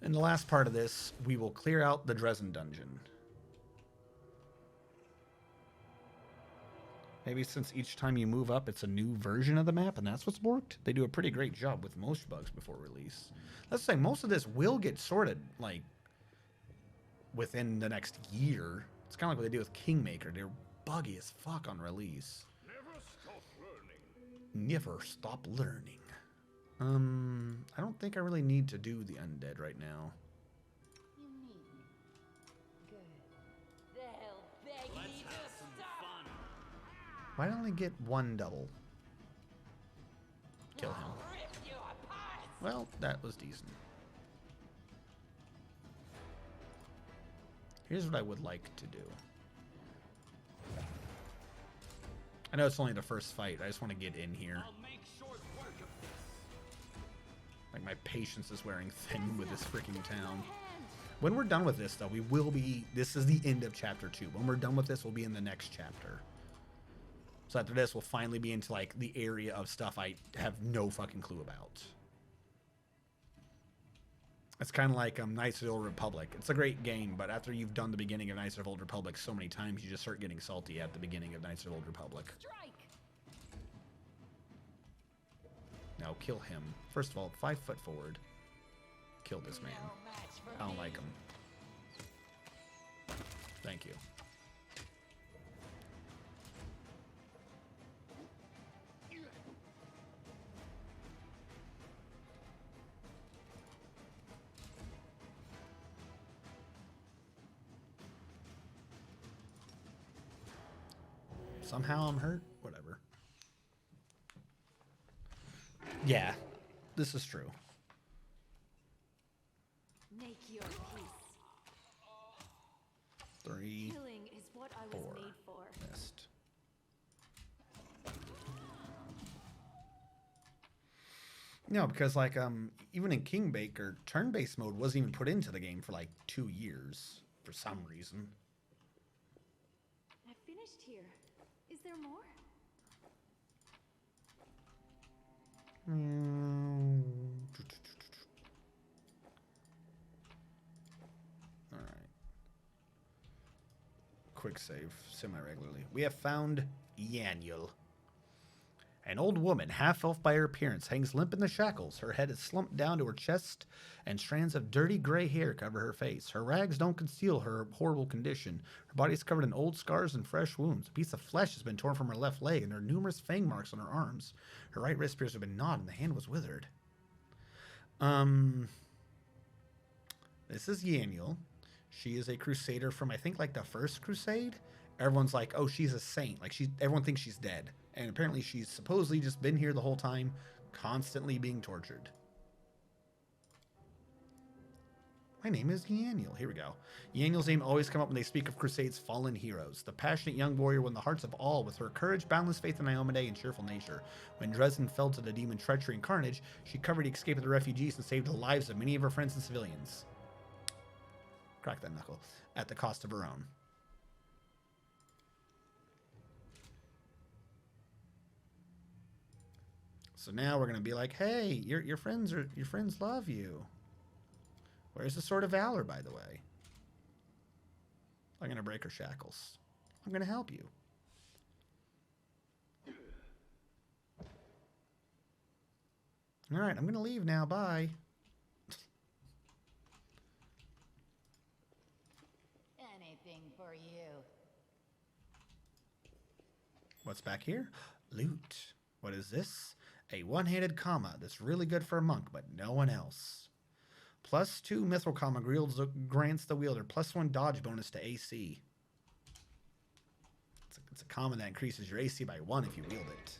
In the last part of this, we will clear out the Dresden dungeon. Maybe since each time you move up, it's a new version of the map, and that's what's worked. They do a pretty great job with most bugs before release. Let's say most of this will get sorted, like, within the next year. It's kind of like what they do with Kingmaker. They're buggy as fuck on release. Never stop learning. Never stop learning. I don't think I really need to do the undead right now. You need me. Good. They'll beg me to stop. Why don't I get one double? Kill him. I'll rip you apart. Well, that was decent. Here's what I would like to do. I know it's only the first fight. I just want to get in here. I'll make short work of this. Like, my patience is wearing thin with this freaking town. When we're done with this, though, we will be... This is the end of Chapter 2. When we're done with this, we'll be in the next chapter. So after this, we'll finally be into, like, the area of stuff I have no fucking clue about. It's kind of like Knights of the Old Republic. It's a great game, but after you've done the beginning of Knights of the Old Republic so many times, you just start getting salty at the beginning of Knights of the Old Republic. Strike. Now kill him. First of all, 5 foot forward. Kill this man. No match for I don't me. like him. Thank you. Somehow I'm hurt. Whatever. Yeah, this is true. Make your peace. 3 Killing is what I was 4 made for. missed. No, because like even in Kingmaker, turn-based mode wasn't even put into the game for like 2 years for some reason. I finished here. Is there more? All right. Quick save, semi-regularly. We have found Yaniel. An old woman, half-elf by her appearance, hangs limp in the shackles. Her head is slumped down to her chest, and strands of dirty gray hair cover her face. Her rags don't conceal her horrible condition. Her body is covered in old scars and fresh wounds. A piece of flesh has been torn from her left leg, and there are numerous fang marks on her arms. Her right wrist appears to have been gnawed, and the hand was withered. This is Yaniel. She is a crusader from, I think, like the first crusade. Everyone's like, oh, she's a saint. Like, everyone thinks she's dead. And apparently she's supposedly just been here the whole time, constantly being tortured. My name is Yaniel. Here we go. Yaniel's name always come up when they speak of Crusade's fallen heroes. The passionate young warrior won the hearts of all with her courage, boundless faith in Iomedae, and cheerful nature. When Dresden fell to the demon treachery and carnage, she covered the escape of the refugees and saved the lives of many of her friends and civilians. Crack that knuckle. At the cost of her own. So now we're gonna be like, hey, your friends love you. Where's the Sword of Valor, by the way? I'm gonna break her shackles. I'm gonna help you. All right, I'm gonna leave now. Bye. Anything for you. What's back here? Loot. What is this? A one-handed comma that's really good for a monk, but no one else. +2 mithril comma grants the wielder +1 dodge bonus to AC. It's a comma that increases your AC by 1 if you wield it.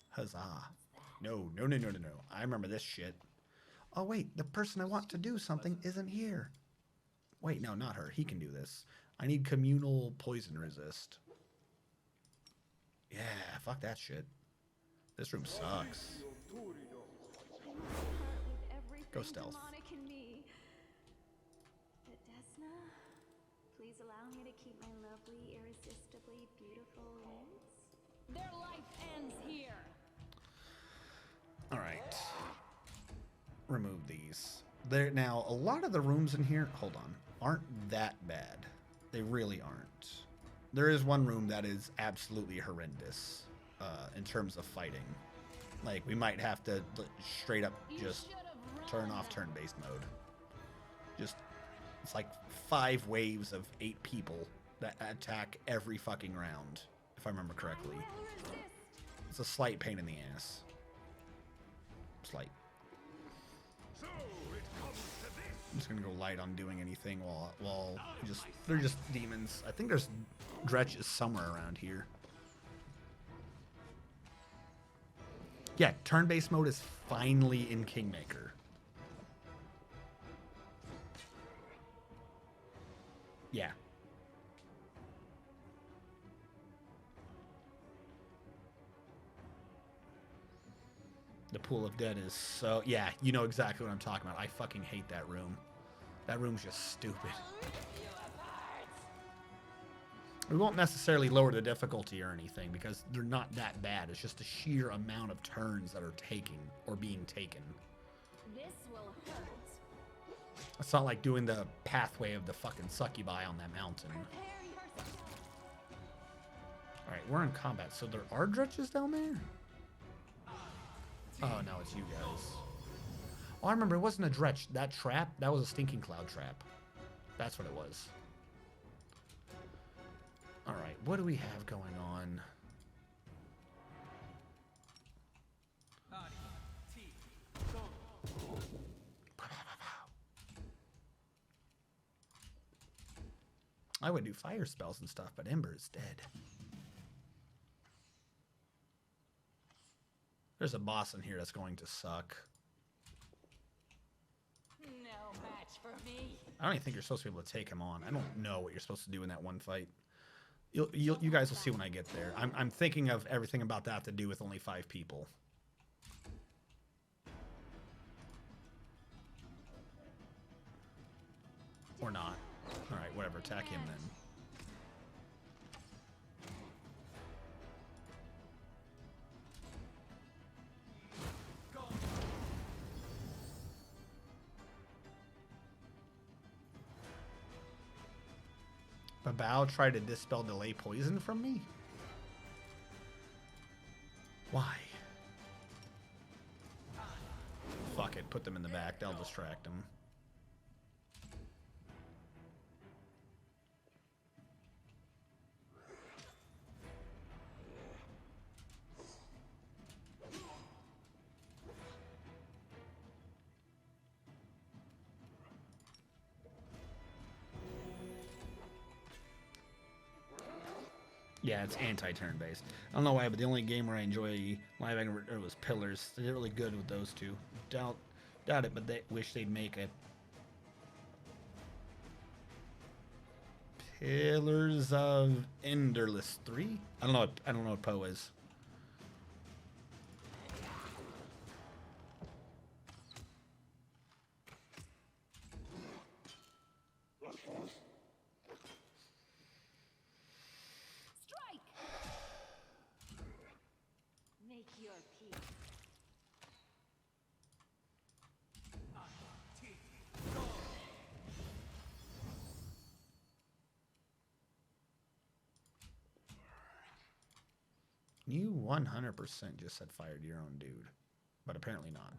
Huzzah. No. I remember this shit. Oh, wait. The person I want to do something isn't here. Wait, no, not her. He can do this. I need communal poison resist. Yeah, fuck that shit. This room sucks. Go stealth. Please allow me to keep my lovely, irresistibly beautiful wings. Their life ends here. Alright. remove these. There now, a lot of the rooms in here, hold on, aren't that bad. They really aren't. There is one room that is absolutely horrendous in terms of fighting. Like, we might have to straight up just turn off turn-based mode. Just, it's like 5 waves of 8 people that attack every fucking round, if I remember correctly. It's a slight pain in the ass. Slight. So it comes to this. I'm just gonna go light on doing anything while they're just demons. I think there's dretches somewhere around here. Yeah, turn-based mode is finally in Kingmaker. Yeah. The Pool of Dead is so... Yeah, you know exactly what I'm talking about. I fucking hate that room. That room's just stupid. We won't necessarily lower the difficulty or anything because they're not that bad. It's just the sheer amount of turns that are taking or being taken. This will hurt. It's not like doing the pathway of the fucking succubi on that mountain. Alright, we're in combat. So there are dretches down there? Oh, no, it's you guys. Oh, I remember, it wasn't a dretch. That trap, that was a stinking cloud trap. That's what it was. Alright, what do we have going on? I would do fire spells and stuff, but Ember is dead. There's a boss in here that's going to suck. No match for me. I don't even think you're supposed to be able to take him on. I don't know what you're supposed to do in that one fight. You guys will see when I get there. I'm thinking of everything about that to do with only 5 people. Or not. Alright, whatever. Attack him then. Babao tried to dispel delay poison from me? Why? Fuck it, put them in the back. They'll distract them. Yeah, it's anti-turn based. I don't know why, but the only game where I enjoy live action was Pillars. They did really good with those two. Doubt it, but they wish they'd make it. Pillars of Enderless 3? I don't know what Poe is. You 100% just said fired your own dude, but apparently not.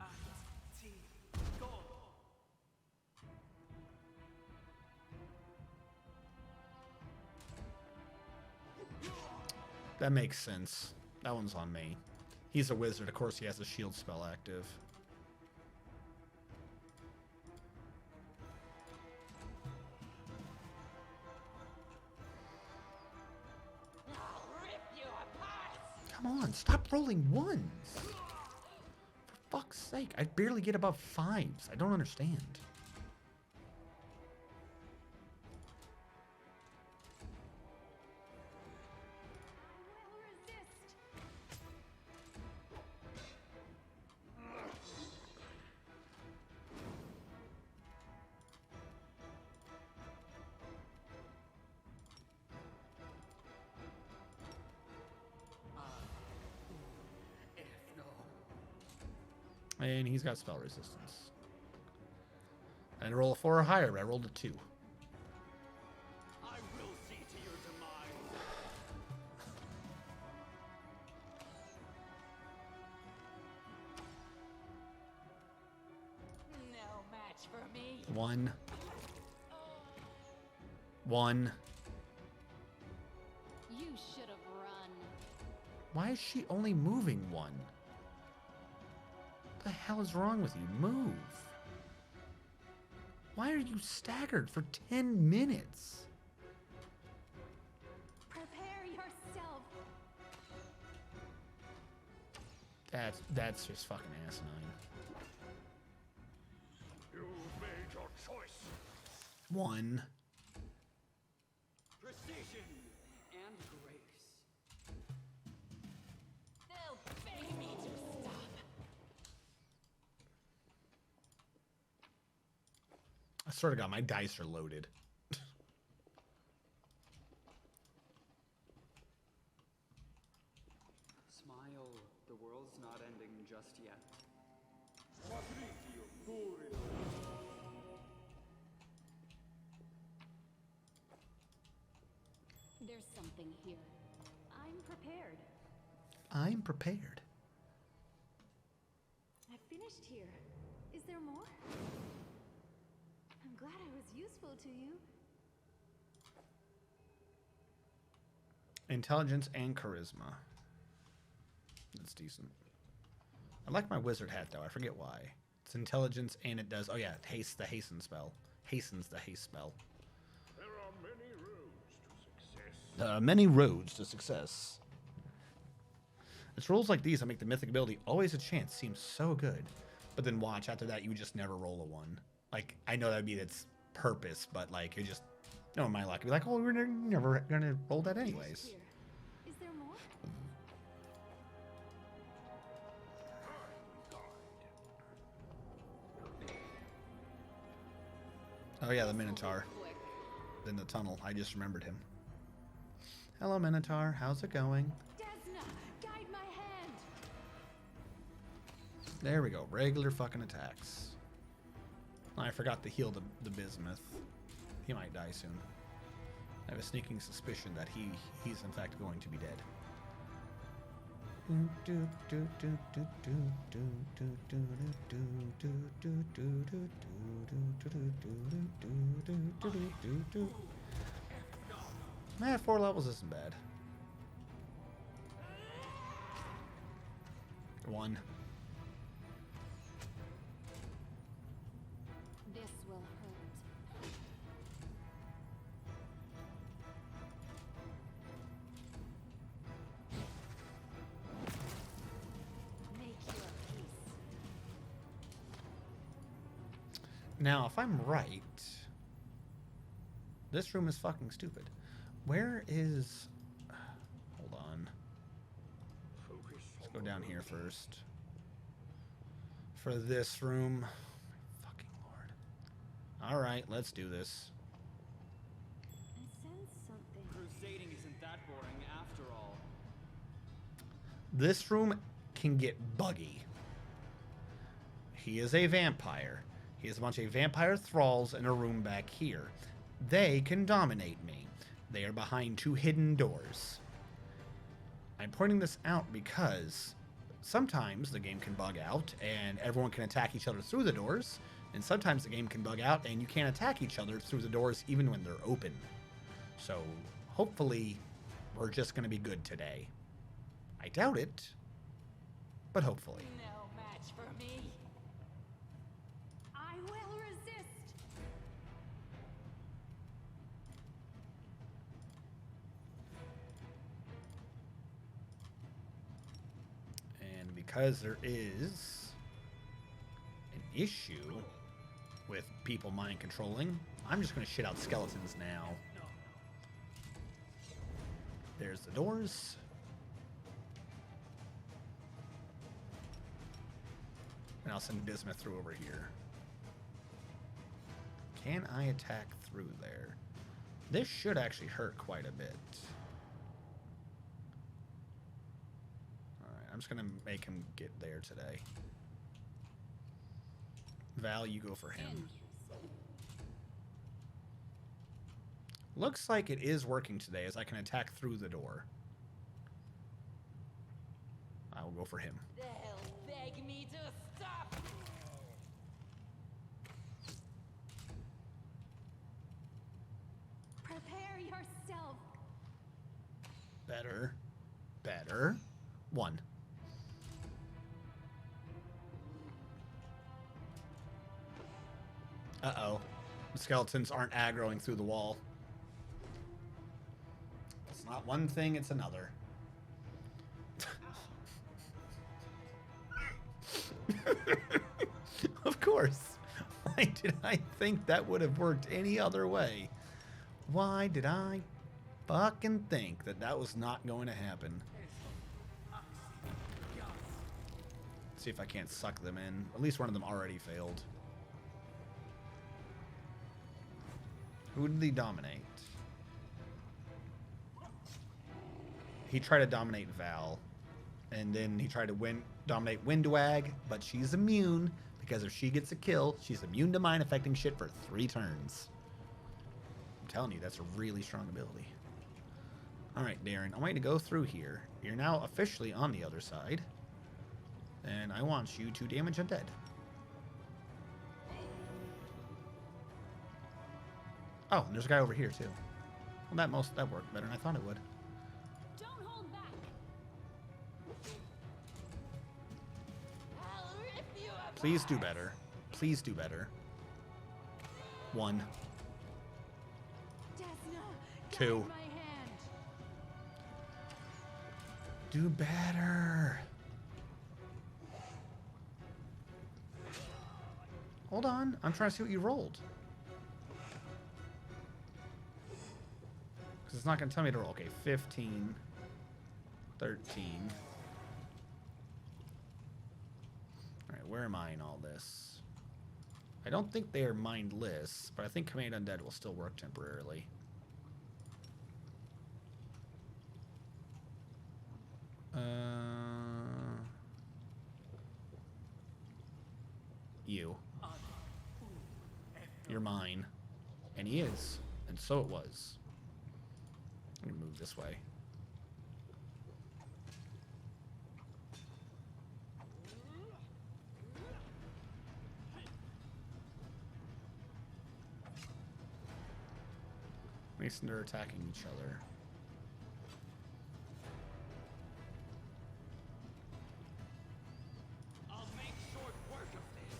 That makes sense. That one's on me. He's a wizard. Of course he has a shield spell active. Come on, stop rolling ones. For fuck's sake, I barely get above 5s. I don't understand. And he's got spell resistance. And roll a 4 or higher, but I rolled a 2. I will see to your demise. No match for me. 1. 1. You should have run. Why is she only moving 1? What the hell is wrong with you? Move. Why are you staggered for 10 minutes? Prepare yourself. That's just fucking asinine. You made your choice. 1. Precision and grace. They'll beg me to stop. I swear to God, my dice are loaded. Smile, the world's not ending just yet. There's something here. I'm prepared. I'm prepared. I finished here. Is there more? I'm glad I was useful to you. Intelligence and charisma. That's decent. I like my wizard hat though. I forget why. It's intelligence and it does. Oh yeah, haste the hasten spell. Hastens the haste spell. There are many roads to success. There are many roads to success. It's rolls like these that make the mythic ability always a chance seem so good. But then watch, after that you would just never roll a 1. Like, I know that would be its purpose, but like, you just, no, my luck. It'd be like, oh, we're never gonna roll that anyways. Here. Is there more? Oh yeah, the Minotaur. Quick. In the tunnel. I just remembered him. Hello, Minotaur. How's it going? Desna, guide my hand. There we go. Regular fucking attacks. I forgot to heal the bismuth. He might die soon. I have a sneaking suspicion that he's in fact going to be dead. Man, 4 levels isn't bad. 1. This will hurt. Make your peace. Now, if I'm right, this room is fucking stupid. Where is... Hold on. Focus Let's go down here first. For this room. My fucking lord. Alright, let's do this. I sense something. Crusading isn't that boring after all. This room can get buggy. He is a vampire. He has a bunch of vampire thralls in a room back here. They can dominate me. They are behind 2 hidden doors. I'm pointing this out because sometimes the game can bug out and everyone can attack each other through the doors, and sometimes the game can bug out and you can't attack each other through the doors even when they're open. So hopefully we're just going to be good today. I doubt it, but hopefully. No match for me. I will resist. And because there is an issue with people mind controlling, I'm just going to shit out skeletons now. There's the doors. And I'll send bismuth through over here. Can I attack through there? This should actually hurt quite a bit. Alright, I'm just going to make him get there today. Val, you go for him. Looks like it is working today, as I can attack through the door. I will go for him. They'll beg me to stop. Prepare yourself. Better. Better. 1. Uh-oh. The skeletons aren't aggroing through the wall. It's not one thing, it's another. Of course. Why did I think that would have worked any other way? Why did I fucking think that that was not going to happen? See if I can't suck them in. At least one of them already failed. Who did he dominate? He tried to dominate Val. And then he tried to dominate Windwag, but she's immune, because if she gets a kill, she's immune to mind affecting shit for 3 turns. I'm telling you, that's a really strong ability. Alright, Darren, I want you to go through here. You're now officially on the other side. And I want you to damage undead. Oh, and there's a guy over here too. Well, that worked better than I thought it would. Don't hold back. I'll rip you apart. Please do better. Please do better. 1. Desna, 2. guide my hand. Do better. Hold on. I'm trying to see what you rolled. Because it's not going to tell me to roll. Okay, 15. 13. Alright, where am I in all this? I don't think they are mindless, but I think Command Undead will still work temporarily. You. You're mine. And he is. And so it was. I'm gonna move this way. Mason are attacking each other. I'll make short work of this.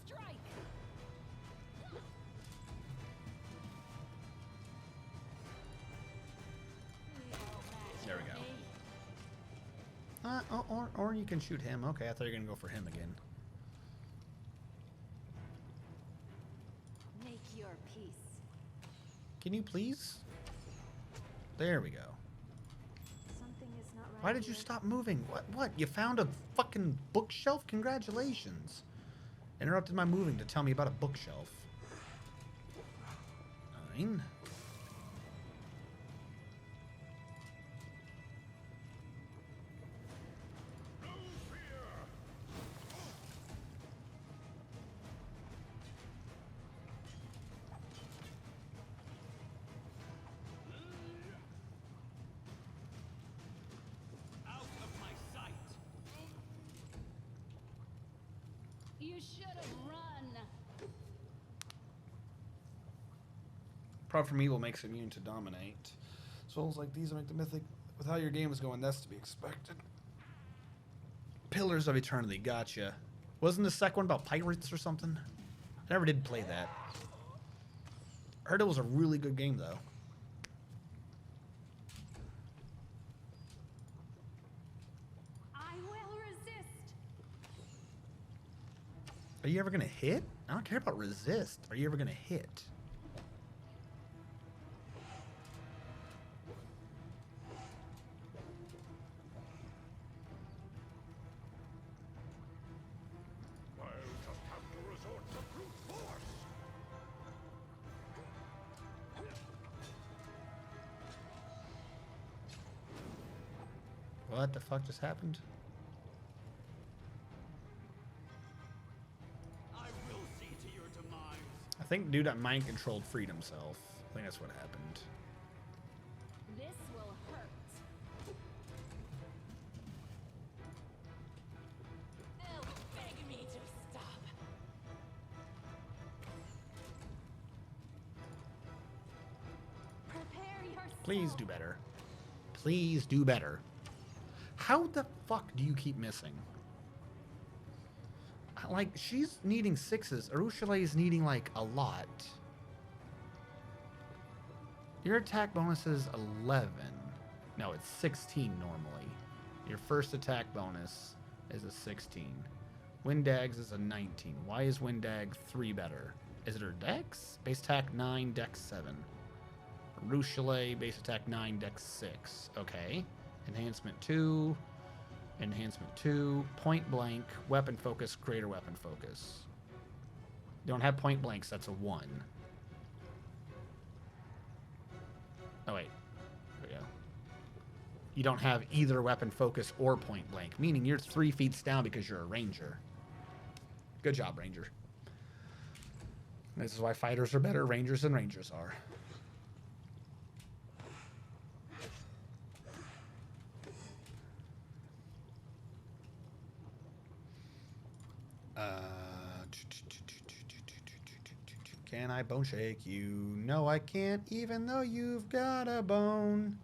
Strike. There we go. Or you can shoot him. Okay, I thought you were gonna go for him again. Make your peace. Can you please? There we go. Something is not right. Why did you here. stop moving? What? You found a fucking bookshelf? Congratulations. Interrupted my moving to tell me about a bookshelf. 9. No fear. Out of my sight. You should have run. Prop from Evil makes immune to dominate. Souls like these make the Mythic. With how your game is going, that's to be expected. Pillars of Eternity, gotcha. Wasn't the second one about pirates or something? I never did play that. Heard it was a really good game though. I will resist. Are you ever gonna hit? I don't care about resist. Are you ever gonna hit? I'll just have to resort to brute force. What the fuck just happened? think dude that mind controlled freed himself. I think that's what happened. This will hurt. They'll beg me to stop. Prepare yourself. Please do better. Please do better. How the fuck do you keep missing? Like, she's needing 6s. Arushale's needing, like, a lot. Your attack bonus is 11. No, it's 16 normally. Your first attack bonus is a 16. Windag's is a 19. Why is Windag 3 better? Is it her dex? Base attack 9, dex 7. Arushale, base attack 9, dex 6. Okay. Enhancement 2. Enhancement 2. Point blank. Weapon focus. Greater weapon focus. You don't have point blanks. That's a 1. Oh, wait. There we go. You don't have either weapon focus or point blank, meaning you're 3 feet down because you're a ranger. Good job, ranger. This is why fighters are better rangers than rangers are. Can I bone shake you? No, I can't, even though you've got a bone.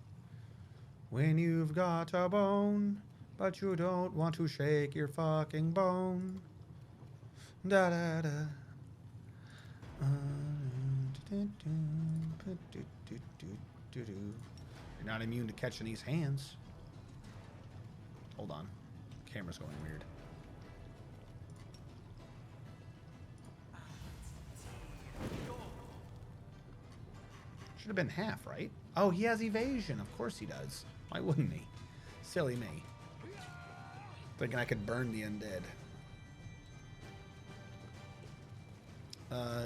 When you've got a bone, but you don't want to shake your fucking bone. Da da da. You're not immune to catching these hands. Hold on. Camera's going weird. Should have been half, right? Oh, he has evasion. Of course he does. Why wouldn't he? Silly me. Thinking I could burn the undead.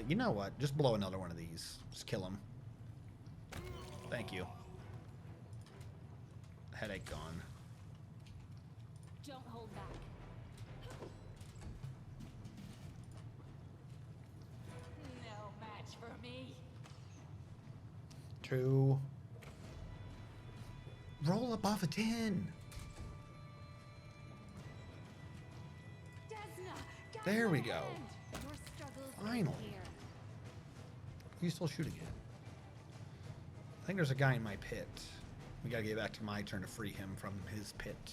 You know what? Just blow another one of these. Just kill him. Thank you. Headache gone. Don't hold back. No match for me. 2. Roll above a 10. Desna, There we go. your struggles Finally. here. You still shooting it. I think there's a guy in my pit. We gotta get back to my turn to free him from his pit.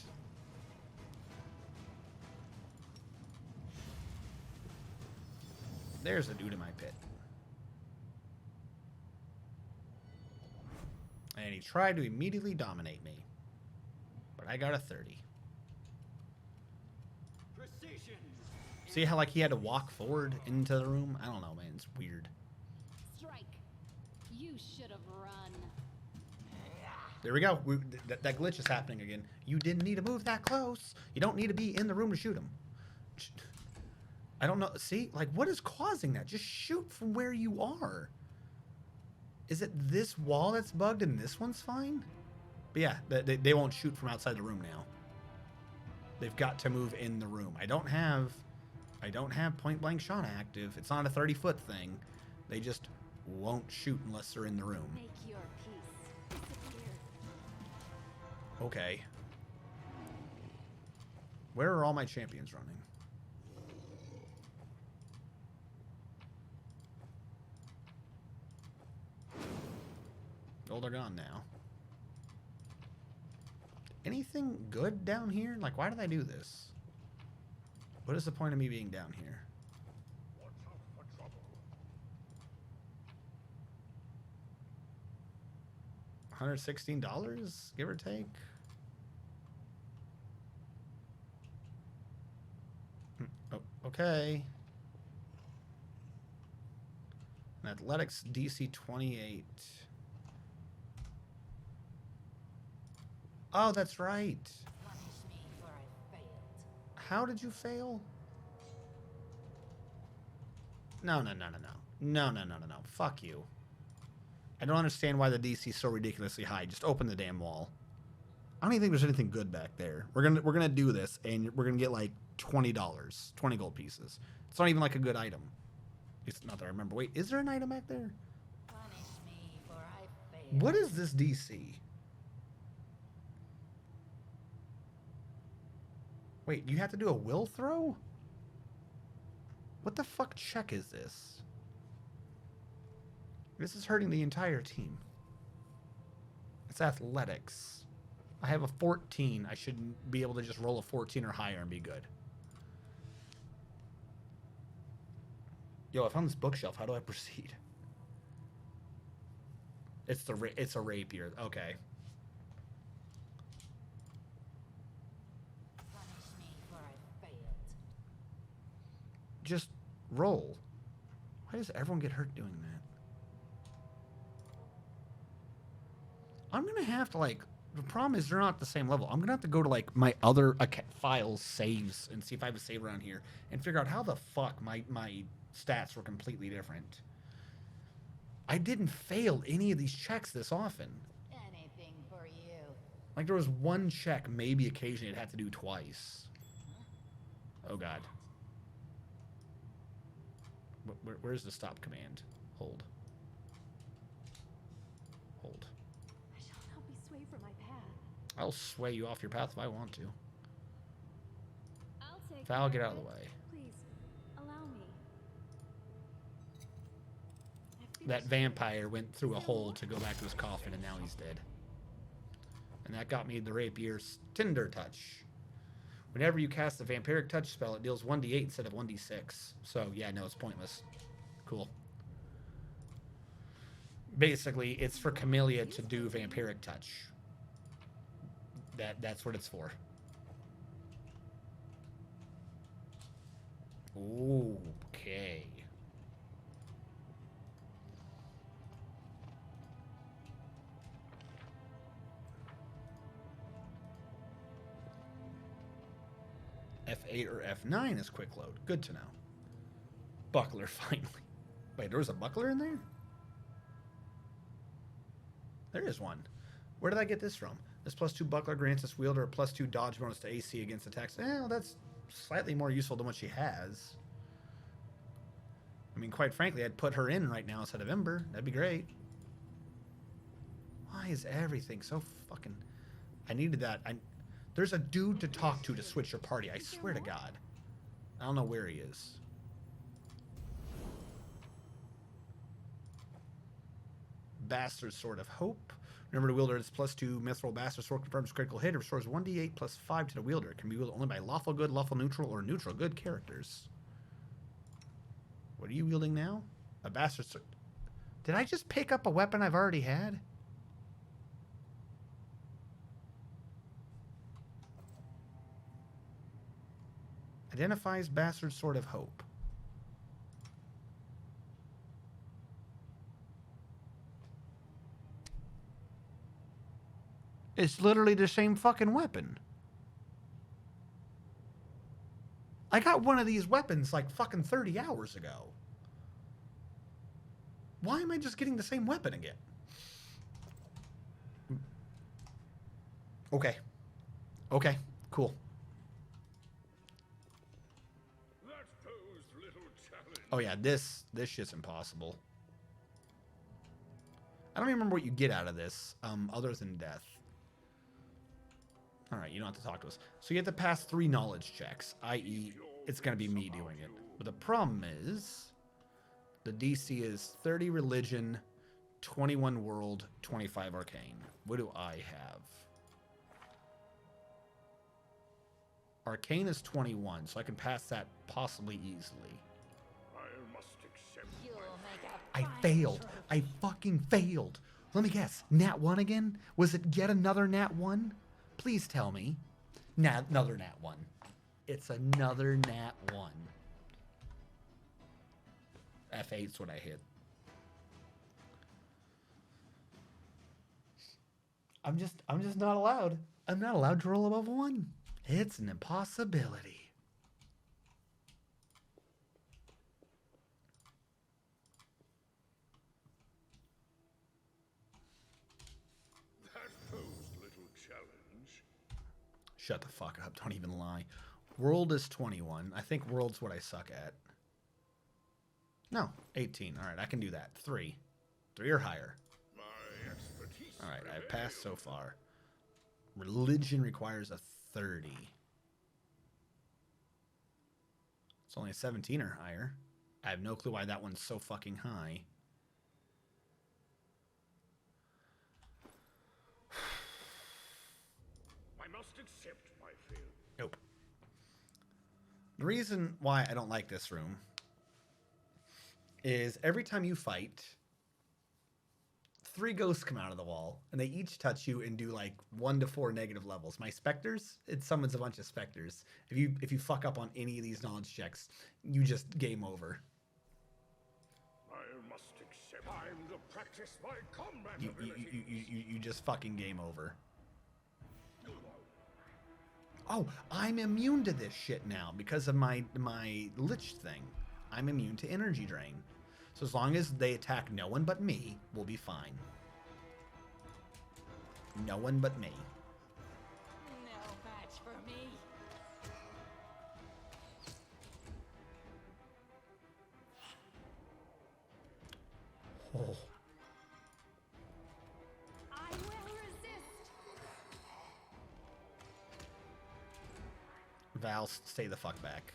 There's a dude in my pit. And he tried to immediately dominate me. But I got a 30. Precision. See how like he had to walk forward into the room? I don't know, man. It's weird. Strike. You should have run. There we go. That glitch is happening again. You didn't need to move that close. You don't need to be in the room to shoot him. I don't know. See? Like, what is causing that? Just shoot from where you are. Is it this wall that's bugged and this one's fine? But yeah, they won't shoot from outside the room now. They've got to move in the room. I don't have point blank shot active. It's not a 30-foot thing. They just won't shoot unless they're in the room. Make your peace disappear. Okay. Where are all my champions running? Oh, they're gone now. Anything good down here? Like, why did I do this? What is the point of me being down here? Watch out for trouble. $116, give or take? Oh, okay. Athletics DC 28. Oh, that's right. Punish me for I failed. How did you fail? No. No. Fuck you. I don't understand why the DC is so ridiculously high. Just open the damn wall. I don't even think there's anything good back there. We're gonna do this, and we're gonna get like $20, 20 gold pieces. It's not even like a good item. It's not that I remember. Wait, is there an item back there? Punish me, for I failed. What is this DC? Wait, you have to do a will throw? What the fuck check is this? This is hurting the entire team. It's athletics. I have a 14. I should be able to just roll a 14 or higher and be good. Yo, I found this bookshelf. How do I proceed? It's a rapier. Okay. Punish me, for I failed. Just roll. Why does everyone get hurt doing that? I'm gonna have to, like, the problem is they're not at the same level. I'm gonna have to go to, like, my other files, saves, and see if I have a save around here and figure out how the fuck my stats were completely different. I didn't fail any of these checks this often. Anything for you. Like, there was one check, maybe occasionally it had to do twice. Oh god. Where's the stop command? Hold. Hold. I shall not be swayed from my path. I'll sway you off your path if I want to. I'll take Val, get care out of the it. way. Please, allow me. I That finished vampire went through a hole to go back to his coffin, and now he's dead. And that got me the rapier's Tinder Touch. Whenever you cast a vampiric touch spell, it deals 1d8 instead of 1d6. So, yeah, no, it's pointless. Cool. Basically, it's for Camellia to do vampiric touch. That's what it's for. Okay. F8 or F9 is quick load. Good to know. Buckler, finally. Wait, there was a buckler in there? There is one. Where did I get this from? This +2 buckler grants this wielder a +2 dodge bonus to AC against attacks. Well, that's slightly more useful than what she has. I mean, quite frankly, I'd put her in right now instead of Ember. That'd be great. Why is everything so fucking... I needed that. There's a dude to talk to switch your party. I swear to God. I don't know where he is. Bastard Sword of Hope. Remember to wielder its +2 mithril bastard sword confirms critical hit. It restores 1d8 +5 to the wielder. It can be wielded only by lawful good, lawful neutral, or neutral good characters. What are you wielding now? A bastard sword. Did I just pick up a weapon I've already had? Identifies Bastard Sword of Hope. It's literally the same fucking weapon. I got one of these weapons like fucking 30 hours ago. Why am I just getting the same weapon again? Okay. Okay, cool. That posed little challenge. Oh yeah, this shit's impossible. I don't even remember what you get out of this, other than death. Alright, you don't have to talk to us. So you have to pass 3 knowledge checks, i.e. it's going to be me doing it. But the problem is, the DC is 30 religion, 21 world, 25 arcane. What do I have? Arcane is 21, so I can pass that possibly easily. I must accept You'll make a I fine failed. trophy. I fucking failed. Let me guess. Nat 1 again? Was it yet another Nat 1? Please tell me. Another Nat 1. It's another Nat 1. F8's what I hit. I'm just not allowed. I'm not allowed to roll above 1. It's an impossibility. that posed little challenge. Shut the fuck up. Don't even lie. World is 21. I think world's what I suck at. No, 18. All right, I can do that. 3. 3 or higher. My expertise. All right, I've passed so far. Religion requires a 30. It's only a 17 or higher. I have no clue why that one's so fucking high. I must accept my failure. Nope. The reason why I don't like this room is every time you fight, 3 ghosts come out of the wall, and they each touch you and do like 1 to 4 negative levels. My specters, it summons a bunch of specters. If you fuck up on any of these knowledge checks, you just game over. I must accept time to practice my combat You abilities. just fucking game over. Oh, I'm immune to this shit now because of my Lich thing. I'm immune to energy drain. So as long as they attack no one but me, we'll be fine. No one but me. No match for me. Oh. I will resist. Val, stay the fuck back.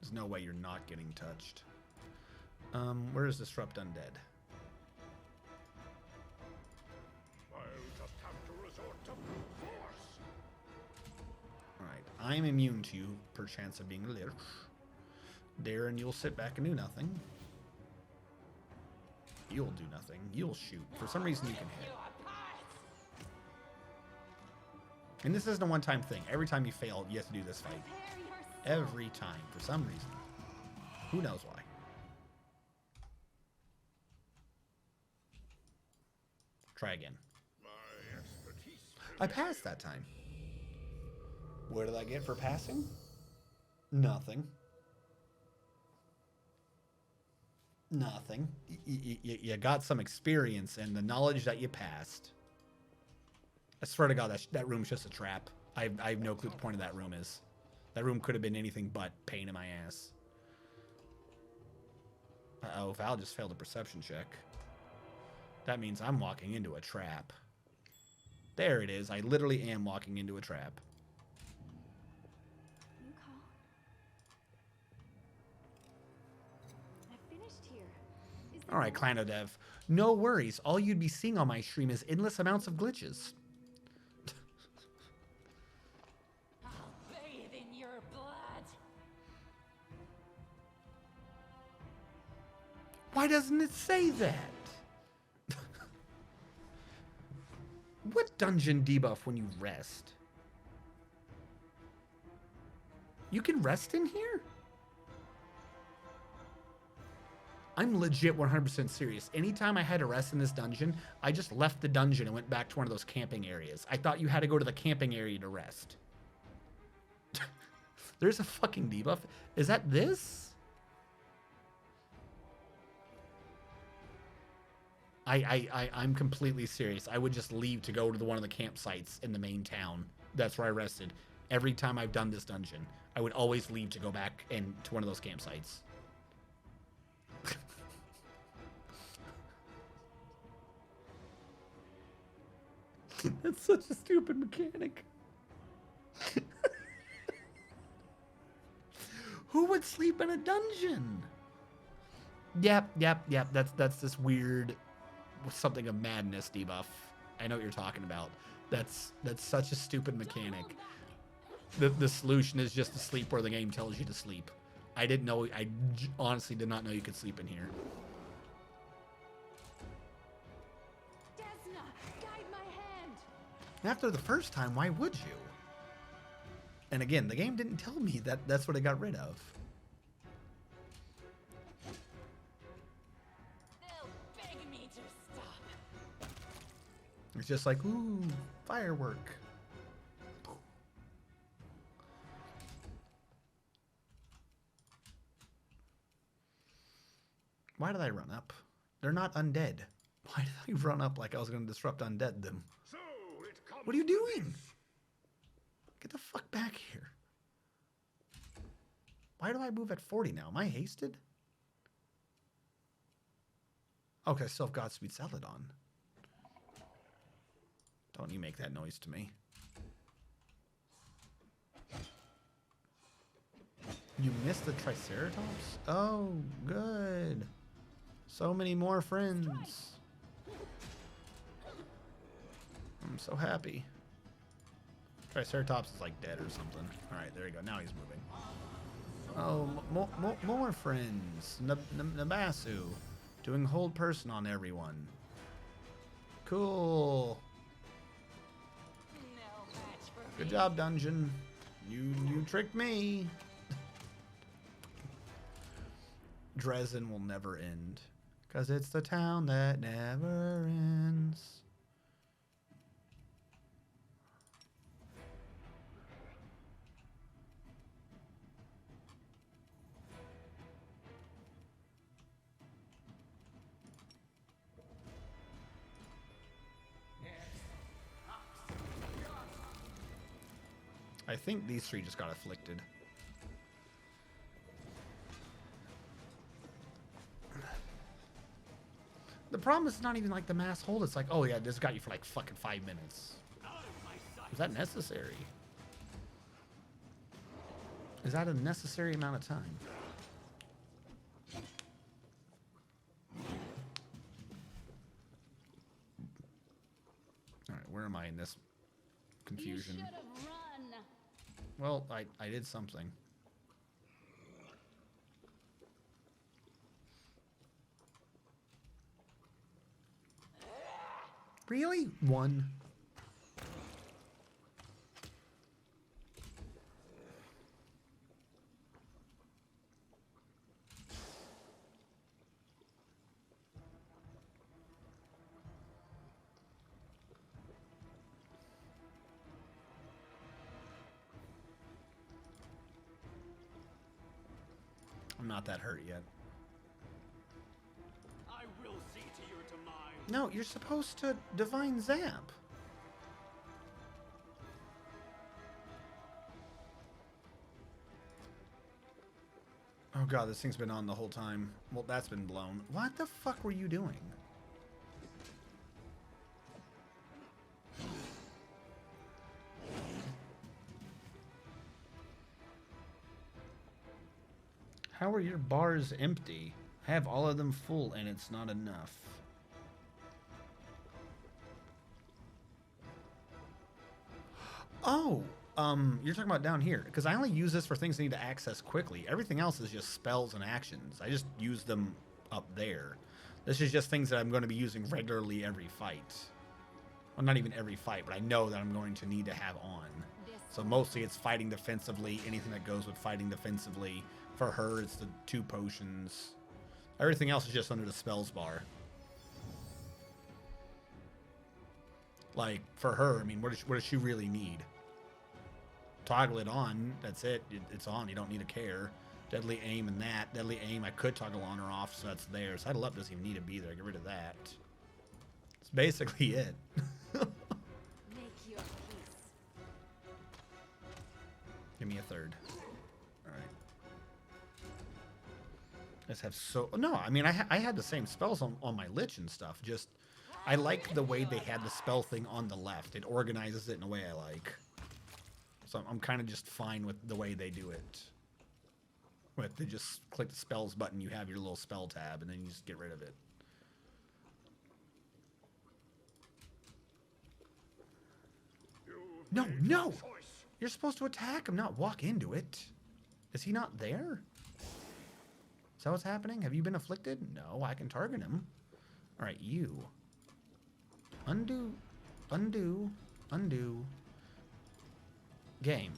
There's no way you're not getting touched. Where is Disrupt Undead? I'll just have to resort to brute force. Alright, I'm immune to you, per chance of being a lich. Darren, you'll sit back and do nothing. You'll do nothing. You'll shoot. For some reason you can hit. And this isn't a one-time thing. Every time you fail, you have to do this fight. Prepare yourself. Every time, for some reason. Who knows why? Try again. My expertise. I passed that time. What did I get for passing? Nothing. Nothing. You got some experience and the knowledge that you passed. I swear to God, that room's just a trap. I have no clue what the point of that room is. That room could have been anything but pain in my ass. Uh-oh, Val just failed a perception check. That means I'm walking into a trap. There it is. I literally am walking into a trap. You call. I finished here. Is there All right, more? Clanodev. No worries. All you'd be seeing on my stream is endless amounts of glitches. I'll bathe in your blood. Why doesn't it say that? What dungeon debuff when you rest? You can rest in here? I'm legit 100% serious. Anytime I had to rest in this dungeon, I just left the dungeon and went back to one of those camping areas. I thought you had to go to the camping area to rest. There's a fucking debuff. Is that this? I'm completely serious. I would just leave to go to one of the campsites in the main town. That's where I rested. Every time I've done this dungeon, I would always leave to go back to one of those campsites. That's such a stupid mechanic. Who would sleep in a dungeon? Yep. That's this weird something of madness debuff. I know what you're talking about. That's such a stupid mechanic. The solution is just to sleep where the game tells you to sleep. I didn't know. Honestly did not know you could sleep in here. Desna, guide my hand. After the first time, why would you? And again, the game didn't tell me that that's what it got rid of. They'll beg me to stop. It's just like, ooh, firework. Why did I run up? They're not undead. Why did I run up like I was going to disrupt undead them? So it comes What are you to doing? this. Get the fuck back here. Why do I move at 40 now? Am I hasted? Okay, I still have Godspeed Celadon. Don't you make that noise to me. You missed the Triceratops? Oh, good. So many more friends. I'm so happy. Triceratops is like dead or something. Alright, there you go. Now he's moving. Oh, more friends. Nabasu. Doing hold person on everyone. Cool. No match for Good me. job, dungeon. You tricked me. Dresden will never end. 'Cause it's the town that never ends. I think these three just got afflicted. The problem is not even like the mass hold. It's like, oh yeah, this got you for like fucking 5 minutes. Is that necessary? Is that a necessary amount of time? Alright, where am I in this confusion? You should have run. Well, I did something. Really? One? I'm not that hurt yet. I will see to your demise. No, you're supposed to divine zap. Oh god, this thing's been on the whole time. Well, that's been blown. What the fuck were you doing? How are your bars empty? I have all of them full and it's not enough. Oh, you're talking about down here. Because I only use this for things I need to access quickly. Everything else is just spells and actions. I just use them up there. This is just things that I'm going to be using regularly every fight. Well, not even every fight, but I know that I'm going to need to have on. So mostly it's fighting defensively, anything that goes with fighting defensively. For her, it's the 2 potions. Everything else is just under the spells bar. Like, for her, I mean, what does she really need? Toggle it on, that's it. It's on, you don't need to care. Deadly aim and that. Deadly aim, I could toggle on or off, so that's there. Saddle up doesn't even need to be there. Get rid of that. That's basically it. Make your peace. Give me a third. Alright. Let's have so... No, I mean, I had the same spells on my Lich and stuff. Just, I like the way they had the spell thing on the left. It organizes it in a way I like. So I'm kind of just fine with the way they do it. But they just click the spells button, you have your little spell tab, and then you just get rid of it. No, no! You're supposed to attack him, not walk into it. Is he not there? Is that what's happening? Have you been afflicted? No, I can target him. Alright, you. Undo. Undo. Undo. Game.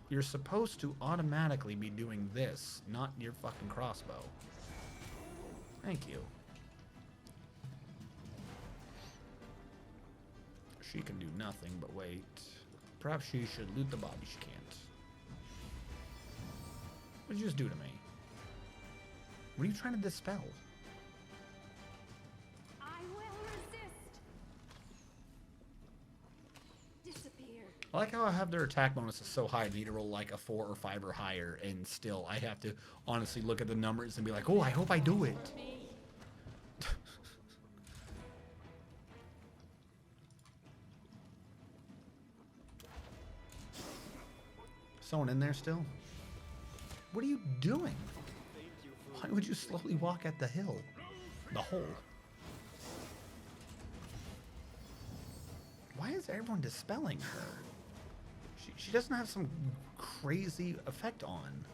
You're supposed to automatically be doing this, not your fucking crossbow. Thank you. She can do nothing but wait. Perhaps she should loot the body. She can't. What did you just do to me? What are you trying to dispel? I will resist. Disappear. I like how I have their attack bonuses so high, they need to roll like a 4 or 5 or higher, and still I have to honestly look at the numbers and be like, oh, I hope I do it. Someone in there still? What are you doing? Why would you slowly walk at the hill? The hole. Why is everyone dispelling her? She doesn't have some crazy effect on.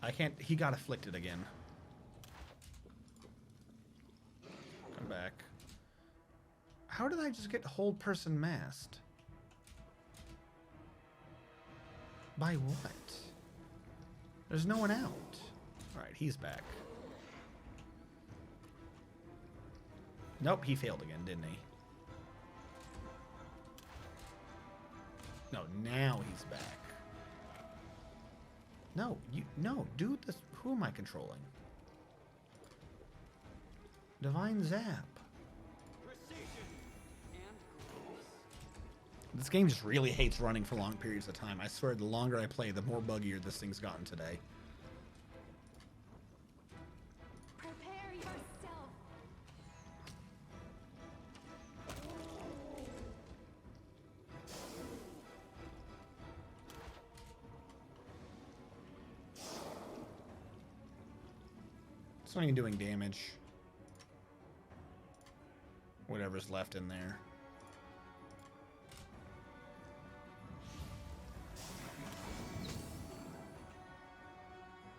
I can't... He got afflicted again. Come back. How did I just get hold person masked? By what? There's no one out. Alright, he's back. Nope, he failed again, didn't he? No, now he's back. No, no, dude, this, who am I controlling? Divine Zap. This game just really hates running for long periods of time. I swear, the longer I play, the more buggier this thing's gotten today. Prepare yourself. It's not even doing damage. Whatever's left in there.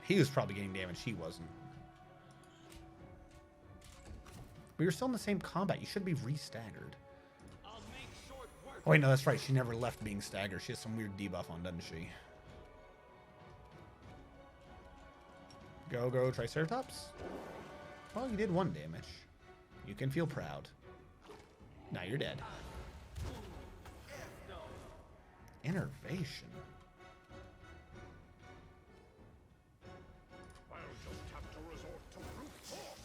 He was probably getting damage. He wasn't. We were still in the same combat. You should be re-staggered. Oh, wait, no, that's right. She never left being staggered. She has some weird debuff on, doesn't she? Go, go, Triceratops. Well, you did 1 damage. You can feel proud. Now you're dead. Innervation. I'll just have to resort to brute force.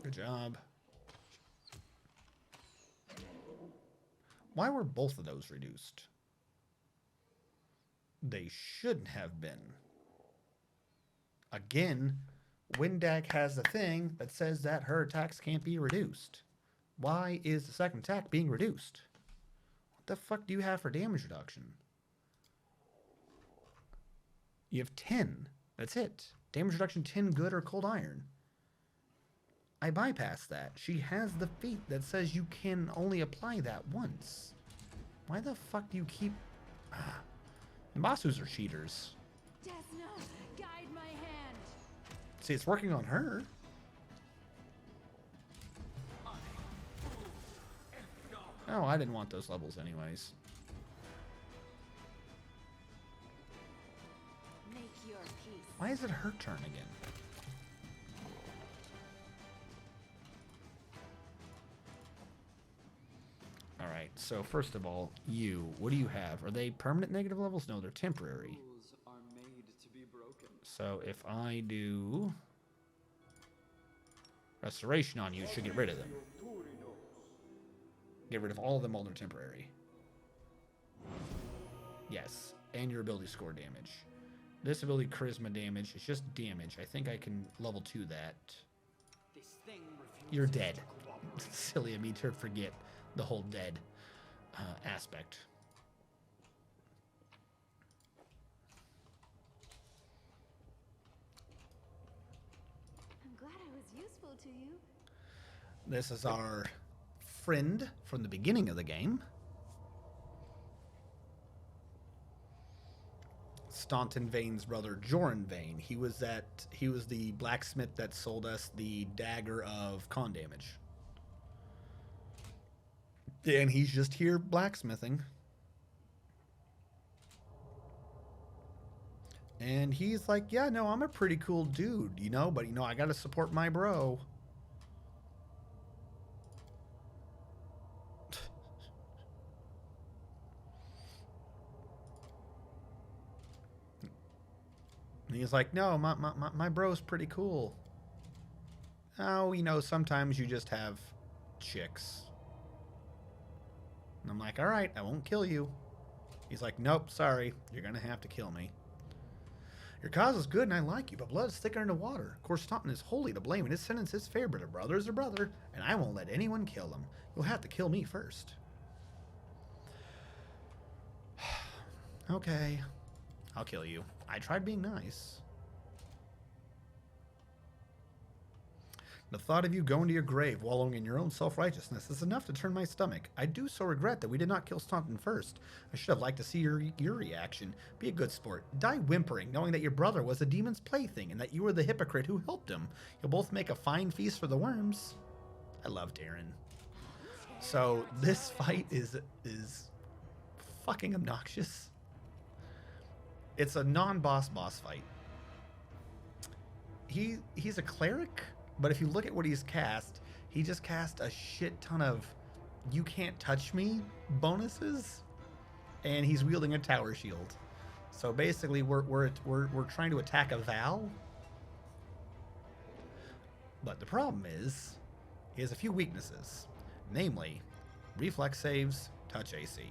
Good job. Why were both of those reduced? They shouldn't have been. Again, Windak has a thing that says that her attacks can't be reduced. Why is the second attack being reduced? What the fuck do you have for damage reduction? You have 10. That's it. Damage reduction 10 good or cold iron. I bypassed that. She has the feat that says you can only apply that once. Why the fuck do you keep... Masus are cheaters. Desna, guide my hand. See, it's working on her. Oh, I didn't want those levels anyways. Make your peace. Why is it her turn again? Alright, so first of all, what do you have? Are they permanent negative levels? No, they're temporary. Rules are made to be broken. So if I do Restoration on you, it should get rid of them. Get rid of all of them while they're temporary. Yes, and your ability score damage. This ability charisma damage, it's just damage. I think I can level 2 that. This thing You're dead. Silly of me to forget the whole dead aspect. I'm glad I was useful to you. This is our friend from the beginning of the game. Staunton Vane's brother, Joran Vane. He was the blacksmith that sold us the dagger of con damage. And he's just here blacksmithing. And he's like, yeah, no, I'm a pretty cool dude, you know, but, you know, I got to support my bro. And he's like, no, my bro's pretty cool. Oh, you know, sometimes you just have chicks. And I'm like, all right, I won't kill you. He's like, nope, sorry. You're going to have to kill me. Your cause is good and I like you, but blood is thicker than the water. Of course, Taunton is wholly to blame, and his sentence is fair, but a brother is a brother, and I won't let anyone kill him. You'll have to kill me first. Okay, I'll kill you. I tried being nice. The thought of you going to your grave, wallowing in your own self-righteousness, is enough to turn my stomach. I do so regret that we did not kill Staunton first. I should have liked to see your reaction. Be a good sport. Die whimpering, knowing that your brother was a demon's plaything, and that you were the hypocrite who helped him. You'll both make a fine feast for the worms. I love Darren. So, this fight is fucking obnoxious. It's a non-boss fight. He's a cleric? But if you look at what he's cast, he just cast a shit ton of "you can't touch me" bonuses, and he's wielding a tower shield. So basically, we're trying to attack a Val. But the problem is, he has a few weaknesses, namely, reflex saves, touch AC.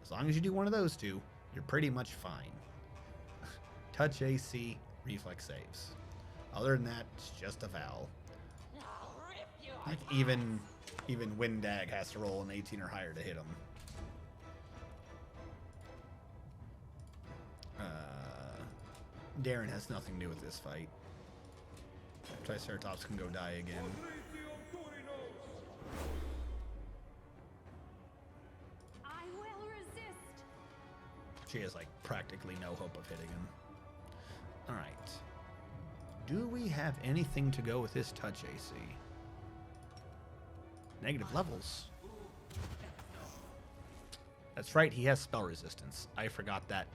As long as you do one of those two, you're pretty much fine. Touch AC, reflex saves. Other than that, it's just a Val. Like even Windag has to roll an 18 or higher to hit him. Darren has nothing to do with this fight. Triceratops can go die again. I will resist. She has like practically no hope of hitting him. Alright. Do we have anything to go with this touch AC? Negative levels. That's right, he has spell resistance. I forgot that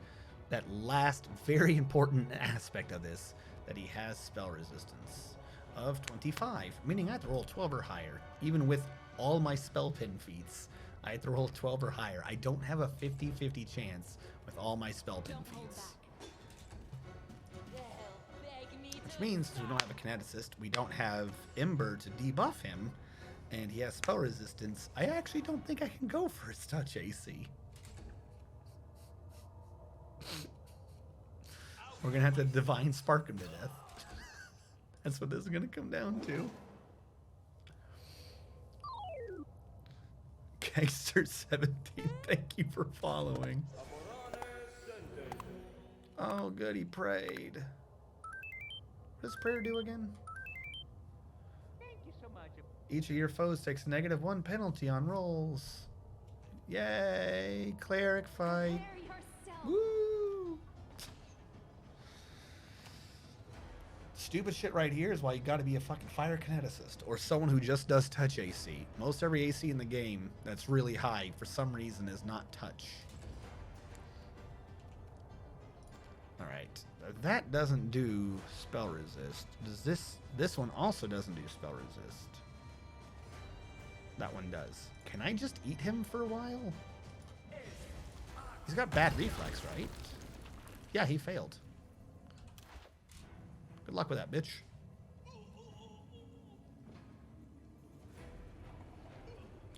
last very important aspect of this, that he has spell resistance of 25, meaning I have to roll 12 or higher. Even with all my spell pin feats, I have to roll 12 or higher. I don't have a 50-50 chance with all my spell pin feats. Which means, since we don't have a kineticist, we don't have Ember to debuff him, and he has spell resistance, I actually don't think I can go for his touch AC. We're gonna have to Divine Spark him to death. That's what this is gonna come down to. Gangster17, thank you for following. Oh, good, he prayed. What does prayer do again? Each of your foes takes a -1 penalty on rolls. Yay! Cleric fight. Woo! Stupid shit right here is why you gotta be a fucking fire kineticist or someone who just does touch AC. Most every AC in the game that's really high for some reason is not touch. Alright. That doesn't do spell resist. Does this one also doesn't do spell resist? That one does. Can I just eat him for a while? He's got bad reflex, right? Yeah, he failed. Good luck with that, bitch.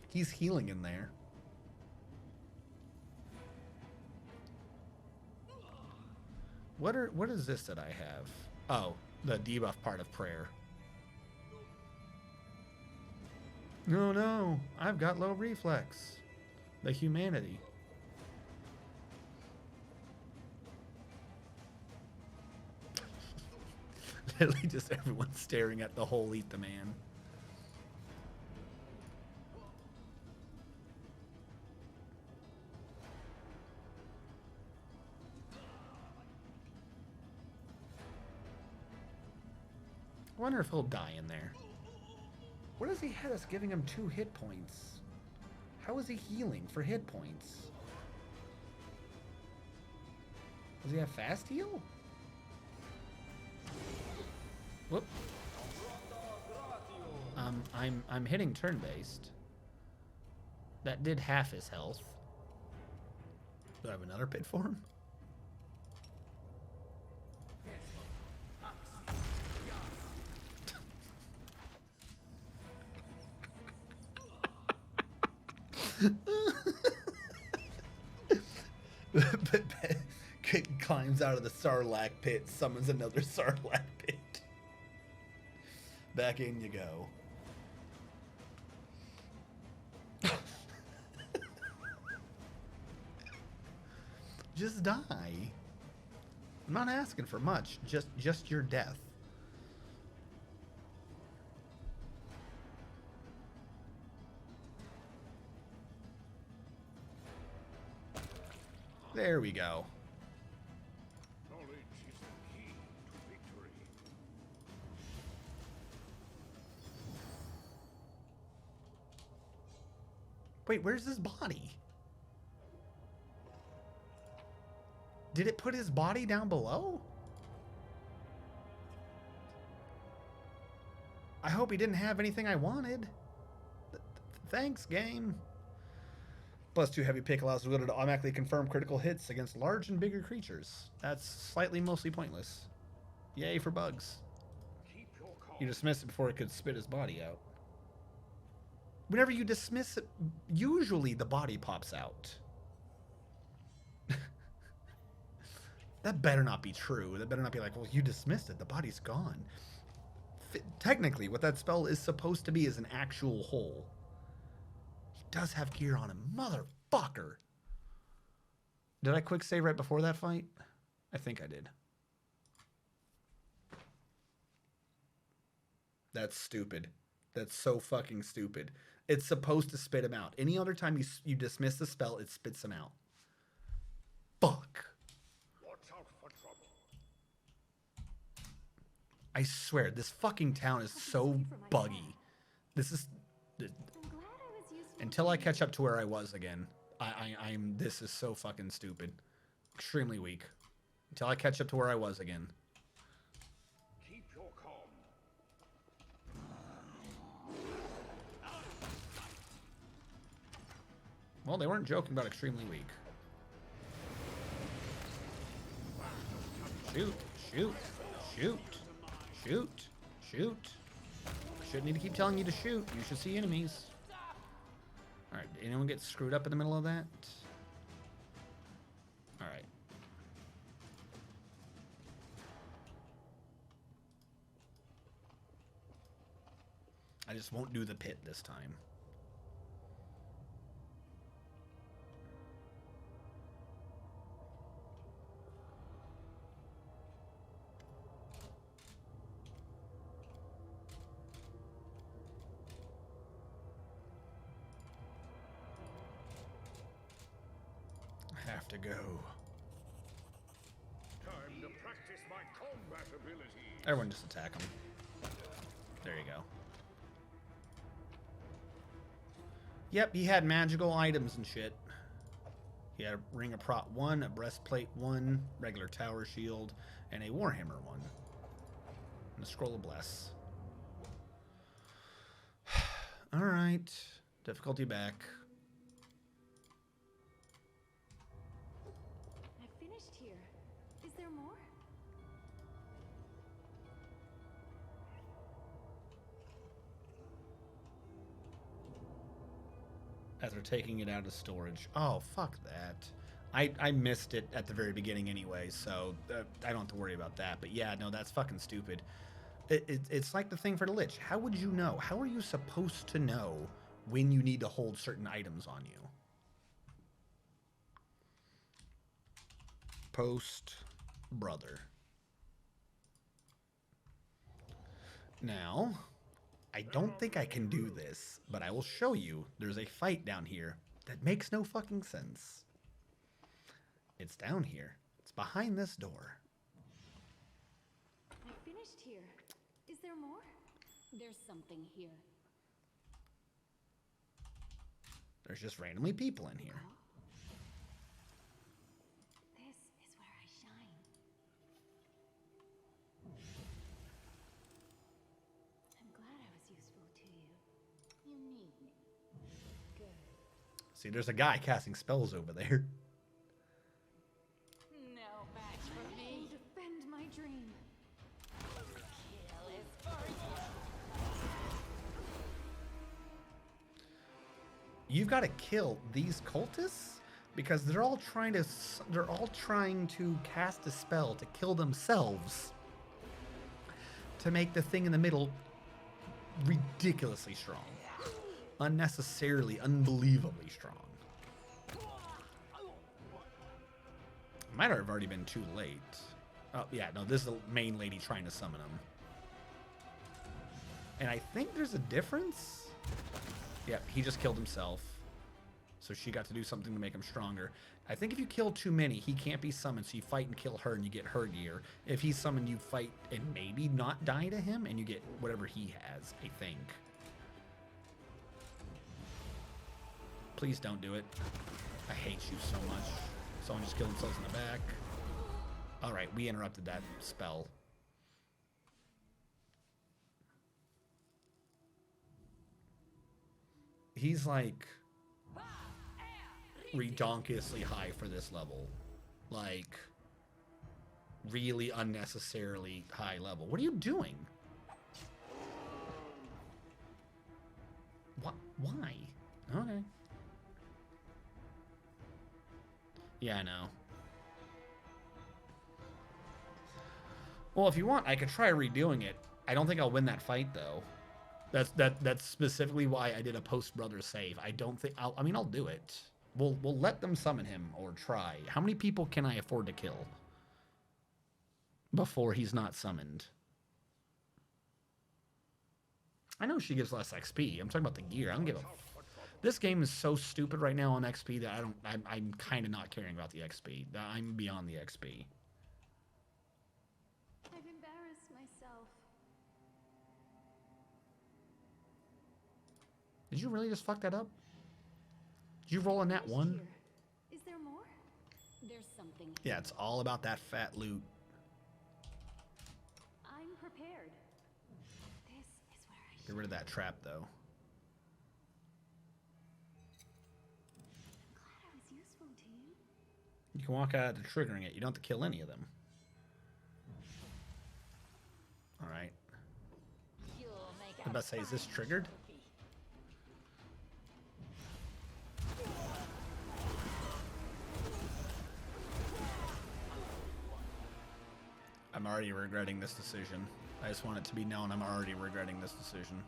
He's healing in there. What is this that I have? Oh, the debuff part of prayer. No, I've got low reflex. The humanity. Literally just everyone staring at the hole eat the man. I wonder if he'll die in there. What does he have us giving him 2 hit points? How is he healing for hit points? Does he have fast heal? Whoop. I'm hitting turn-based. That did half his health. Do I have another pit for him? Climbs out of the Sarlacc pit, summons another Sarlacc pit. Back in you go. Just die. I'm not asking for much. Just your death. There we go. Knowledge is the key to victory. Wait, where's his body? Did it put his body down below? I hope he didn't have anything I wanted. Thanks, game. +2 heavy pick allows the wielder to automatically confirm critical hits against large and bigger creatures. That's slightly mostly pointless. Yay for bugs. Keep your calm. You dismiss it before it could spit his body out. Whenever you dismiss it, usually the body pops out. That better not be true. That better not be like, well, you dismissed it. The body's gone. Technically, what that spell is supposed to be is an actual hole. He does have gear on him. Motherfucker. Did I quick save right before that fight? I think I did. That's stupid. That's so fucking stupid. It's supposed to spit him out. Any other time you dismiss the spell, it spits him out. Fuck. Watch out for trouble. I swear, this fucking town is so buggy. This is... I'm glad I was useful. Until I catch up to where I was again, I'm... This is so fucking stupid. Extremely weak. Until I catch up to where I was again. Keep your calm. Well, they weren't joking about extremely weak. Shoot, shoot, shoot, shoot, shoot. I shouldn't need to keep telling you to shoot. You should see enemies. Alright, did anyone get screwed up in the middle of that? Alright. I just won't do the pit this time. Have to go. Time to practice my combat abilities. Everyone just attack him. There you go. Yep, he had magical items and shit. He had a Ring of Prot 1, a Breastplate 1, regular Tower Shield, and a Warhammer 1. And a Scroll of Bless. Alright. Difficulty back. I finished here. Is there more? As they're taking it out of storage. Oh, fuck that. I missed it at the very beginning anyway, so I don't have to worry about that. But yeah, no, that's fucking stupid. It's like the thing for the Lich. How would you know? How are you supposed to know when you need to hold certain items on you? Post brother. Now, I don't think I can do this, but I will show you. There's a fight down here that makes no fucking sense. It's down here. It's behind this door. I finished here. Is there more? There's something here. There's just randomly people in here. This is where I shine. I'm glad I was useful to you. You need me. Good. See, there's a guy casting spells over there. No match for I me. will defend my dream. Kill is for you. You've got to kill these cultists? because they're all trying to cast a spell to kill themselves to make the thing in the middle ridiculously strong, unnecessarily, unbelievably strong. Might have already been too late. Oh yeah, no, this is the main lady trying to summon him. And I think there's a difference. Yeah, he just killed himself. So she got to do something to make him stronger. I think if you kill too many, he can't be summoned, so you fight and kill her and you get her gear. If he's summoned, you fight and maybe not die to him and you get whatever he has, I think. Please don't do it. I hate you so much. Someone just killed themselves in the back. Alright, we interrupted that spell. He's like redonkulously high for this level. Like really unnecessarily high level. What are you doing? What? Why? Okay. Yeah, I know. Well, if you want, I could try redoing it. I don't think I'll win that fight though. That's specifically why I did a post-brother save. I don't think I'll do it. We'll let them summon him or try. How many people can I afford to kill before he's not summoned? I know she gives less XP. I'm talking about the gear. I don't give a... This game is so stupid right now on XP that I'm kind of not caring about the XP. I'm beyond the XP. I've embarrassed myself. Did you really just fuck that up? Did you roll a nat 1? Is there more? There's something. Yeah, it's all about that fat loot. I'm prepared. This is where I Get rid of that trap, though. I'm glad I was useful to you. You can walk out of triggering it. You don't have to kill any of them. Alright. You'll make I'm about to say, is this triggered? I'm already regretting this decision. I just want it to be known I'm already regretting this decision.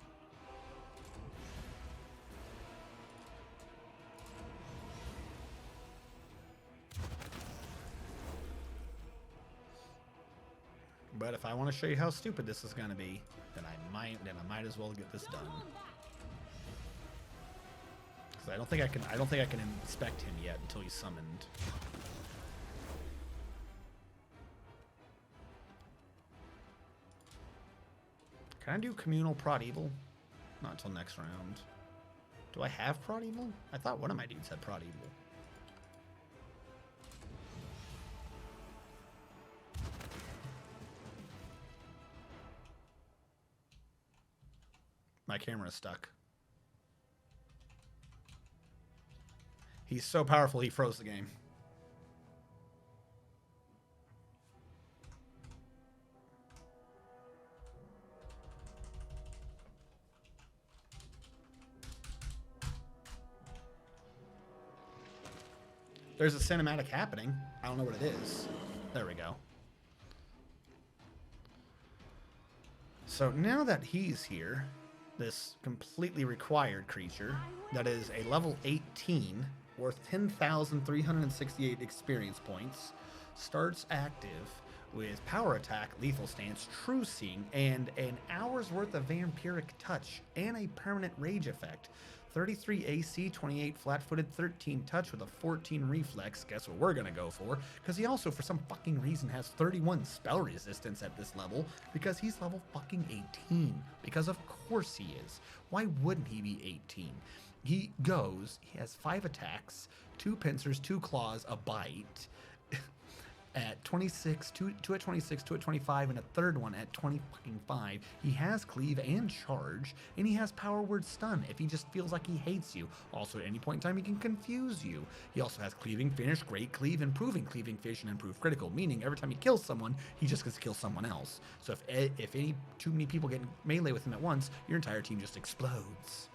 But if I want to show you how stupid this is going to be, then I might as well get this done. Because I don't think I can inspect him yet until he's summoned. Can I do communal prod evil? Not until next round. Do I have prod evil? I thought one of my dudes had prod evil. My camera's stuck. He's so powerful he froze the game. There's a cinematic happening. I don't know what it is. There we go. So now that he's here, this completely required creature that is a level 18 worth 10,368 experience points starts active with power attack, lethal stance, true seeing, and an hour's worth of vampiric touch and a permanent rage effect. 33 AC, 28 flat-footed, 13 touch with a 14 reflex. Guess what we're gonna go for? Because he also, for some fucking reason, has 31 spell resistance at this level because he's level fucking 18. Because of course he is. Why wouldn't he be 18? He has 5 attacks, 2 pincers, 2 claws, a bite. At 26, 2 at 26, 2 at 25, and a third one at 25. He has cleave and charge, and he has power word stun if he just feels like he hates you. Also, at any point in time, he can confuse you. He also has cleaving finish, great cleave, improving cleaving fish, and improve critical, meaning every time he kills someone, he just gets to kill someone else. So if any too many people get in melee with him at once, your entire team just explodes.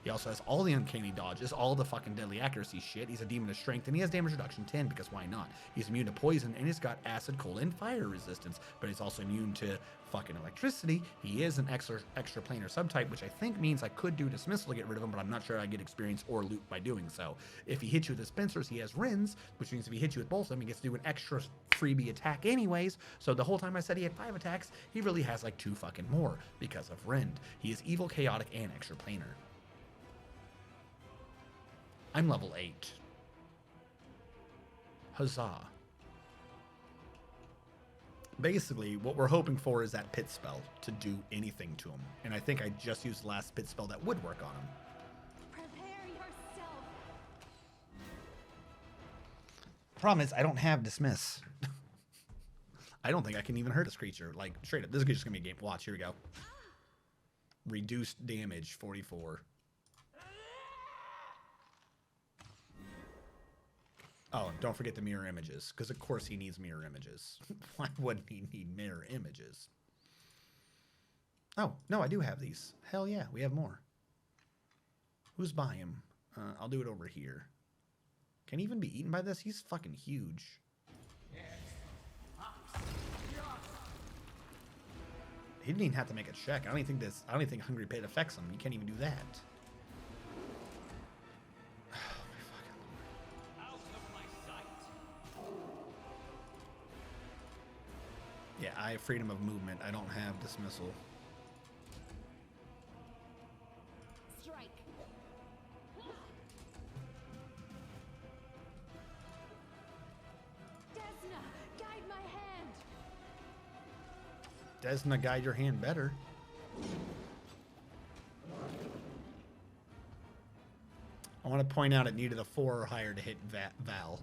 He also has all the uncanny dodges, all the fucking deadly accuracy shit. He's a demon of strength, and he has damage reduction 10, because why not? He's immune to poison, and he's got acid, cold, and fire resistance, but he's also immune to fucking electricity. He is an extra planar subtype, which I think means I could do dismissal to get rid of him, but I'm not sure I get experience or loot by doing so. If he hits you with dispensers, he has rends, which means if he hits you with both of them, he gets to do an extra freebie attack anyways. So the whole time I said he had 5 attacks, he really has like 2 fucking more because of rend. He is evil, chaotic, and extra planar. I'm level 8. Huzzah. Basically, what we're hoping for is that pit spell to do anything to him. And I think I just used the last pit spell that would work on him. Prepare yourself. Problem is, I don't have dismiss. I don't think I can even hurt this creature. Like, straight up, this is just gonna be a game. Watch, here we go. Reduced damage, 44. Oh, don't forget the mirror images, because of course he needs mirror images. Why wouldn't he need mirror images? Oh, no, I do have these. Hell yeah, we have more. Who's buying him? I'll do it over here. Can he even be eaten by this? He's fucking huge. He didn't even have to make a check. I don't even think Hungry Pit affects him. You can't even do that. Yeah, I have freedom of movement. I don't have dismissal. Strike. Desna, guide my hand. Desna, guide your hand better. I want to point out it needed a 4 or higher to hit Val.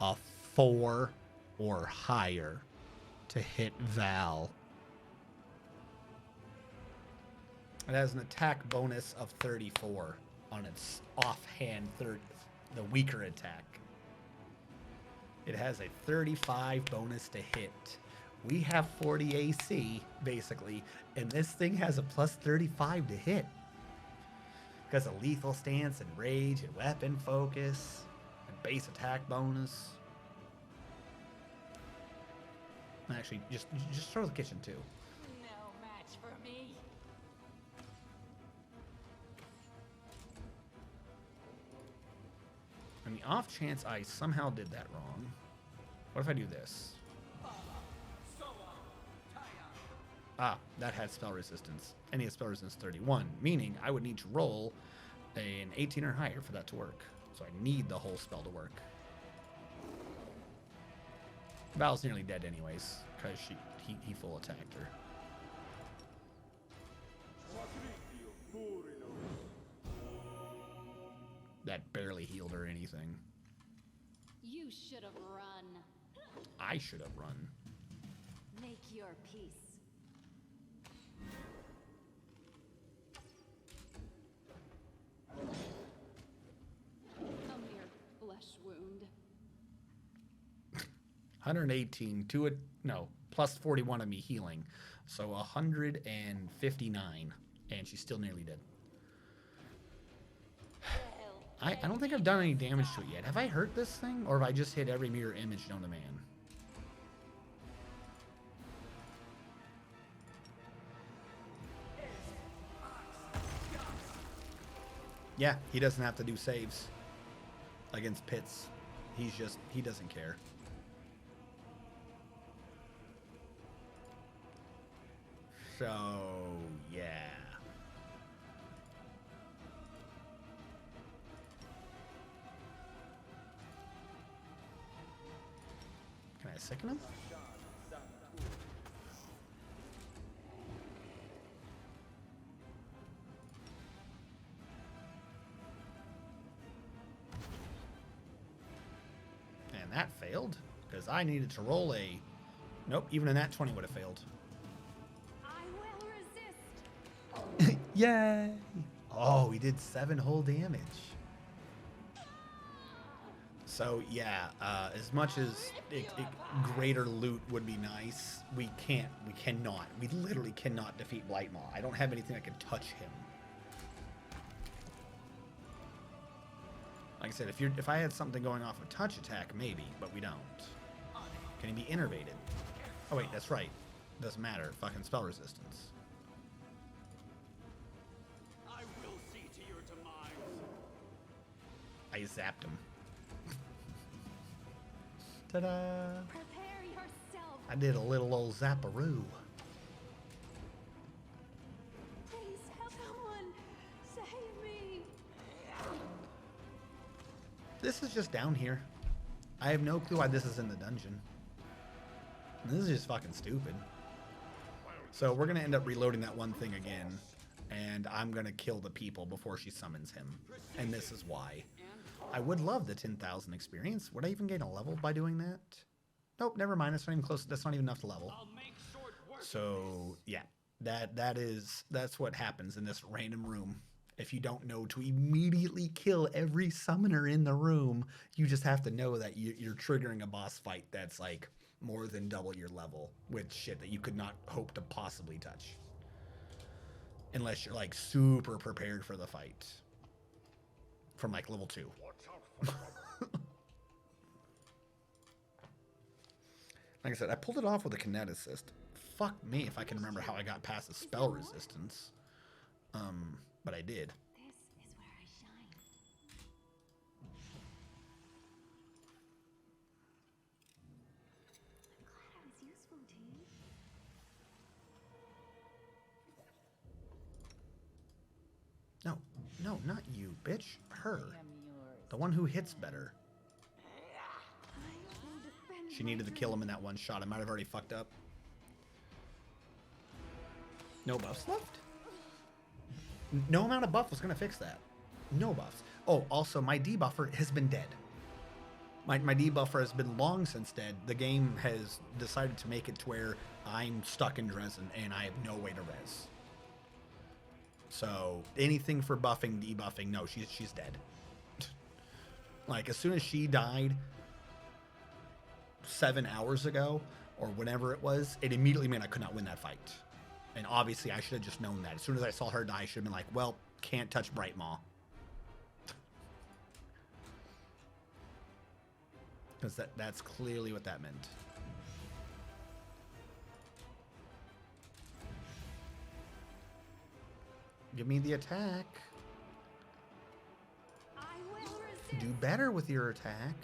A 4 or higher to hit Val. It has an attack bonus of 34 on its offhand the weaker attack. It has a 35 bonus to hit. We have 40 AC, basically, and this thing has a plus 35 to hit. Because of lethal stance and rage and weapon focus. Base attack bonus. Actually, just throw the kitchen too. No match for me. On the off chance I somehow did that wrong, what if I do this? Ah, that had spell resistance. And it has spell resistance 31, meaning I would need to roll an 18 or higher for that to work. So I need the whole spell to work. Val's nearly dead anyways, because he full attacked her. That barely healed her anything. You should have run. I should have run. Make your peace. A mere flesh wound. 118 to it, no, plus 41 of me healing. So 159, and she's still nearly dead. I don't think I've done any damage to it yet. Have I hurt this thing, or have I just hit every mirror image known to man? Yeah, he doesn't have to do saves against pits. He doesn't care. So, yeah. Can I sicken him? And that failed, because I needed to roll a... Nope, even a nat 20 would have failed. I will resist. Yay! Oh, we did 7 whole damage. So yeah, as much as greater loot would be nice, we literally cannot defeat Blightmaw. I don't have anything that can touch him. Like I said, if I had something going off a touch attack, maybe, but we don't. Can he be innervated? Oh wait, that's right. Doesn't matter. Fucking spell resistance. I will see to your demise. I zapped him. Ta-da! Prepare yourself. I did a little old zapparoo. Please help someone. Save me. This is just down here. I have no clue why this is in the dungeon. This is just fucking stupid. So we're gonna end up reloading that one thing again, and I'm gonna kill the people before she summons him. And this is why. I would love the 10,000 experience. Would I even gain a level by doing that? Nope, never mind. That's not even close. That's not even enough to level. So yeah, that's what happens in this random room. If you don't know to immediately kill every summoner in the room, you just have to know that you're triggering a boss fight that's like more than double your level with shit that you could not hope to possibly touch. Unless you're like super prepared for the fight. From like level 2. Like I said, I pulled it off with a kineticist. Fuck me if I can remember how I got past the spell resistance. But I did. This is where I shine. I'm glad I was useful to you. No, not you, bitch. Her. I am yours. The one who hits better. I will defend She needed to kill him in that one shot. I might have already fucked up. No buffs left? No amount of buff was going to fix that. No buffs. Oh, also, my debuffer has been dead. My debuffer has been long since dead. The game has decided to make it to where I'm stuck in Dresden and I have no way to res. So anything for buffing, debuffing, no, she's dead. Like, as soon as she died 7 hours ago, or whenever it was, it immediately meant I could not win that fight. And obviously, I should have just known that. As soon as I saw her die, I should have been like, well, can't touch Brightmaw. Because that's clearly what that meant. Give me the attack. I will resist. Do better with your attack.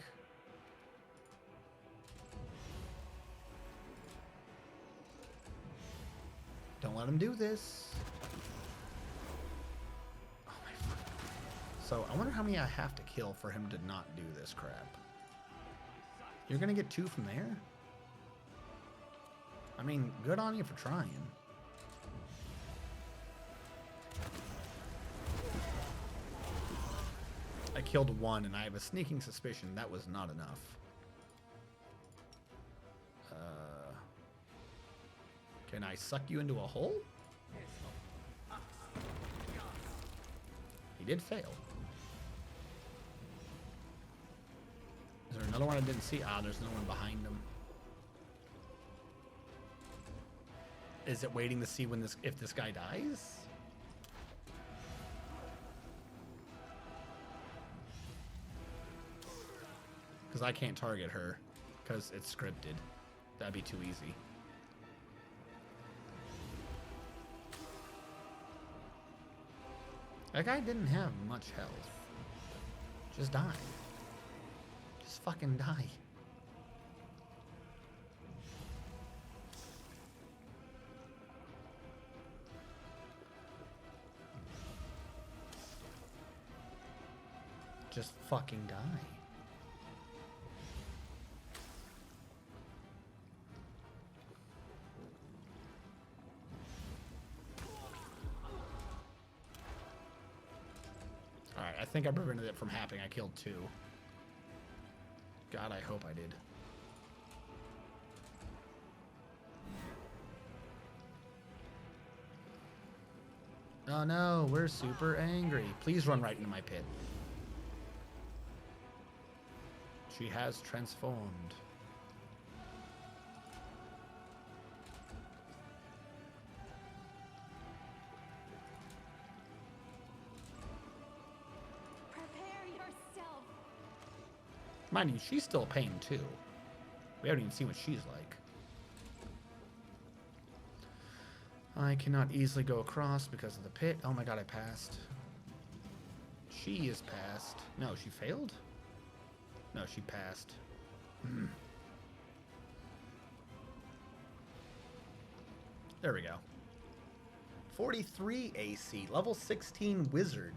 Don't let him do this. Oh my fuck. So I wonder how many I have to kill for him to not do this crap. You're gonna get 2 from there? I mean, good on you for trying. I killed 1, and I have a sneaking suspicion that was not enough. Can I suck you into a hole? He did fail. Is there another one I didn't see? Ah, there's no one behind him. Is it waiting to see when if this guy dies? Because I can't target her because it's scripted. That'd be too easy. That guy didn't have much health. Just die. Just fucking die. Just fucking die. Alright, I think I prevented it from happening. I killed 2. God, I hope I did. Oh no, we're super angry. Please run right into my pit. She has transformed. Prepare yourself. Mind you, she's still a pain too. We haven't even seen what she's like. I cannot easily go across because of the pit. Oh my god, I passed. She is passed. No, she failed? No, she passed. There we go. 43 AC, level 16 wizard.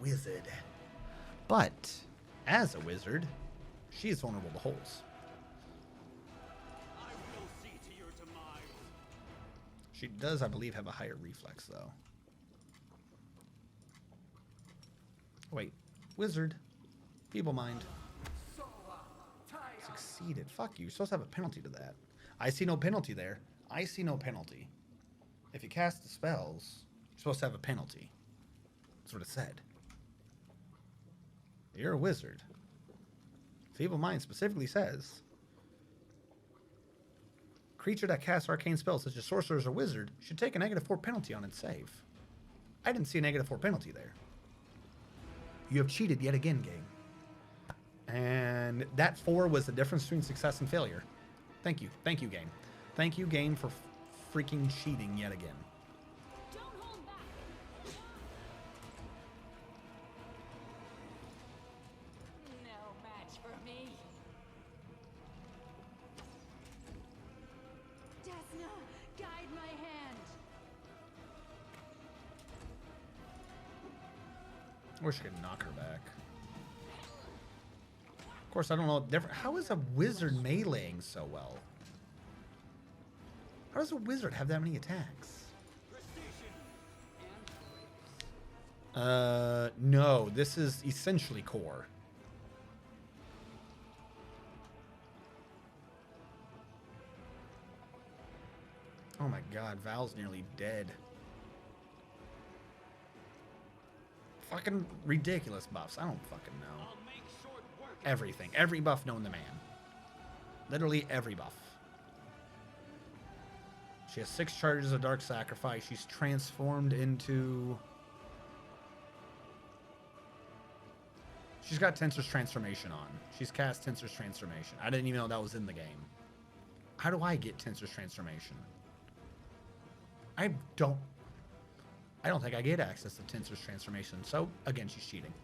Wizard. But, as a wizard, she is vulnerable to holes. I will see to your demise. She does, I believe, have a higher reflex, though. Wait, wizard. Feeble mind. Succeeded. Fuck you. You're supposed to have a penalty to that. I see no penalty there. I see no penalty. If you cast the spells, you're supposed to have a penalty. That's what it said. You're a wizard. Feeble mind specifically says creature that casts arcane spells such as sorcerers or wizard should take a -4 penalty on its save. I didn't see a -4 penalty there. You have cheated yet again, game. And that 4 was the difference between success and failure. Thank you. Thank you, game. Thank you, game, for freaking cheating yet again. Don't hold back. No match for me. Desna, guide my hand. I wish I could knock her back. Of course, I don't know. How is a wizard meleeing so well? How does a wizard have that many attacks? No. This is essentially core. Oh my god, Val's nearly dead. Fucking ridiculous buffs. I don't fucking know. I'll make short work of Everything. Every buff known to man. Literally every buff. She has 6 charges of Dark Sacrifice. She's transformed into... She's got Tensor's Transformation on. She's cast Tensor's Transformation. I didn't even know that was in the game. How do I get Tensor's Transformation? I don't think I get access to Tensor's Transformation. So, again, she's cheating.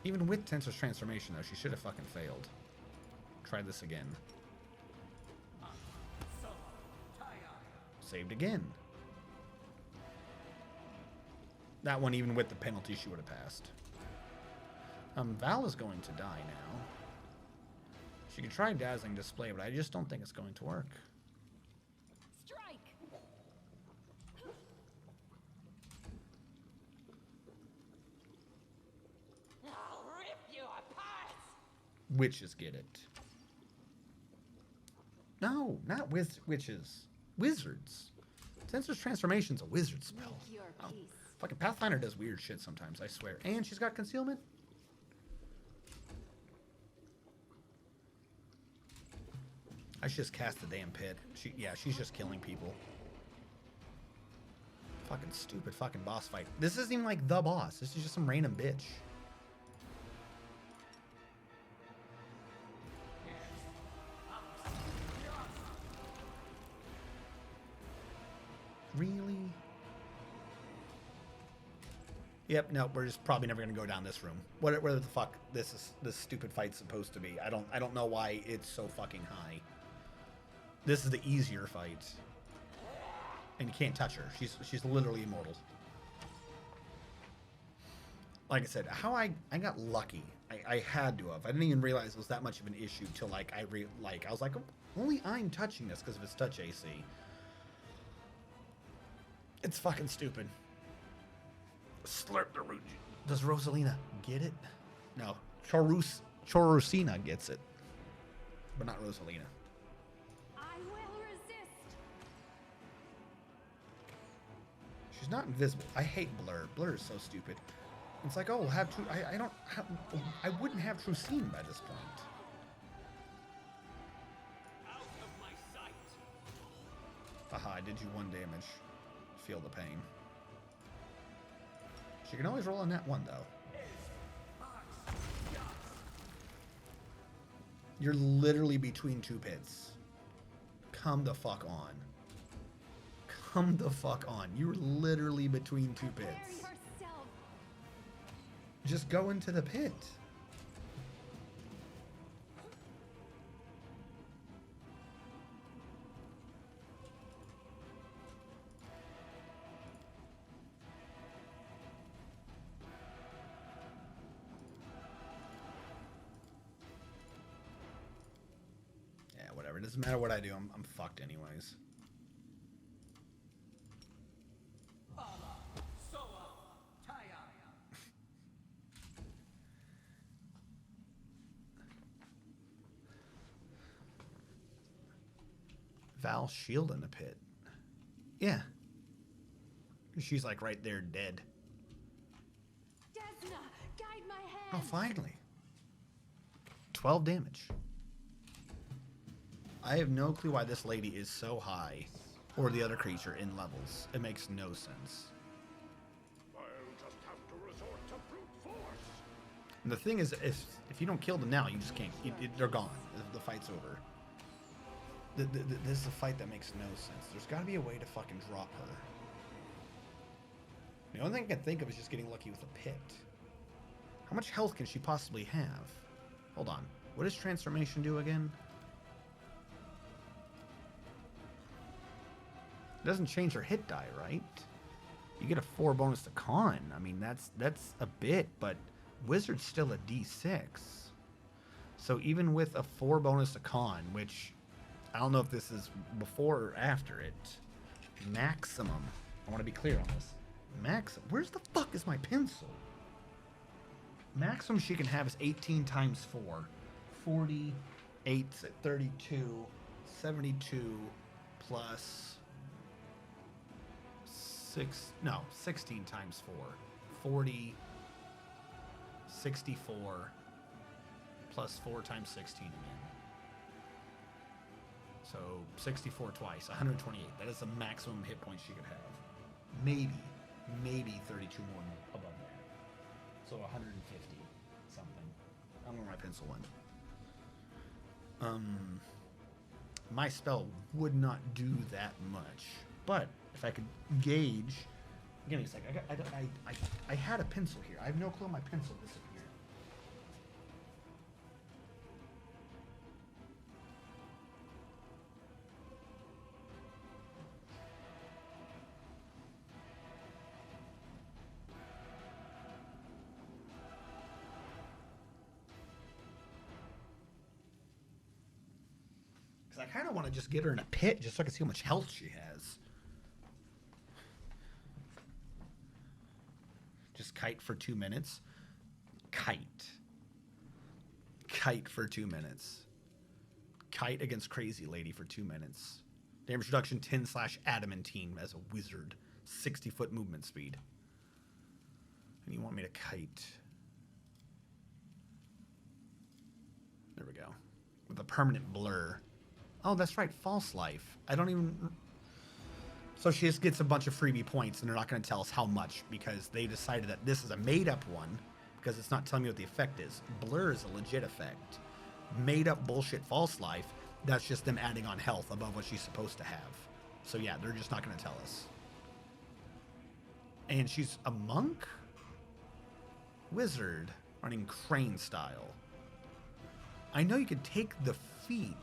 Even with Tensor's Transformation, though, she should have fucking failed. Try this again. Saved again. That one, even with the penalty, she would have passed. Val is going to die now. She can try Dazzling Display, but I just don't think it's going to work. Strike. I'll rip you apart. Witches get it. No, not witches. Wizards. Tensor's Transformation's a wizard spell. Make your Oh, peace. fucking Pathfinder does weird shit sometimes, I swear. And she's got concealment. I should just cast the damn pit. She's just killing people. Fucking stupid fucking boss fight. This isn't even like the boss. This is just some random bitch. Really? Yep, no, we're just probably never gonna go down this room. Where the fuck this stupid fight's supposed to be. I don't know why it's so fucking high. This is the easier fight. And you can't touch her. She's literally immortal. Like I said, how I got lucky. I had to have. I didn't even realize it was that much of an issue till like I was like, only I'm touching this because of its touch AC. It's fucking stupid. Slurp the root. Does Rosalina get it? No. Chorusina gets it. But not Rosalina. I will resist. She's not invisible. I hate Blur. Blur is so stupid. It's like, oh, have true. I wouldn't have true seeing by this point. Out of my sight. Aha, I did you 1 damage. Feel the pain. She can always roll on that one, though. You're literally between two pits. Come the fuck on. Come the fuck on. You're literally between two Prepare pits. yourself. Just go into the pit. Yeah, whatever. It doesn't matter what I do. I'm fucked anyways. Val shield in the pit. Yeah. She's like right there dead. Desna, guide my hand. Oh, finally. 12 damage. I have no clue why this lady is so high, or the other creature in levels. It makes no sense. I'll just have to resort to brute force. And the thing is, if you don't kill them now, you just can't. They're gone. The fight's over. This is a fight that makes no sense. There's got to be a way to fucking drop her. The only thing I can think of is just getting lucky with a pit. How much health can she possibly have? Hold on. What does transformation do again? It doesn't change her hit die, right? You get a 4 bonus to con. I mean, that's a bit, but wizard's still a d6. So even with a 4 bonus to con, which I don't know if this is before or after it, maximum. I want to be clear on this. Maximum. Where's the fuck is my pencil? Maximum she can have is 18 times 4. 48 at 32. 72 plus 16 times 4. 40. 64 plus 4 times 16 again. So 64 twice, 128. That is the maximum hit points she could have. Maybe 32 more above that. So 150 something. I don't know where my pencil went. My spell would not do that much, but if I could gauge, again, it's like I had a pencil here. I have no clue my pencil disappeared. I kind of want to just get her in a pit just so I can see how much health she has. Just kite for 2 minutes. Kite for 2 minutes. Kite against Crazy Lady for 2 minutes. Damage reduction 10/adamantine as a wizard. 60-foot movement speed. And you want me to kite. There we go. With a permanent blur. Oh, that's right, false life. I don't even... So she just gets a bunch of freebie points, and they're not going to tell us how much, because they decided that this is a made-up one, because it's not telling me what the effect is. Blur is a legit effect. Made-up bullshit false life, that's just them adding on health above what she's supposed to have. So yeah, they're just not going to tell us. And she's a monk? Wizard, running crane style. I know you could take the feat...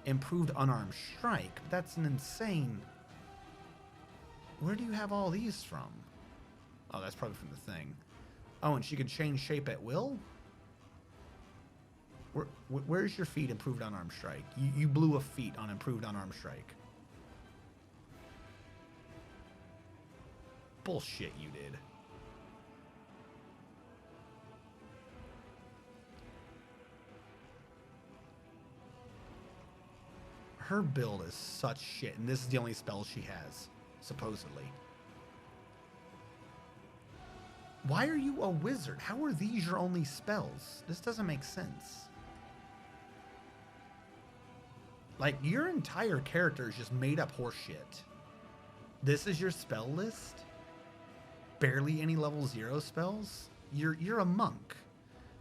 Improved unarmed strike. That's an insane... Where do you have all these from? Oh, that's probably from the thing. Oh, and she can change shape at will? Where's your feat improved unarmed strike? You blew a feat on improved unarmed strike. Bullshit you did. Her build is such shit, and this is the only spell she has, supposedly. Why are you a wizard? How are these your only spells? This doesn't make sense. Like, your entire character is just made up horseshit. This is your spell list? Barely any level 0 spells? You're a monk.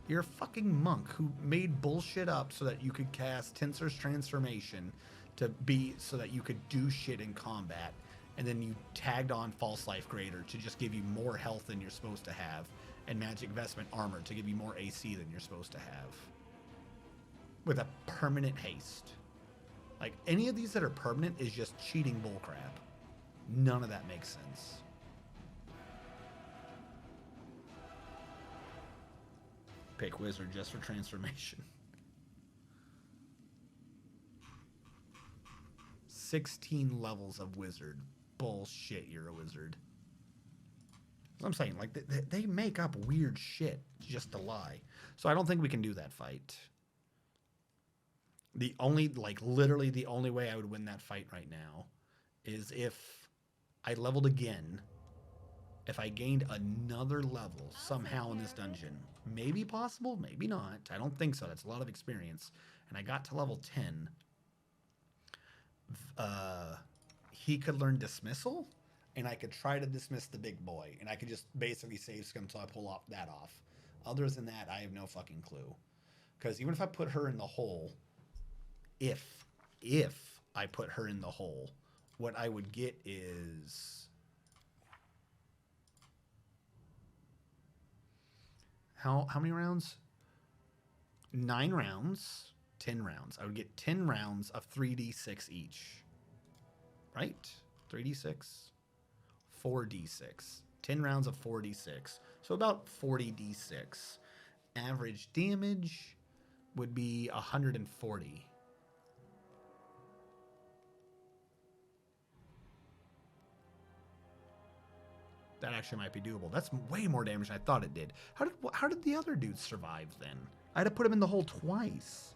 You're a fucking monk who made bullshit up so that you could cast Tensor's Transformation to be so that you could do shit in combat. And then you tagged on False Life Greater to just give you more health than you're supposed to have. And Magic Vestment Armor to give you more AC than you're supposed to have. With a permanent haste. Like, any of these that are permanent is just cheating bullcrap. None of that makes sense. Pick wizard just for transformation. 16 levels of wizard. Bullshit, you're a wizard. That's what I'm saying. Like, they make up weird shit just to lie. So I don't think we can do that fight. The only, like, literally the only way I would win that fight right now is if I leveled again. If I gained another level somehow in this dungeon. Maybe possible, maybe not. I don't think so. That's a lot of experience. And I got to level 10. He could learn Dismissal, and I could try to dismiss the big boy. And I could just basically save scum until I pull that off. Other than that, I have no fucking clue. Because even if I put her in the hole, if I put her in the hole, what I would get is... How many rounds? 9 rounds, 10 rounds. I would get 10 rounds of 3d6 each. Right? 3d6? 4d6. 10 rounds of 4d6. So about 40d6. Average damage would be 140. That actually might be doable. That's way more damage than I thought it did. How did the other dudes survive then? I had to put him in the hole twice.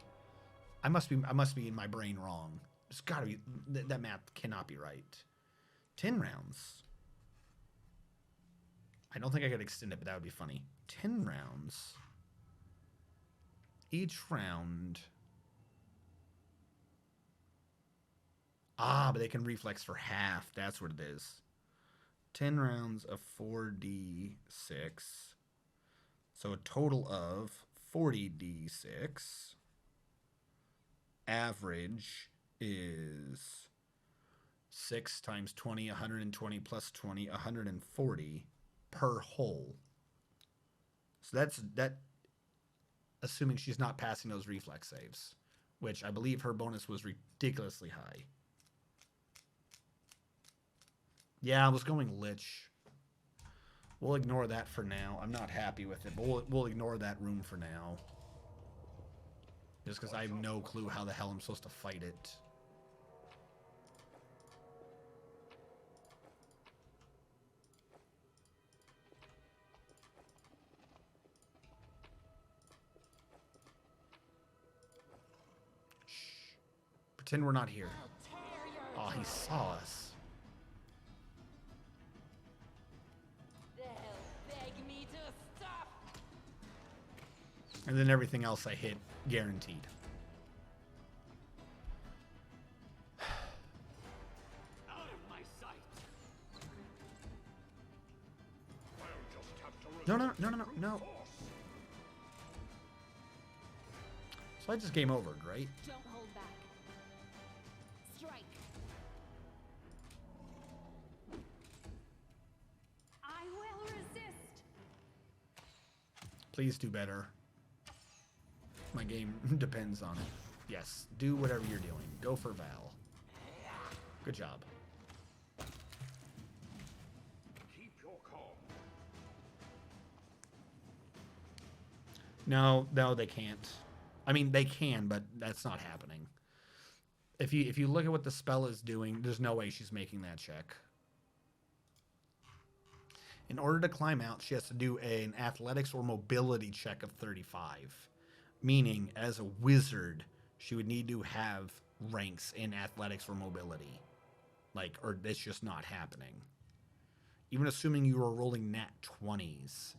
I must be in my brain wrong. It's got to be that math cannot be right. 10 rounds. I don't think I could extend it, but that would be funny. 10 rounds. Each round. Ah, but they can reflex for half. That's what it is. 10 rounds of 4d6. So a total of 40d6. Average is 6 times 20, 120 plus 20, 140 per hole. So that assuming she's not passing those reflex saves, which I believe her bonus was ridiculously high. Yeah, I was going Lich. We'll ignore that for now. I'm not happy with it, but we'll ignore that rune for now. Just because I have no clue how the hell I'm supposed to fight it. Shh. Pretend we're not here. Oh, he saw us. And then everything else I hit, guaranteed. Out of my sight. I'll just have to No. So I just game over, right? Don't hold back. Strike. I will resist. Please do better. My game depends on it. Yes, do whatever you're doing. Go for Val. Good job. keep your calm. No, they can't. I mean, they can, but that's not happening. If you look at what the spell is doing, there's no way she's making that check. In order to climb out, she has to do an athletics or mobility check of 35. Meaning, as a wizard, she would need to have ranks in athletics or mobility. Like, or it's just not happening. even assuming you were rolling nat 20s,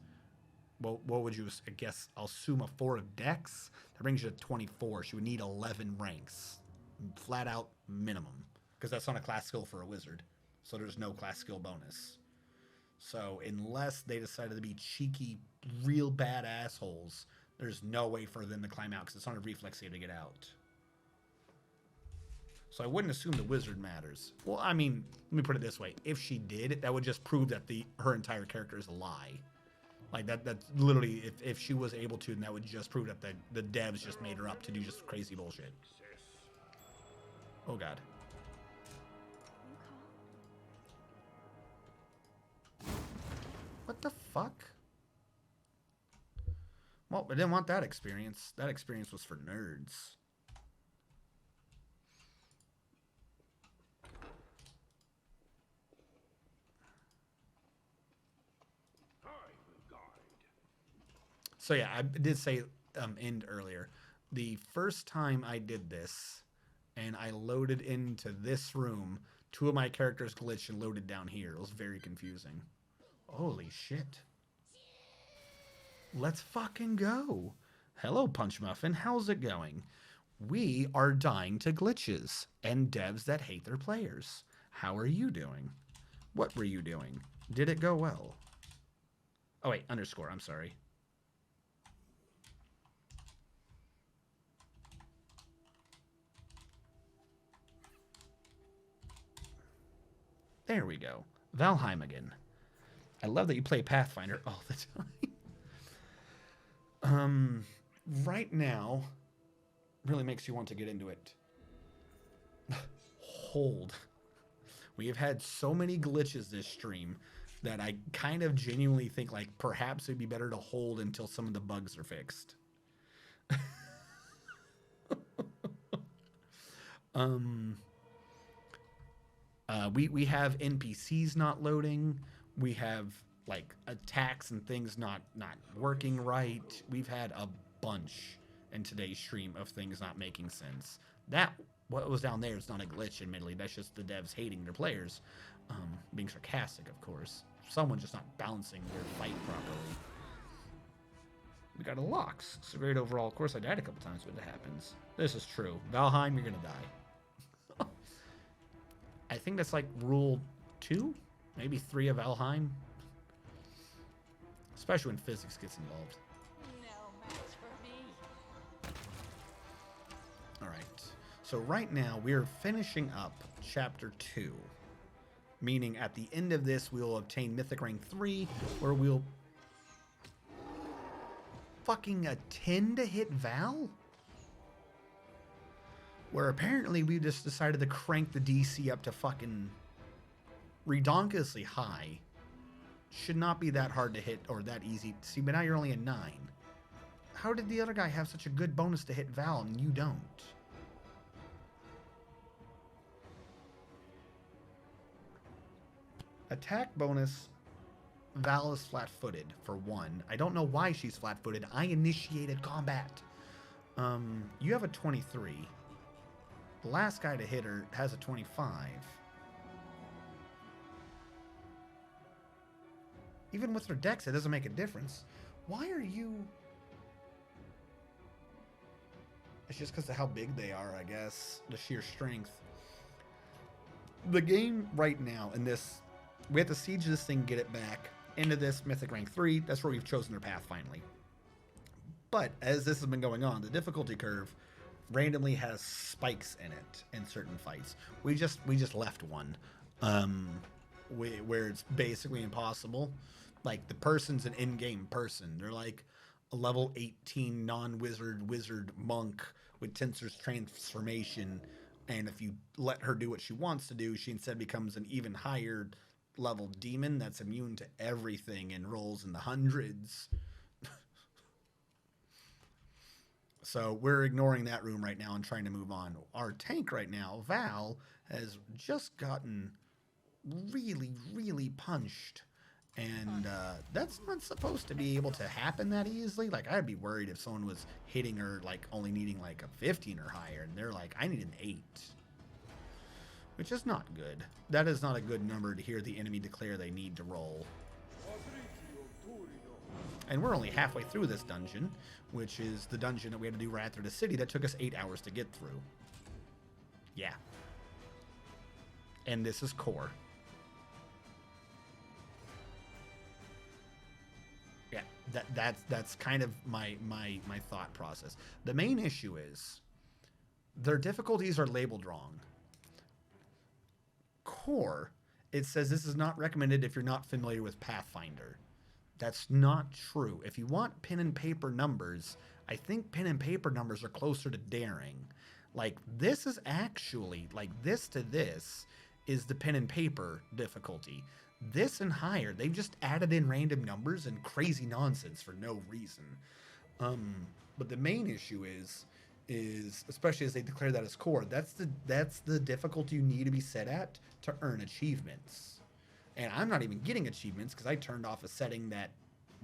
what would you, I guess, I'll assume a 4 of dex? That brings you to 24. She would need 11 ranks. Flat out minimum. Because that's not a class skill for a wizard. So there's no class skill bonus. So unless they decided to be cheeky, real bad assholes, there's no way for them to climb out because it's on a reflex save to get out. So I wouldn't assume the wizard matters. Well, I mean, let me put it this way. If she did, that would just prove that her entire character is a lie. Like, that's literally, if she was able to, then that would just prove that the devs just made her up to do just crazy bullshit. Oh, God. What the fuck? Well, I didn't want that experience. That experience was for nerds. So yeah, I did say end earlier. The first time I did this, and I loaded into this room, 2 of my characters glitched and loaded down here. It was very confusing. Holy shit. Let's fucking go. Hello, Punch Muffin. How's it going? We are dying to glitches and devs that hate their players. How are you doing? What were you doing? Did it go well? Oh, wait, underscore. I'm sorry. There we go. Valheim again. I love that you play Pathfinder all the time. Right now, really makes you want to get into it. Hold. We have had so many glitches this stream that I kind of genuinely think like perhaps it'd be better to hold until some of the bugs are fixed. We have NPCs not loading. We have like attacks and things not working right. We've had a bunch in today's stream of things not making sense. That what was down there is not a glitch, admittedly. That's just the devs hating their players, being sarcastic, of course. Someone just not balancing their fight properly. We got a Locks. It's a great overall. Of course, I died a couple times, but it happens. This is true. Valheim, you're gonna die. I think that's like rule 2, maybe 3 of Valheim. Especially when physics gets involved. No match for me. All right. So right now we're finishing up chapter 2. Meaning at the end of this, we'll obtain Mythic rank 3, where we'll fucking attend to hit Val? Where apparently we just decided to crank the DC up to fucking redonkulously high. Should not be that hard to hit or that easy. See, but now you're only a 9. How did the other guy have such a good bonus to hit Val and you don't? Attack bonus. Val is flat-footed, for 1. I don't know why she's flat-footed. I initiated combat. You have a 23. The last guy to hit her has a 25. Even with her dex, it doesn't make a difference. Why are you... It's just because of how big they are, I guess. The sheer strength. The game right now, in this... We have to siege this thing, get it back. Into this Mythic rank 3. That's where we've chosen their path, finally. But, as this has been going on, the difficulty curve randomly has spikes in it in certain fights. We just left one. Where it's basically impossible. Like, the person's an in-game person. They're like a level 18 non-wizard wizard monk with Tensor's transformation, and if you let her do what she wants to do, she instead becomes an even higher level demon that's immune to everything and rolls in the hundreds. So we're ignoring that room right now and trying to move on. Our tank right now, Val, has just gotten really, really punched. And that's not supposed to be able to happen that easily. Like, I'd be worried if someone was hitting her, like, only needing, like, a 15 or higher. And they're like, I need an 8. which is not good. That is not a good number to hear the enemy declare they need to roll. And we're only halfway through this dungeon, which is the dungeon that we had to do right after the city that took us 8 hours to get through. Yeah. And this is core. Yeah, that's kind of my thought process. The main issue is their difficulties are labeled wrong. Core, it says this is not recommended if you're not familiar with Pathfinder. That's not true. If you want pen and paper numbers, I think pen and paper numbers are closer to daring. Like, this is actually, like, this to this is the pen and paper difficulty. This and higher, they've just added in random numbers and crazy nonsense for no reason. But the main issue is especially as they declare that as core, that's the difficulty you need to be set at to earn achievements. And I'm not even getting achievements because I turned off a setting that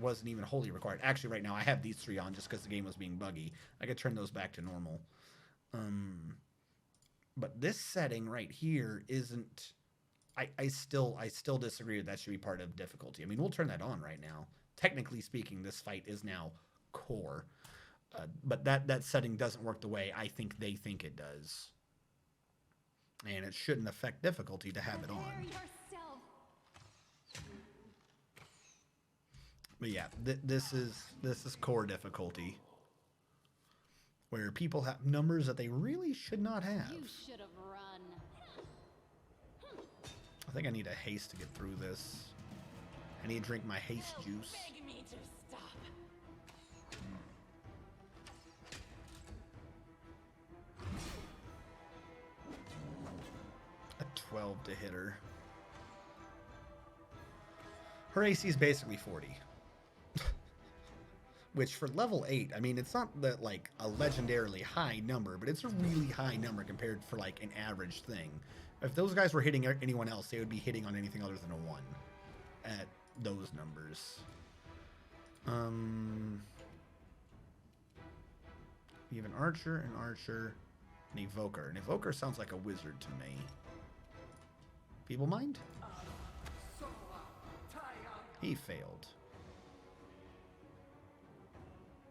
wasn't even wholly required. Actually, right now I have these 3 on just because the game was being buggy. I could turn those back to normal. But this setting right here isn't. I still disagree that should be part of difficulty. I mean, we'll turn that on right now. Technically speaking, this fight is now core, but that setting doesn't work the way I think they think it does, and it shouldn't affect difficulty to have it on. But yeah, this is core difficulty, where people have numbers that they really should not have. You should have run. I think I need a haste to get through this. I need to drink my haste juice. Beg me to stop. A 12 to hit her. Her AC is basically 40. Which for level 8, I mean, it's not that like a legendarily high number, but it's a really high number compared for like an average thing. If those guys were hitting anyone else, they would be hitting on anything other than a 1 at those numbers. You have an archer, an evoker. An evoker sounds like a wizard to me. Feeble Mind? He failed.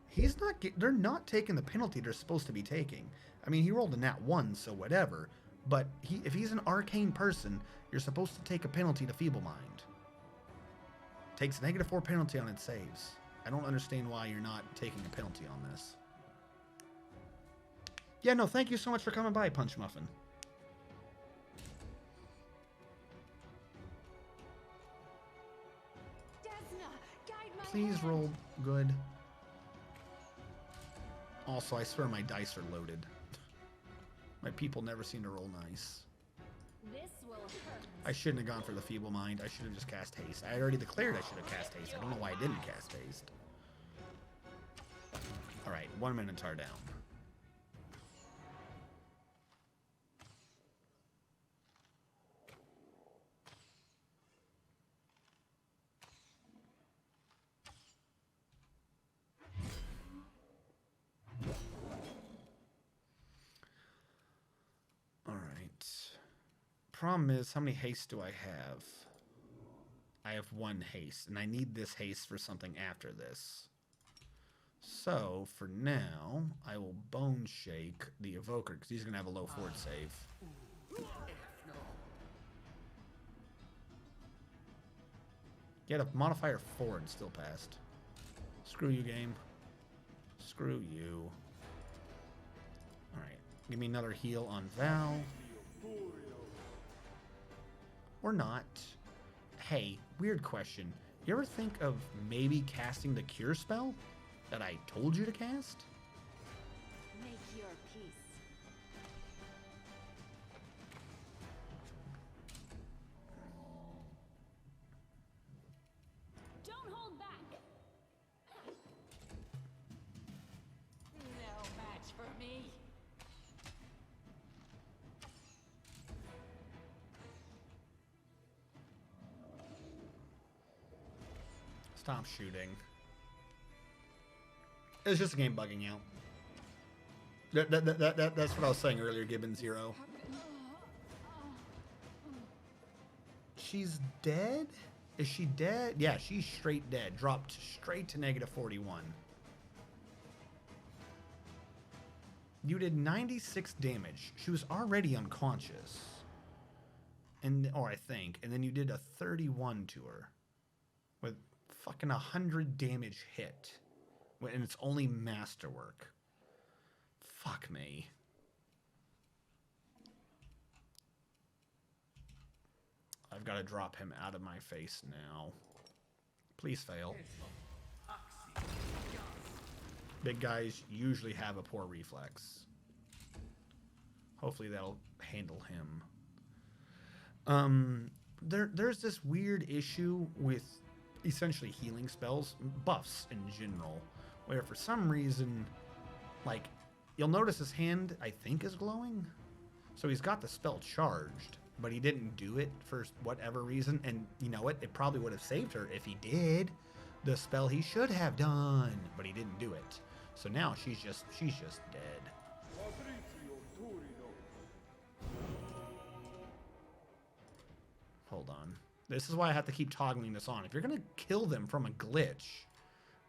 He's not they're not taking the penalty they're supposed to be taking. I mean, he rolled a nat 1, so whatever. But if he's an arcane person, you're supposed to take a penalty to Feeble Mind. Takes a -4 penalty on its saves. I don't understand why you're not taking a penalty on this. Yeah, no, thank you so much for coming by, Punch Muffin. Please roll good. Also, I swear my dice are loaded. My people never seem to roll nice. This will hurt. I shouldn't have gone for the Feeble Mind. I should have just cast Haste. I had already declared I should have cast Haste. I don't know why I didn't cast Haste. Alright, 1 Minotaur down. Problem is, how many haste do I have? I have 1 haste, and I need this haste for something after this. So, for now, I will Bone Shake the Evoker, because he's going to have a low fort save. Get a modifier 4 and still passed. Screw you, game. Screw you. Alright, give me another heal on Val. Or not. Hey, weird question. You ever think of maybe casting the cure spell that I told you to cast? Make your peace. Don't hold back. No match for me. Stop shooting. It's just a game bugging out. That's what I was saying earlier, Gibbon 0. she's dead? Is she dead? Yeah, she's straight dead. Dropped straight to negative 41. You did 96 damage. She was already unconscious. Or I think. And then you did a 31 to her. With fucking 100 damage hit. And it's only masterwork. Fuck me. I've got to drop him out of my face now. Please fail. Big guys usually have a poor reflex. Hopefully that'll handle him. There's this weird issue with essentially healing spells, buffs in general, where for some reason, like, you'll notice his hand, I think, is glowing. So he's got the spell charged, but he didn't do it for whatever reason. And you know what? It probably would have saved her if he did the spell he should have done, but he didn't do it. So now she's just dead. Hold on. This is why I have to keep toggling this on. If you're gonna kill them from a glitch,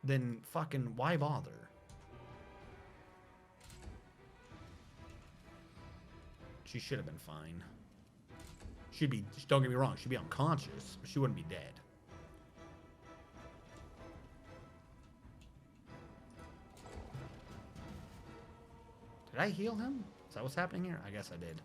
then fucking why bother? She should have been fine. She'd be, don't get me wrong, she'd be unconscious, but she wouldn't be dead. Did I heal him? Is that what's happening here? I guess I did.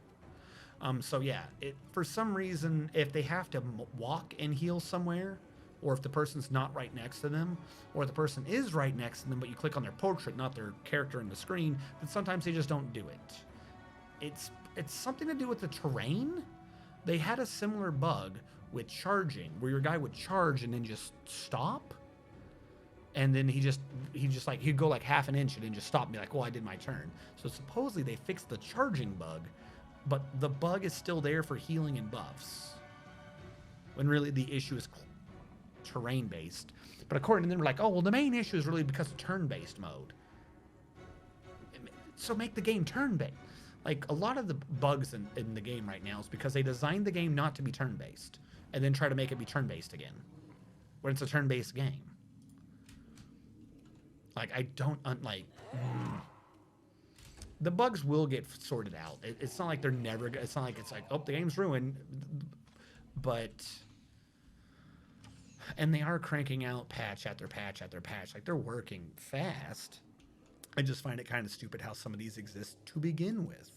So yeah, for some reason, if they have to walk and heal somewhere, or if the person's not right next to them, or if the person is right next to them, but you click on their portrait, not their character in the screen, then sometimes they just don't do it. It's something to do with the terrain. They had a similar bug with charging, where your guy would charge and then just stop. And then he'd go like half an inch and then just stop and be like, well, I did my turn. So supposedly they fixed the charging bug, but the bug is still there for healing and buffs. When really the issue is terrain-based. But according to them, we're like, oh, well, the main issue is really because of turn-based mode. So make the game turn-based. Like, a lot of the bugs in the game right now is because they designed the game not to be turn-based, and then try to make it be turn-based again, when it's a turn-based game. Like, I don't, the bugs will get sorted out. It's not like they're never, it's not like it's like, oh, the game's ruined, but, and they are cranking out patch after patch after patch. Like, they're working fast. I just find it kind of stupid how some of these exist to begin with.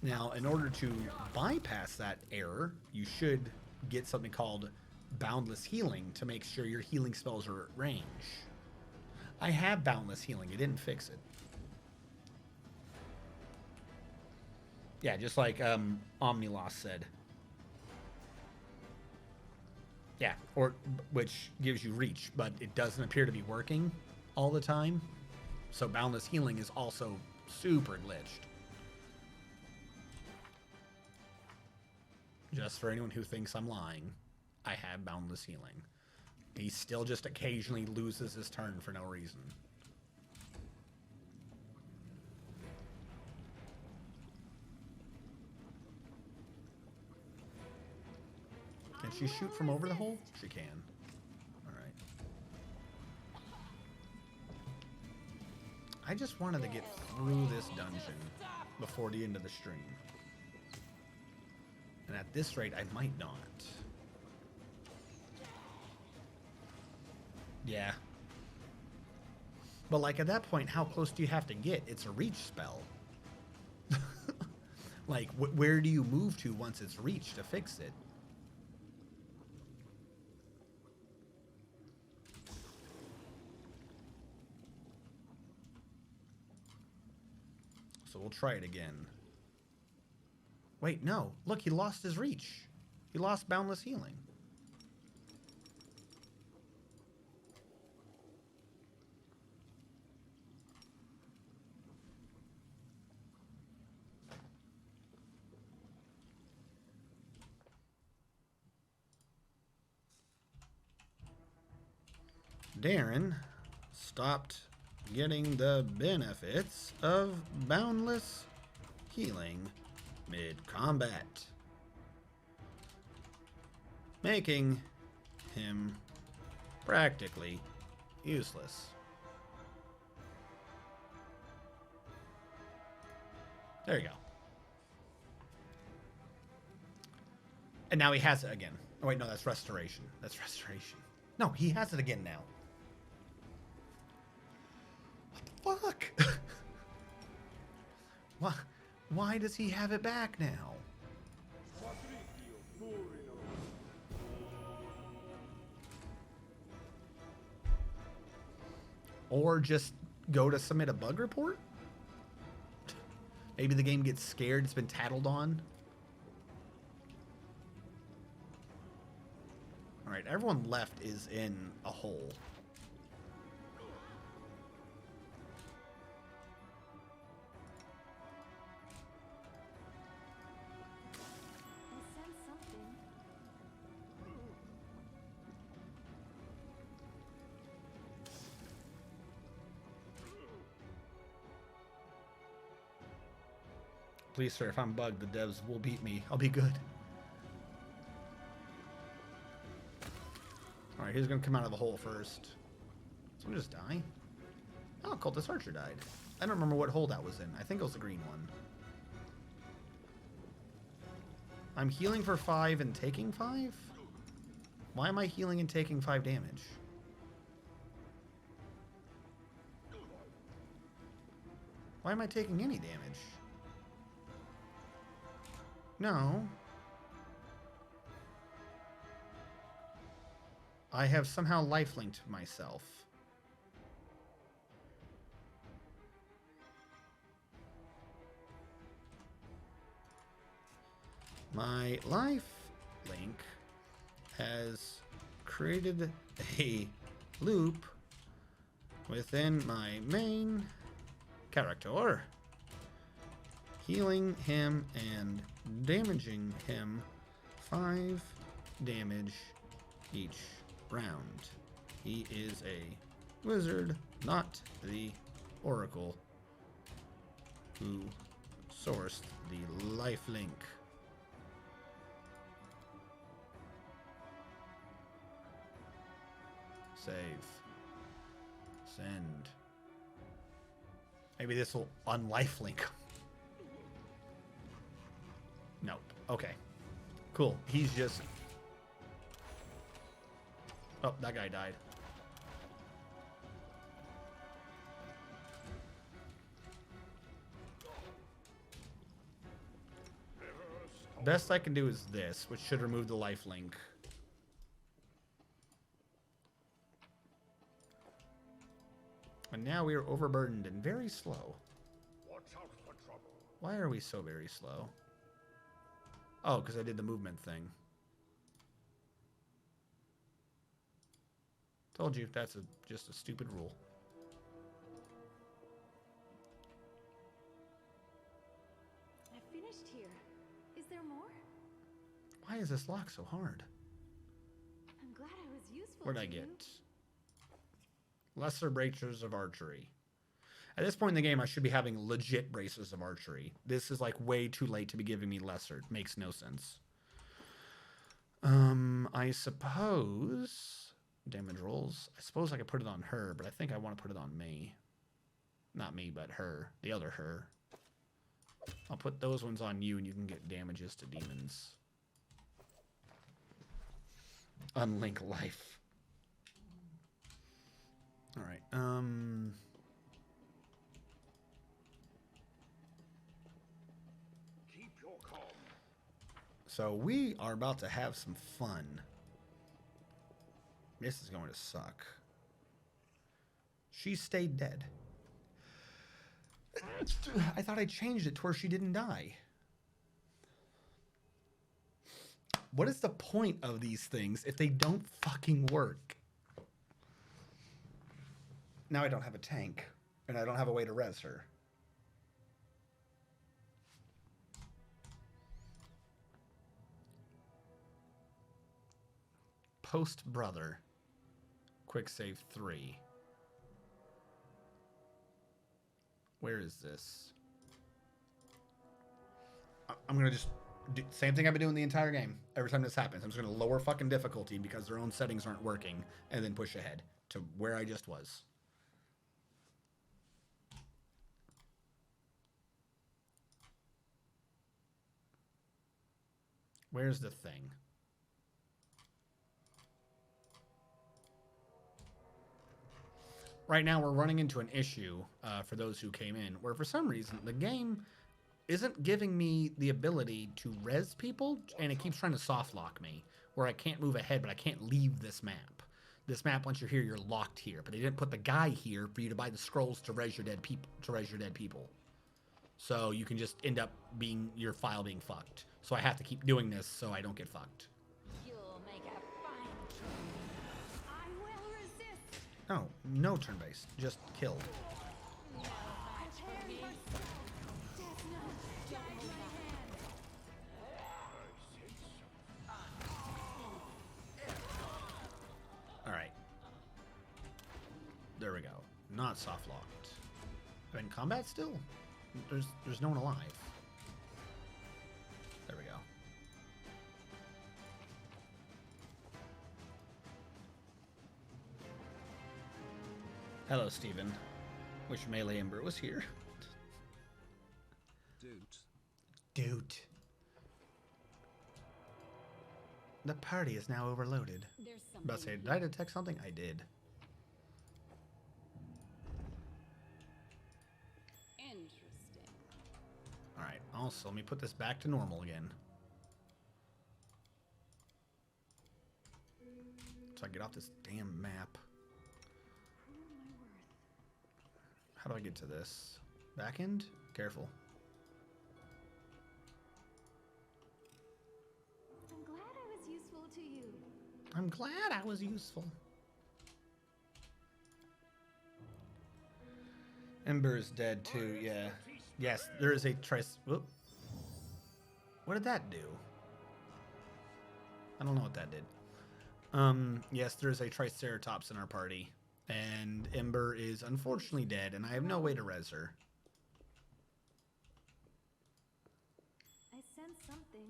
Now, in order to bypass that error, you should get something called Boundless Healing to make sure your healing spells are at range. I have Boundless Healing. It didn't fix it. Yeah, just like Omnilos said. Yeah, or which gives you reach, but it doesn't appear to be working all the time. So Boundless Healing is also super glitched. Just for anyone who thinks I'm lying, I have Boundless Healing. He still just occasionally loses his turn for no reason. Can she shoot from over the hole? She can. Alright. I just wanted to get through this dungeon before the end of the stream. And at this rate, I might not. Yeah. But like at that point, how close do you have to get? It's a reach spell. Like, where do you move to once it's reached to fix it? So we'll try it again. Wait, no. Look, he lost his reach. He lost Boundless Healing. Darren stopped getting the benefits of Boundless healing mid-combat, making him practically useless. There you go. And now he has it again. Oh wait, no, that's restoration. That's restoration. No, he has it again now. What the fuck? Why does he have it back now? Or just go to submit a bug report? Maybe the game gets scared, it's been tattled on. Alright, everyone left is in a hole. I sense something. Please, sir, if I'm bugged, the devs will beat me. I'll be good. Alright, who's gonna come out of the hole first? Someone just die? Oh, Cultist Archer died. I don't remember what hole that was in. I think it was the green one. I'm healing for 5 and taking 5? Why am I healing and taking 5 damage? Why am I taking any damage? No. I have somehow life-linked myself. My life link has created a loop within my main character, healing him and damaging him 5 damage each round. He is a wizard, not the oracle who sourced the life link. Save. Send. Maybe this will unlifelink. Nope. Okay. Cool. He's just... Oh, that guy died. Best I can do is this, which should remove the life link. And now we are overburdened and very slow. Watch out for trouble. Why are we so very slow? Oh, because I did the movement thing. Told you, that's just a stupid rule. I finished here. Is there more? Why is this lock so hard? I'm glad I was useful. Where'd I to you. get? Lesser bracers of archery. At this point in the game, I should be having legit bracers of archery. This is like way too late to be giving me lesser. It makes no sense. I suppose damage rolls. I suppose I could put it on her, but I think I want to put it on me. Not me, but her. The other her. I'll put those ones on you, and you can get damages to demons. Unlink life. All right. Keep your calm. So we are about to have some fun. This is going to suck. She stayed dead. I thought I changed it to where she didn't die. What is the point of these things if they don't fucking work? Now I don't have a tank, and I don't have a way to res her. Post brother. Quick save 3. Where is this? I'm gonna just do same thing I've been doing the entire game. Every time this happens, I'm just gonna lower fucking difficulty because their own settings aren't working, and then push ahead to where I just was. Where's the thing? Right now, we're running into an issue for those who came in, where for some reason the game isn't giving me the ability to res people, and it keeps trying to soft lock me, where I can't move ahead, but I can't leave this map. This map, once you're here, you're locked here, but they didn't put the guy here for you to buy the scrolls to res your dead people. So you can just end up being your file being fucked. So I have to keep doing this so I don't get fucked. You'll make a fine I will resist. No, no turn-based, just kill. match for me. Death note. Guide my hand. All right. There we go. Not soft locked. I'm in combat still? There's no one alive. There we go. Hello, Steven. Wish Melee Ember was here. Dude. The party is now overloaded. There's About to say, something did I detect something? I did. interesting. Alright, also, let me put this back to normal again. So I get off this damn map. How do I get to this? Back end? Careful. I'm glad I was useful to you. I'm glad I was useful. Ember is dead too, yeah. Yes, there is a whoop. What did that do? I don't know what that did. Yes, there is a Triceratops in our party. And Ember is unfortunately dead, and I have no way to res her. I sense something.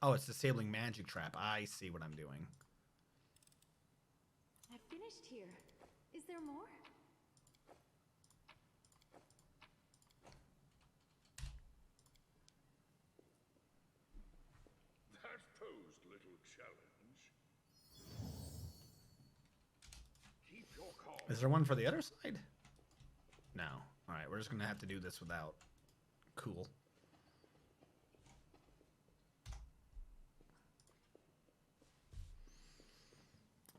Oh, it's disabling magic trap. I see what I'm doing. I finished here. Is there more? That posed little challenge. Keep your calm. Is there one for the other side? No. Alright, we're just going to have to do this without. Cool.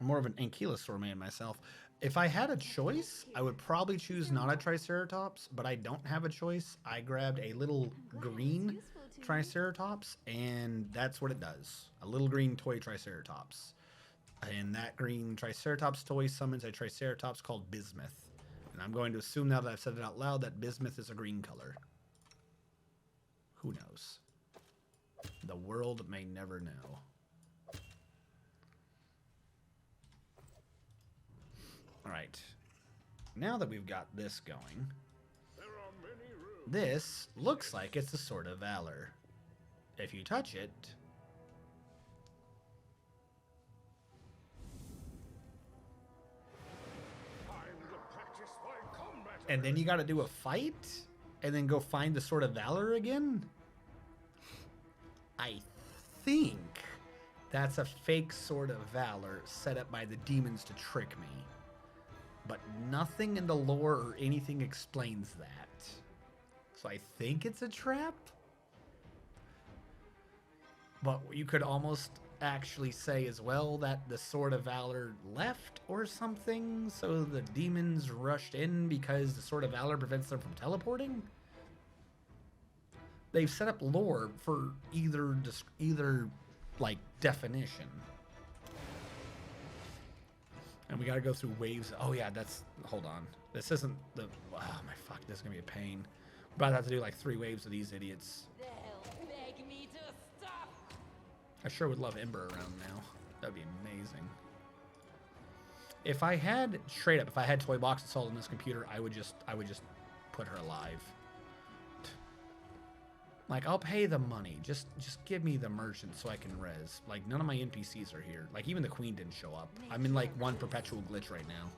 I'm more of an Ankylosaur man myself. If I had a choice, I would probably choose not a Triceratops, but I don't have a choice. I grabbed a little green Triceratops, and that's what it does. A little green toy Triceratops. And that green Triceratops toy summons a Triceratops called Bismuth. And I'm going to assume now that I've said it out loud that Bismuth is a green color. Who knows? The world may never know. Alright. Now that we've got this going, There are many rooms. this looks like it's the Sword of Valor. If you touch it, Time to practice my combat. and then you gotta do a fight, and then go find the Sword of Valor again? I think that's a fake Sword of Valor set up by the demons to trick me. But nothing in the lore or anything explains that. So I think it's a trap? But you could almost actually say as well that the Sword of Valor left or something, so the demons rushed in because the Sword of Valor prevents them from teleporting? They've set up lore for either like definition. And we gotta go through waves. Oh yeah, hold on. This isn't the, oh my fuck, this is gonna be a pain. We're about to have to do like 3 waves of these idiots. They'll beg me to stop. I sure would love Ember around now. That'd be amazing. If I had, straight up, if I had toy box installed on this computer, I would just put her alive. Like, I'll pay the money. Just give me the merchant so I can res. Like, none of my NPCs are here. Like, even the queen didn't show up. I'm in, like, one perpetual glitch right now.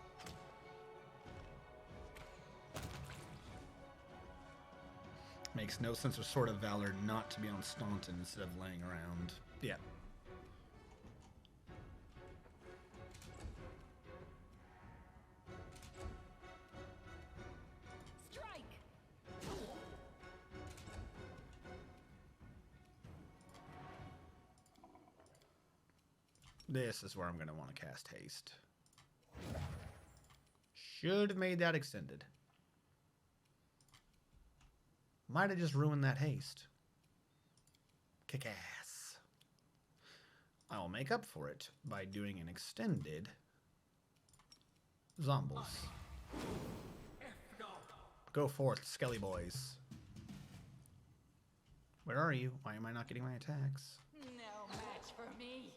Makes no sense for Sword of Valor not to be on Staunton instead of laying around. Yeah. This is where I'm going to want to cast haste. Should have made that extended. Might have just ruined that haste. Kick ass. I will make up for it by doing an extended Zombies. Go forth, Skelly boys. Where are you? Why am I not getting my attacks? No match for me.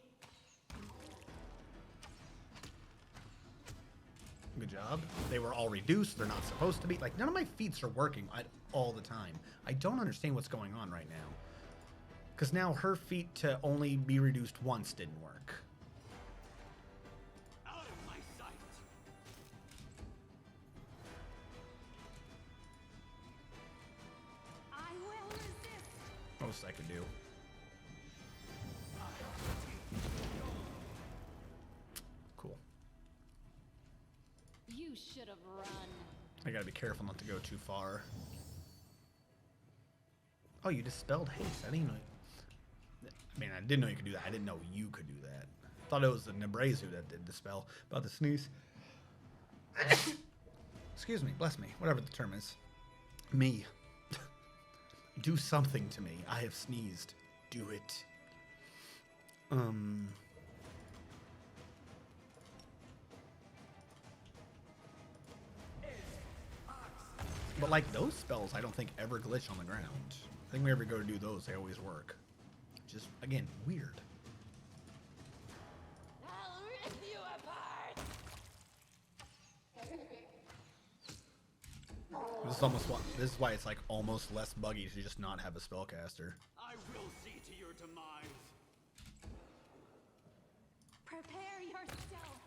Good job. They were all reduced. They're not supposed to be. Like, none of my feats are working all the time. I don't understand what's going on right now. Because now her feat to only be reduced once didn't work. Out of my sight. I will resist. Most I could do. Cool. You should have run. I gotta be careful not to go too far. Oh, you dispelled haste. I didn't know. I mean, I didn't know you could do that. I didn't know you could do that. I thought it was the Nebrazu that did the spell. About to sneeze. Excuse me. Bless me. Whatever the term is. Me. Do something to me. I have sneezed. Do it. But like those spells, I don't think ever glitch on the ground. I think we ever go to do those, they always work. Just, again, weird. I'll rip you apart. This is why it's like almost less buggy to just not have a spellcaster. I will see to your demise. Prepare yourself.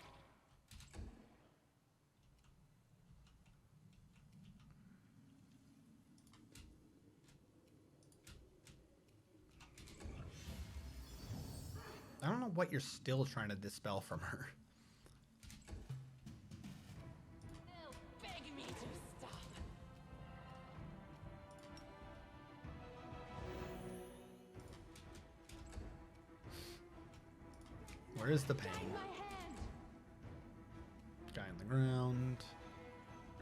I don't know what you're still trying to dispel from her. They'll beg me to stop. Where is the pain? My hand. Guy on the ground.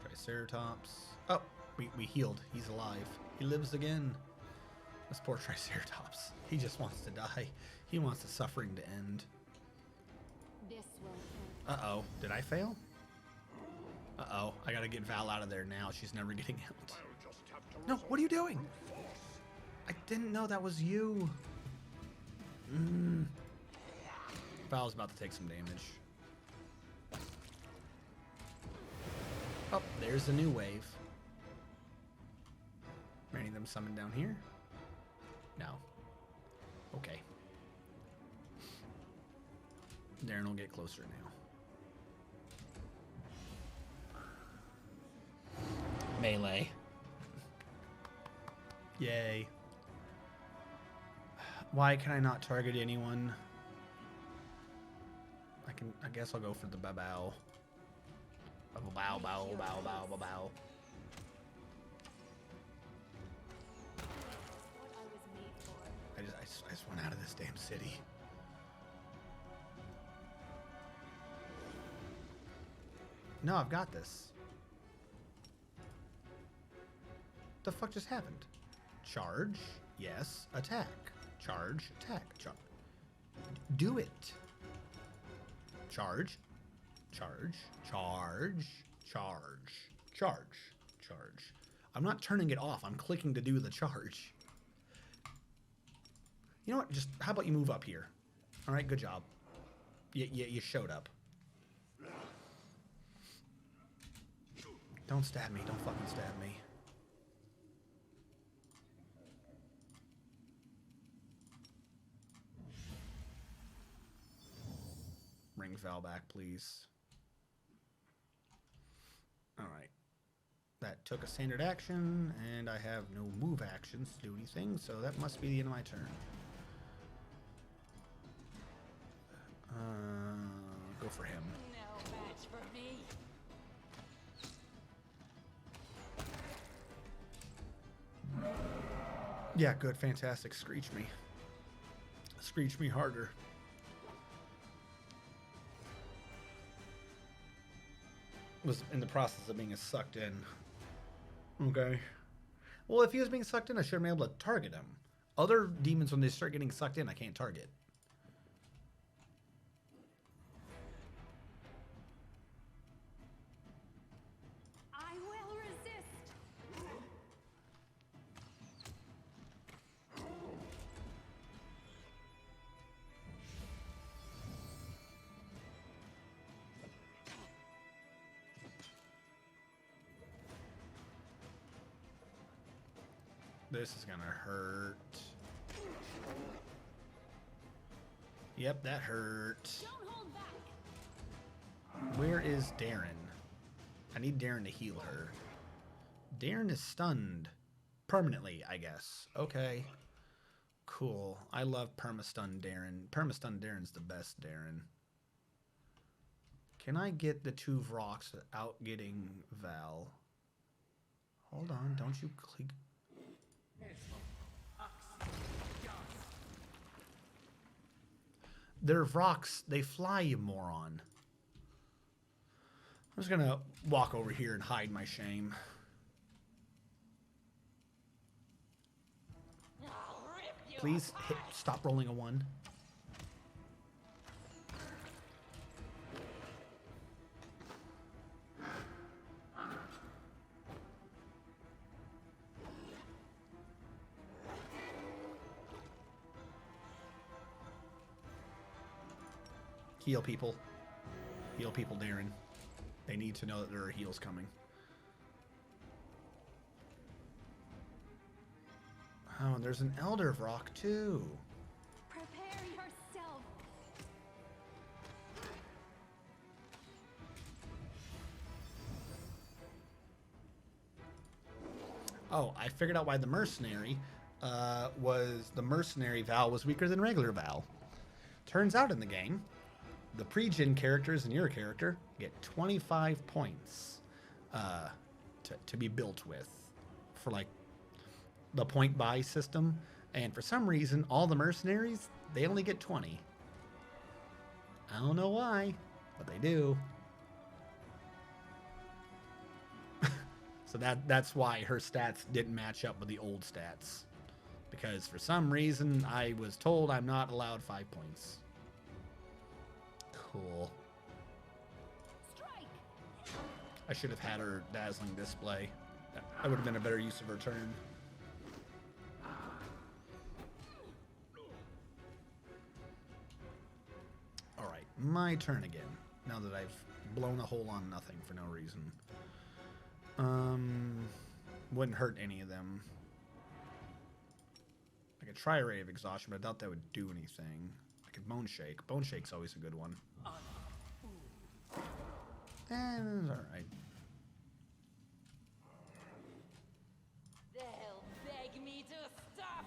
Triceratops. Oh, we healed. He's alive. He lives again. This poor Triceratops. He just wants to die. He wants the suffering to end. This will hurt. Uh-oh. Did I fail? Uh-oh. I gotta get Val out of there now. She's never getting out. I'll just have to No, resort what are you doing? to force. I didn't know that was you. Val's about to take some damage. Oh, there's a new wave. Any of them summoned down here? No. Okay. Darren will get closer now. Melee. Yay. Why can I not target anyone? I guess I'll go for the bow. Bow, bow, bow, bow, bow, bow, bow. What I was made for. I just want out of this damn city. No, I've got this. The fuck just happened? Charge, yes, attack. Charge, attack. Do it. Charge, charge, charge, charge, charge, charge. I'm not turning it off. I'm clicking to do the charge. You know what? Just how about you move up here? All right, good job. You showed up. Don't stab me. Don't fucking stab me. bring Val back, please. Alright. That took a standard action, and I have no move actions to do anything, so that must be the end of my turn. Go for him. No match for me. Yeah, good, fantastic. Screech me. Screech me harder. Was in the process of being sucked in. Okay. Well, if he was being sucked in, I should have been able to target him. Other demons, when they start getting sucked in, I can't target. I will resist. This is gonna hurt. Yep, that hurt. Don't hold back. Where is Darren? I need Darren to heal her. Darren is stunned. Permanently, I guess. Okay. Cool. I love perma-stun Darren. Perma-stun Darren's the best Darren. Can I get the 2 Vrox without getting Val? Hold on, don't you click. They're Vrox. They fly, you moron. I'm just gonna walk over here and hide my shame. I'll rip you Please hit, stop rolling a 1. Heal people. Heal people, Darren. They need to know that there are heals coming. Oh, and there's an Elder Vrock, too. Prepare yourself. Oh, I figured out why the mercenary Val was weaker than regular Val. Turns out in the game, the pre-gen characters and your character get 25 points to be built with for like the point buy system. And for some reason, all the mercenaries, they only get 20. I don't know why, but they do. So that's why her stats didn't match up with the old stats. Because for some reason, I was told I'm not allowed 5 points. Cool. Strike. I should have had her dazzling display. That would have been a better use of her turn. Alright, my turn again. Now that I've blown a hole on nothing for no reason. Wouldn't hurt any of them. I could try a Ray of Exhaustion, but I doubt that would do anything. I could Bone Shake. Bone Shake's always a good one. And alright. They'll beg me to stop.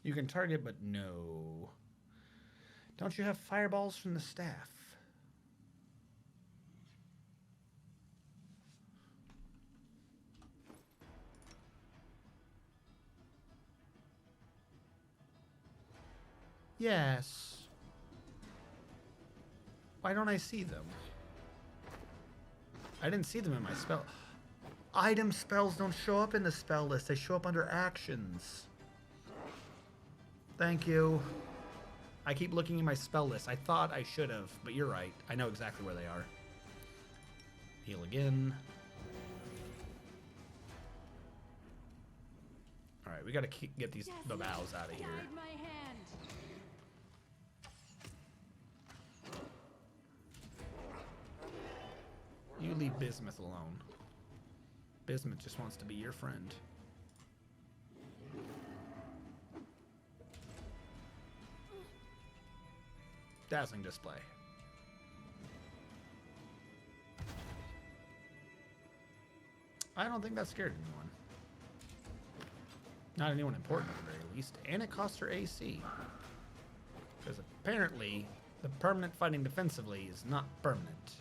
You can target, but no. Don't you have fireballs from the staff? Yes. Why don't I see them? I didn't see them in my spell. Item spells don't show up in the spell list. They show up under actions. Thank you. I keep looking in my spell list. I thought I should have, but you're right. I know exactly where they are. Heal again. Alright, we gotta get these babals out of here. Guide my hand. You leave Bismuth alone. Bismuth just wants to be your friend. Dazzling display. I don't think that scared anyone. Not anyone important at the very least. And it cost her AC. Because apparently, the permanent fighting defensively is not permanent.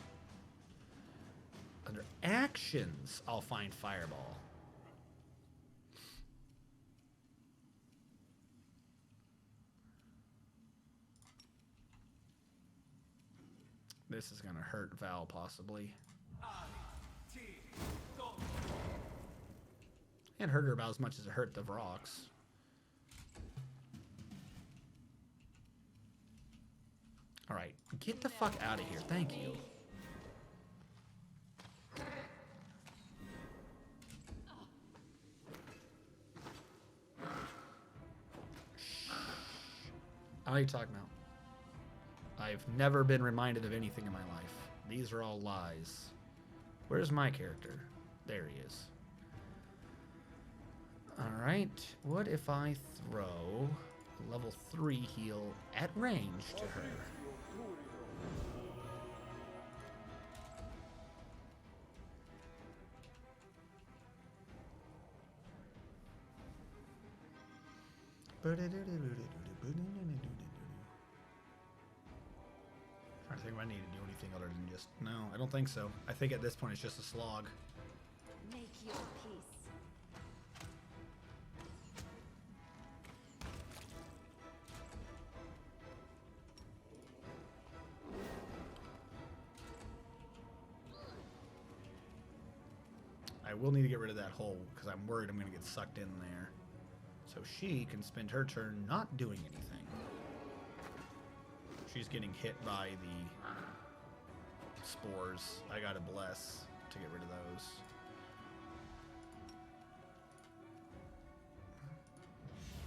Under actions, I'll find Fireball. This is gonna hurt Val, possibly. And hurt her about as much as it hurt the rocks. Alright, get the fuck out of here. Thank you. What are you talking about? I've never been reminded of anything in my life. These are all lies. Where's my character? There he is. Alright, what if I throw a level 3 heal at range to her? Trying to think if I need to do anything other than just... No, I don't think so. I think at this point it's just a slog. Make your peace. I will need to get rid of that hole because I'm worried I'm going to get sucked in there. So she can spend her turn not doing anything. She's getting hit by the spores. I gotta bless to get rid of those.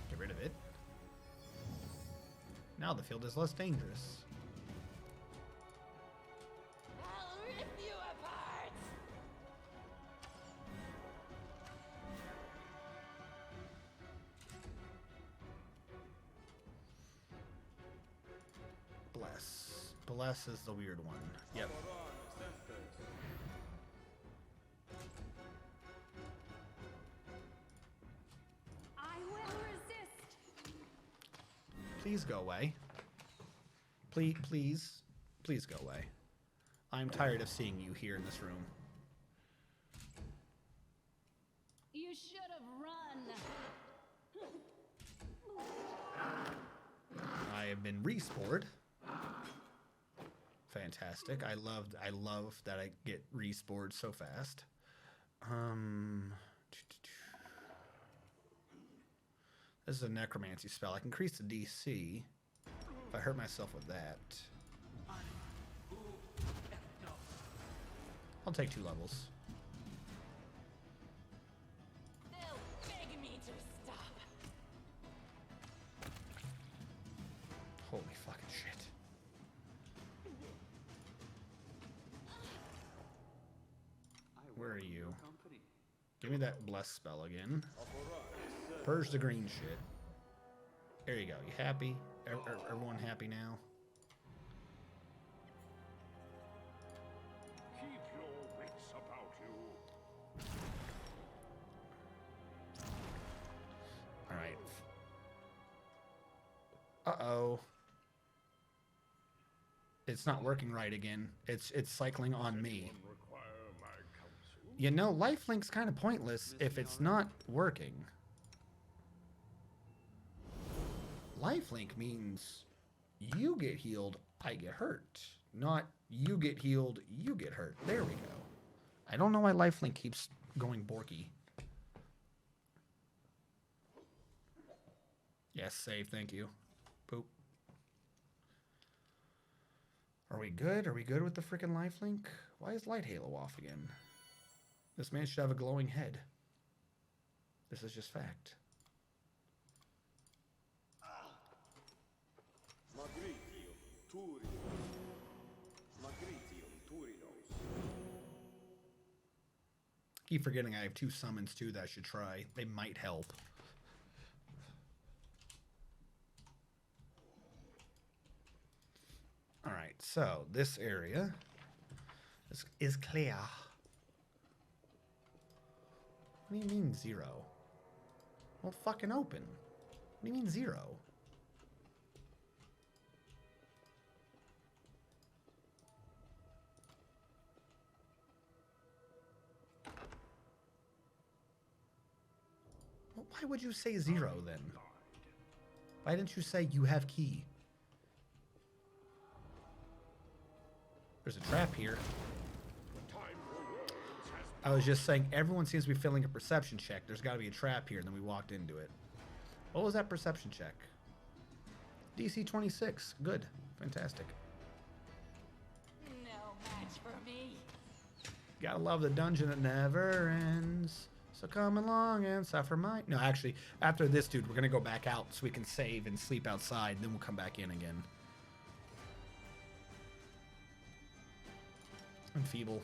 Get rid of it. Now the field is less dangerous. I'll rip you apart! Bless. Bless is the weird one. Yep. I will resist. Please go away. Please go away. I'm tired of seeing you here in this room. You should have run. I have been respored. Fantastic. I love that I get respored so fast. This is a necromancy spell. I can increase the DC if I hurt myself with that. I'll take 2 levels. They'll beg me to stop. Holy fucking shit. Where are you? Give me that bless spell again. Purge the green shit. There you go. You happy? Everyone happy now? Keep your wits about you. Alright. Uh-oh. It's not working right again. It's cycling on me. Require my counsel. You know, lifelink's kind of pointless if it's not working. Lifelink means you get healed, I get hurt. Not you get healed, you get hurt. There we go. I don't know why lifelink keeps going borky. Yes, save, thank you. Boop. Are we good? Are we good with the freaking lifelink? Why is Light Halo off again? This man should have a glowing head. This is just fact. Keep forgetting I have 2 summons too that I should try. They might help. so this area is clear. What do you mean 0? Well, fucking open. What do you mean 0? Well, why would you say 0 then? Why didn't you say you have key? There's a trap here. I was just saying everyone seems to be failing a perception check. There's got to be a trap here, and then we walked into it. What was that perception check? DC 26. Good. Fantastic. No match for me. Gotta love the dungeon that never ends. So come along and suffer my... No, actually, after this, dude, we're going to go back out so we can save and sleep outside, and then we'll come back in again. I'm feeble.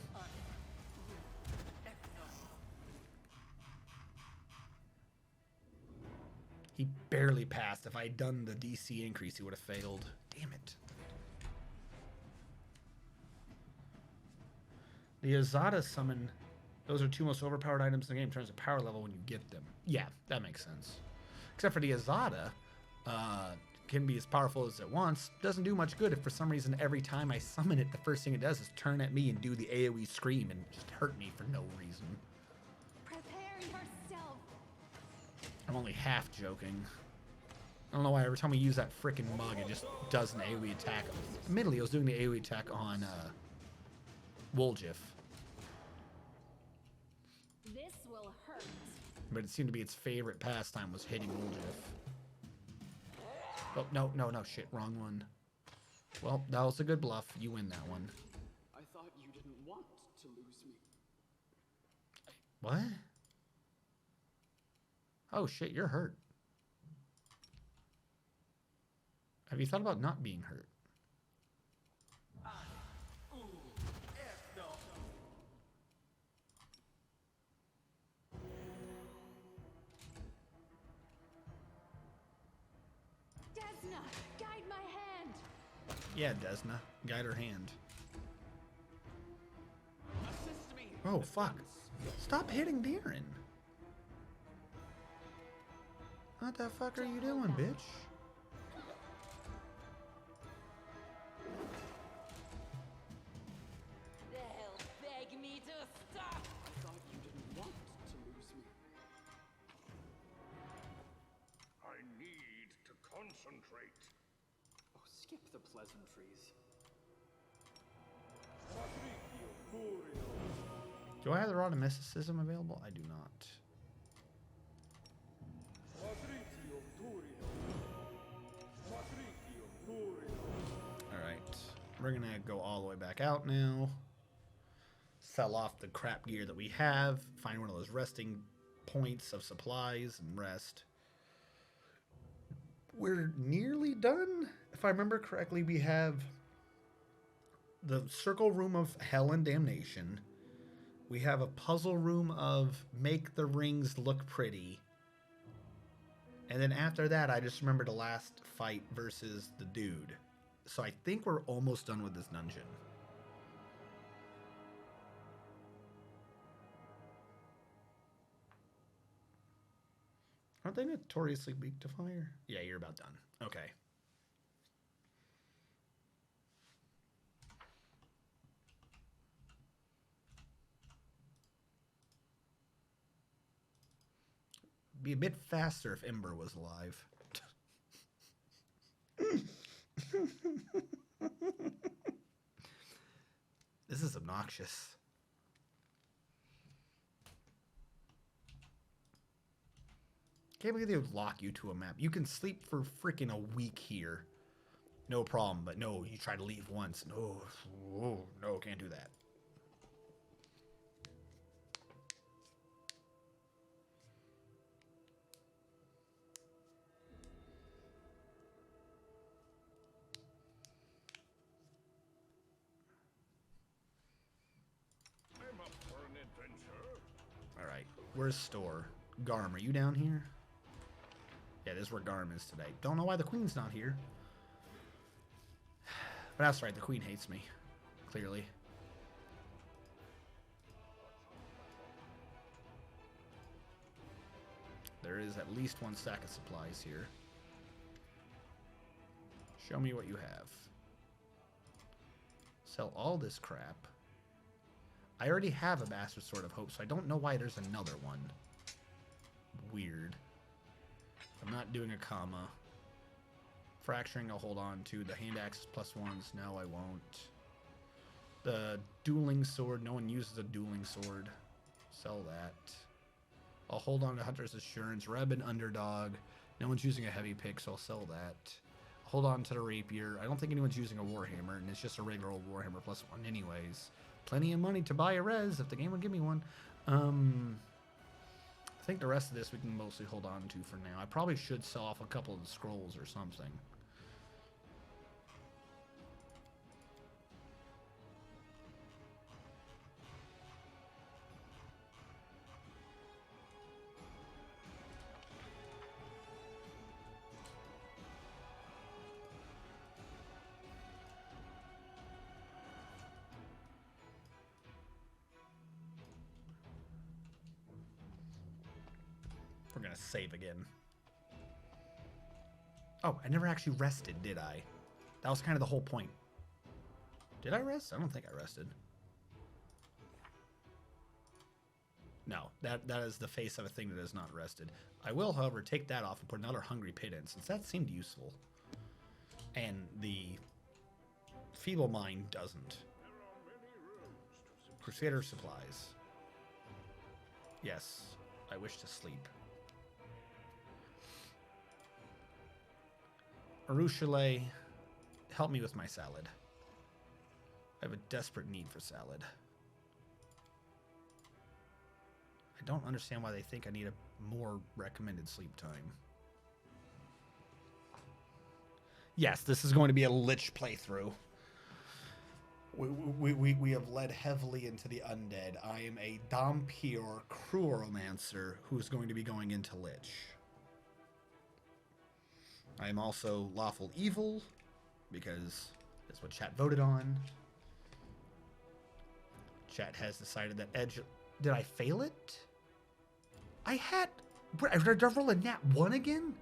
He barely passed. If I had done the DC increase, he would have failed. Damn it. The Azada summon... Those are 2 most overpowered items in the game in terms of power level when you get them. Yeah, that makes sense. Except for the Azada, can be as powerful as it wants. Doesn't do much good if for some reason every time I summon it, the first thing it does is turn at me and do the AoE scream and just hurt me for no reason. Prepare yourself. I'm only half joking. I don't know why every time we use that frickin' mug, it just does an AoE attack. Admittedly, I was doing the AoE attack on Woljif. This will hurt. But it seemed to be its favorite pastime was hitting Woljif. Oh, no, shit, wrong one. Well, that was a good bluff. You win that one. I thought you didn't want to lose me. What? Oh, shit, you're hurt. Have you thought about not being hurt? Desna, guide my hand. Yeah, Desna. Guide her hand. Assist me. Oh, fuck. Stop hitting Darren. What the fuck are you doing, bitch? They'll beg me to stop. I thought you didn't want to lose me. I need to concentrate. Oh, skip the pleasantries. Do I have the Rod of Mysticism available? I do not. Alright. We're gonna go all the way back out now. Sell off the crap gear that we have. Find one of those resting points of supplies and rest. We're nearly done. If I remember correctly, we have the circle room of hell and damnation. We have a puzzle room of make the rings look pretty. And then after that, I just remember the last fight versus the dude. So I think we're almost done with this dungeon. Aren't they notoriously weak to fire? Yeah, you're about done. Okay. Be a bit faster if Ember was alive. This is obnoxious. Can't believe they would lock you to a map. You can sleep for freaking a week here. No problem, but no, you try to leave once. No, oh, no, can't do that. I'm up for an adventure. All right, where's store? Garm, are you down here? Yeah, this is where Garm is today. Don't know why the queen's not here. But that's right, the queen hates me. Clearly. There is at least one stack of supplies here. Show me what you have. Sell all this crap. I already have a Bastard Sword of Hope, so I don't know why there's another one. Weird. I'm not doing a comma. Fracturing, I'll hold on to. The hand axes +1s, no, I won't. The dueling sword, no one uses a dueling sword. Sell that. I'll hold on to Hunter's Assurance. Reb and Underdog. No one's using a heavy pick, so I'll sell that. Hold on to the Rapier. I don't think anyone's using a Warhammer, and it's just a regular old Warhammer +1 anyways. Plenty of money to buy a res if the game would give me one. I think the rest of this we can mostly hold on to for now. I probably should sell off a couple of the scrolls or something. We're gonna save again. Oh, I never actually rested, did I? That was kind of the whole point. Did I rest? I don't think I rested. No, that is the face of a thing that is not rested. I will, however, take that off and put another Hungry Pit in, since that seemed useful. And the Feeble Mind doesn't. Crusader supplies. Yes, I wish to sleep. Arushale, help me with my salad. I have a desperate need for salad. I don't understand why they think I need a more recommended sleep time. Yes, this is going to be a Lich playthrough. We have led heavily into the undead. I am a Dhampir Cruelromancer who's going to be going into Lich. I am also lawful evil, because that's what chat voted on. Chat has decided that Edge... Did I fail it? I had... Did I roll a nat 1 again?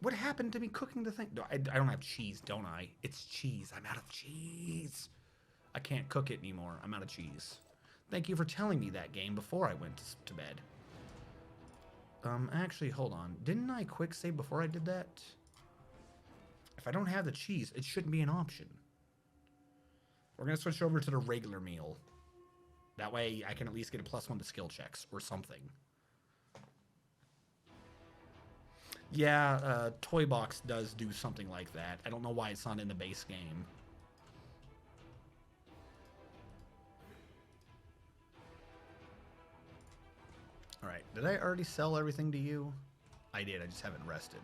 What happened to me cooking the thing? I don't have cheese, don't I? It's cheese. I'm out of cheese. I can't cook it anymore. I'm out of cheese. Thank you for telling me that, game, before I went to bed. Actually, hold on. Didn't I quick save before I did that? If I don't have the cheese, it shouldn't be an option. We're going to switch over to the regular meal. That way, I can at least get a +1 to skill checks or something. Yeah, Toy Box does do something like that. I don't know why it's not in the base game. Alright, did I already sell everything to you? I did, I just haven't rested.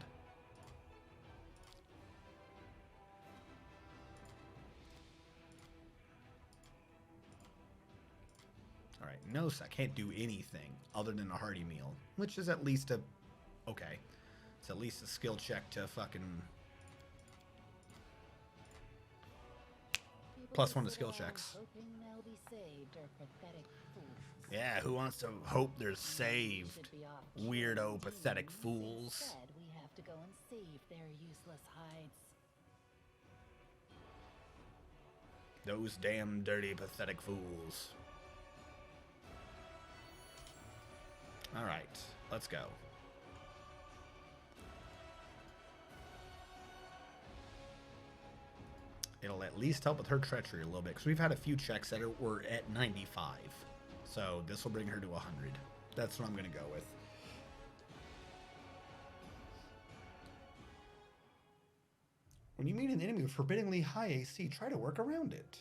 Alright, notice I can't do anything other than a hearty meal, which is at least a... okay. It's at least a skill check to fucking... +1 to skill checks. Yeah, who wants to hope they're saved? Weirdo, pathetic fools. Instead, we have to go and save their useless hides. Those damn dirty, pathetic fools. Alright, let's go. It'll at least help with her treachery a little bit, because we've had a few checks that were at 95. So this will bring her to 100. That's what I'm going to go with. When you meet an enemy with forbiddingly high AC, try to work around it.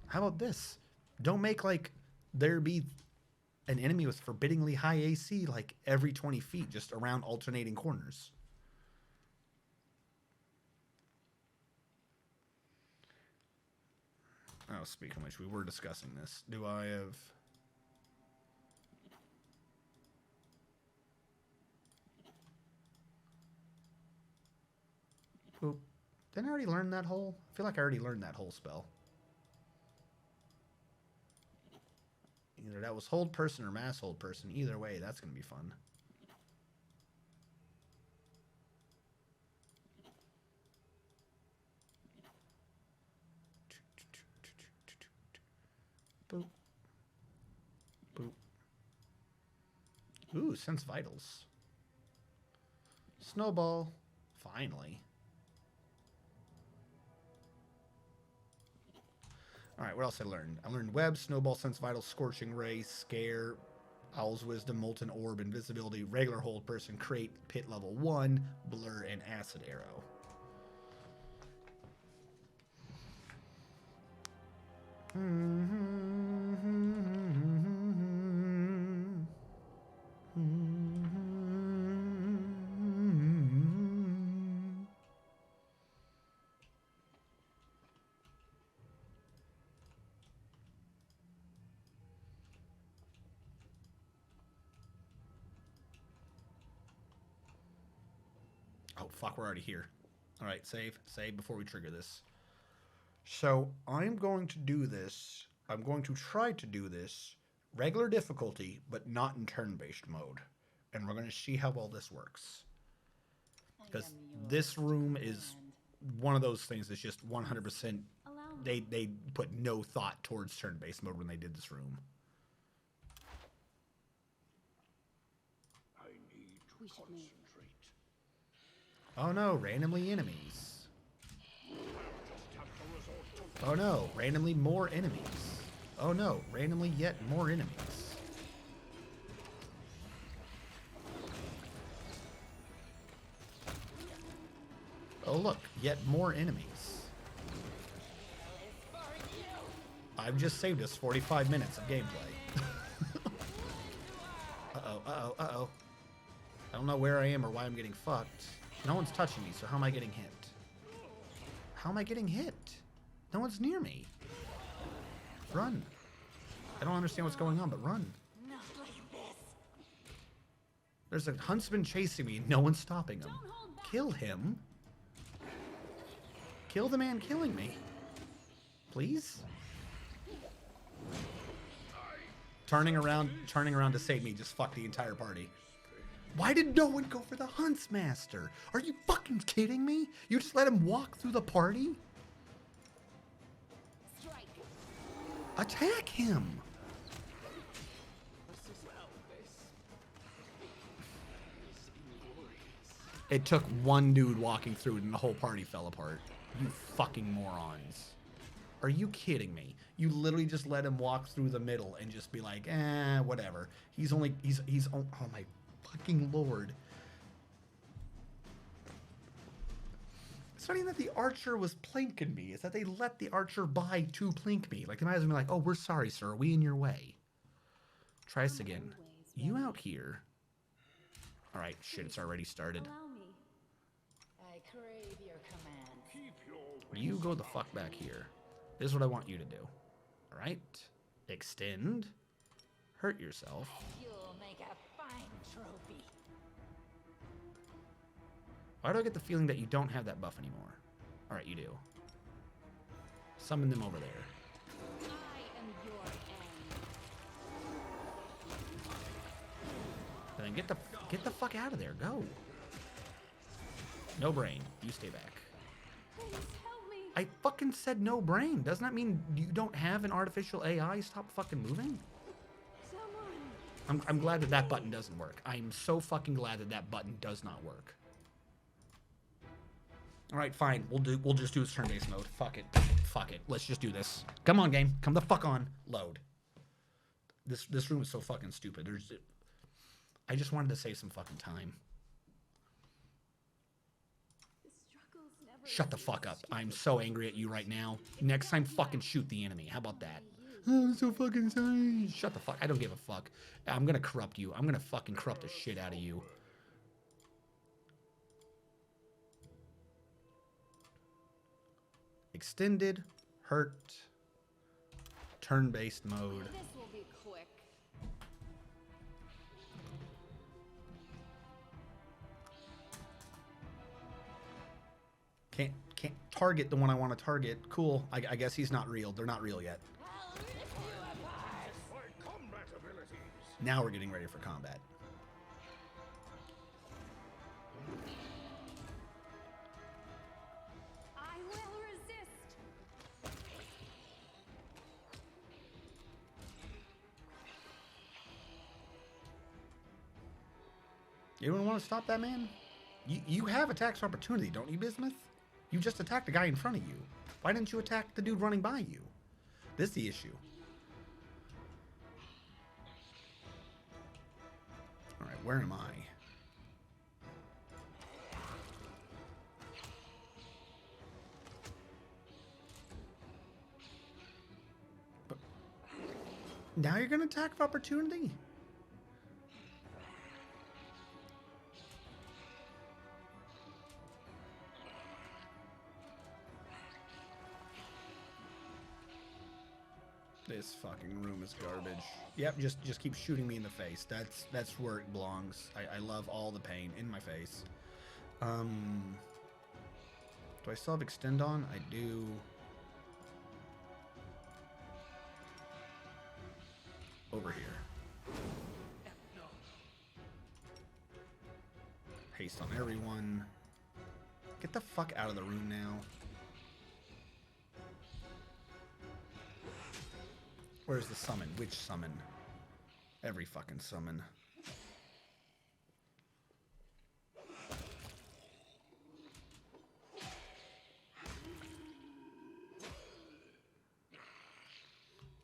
How about this? Don't make, like, there be an enemy with forbiddingly high AC, like, every 20 feet, just around alternating corners. Oh, speaking of which, we were discussing this. Do I have... Boop. Didn't I already learn that whole? I feel like I already learned that whole spell. Either that was hold person or mass hold person. Either way, that's going to be fun. Boop. Boop. Ooh, sense vitals. Snowball. Finally. Alright, what else I learned? I learned Web, Snowball, Sense Vital, Scorching Ray, Scare, Owl's Wisdom, Molten Orb, Invisibility, Regular Hold Person, Crate, Pit Level 1, Blur, and Acid Arrow. Oh, fuck, we're already here. All right, save before we trigger this. So I'm going to do this. I'm going to try to do this regular difficulty, but not in turn-based mode. And we're going to see how well this works. Because this room is one of those things that's just 100%. They put no thought towards turn-based mode when they did this room. I need to concentrate. Oh no, randomly enemies. Oh no, randomly more enemies. Oh no, randomly yet more enemies. Oh look, yet more enemies. I've just saved us 45 minutes of gameplay. Uh-oh, uh-oh, uh-oh. I don't know where I am or why I'm getting fucked. No one's touching me, so how am I getting hit? How am I getting hit? No one's near me. Run. I don't understand what's going on, but run. Not like this. There's a huntsman chasing me and no one's stopping him. Kill him. Kill the man killing me. Please? Turning around to save me just fucked the entire party. Why did no one go for the Huntsmaster? Are you fucking kidding me? You just let him walk through the party? Strike. Attack him! It took one dude walking through it and the whole party fell apart. You fucking morons. Are you kidding me? You literally just let him walk through the middle and just be like, whatever. He's oh my fucking lord. It's not even that the archer was plinking me. It's that they let the archer by to plink me. Like, they might as well be like, oh, we're sorry, sir. Are we in your way? Try this again. You out here. All right, shit, it's already started. Allow me. I crave your command. Keep your You go the fuck back here. This is what I want you to do. All right? Extend. Hurt yourself. You'll make a fine trophy. Why do I get the feeling that you don't have that buff anymore? All right, you do. Summon them over there. I am your end. And then get the fuck out of there. Go. No brain. You stay back. Please help me. I fucking said no brain. Doesn't that mean you don't have an artificial AI? Stop fucking moving. Someone. I'm glad that that button doesn't work. I'm so fucking glad that that button does not work. All right, fine. We'll just do this turn-based mode. Fuck it. Fuck it. Let's just do this. Come on, game. Come the fuck on. Load. This room is so fucking stupid. I just wanted to save some fucking time. The struggles never Shut the fuck up. I'm so angry at you right now. Next time, fucking shoot the enemy. How about that? Oh, I'm so fucking sorry. Shut the fuck. I don't give a fuck. I'm gonna corrupt you. I'm gonna fucking corrupt the shit out of you. Extended, hurt, turn-based mode. This will be quick. can't target the one I want to target. Cool. I guess he's not real. They're not real yet. I'll rip you apart. My combat abilities. Now we're getting ready for combat. I will resist. Anyone want to stop that man? You have attacks of opportunity, don't you, Bismuth? You just attacked the guy in front of you. Why didn't you attack the dude running by you? This is the issue. Alright, where am I? But now you're gonna attack of opportunity? This fucking room is garbage. Yep, just keep shooting me in the face. That's where it belongs. I love all the pain in my face. Do I still have extend on? I do. Over here. Haste on everyone. Get the fuck out of the room now. Where's the summon? Which summon? Every fucking summon.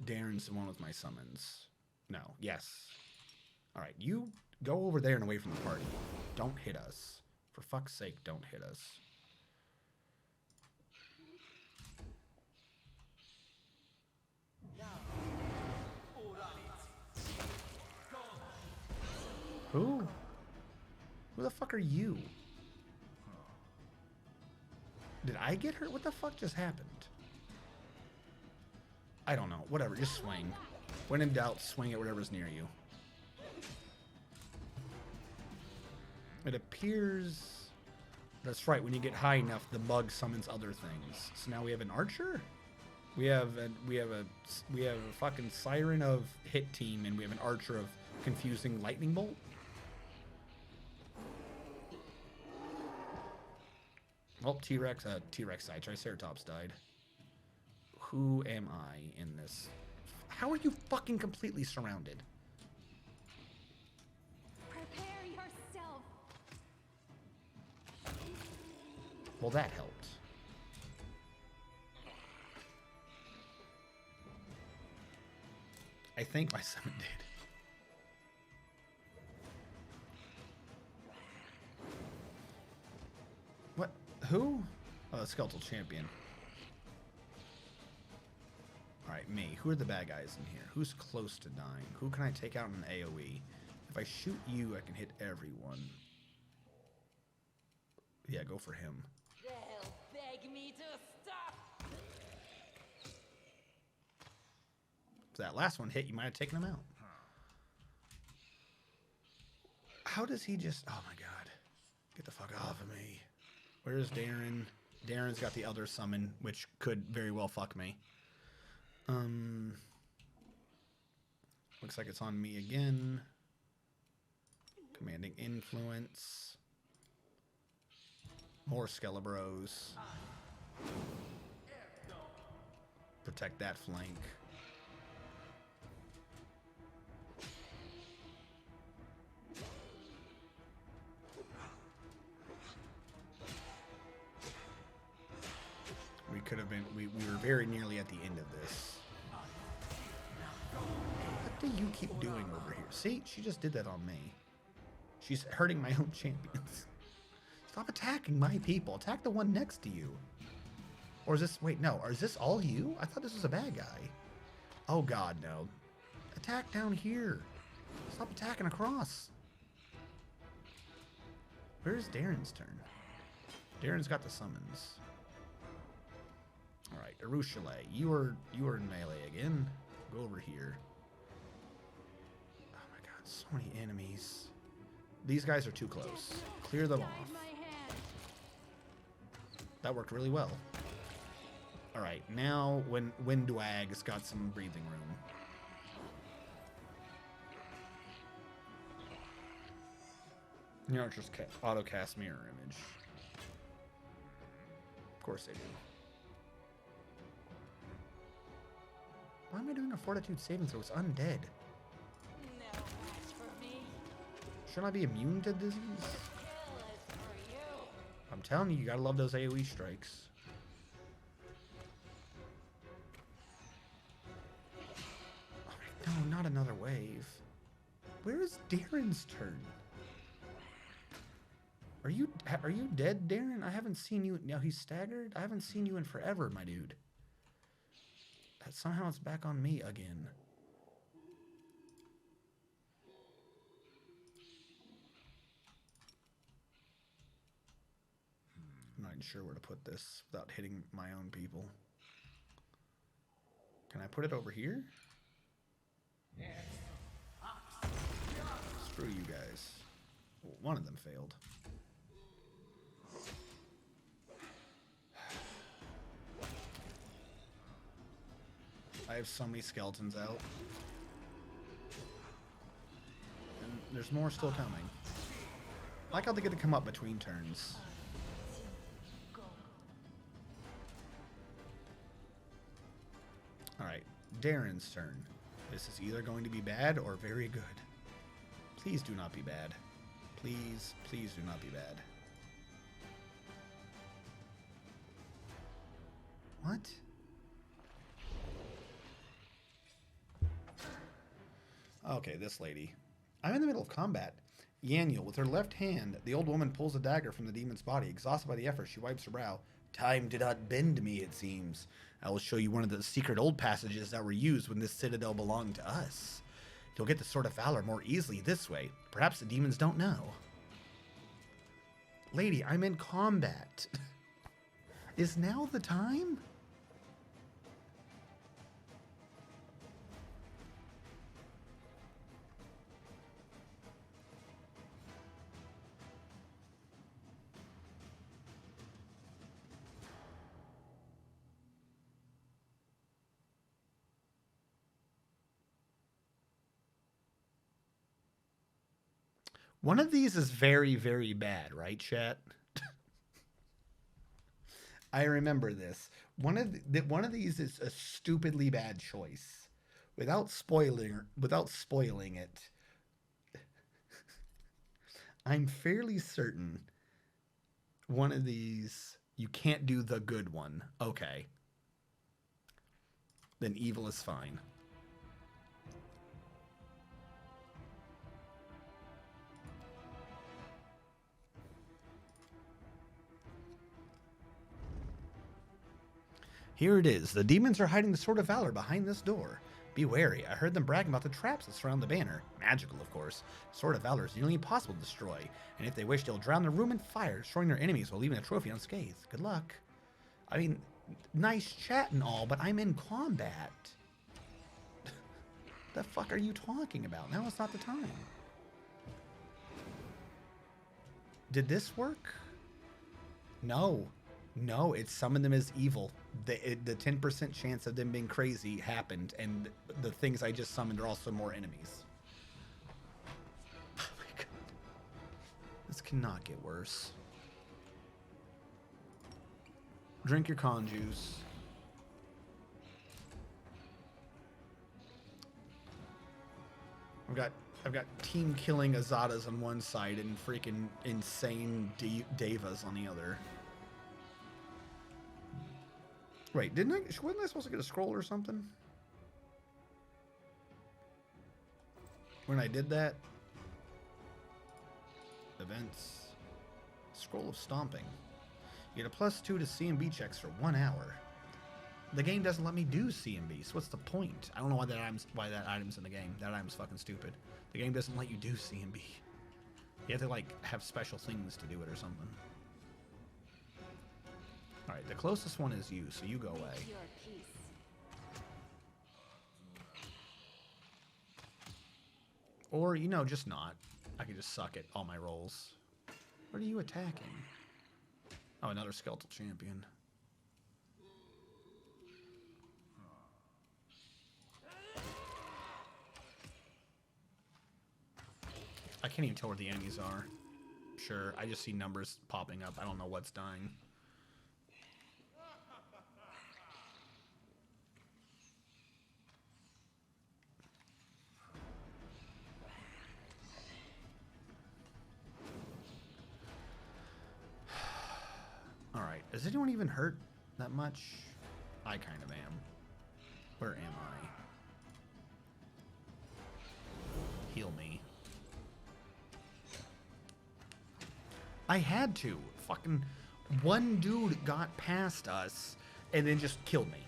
Darren's the one with my summons. No. Yes. Alright, you go over there and away from the party. Don't hit us. For fuck's sake, don't hit us. Who? Who the fuck are you? Did I get hurt? What the fuck just happened? I don't know. Whatever, just swing. When in doubt, swing at whatever's near you. It appears... That's right, when you get high enough, the bug summons other things. So now we have an archer? We have a fucking siren of hit team, and we have an archer of confusing lightning bolt. Oh, T-Rex died. Triceratops died. Who am I in this? How are you fucking completely surrounded? Prepare yourself. Well, that helped. I think my summon did. What? Who? Oh, the Skeletal Champion. Alright, me. Who are the bad guys in here? Who's close to dying? Who can I take out in an AoE? If I shoot you, I can hit everyone. Yeah, go for him. They'll beg me to stop. If that last one hit, you might have taken him out. How does he just... Oh my god. Get the fuck off of me. Where's Darren? Darren's got the other summon, which could very well fuck me. Looks like it's on me again. Commanding influence. More Skelebros. Protect that flank. We could have been, we were very nearly at the end of this. What do you keep doing over here? See, she just did that on me. She's hurting my own champions. Stop attacking my people. Attack the one next to you. Or is this, wait, no. Or is this all you? I thought this was a bad guy. Oh god, no. Attack down here. Stop attacking across. Where's Darren's turn? Darren's got the summons. Alright, Arushale, you are in melee again. Go over here. Oh my god, so many enemies. These guys are too close. Clear them off. Guide my hand. That worked really well. Alright, now when Windwag's got some breathing room. The archers auto-cast mirror image. Of course they do. Why am I doing a fortitude saving throw? It's undead. No match for me. Shouldn't I be immune to disease? Kill is for you. I'm telling you, you gotta love those AoE strikes. Oh, no, not another wave. Where is Darren's turn? Are you dead, Darren? I haven't seen you. Now he's staggered. I haven't seen you in forever, my dude. Somehow it's back on me again. I'm not even sure where to put this without hitting my own people. Can I put it over here? Screw you guys. Well, one of them failed. I have so many skeletons out. And there's more still coming. I like how they get to come up between turns. Alright, Darren's turn. This is either going to be bad or very good. Please do not be bad. Please, please do not be bad. What? Okay, this lady. I'm in the middle of combat. Yaniel, with her left hand, the old woman pulls a dagger from the demon's body. Exhausted by the effort, she wipes her brow. Time did not bend me, it seems. I will show you one of the secret old passages that were used when this citadel belonged to us. You'll get the Sword of Valor more easily this way. Perhaps the demons don't know. Lady, I'm in combat. Is now the time? One of these is very, very bad, right, chat? I remember this. One of these is a stupidly bad choice. Without spoiling it, I'm fairly certain one of these you can't do the good one. Okay. Then evil is fine. Here it is. The demons are hiding the Sword of Valor behind this door. Be wary. I heard them bragging about the traps that surround the banner. Magical, of course. Sword of Valor is nearly impossible to destroy, and if they wish, they'll drown the room in fire, destroying their enemies while leaving the trophy unscathed. Good luck. I mean, nice chat and all, but I'm in combat. The fuck are you talking about? Now is not the time. Did this work? No. No, it summoned them as evil. The 10% chance of them being crazy happened, and the things I just summoned are also more enemies. Oh my god. This cannot get worse. Drink your con juice. I've got team killing Azadas on one side and freaking insane Devas on the other. Wait, wasn't I supposed to get a scroll or something? When I did that? Events. Scroll of Stomping. You get a +2 to CMB checks for 1 hour. The game doesn't let me do CMB, so what's the point? I don't know why that item's in the game. That item's fucking stupid. The game doesn't let you do CMB. You have to, like, have special things to do it or something. Alright, the closest one is you, so you go away. Your peace. Or, you know, just not. I could just suck at all my rolls. What are you attacking? Oh, another skeletal champion. I can't even tell where the enemies are. Sure, I just see numbers popping up. I don't know what's dying. Alright, is anyone even hurt that much? I kind of am. Where am I? Heal me. I had to. Fucking one dude got past us and then just killed me.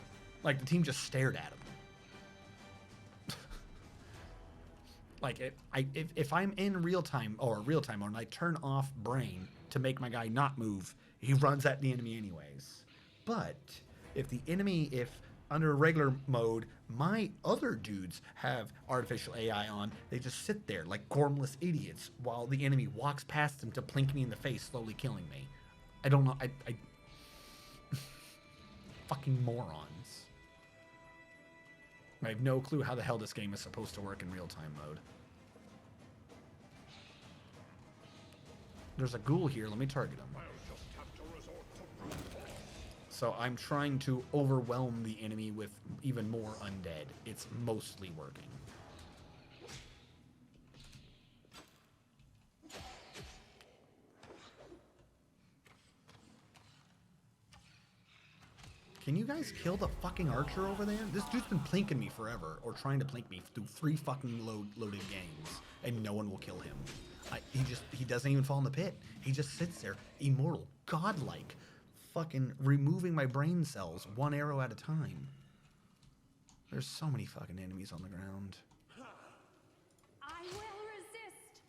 Like, the team just stared at him. Like, if I'm in real time mode and I turn off brain to make my guy not move, he runs at the enemy anyways. But if under regular mode, my other dudes have artificial AI on, they just sit there like gormless idiots while the enemy walks past them to plink me in the face, slowly killing me. I don't know. I fucking morons. I have no clue how the hell this game is supposed to work in real-time mode. There's a ghoul here. Let me target him. I'll just have to resort to brute force. So I'm trying to overwhelm the enemy with even more undead. It's mostly working. Can you guys kill the fucking archer over there? This dude's been plinking me forever, or trying to plink me through 3 fucking loaded games, and no one will kill him. He doesn't even fall in the pit. He just sits there, immortal, godlike, fucking removing my brain cells 1 arrow at a time. There's so many fucking enemies on the ground. I will resist.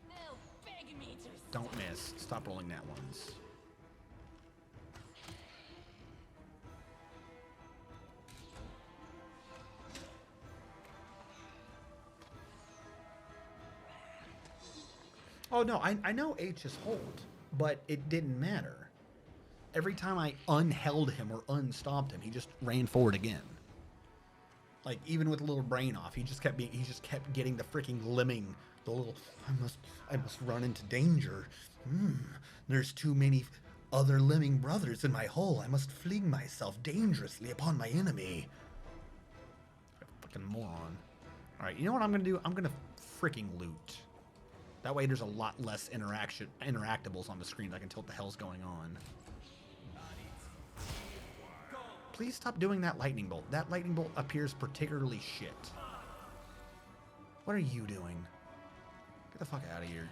They'll beg me to. Don't miss. Stop rolling that ones. Oh no, I know H is hold, but it didn't matter. Every time I unheld him or unstopped him, he just ran forward again. Like, even with a little brain off, he just kept getting the freaking limbing, the little I must run into danger. There's too many other living brothers in my hull. I must fling myself dangerously upon my enemy. Fucking moron. Alright, you know what I'm gonna do? I'm gonna freaking loot. That way there's a lot less interactables on the screen. I can tell what the hell's going on. Please stop doing that lightning bolt. That lightning bolt appears particularly shit. What are you doing? Get the fuck out of here.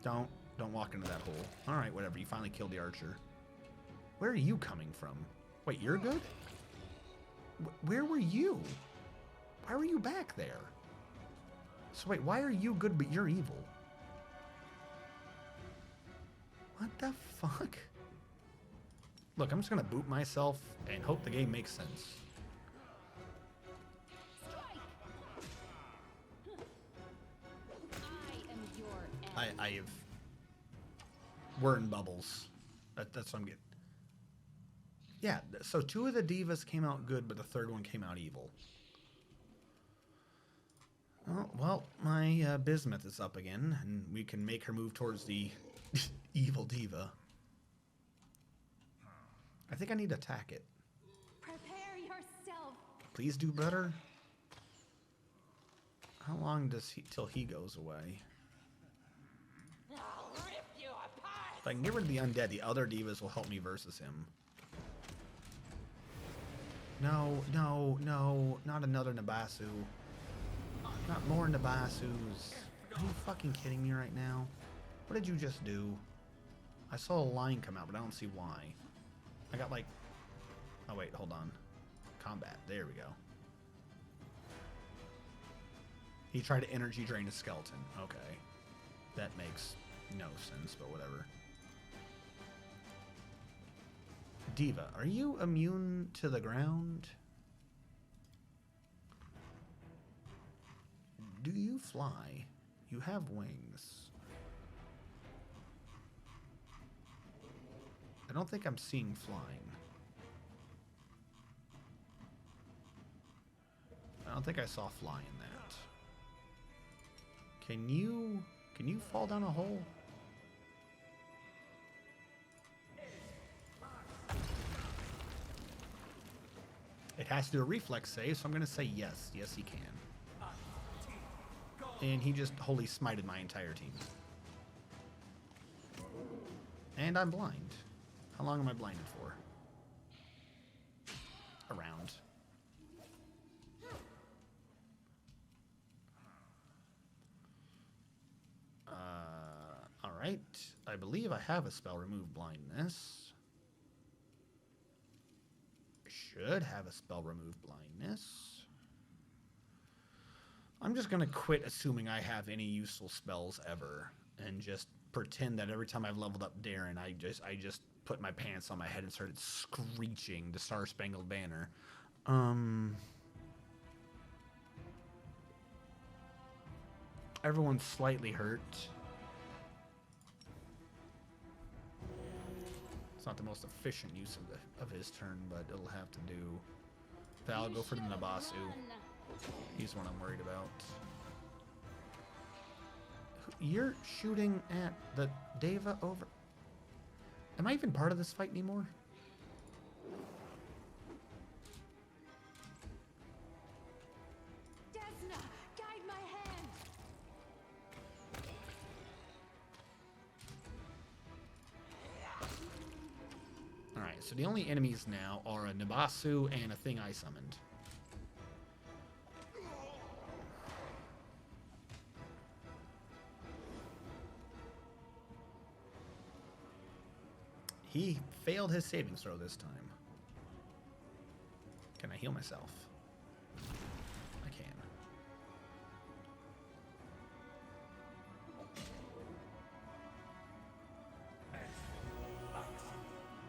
Don't walk into that hole. Alright, whatever. You finally killed the archer. Where are you coming from? Wait, you're good? Where were you? Why were you back there? So wait, why are you good but you're evil? What the fuck? Look, I'm just gonna boot myself and hope the game makes sense. Strike. I am your enemy. I have... We're in bubbles. That's what I'm getting. Yeah, so 2 of the divas came out good, but the 3rd one came out evil. Oh, well, my bismuth is up again, and we can make her move towards the evil diva. I think I need to attack it. Prepare yourself. Please do better. How long does till he goes away? I'll rip you apart. If I can get rid of the undead, the other divas will help me versus him. No, no, no, not another Nabasu. Not more Nabasus. Are you fucking kidding me right now? What did you just do? I saw a line come out, but I don't see why. I got like... Oh wait, hold on. Combat. There we go. He tried to energy drain a skeleton. Okay. That makes no sense, but whatever. Diva, are you immune to the ground? Do you fly? You have wings. I don't think I'm seeing flying. I don't think I saw fly in that. Can you fall down a hole? It has to do a reflex save, so I'm going to say yes. Yes, he can. And he just holy smited my entire team. And I'm blind. How long am I blinded for? A round. Alright. I believe I have a spell, Remove Blindness. Should have a spell, Remove Blindness. I'm just gonna quit assuming I have any useful spells ever and just pretend that every time I've leveled up Darren, I just put my pants on my head and started screeching the Star Spangled Banner. Everyone's slightly hurt. It's not the most efficient use of his turn, but it'll have to do. Val, go for the Nabasu. He's one I'm worried about. You're shooting at the Deva over... Am I even part of this fight anymore? Desna, guide my hand. Alright, so the only enemies now are a Nabasu and a thing I summoned. He failed his saving throw this time. Can I heal myself? I can.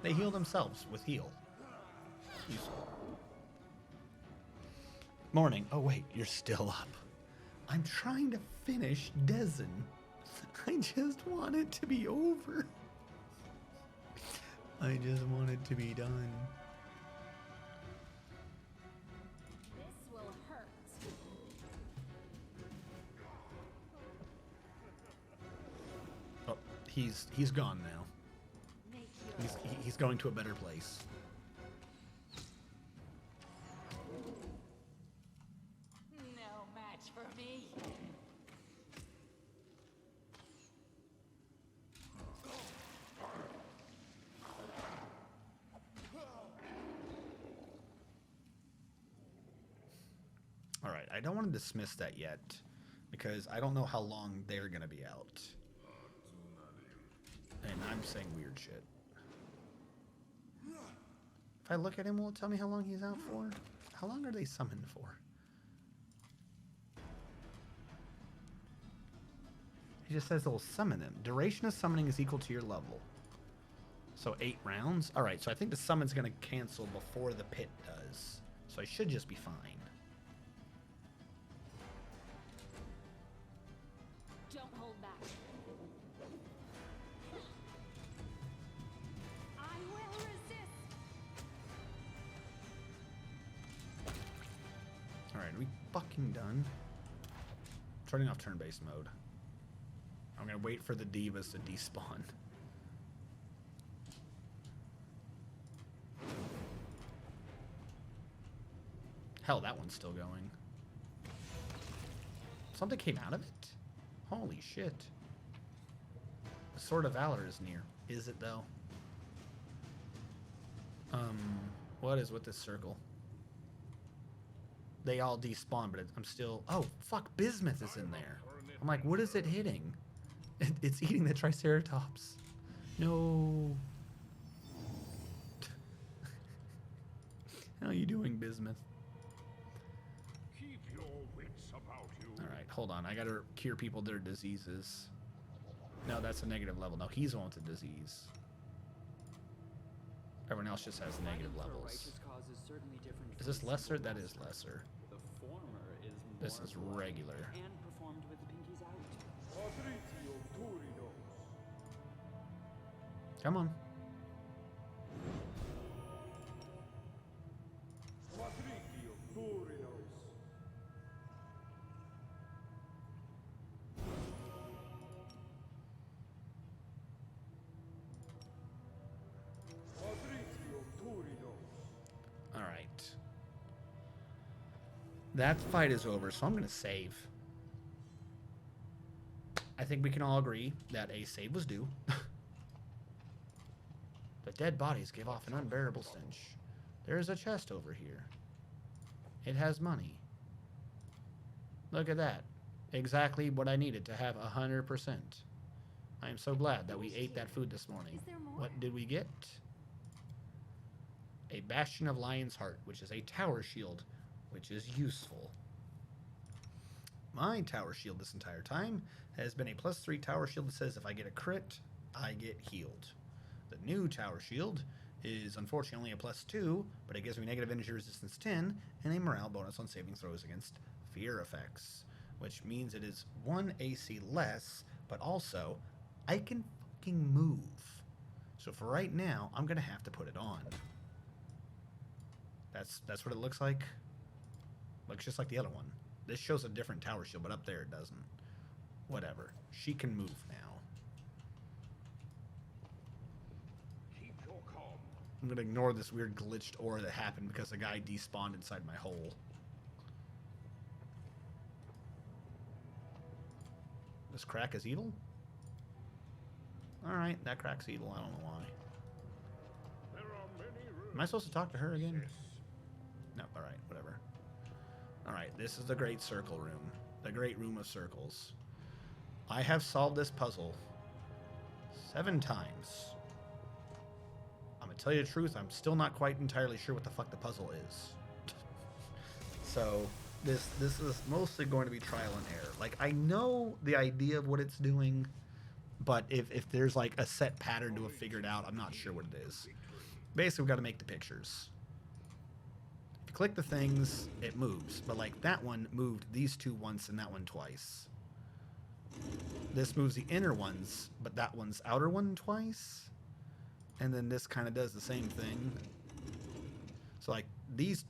They heal themselves with heal. Useful. Morning. Oh wait, you're still up. I'm trying to finish Dezen. I just want it to be over. I just want it to be done. This will hurt. Oh, he's gone now. He's going to a better place. No match for me. All right, I don't want to dismiss that yet because I don't know how long they're going to be out. And I'm saying weird shit. If I look at him, will it tell me how long he's out for? How long are they summoned for? He just says they'll summon them. Duration of summoning is equal to your level. So 8 rounds? Alright, so I think the summon's going to cancel before the pit does. So I should just be fine. Don't hold back. I will resist. Alright, are we fucking done? Turning off turn-based mode. I'm gonna wait for the divas to despawn. Hell, that one's still going. Something came out of it? Holy shit. The Sword of Valor is near. Is it, though? What is with this circle? They all despawn, but I'm still... Oh, fuck, Bismuth is in there. I'm like, what is it hitting? It's eating the Triceratops. No. How are you doing, Bismuth? Keep your wits about you. Alright, hold on. I gotta cure people their diseases. No, that's a negative level. No, he's the one with the disease. Everyone else just has negative Fighting for a levels. righteous cause is certainly different Is from this lesser? simple That is muster. lesser. The former is more This is blunt regular. and performed with the pinkies out. Patrizio Turinos. Come on. Patrizio Turinos. Patrizio Turinos. All right. That fight is over, so I'm going to save. I think we can all agree that a save was due. The dead bodies give off an unbearable stench. There is a chest over here. It has money. Look at that. Exactly what I needed to have 100%. I am so glad that we ate that food this morning. Is there more? What did we get? A Bastion of Lion's Heart, which is a tower shield, which is useful. My tower shield this entire time has been a +3 tower shield that says if I get a crit, I get healed. The new tower shield is unfortunately only a +2, but it gives me negative energy resistance 10 and a morale bonus on saving throws against fear effects, which means it is 1 AC less, but also I can fucking move. So for right now, I'm gonna have to put it on. That's what it looks like. Looks just like the other one. This shows a different tower shield, but up there it doesn't. Whatever. She can move now. Keep your calm. I'm gonna ignore this weird glitched aura that happened because the guy despawned inside my hole. This crack is evil? Alright, that crack's evil. I don't know why. There are many rooms. Am I supposed to talk to her again? Yes. No, alright, whatever. Alright, this is the Great Circle Room. The Great Room of Circles. I have solved this puzzle 7 times. I'm gonna tell you the truth, I'm still not quite entirely sure what the fuck the puzzle is. So, this is mostly going to be trial and error. Like, I know the idea of what it's doing, but if there's like a set pattern to have figured out, I'm not sure what it is. Basically, we've got to make the pictures. If you click the things, it moves. But like that one moved these two once and that one twice. This moves the inner ones, but that one's outer one twice. And then this kind of does the same thing. So like these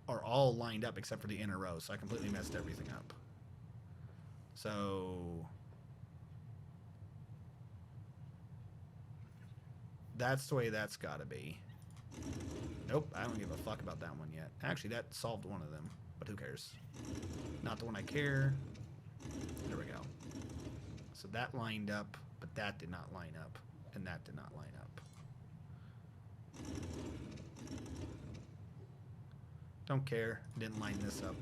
are all lined up except for the inner row, so I completely messed everything up. So that's the way that's got to be. Nope, I don't give a fuck about that one yet. Actually, that solved one of them, but who cares? Not the one I care. There we go. So that lined up, but that did not line up, and that did not line up. Don't care. Didn't line this up.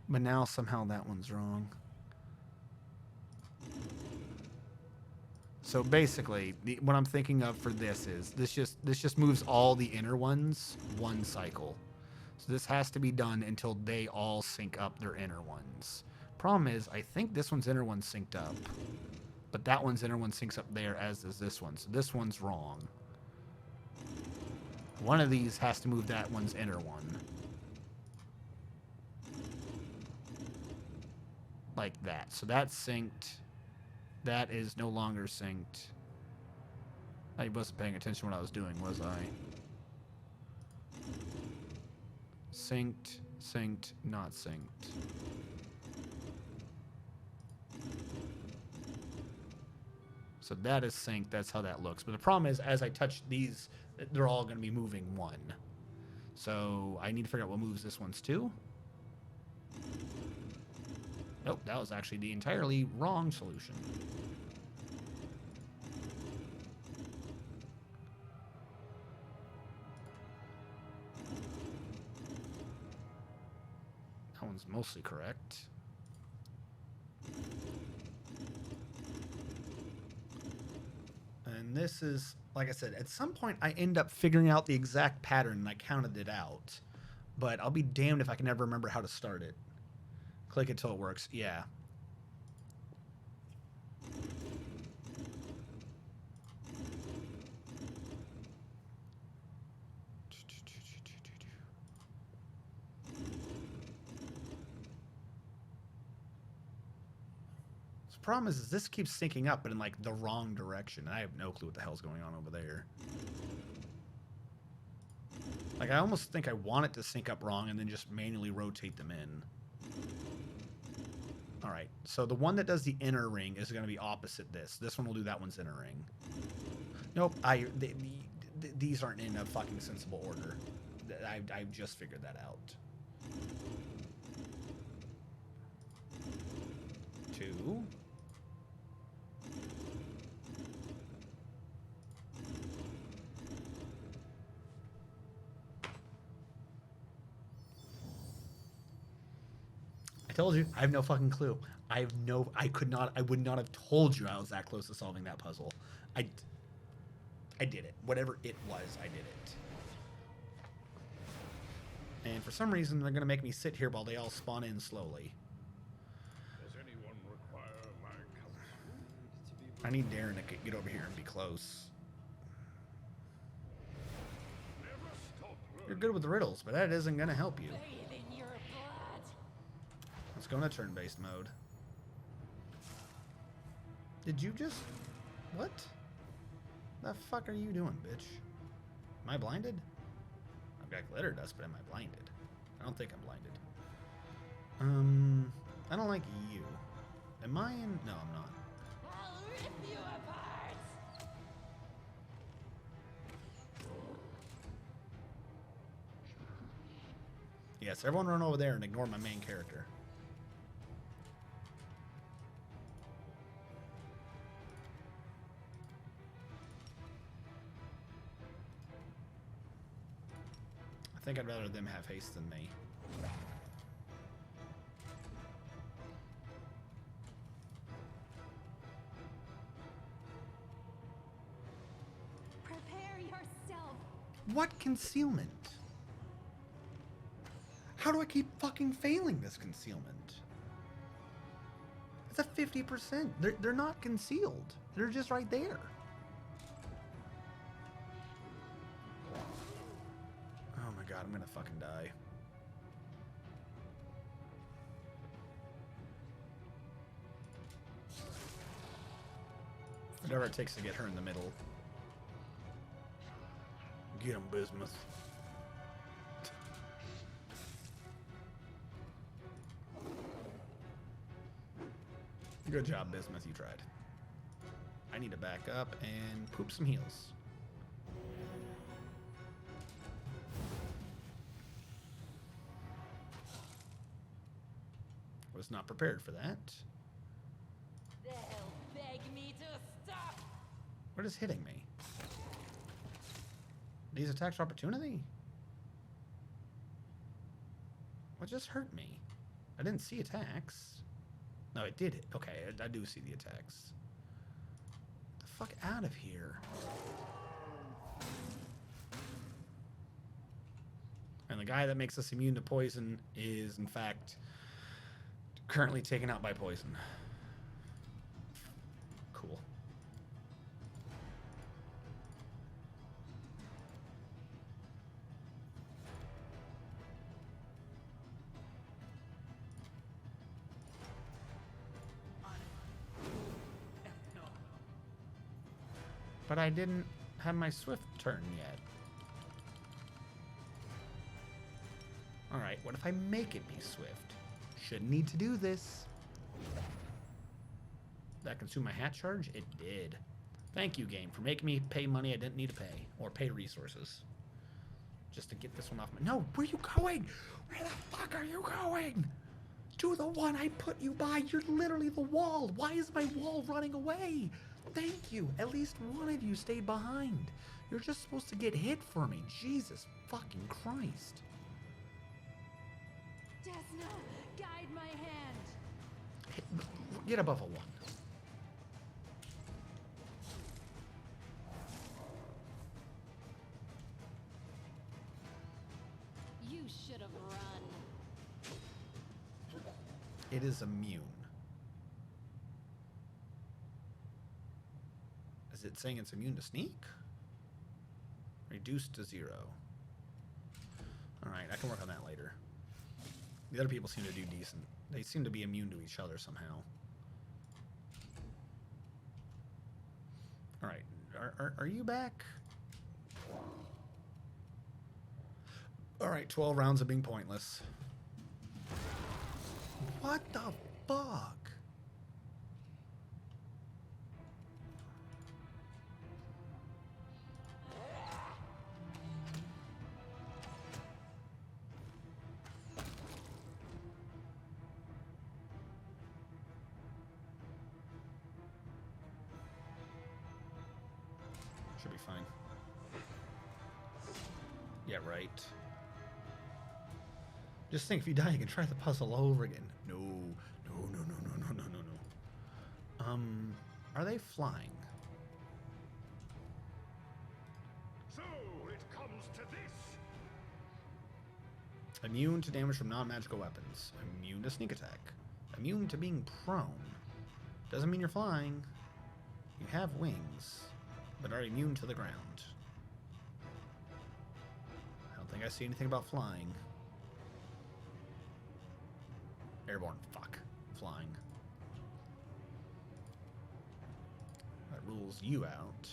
But now somehow that one's wrong. So basically, what I'm thinking of for this is this just moves all the inner ones one cycle. So this has to be done until they all sync up their inner ones. Problem is, I think this one's inner one synced up, but that one's inner one syncs up there, as does this one. So this one's wrong. One of these has to move that one's inner one. Like that. So that's synced. That is no longer synced. I wasn't paying attention to what I was doing, was I? Synced, synced, not synced. So that is synced. That's how that looks. But the problem is, as I touch these, they're all going to be moving one. So I need to figure out what moves this one's to. Nope, that was actually the entirely wrong solution. That one's mostly correct. And this is, like I said, at some point I end up figuring out the exact pattern and I counted it out. But I'll be damned if I can ever remember how to start it. Click it till it works. Yeah. The problem is this keeps syncing up, but in like the wrong direction. And I have no clue what the hell's going on over there. Like, I almost think I want it to sync up wrong and then just manually rotate them in. All right, so the one that does the inner ring is going to be opposite this. This one will do that one's inner ring. Nope, these aren't in a fucking sensible order. I just figured that out. 2. I told you, I have no fucking clue. I would not have told you I was that close to solving that puzzle. I did it. Whatever it was, I did it. And for some reason, they're going to make me sit here while they all spawn in slowly. Does anyone require my counsel? I need Darren to get over here and be close. Never stop You're good with the riddles, but that isn't going to help you. Bathe in your blood. Let's go into turn-based mode. Did you just... What? The fuck are you doing, bitch? Am I blinded? I've got glitter dust, but am I blinded? I don't think I'm blinded. I don't like you. Am I in... No, I'm not. I'll rip you apart. Yes, everyone run over there and ignore my main character. I think I'd rather them have haste than me. Prepare yourself. What concealment? How do I keep fucking failing this concealment? It's a 50%. They're not concealed. They're just right there. Oh my god, I'm gonna fucking die. Whatever it takes to get her in the middle. Get him, Bismuth. Good job, Bismuth. You tried. I need to back up and poop some heals. Was not prepared for that. They'll beg me to stop. What is hitting me? These attacks for opportunity? What just hurt me? I didn't see attacks. No, it did. Okay, I do see the attacks. Get the fuck out of here. And the guy that makes us immune to poison is, in fact, currently taken out by poison. Cool. But I didn't have my swift turn yet. Alright, what if I make it be swift? Shouldn't need to do this. Did that consume my hat charge? It did. Thank you, game, for making me pay money I didn't need to pay. Or pay resources. Just to get this one off my... No, where are you going? Where the fuck are you going? To the one I put you by. You're literally the wall. Why is my wall running away? Thank you. At least one of you stayed behind. You're just supposed to get hit for me. Jesus fucking Christ. Desna, guide my hand. Get above a 1. You should have run. it is immune. Is it saying it's immune to sneak? Reduced to 0. Alright, I can work on that later. The other people seem to do decent. They seem to be immune to each other somehow. Alright, are you back? Alright, 12 rounds of being pointless. What the fuck? Should be fine. Yeah, right. Just think, if you die, you can try the puzzle all over again. No, no, no, no, no, no, no, no, no. Are they flying? So it comes to this. Immune to damage from non-magical weapons. Immune to sneak attack. Immune to being prone. Doesn't mean you're flying. You have wings, but are immune to the ground. I don't think I see anything about flying. Airborne. Fuck. Flying. That rules you out.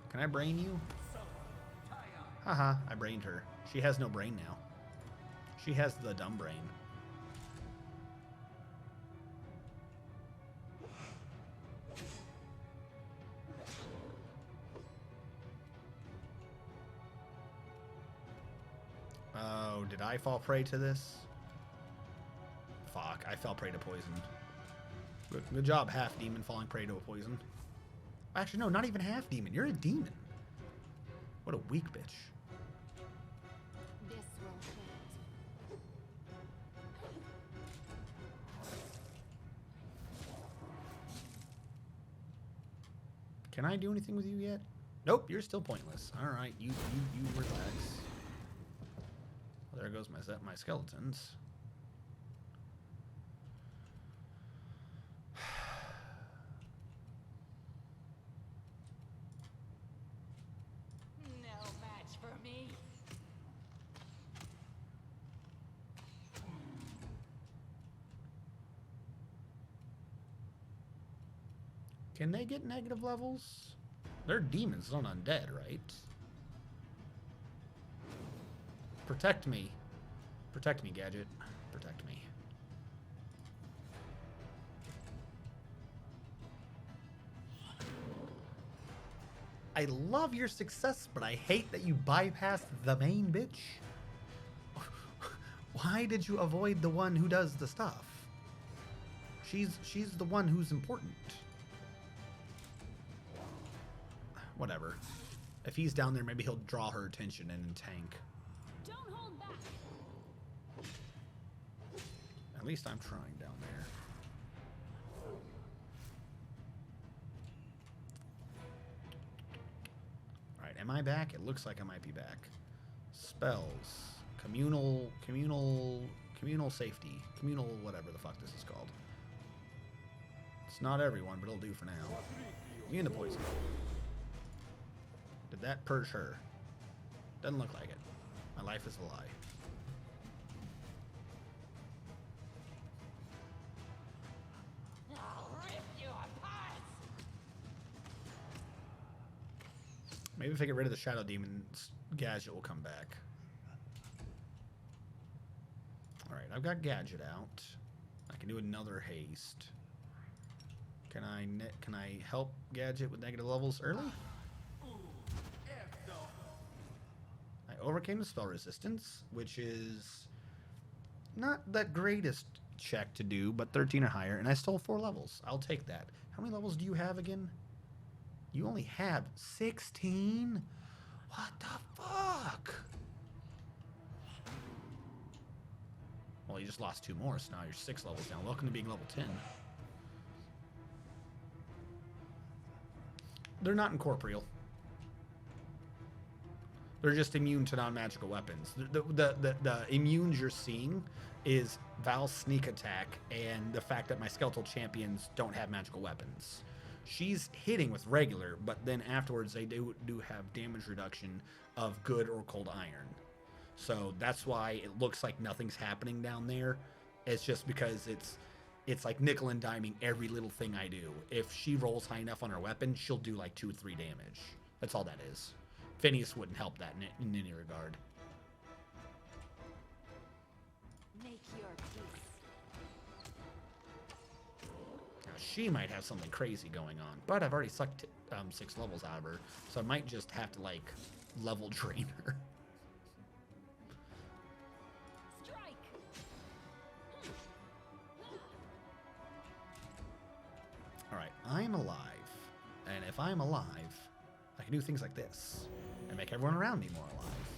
Can I brain you? Haha, I brained her. She has no brain now. She has the dumb brain. Oh, did I fall prey to this? Fuck, I fell prey to poison. Good job, half demon falling prey to a poison. Actually, no, not even half demon. You're a demon. What a weak bitch. This will hurt. Can I do anything with you yet? Nope, you're still pointless. All right, you relax. Well, there goes my skeletons. No match for me. Can they get negative levels? They're demons, not undead, right? Protect me. Protect me, Gadget. Protect me. I love your success, but I hate that you bypassed the main bitch. Why did you avoid the one who does the stuff? She's the one who's important. Whatever. If he's down there, maybe he'll draw her attention and tank. Don't hold back. At least I'm trying down there. Alright, am I back? It looks like I might be back. Spells. Communal safety. Communal whatever the fuck this is called. It's not everyone, but it'll do for now. Immune to poison. Did that purge her? Doesn't look like it. My life is a lie. I'll rip you apart. Maybe if I get rid of the Shadow Demon, Gadget will come back. Alright, I've got Gadget out. I can do another haste. Can I help Gadget with negative levels early? I overcame the spell resistance, which is not the greatest check to do, but 13 or higher, and I stole 4 levels. I'll take that. How many levels do you have again? You only have 16? What the fuck? Well, you just lost 2 more, so now you're 6 levels down. Welcome to being level 10. They're not incorporeal. They're just immune to non-magical weapons. The immunes you're seeing is Val's sneak attack and the fact that my skeletal champions don't have magical weapons. She's hitting with regular, but then afterwards they do have damage reduction of good or cold iron. So that's why it looks like nothing's happening down there. It's just because it's like nickel and diming every little thing I do. If she rolls high enough on her weapon, she'll do like 2 or 3 damage. That's all that is. Phineas wouldn't help that in any regard. Make your peace. Now, she might have something crazy going on, but I've already sucked 6 levels out of her, so I might just have to like level drain her. Strike. All right, I'm alive, and if I'm alive, I can do things like this and make everyone around me more alive.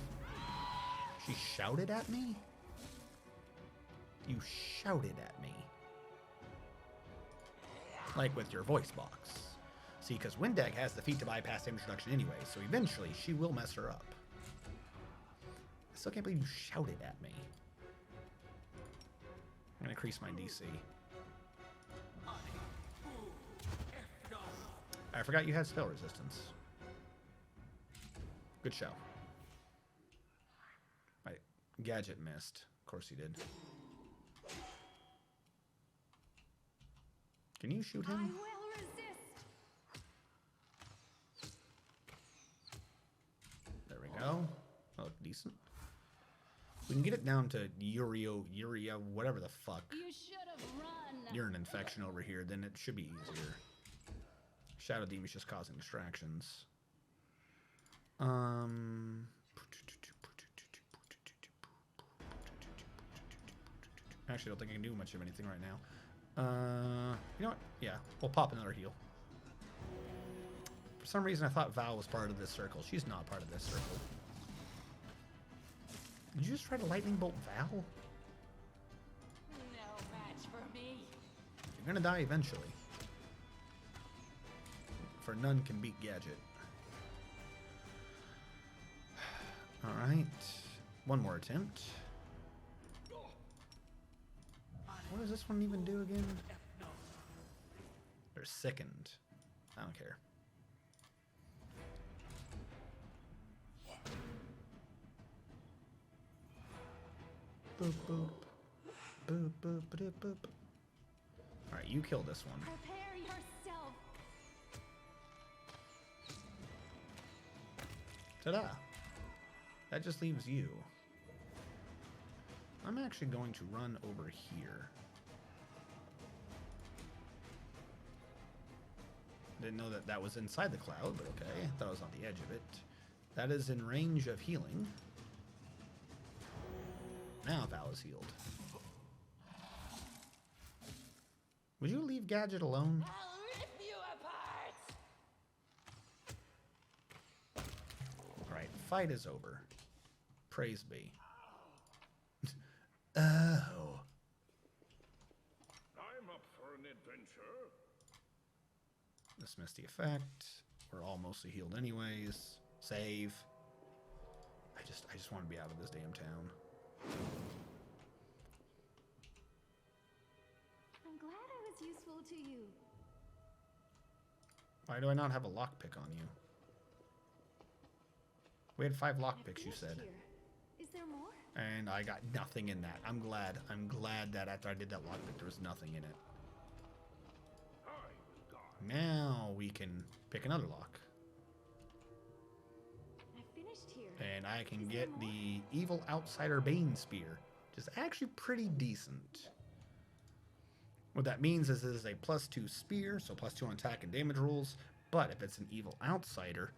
She shouted at me? You shouted at me. Like with your voice box. See, because Windag has the feat to bypass damage reduction anyway, so eventually she will mess her up. I still can't believe you shouted at me. I'm going to increase my DC. I forgot you had spell resistance. Good show. Right. Gadget missed. Of course he did. Can you shoot I him? will resist. There we go. Oh, decent. We can get it down to urea, whatever the fuck. You should have run. Urine infection over here, then it should be easier. Shadow Demon's just causing distractions. Actually, I don't think I can do much of anything right now. You know what? Yeah, we'll pop another heal. For some reason, I thought Val was part of this circle. She's not part of this circle. Did you just try to lightning bolt Val? No match for me. You're gonna die eventually. For none can beat Gadget. Alright. One more attempt. What does this one even do again? They're sickened. I don't care. Boop, boop. Boop, boop, boop, boop. Alright, you kill this one. Prepare yourself. Ta-da! That just leaves you. I'm actually going to run over here. Didn't know that that was inside the cloud, but okay. I thought it was on the edge of it. That is in range of healing. Now Val is healed. Would you leave Gadget alone? I'll rip you apart. Alright, fight is over. Praise be. Oh. I'm up for an adventure. Dismiss the effect. We're all mostly healed anyways. Save. I just want to be out of this damn town. I'm glad I was useful to you. Why do I not have a lockpick on you? We had 5 I lockpicks, you finished said. here. Is there more? And I got nothing in that. I'm glad that after I did that lockpick, there was nothing in it. I will guard. Now we can pick another lock. I finished here. And I can Is get there more? the Evil Outsider Bane Spear, which is actually pretty decent. What that means is it is a +2 spear, so +2 on attack and damage rolls, but if it's an Evil Outsider,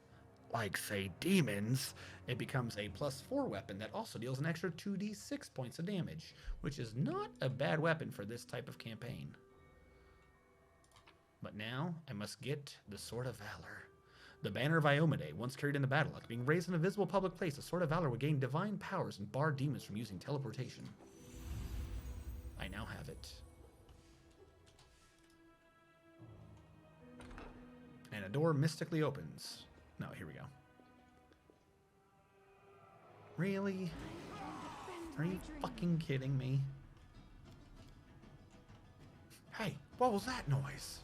like say demons, it becomes a +4 weapon that also deals an extra 2d6 points of damage, which is not a bad weapon for this type of campaign. But now I must get the Sword of Valor. The banner of Iomade, once carried into battle, after being raised in a visible public place, the Sword of Valor would gain divine powers and bar demons from using teleportation. I now have it. And a door mystically opens. No, here we go. Really? Are you fucking kidding me? Hey, what was that noise?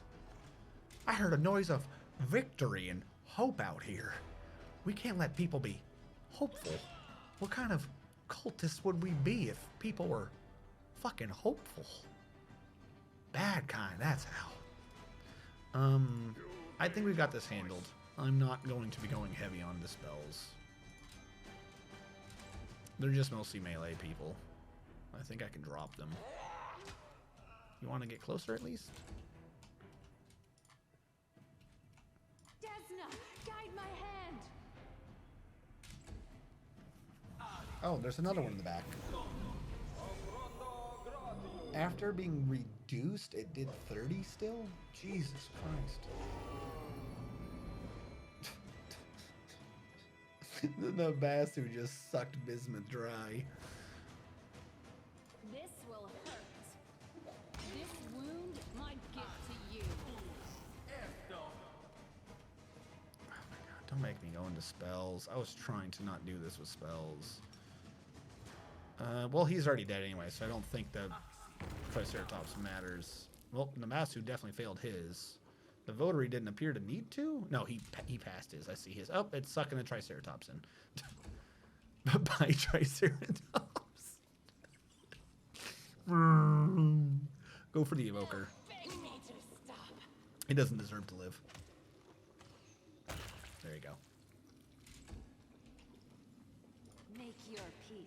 I heard a noise of victory and hope out here. We can't let people be hopeful. What kind of cultists would we be if people were fucking hopeful? Bad kind, that's how. I think we've got this handled. I'm not going to be going heavy on the spells. They're just mostly melee people. I think I can drop them. You want to get closer at least? Desna, guide my hand. Oh, there's another one in the back. After being reduced, it did 30 still? Jesus Christ. The bass who just sucked bismuth dry. This will hurt. This wound might get to you. Oh my god, don't make me go into spells. I was trying to not do this with spells. Well, he's already dead anyway, so I don't think the Triceratops matters. Well, the Namasu definitely failed his. The Votary didn't appear to need to? No, he passed his. I see his. Oh, it's sucking the Triceratops in. Bye, Triceratops. Go for the Evoker. Beg me to stop. He doesn't deserve to live. There you go. Make your peace.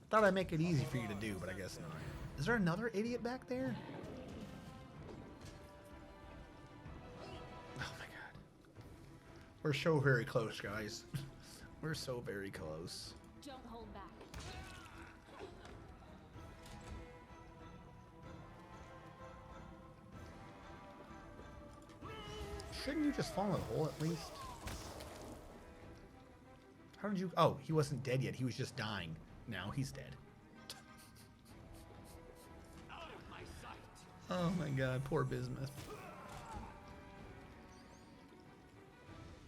Thought I'd make it easy for you to do, but I guess not. Is there another idiot back there? Oh my god. We're so very close, guys. We're so very close. Don't hold back. Shouldn't you just fall in the hole at least? How did you... Oh, he wasn't dead yet. He was just dying. Now he's dead. Out of my sight. Oh my god, poor Bismuth.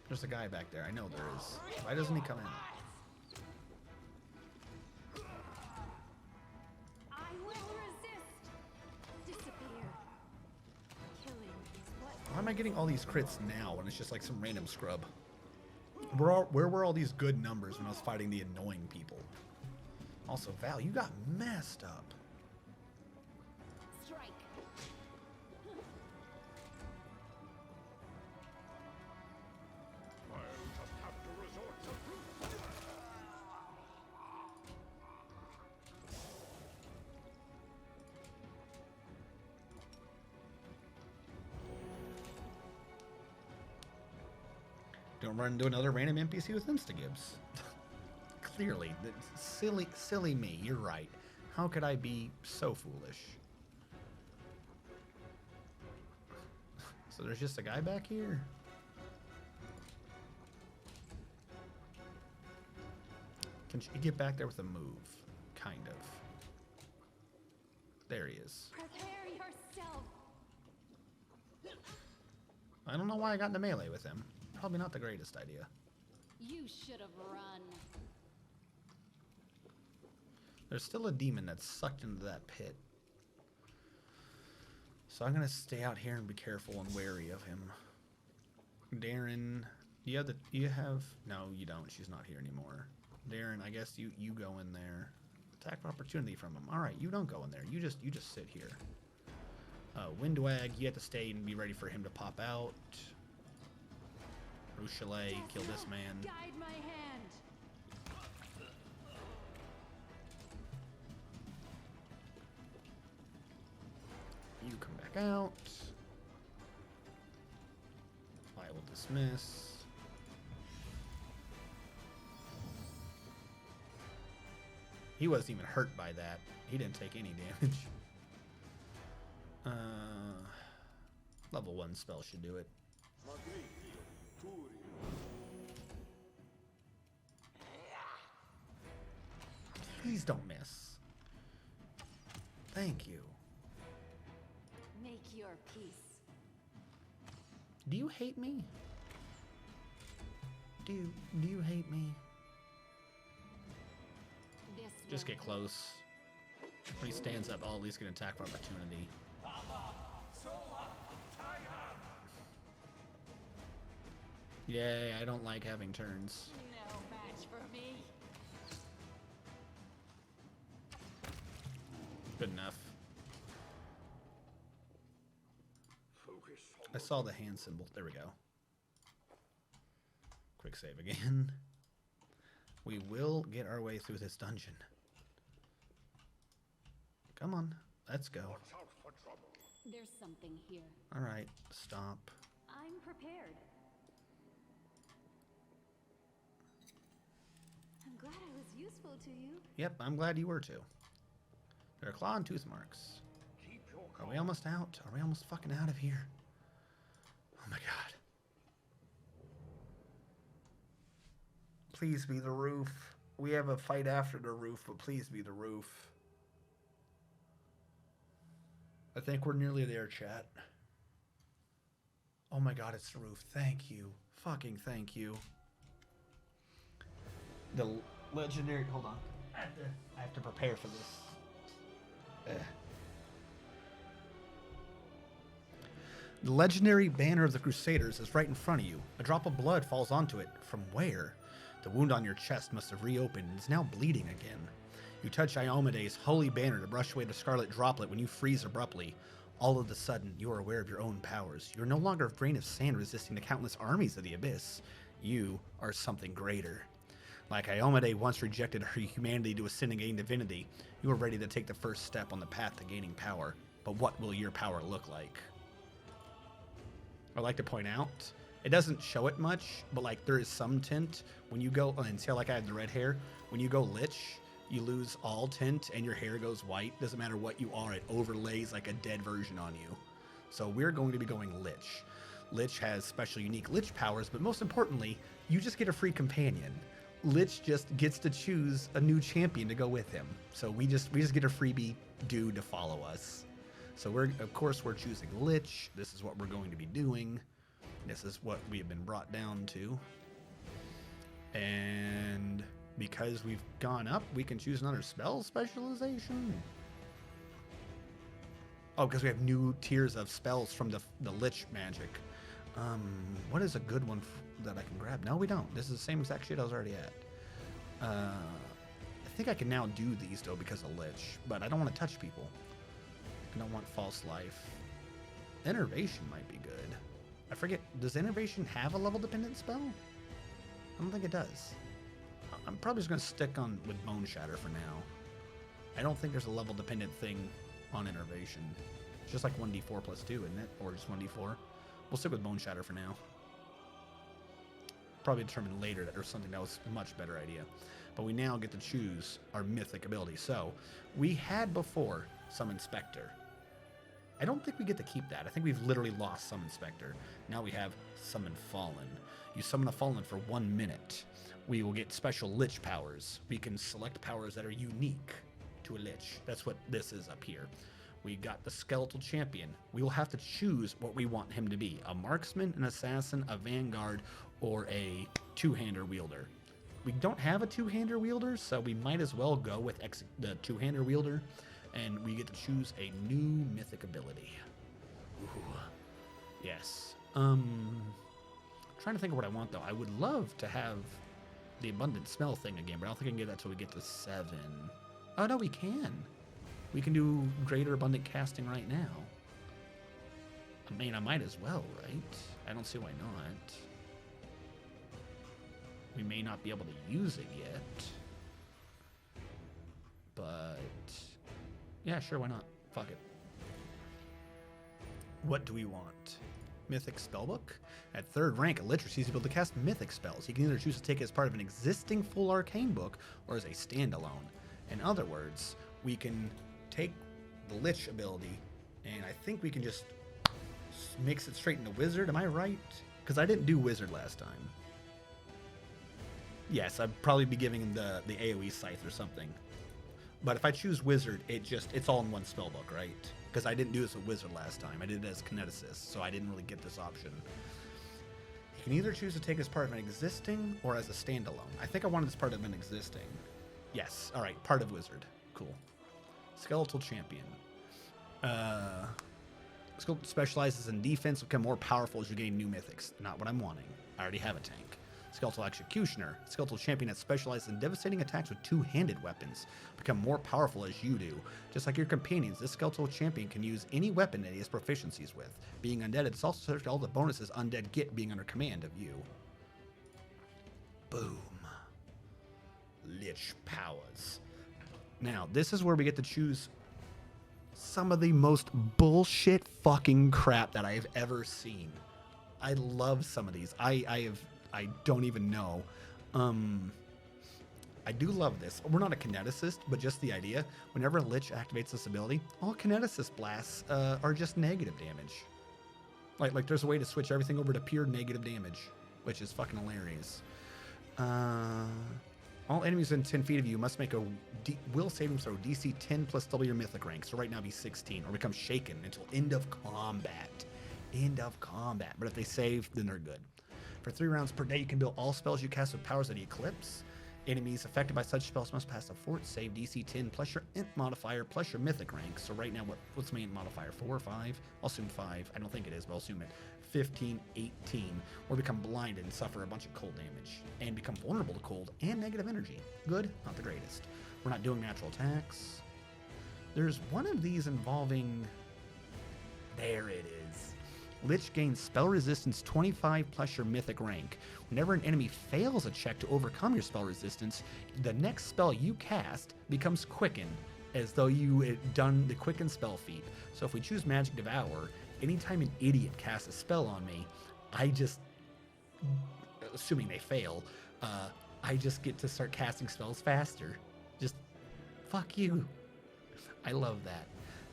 There's a guy back there. I know there is. Why doesn't he come in? I will resist. Disappear. Killing is what. Why am I getting all these crits now when it's just like some random scrub? Where were all these good numbers when I was fighting the annoying people? Also, Val, you got messed up. Strike. I'll just have to resort to brute. Don't run into another random NPC with Instagibs. Clearly, silly me. You're right. How could I be so foolish? So there's just a guy back here? Can she get back there with a move? Kind of. There he is. Prepare yourself. I don't know why I got into melee with him. Probably not the greatest idea. You should have run. There's still a demon that's sucked into that pit. So I'm going to stay out here and be careful and wary of him. Darren, you have... No, you don't. She's not here anymore. Darren, I guess you go in there. Attack of opportunity from him. Alright, you don't go in there. You just sit here. Windwag, you have to stay and be ready for him to pop out. Rochelet, kill this man. Guide my hand. You come back out. I will dismiss. He wasn't even hurt by that. He didn't take any damage. Level 1 spell should do it. Please don't miss. Thank you. Make your peace. Do you hate me? Do you hate me? This Just will get close. When he stands up, I'll at least get an attack of opportunity. Yay, I don't like having turns. No match for me. Good enough. Focus on I saw the hand symbol. There we go. Quick save again. We will get our way through this dungeon. Come on, let's go. watch out for trouble. There's something here. All right, stop. I'm prepared. I'm glad I was useful to you. Yep, I'm glad you were too. There are claw and tooth marks. Keep your Are we almost out? Are we almost fucking out of here? Oh my god. Please be the roof. We have a fight after the roof, but please be the roof. I think we're nearly there, chat. Oh my god, it's the roof. Thank you. Fucking thank you. The legendary... Hold on. I have to prepare for this. The legendary banner of the Crusaders is right in front of you. A drop of blood falls onto it. From where? The wound on your chest must have reopened and is now bleeding again. You touch Iomede's holy banner to brush away the scarlet droplet when you freeze abruptly. All of a sudden, you are aware of your own powers. You are no longer a grain of sand resisting the countless armies of the abyss. You are something greater. Like Iomede once rejected her humanity to ascend and gain divinity, you are ready to take the first step on the path to gaining power. But what will your power look like? I'd like to point out, it doesn't show it much, but like there is some tint. When you go, and see how like I have the red hair? When you go Lich, you lose all tint and your hair goes white. Doesn't matter what you are, it overlays like a dead version on you. So we're going to be going Lich. Lich has special unique Lich powers, but most importantly, you just get a free companion. Lich just gets to choose a new champion to go with him. So we just get a freebie dude to follow us. So of course we're choosing Lich. This is what we're going to be doing. This is what we have been brought down to. And because we've gone up, we can choose another spell specialization. Oh, because we have new tiers of spells from the Lich magic. What is a good one that I can grab? No, we don't. This is the same exact shit I was already at. I think I can now do these though because of Lich, but I don't want to touch people. I don't want false life. Innervation might be good. I forget, does Innervation have a level dependent spell? I don't think it does. I'm probably just going to stick on with Bone Shatter for now. I don't think there's a level dependent thing on Innervation. It's just like 1d4 plus 2, isn't it? Or just 1d4. We'll stick with Bone Shatter for now. Probably determine later that there's something that was a much better idea. But we now get to choose our mythic ability. So, we had before Summon Spectre. I don't think we get to keep that. I think we've literally lost Summon Spectre. Now we have Summon Fallen. You summon a Fallen for 1 minute. We will get special Lich powers. We can select powers that are unique to a Lich. That's what this is up here. We got the Skeletal Champion. We will have to choose what we want him to be. A marksman, an assassin, a vanguard, or a two-hander wielder. We don't have a two-hander wielder, so we might as well go with the two-hander wielder. And we get to choose a new mythic ability. Ooh. Yes. Trying to think of what I want though. I would love to have the abundant smell thing again, but I don't think I can get that till we get to 7. Oh no, we can. We can do greater abundant casting right now. I mean, I might as well, right? I don't see why not. We may not be able to use it yet. But yeah, sure, why not? Fuck it. What do we want? Mythic Spellbook? At 3rd rank, a Lich receives the ability to cast Mythic spells. He can either choose to take it as part of an existing full arcane book or as a standalone. In other words, we can take the Lich ability and I think we can just mix it straight into Wizard. Am I right? Because I didn't do Wizard last time. Yes, I'd probably be giving him the AoE Scythe or something. But if I choose Wizard, it's all in one spellbook, right? Because I didn't do this with Wizard last time. I did it as Kineticist, so I didn't really get this option. You can either choose to take as part of an existing or as a standalone. I think I wanted this part of an existing. Yes. All right. Part of wizard. Cool. Skeletal champion. Skeletal specializes in defense, become more powerful as you gain new mythics. Not what I'm wanting. I already have a tank. Skeletal executioner. Skeletal champion that specializes in devastating attacks with two-handed weapons. Become more powerful as you do. Just like your companions, this skeletal champion can use any weapon that he has proficiencies with. Being undead, it's also subject to all the bonuses undead get being under command of you. Boom. Lich powers. Now, this is where we get to choose some of the most bullshit fucking crap that I've ever seen. I love some of these. I don't even know. I do love this. We're not a kineticist, but just the idea. Whenever a Lich activates this ability, all kineticist blasts are just negative damage. Like there's a way to switch everything over to pure negative damage, which is fucking hilarious. All enemies within 10 feet of you must make a will saving throw DC 10 plus double your mythic rank. So right now be 16 or become shaken until end of combat. End of combat. But if they save, then they're good. For 3 rounds per day, you can build all spells you cast with powers that eclipse. Enemies affected by such spells must pass a fort save DC 10 plus your int modifier plus your mythic rank. So right now, what's my int modifier? 4 or 5? I'll assume 5. I don't think it is, but I'll assume it. 15, 18, or become blinded and suffer a bunch of cold damage, and become vulnerable to cold and negative energy. Good, not the greatest. We're not doing natural attacks. There's one of these involving... There it is. Lich gains spell resistance 25 plus your mythic rank. Whenever an enemy fails a check to overcome your spell resistance, the next spell you cast becomes Quicken, as though you had done the Quicken spell feat. So if we choose Magic Devour, anytime an idiot casts a spell on me, I just, assuming they fail, I just get to start casting spells faster. Just, fuck you. I love that.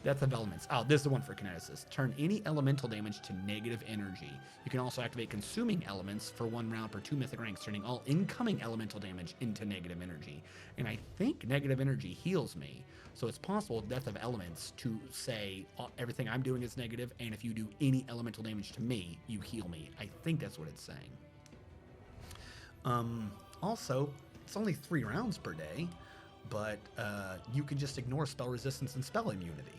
Depth of Elements. Oh, this is the one for Kineticist. Turn any elemental damage to negative energy. You can also activate Consuming Elements for 1 round per 2 mythic ranks, turning all incoming elemental damage into negative energy. And I think negative energy heals me. So it's possible with Depth of Elements to say everything I'm doing is negative, and if you do any elemental damage to me, you heal me. I think that's what it's saying. Also, it's only 3 rounds per day, but you can just ignore spell resistance and spell immunity.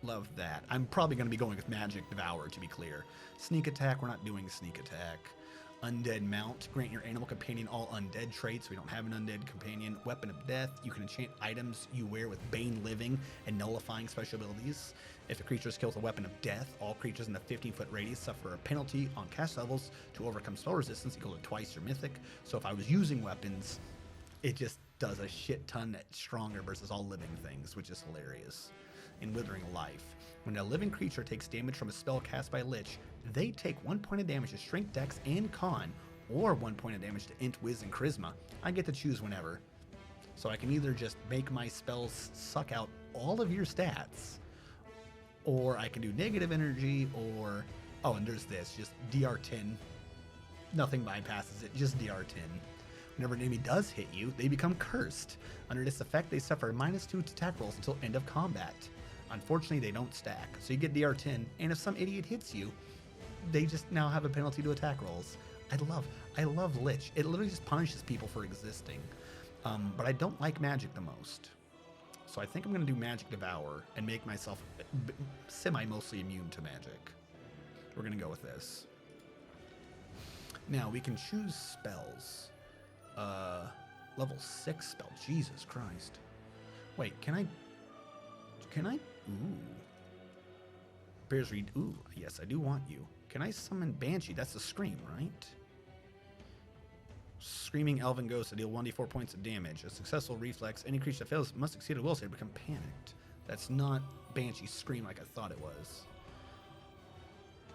Love that. I'm probably going to be going with Magic Devour, to be clear. Sneak Attack, we're not doing Sneak Attack. Undead Mount, grant your animal companion all undead traits. We don't have an undead companion. Weapon of Death, you can enchant items you wear with Bane Living and nullifying special abilities. If a creature is killed with a weapon of death, all creatures in a 15-foot radius suffer a penalty on cast levels to overcome spell resistance equal to twice your mythic. So if I was using weapons, it just does a shit ton stronger versus all living things, which is hilarious. In Withering Life, when a living creature takes damage from a spell cast by Lich, they take 1 point of damage to Strength, Dex, and Con, or 1 point of damage to Int, Wiz, and Charisma. I get to choose whenever. So I can either just make my spells suck out all of your stats, or I can do negative energy, or... Oh, and there's this, just DR10. Nothing bypasses it, just DR10. Whenever an enemy does hit you, they become cursed. Under this effect, they suffer -2 to attack rolls until end of combat. Unfortunately, they don't stack, so you get DR10, and if some idiot hits you, they just now have a penalty to attack rolls. I love Lich. It literally just punishes people for existing. But I don't like magic the most. So I think I'm going to do Magic Devour and make myself semi-mostly immune to magic. We're going to go with this. Now, we can choose spells. Level 6 spell. Jesus Christ. Wait, can I? Ooh. Bears read. Ooh, yes, I do want you. Can I summon Banshee? That's a scream, right? Screaming Elven Ghost to deal 1d4 points of damage. A successful reflex. Any creature that fails must succeed a will save to become panicked. That's not Banshee Scream like I thought it was.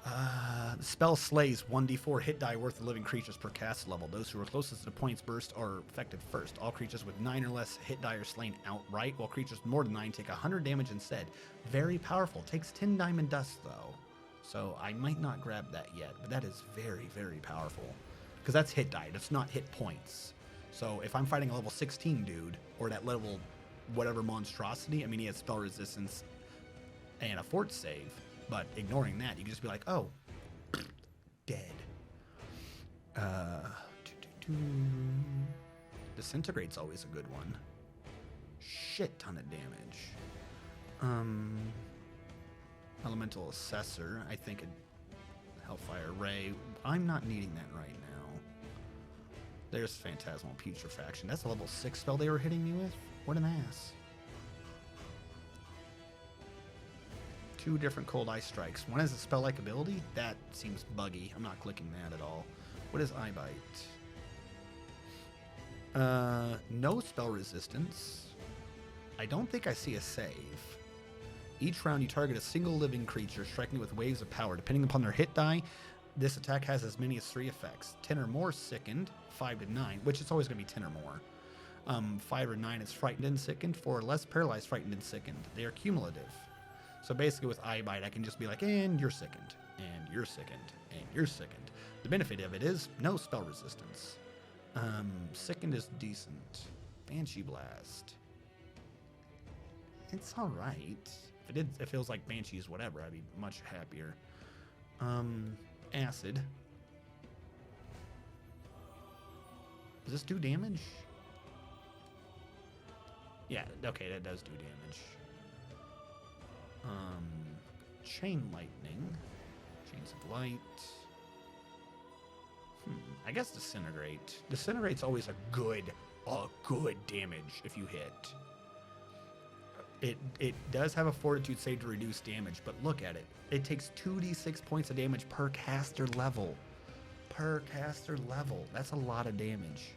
The spell slays 1d4 hit die worth of living creatures per cast level. Those who are closest to the point's burst are affected first. All creatures with 9 or less hit die are slain outright, while creatures with more than 9 take 100 damage instead. Very powerful. Takes 10 diamond dust, though. So I might not grab that yet, but that is very, very powerful. Because that's hit die. That's not hit points. So if I'm fighting a level 16 dude, or that level whatever monstrosity, I mean, he has spell resistance and a fort save. But ignoring that, you can just be like, oh, Disintegrate's always a good one. Shit ton of damage. Elemental Assessor, I think a Hellfire Ray. I'm not needing that right now. There's Phantasmal Putrefaction. That's a level 6 spell they were hitting me with? What an ass. 2 different Cold Ice Strikes. One has a spell-like ability? That seems buggy. I'm not clicking that at all. What is Eye Bite? No spell resistance. I don't think I see a save. Each round you target a single living creature, striking it with waves of power. Depending upon their hit die, this attack has as many as 3 effects. 10 or more sickened, 5 to 9, which it's always going to be 10 or more. 5 or 9 is frightened and sickened. 4 or less paralyzed, frightened and sickened. They are cumulative. So basically with Eye Bite, I can just be like, and you're sickened, and you're sickened, and you're sickened. The benefit of it is no spell resistance. Sickened is decent. Banshee Blast. It's alright. If it was like Banshees, whatever, I'd be much happier. Acid. Does this do damage? Yeah, okay, that does do damage. Chain Lightning. Chains of Light. I guess Disintegrate. Disintegrate's always a good damage if you hit. It does have a Fortitude save to reduce damage, but look at it. It takes 2d6 points of damage per caster level. Per caster level. That's a lot of damage.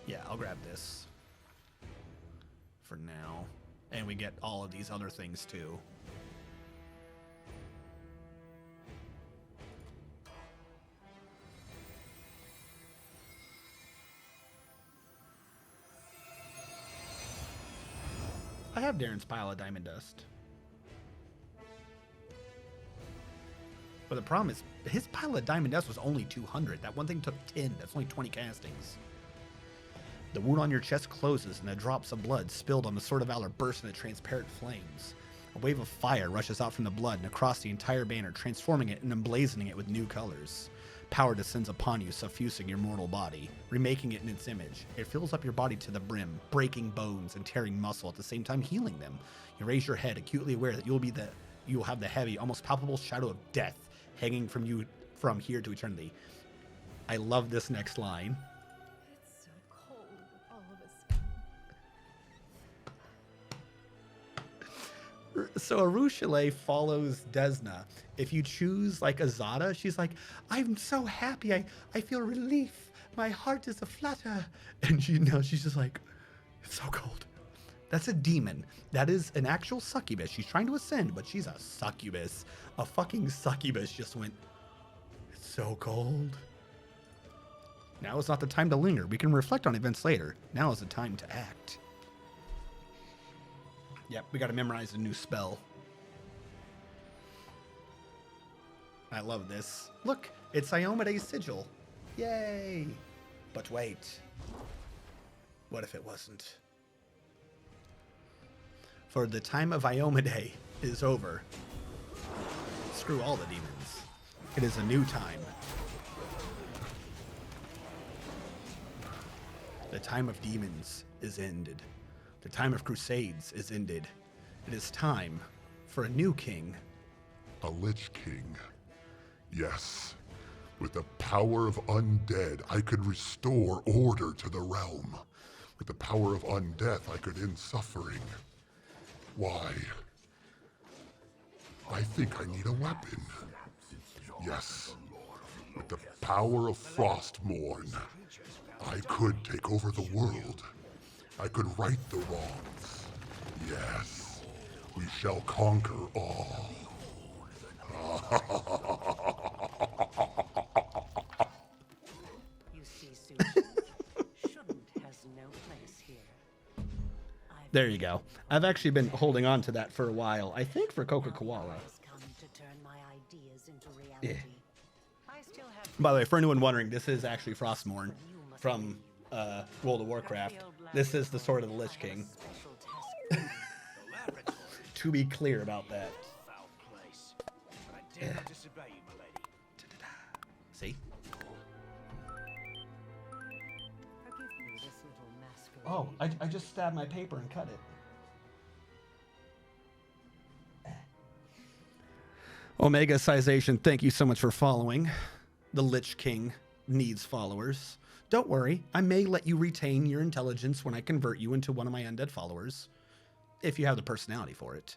Yeah, I'll grab this for now. And we get all of these other things too. I have Darren's pile of diamond dust. But the problem is, his pile of diamond dust was only 200. That one thing took 10. That's only 20 castings. The wound on your chest closes, and the drops of blood spilled on the Sword of Valor burst into transparent flames. A wave of fire rushes out from the blood and across the entire banner, transforming it and emblazoning it with new colors. Power descends upon you, suffusing your mortal body, remaking it in its image. It fills up your body to the brim, breaking bones and tearing muscle at the same time healing them. You raise your head, acutely aware that you will have the heavy, almost palpable shadow of death hanging from you from here to eternity. I love this next line. It's so cold with all of us. So Arushale follows Desna. If you choose like Azada, she's like, I'm so happy. I feel relief. My heart is aflutter. And she's just like, it's so cold. That's a demon. That is an actual succubus. She's trying to ascend, but she's a succubus. A fucking succubus just went, it's so cold. Now is not the time to linger. We can reflect on events later. Now is the time to act. Yep, we got to memorize a new spell. I love this. Look, it's Iomede's sigil. Yay! But wait. What if it wasn't? For the time of Iomede is over. Screw all the demons. It is a new time. The time of demons is ended. The time of crusades is ended. It is time for a new king. A Lich King. Yes. With the power of undead, I could restore order to the realm. With the power of undeath, I could end suffering. Why? I think I need a weapon. Yes. With the power of Frostmourne, I could take over the world. I could right the wrongs. Yes. We shall conquer all. You see, Susan, shouldn't has no place here. There you go. I've actually been holding on to that for a while. I think for Coca Koala. Come to turn my ideas into reality. I still have By the way, for anyone wondering, this is actually Frostmourne from World of Warcraft. This is the Sword of the Lich King. special task. To be clear about that. Foul place. I dare not disobey you, my lady. See? Oh, I just stabbed my paper and cut it. Omega Sization, thank you so much for following. The Lich King needs followers. Don't worry, I may let you retain your intelligence when I convert you into one of my undead followers, if you have the personality for it.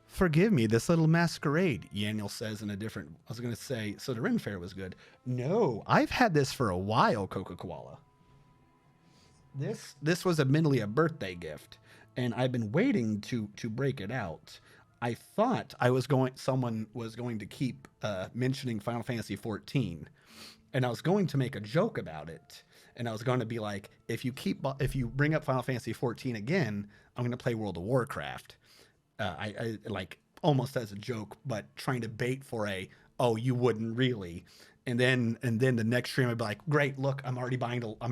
Forgive me, this little masquerade, Yaniel says in a different... I was going to say, so the Ren Fair was good. No, I've had this for a while, Coca-Cola. This was admittedly a birthday gift, and I've been waiting to break it out. I thought someone was going to keep mentioning Final Fantasy 14, and I was going to make a joke about it, and I was going to be like, if you bring up Final Fantasy 14 again, I'm going to play World of Warcraft. I like almost as a joke, but trying to bait for oh, you wouldn't really. And then the next stream I'd be like, great, look, I'm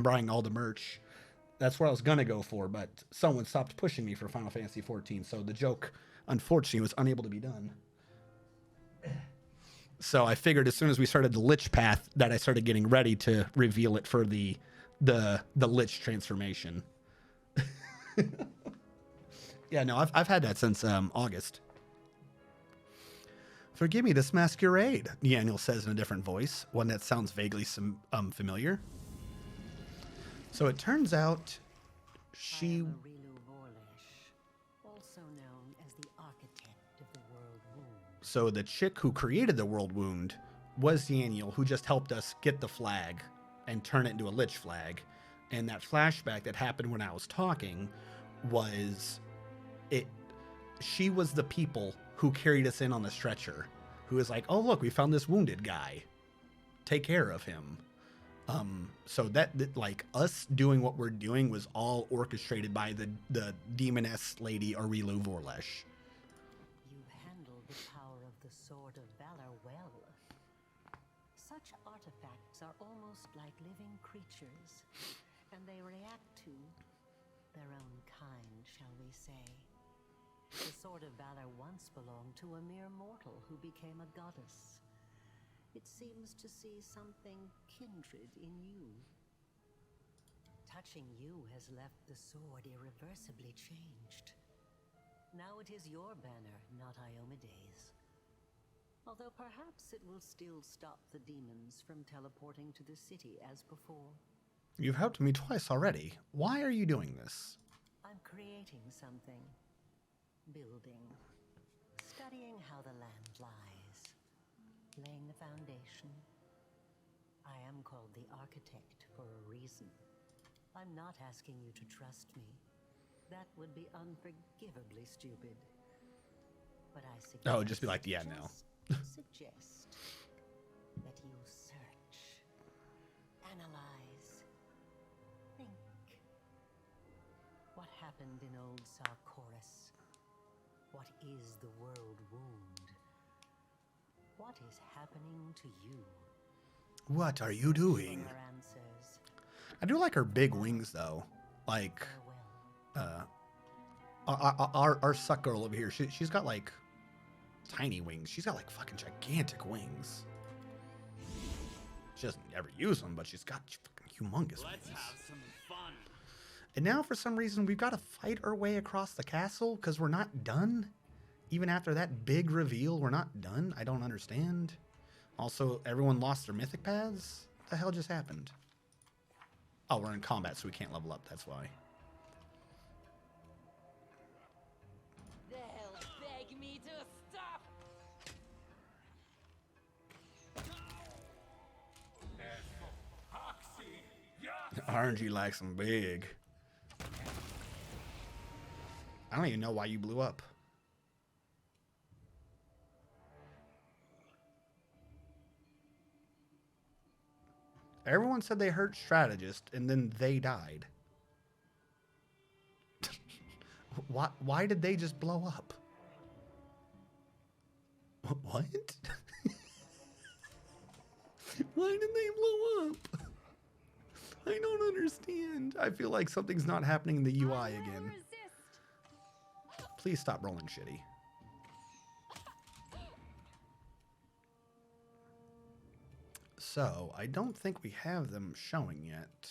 buying all the merch. That's what I was gonna go for, but someone stopped pushing me for Final Fantasy 14, so the joke unfortunately was unable to be done. So I figured as soon as we started the Lich path that I started getting ready to reveal it for the Lich transformation. Yeah, no, I've had that since August. Forgive me, this masquerade, Daniel says in a different voice, one that sounds vaguely familiar. So it turns out she... I am Arilu Vorlesh, also known as the architect of the World Wound. So the chick who created the World Wound was Daniel, who just helped us get the flag and turn it into a Lich flag. And that flashback that happened when I was talking was... She was the people who carried us in on the stretcher, who was like, oh, look, we found this wounded guy. Take care of him. So that like us doing what we're doing was all orchestrated by the demoness lady Arilu Vorlesh. You handled the power of the Sword of Valor well. Such artifacts are almost like living creatures, and they react to their own kind, shall we say. The Sword of Valor once belonged to a mere mortal who became a goddess. It seems to see something kindred in you. Touching you has left the sword irreversibly changed. Now it is your banner, not Iomede's. Although perhaps it will still stop the demons from teleporting to the city as before. You've helped me twice already. Why are you doing this? I'm creating something. Building. Studying how the land lies. Laying the foundation. I am called the architect for a reason. I'm not asking you to trust me. That would be unforgivably stupid. But I suggest... Oh, just be like, yeah, no. Suggest that you search. Analyze. Think. What happened in old Sarkoris? What is the World Wound? What is happening to you? What are you doing? Your answers. I do like her big wings, though. Like, Farewell. our suck girl over here, she's got, like, tiny wings. She's got, like, fucking gigantic wings. She doesn't ever use them, but she's got fucking humongous Let's wings. have some fun. And now, for some reason, we've got to fight our way across the castle because we're not done. Even after that big reveal, we're not done. I don't understand. Also, everyone lost their mythic paths? What the hell just happened? Oh, we're in combat, so we can't level up. That's why. They'll beg me to stop. RNG likes them big. I don't even know why you blew up. Everyone said they hurt strategist, and then they died. Why did they just blow up? What? Why did they blow up? I don't understand. I feel like something's not happening in the UI again. Please stop rolling shitty. So, I don't think we have them showing yet.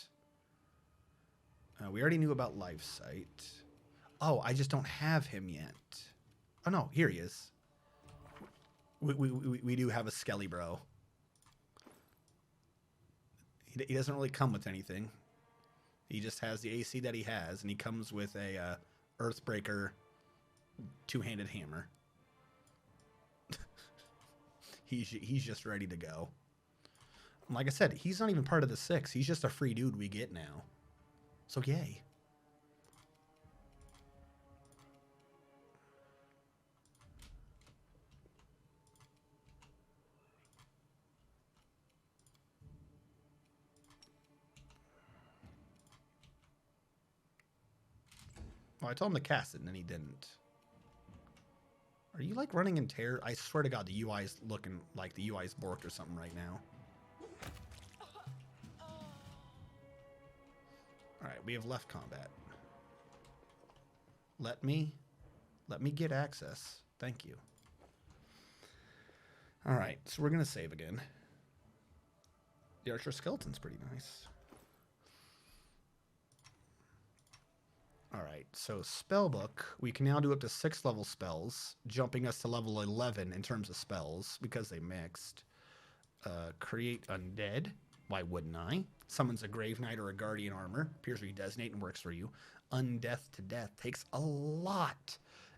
We already knew about Life Sight. Oh, I just don't have him yet. Oh no, here he is. We do have a Skelly bro. He doesn't really come with anything. He just has the AC that he has, and he comes with a Earthbreaker two-handed hammer. He's just ready to go. Like I said, he's not even part of the 6. He's just a free dude we get now. So yay. Well, I told him to cast it, and then he didn't. Are you, like, running in terror? I swear to God, the UI's looking like the UI's borked or something right now. Alright, we have left combat. Let me get access. Thank you. Alright, so we're going to save again. The Archer Skeleton's pretty nice. Alright, so Spellbook, we can now do up to 6 level spells, jumping us to level 11 in terms of spells, because they mixed. Create Undead, why wouldn't I? Summons a Grave Knight or a Guardian Armor, appears where you designate and works for you. Undeath to Death takes a lot.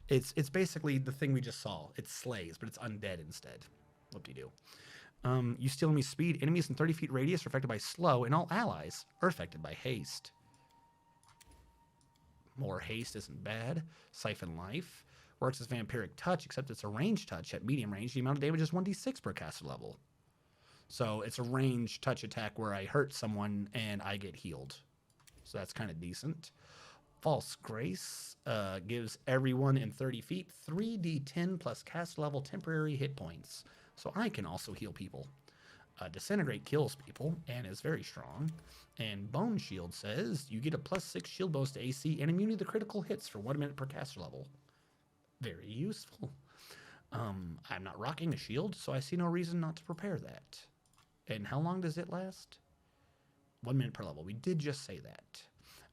It's basically the thing we just saw. It slays, but it's undead instead. Whoop-de-doo. You steal enemy speed. Enemies in 30 feet radius are affected by slow, and all allies are affected by haste. More haste isn't bad. Siphon Life. Works as Vampiric Touch, except it's a ranged touch at medium range. The amount of damage is 1d6 per caster level. So it's a ranged touch attack where I hurt someone and I get healed. So that's kind of decent. False Grace gives everyone in 30 feet 3d10 plus cast level temporary hit points. So I can also heal people. Disintegrate kills people and is very strong. And Bone Shield says you get a +6 shield bonus to AC and immunity to critical hits for 1 minute per caster level. Very useful. I'm not rocking a shield, so I see no reason not to prepare that. And how long does it last? 1 minute per level. We did just say that.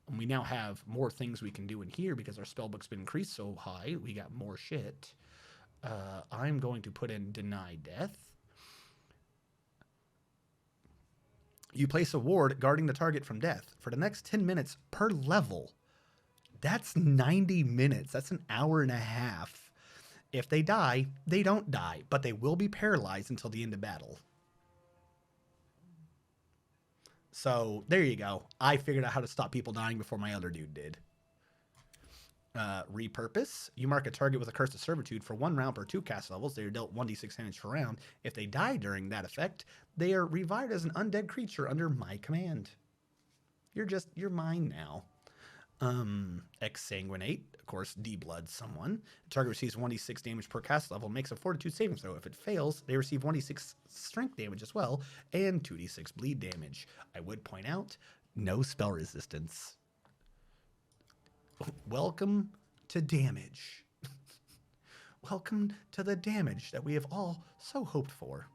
And we now have more things we can do in here because our spellbook's been increased so high. We got more shit. I'm going to put in Deny Death. You place a ward guarding the target from death for the next 10 minutes per level. That's 90 minutes. That's an hour and a half. If they die, they don't die, but they will be paralyzed until the end of battle. So there you go. I figured out how to stop people dying before my other dude did. Repurpose. You mark a target with a Curse of Servitude for 1 round per 2 cast levels. They are dealt 1d6 damage per round. If they die during that effect, they are revived as an undead creature under my command. You're mine now. Exsanguinate. Of course, de-blood someone. The target receives 1d6 damage per cast level, makes a Fortitude saving throw. If it fails, they receive 1d6 strength damage as well, and 2d6 bleed damage. I would point out, no spell resistance. Welcome to damage. Welcome to the damage that we have all so hoped for.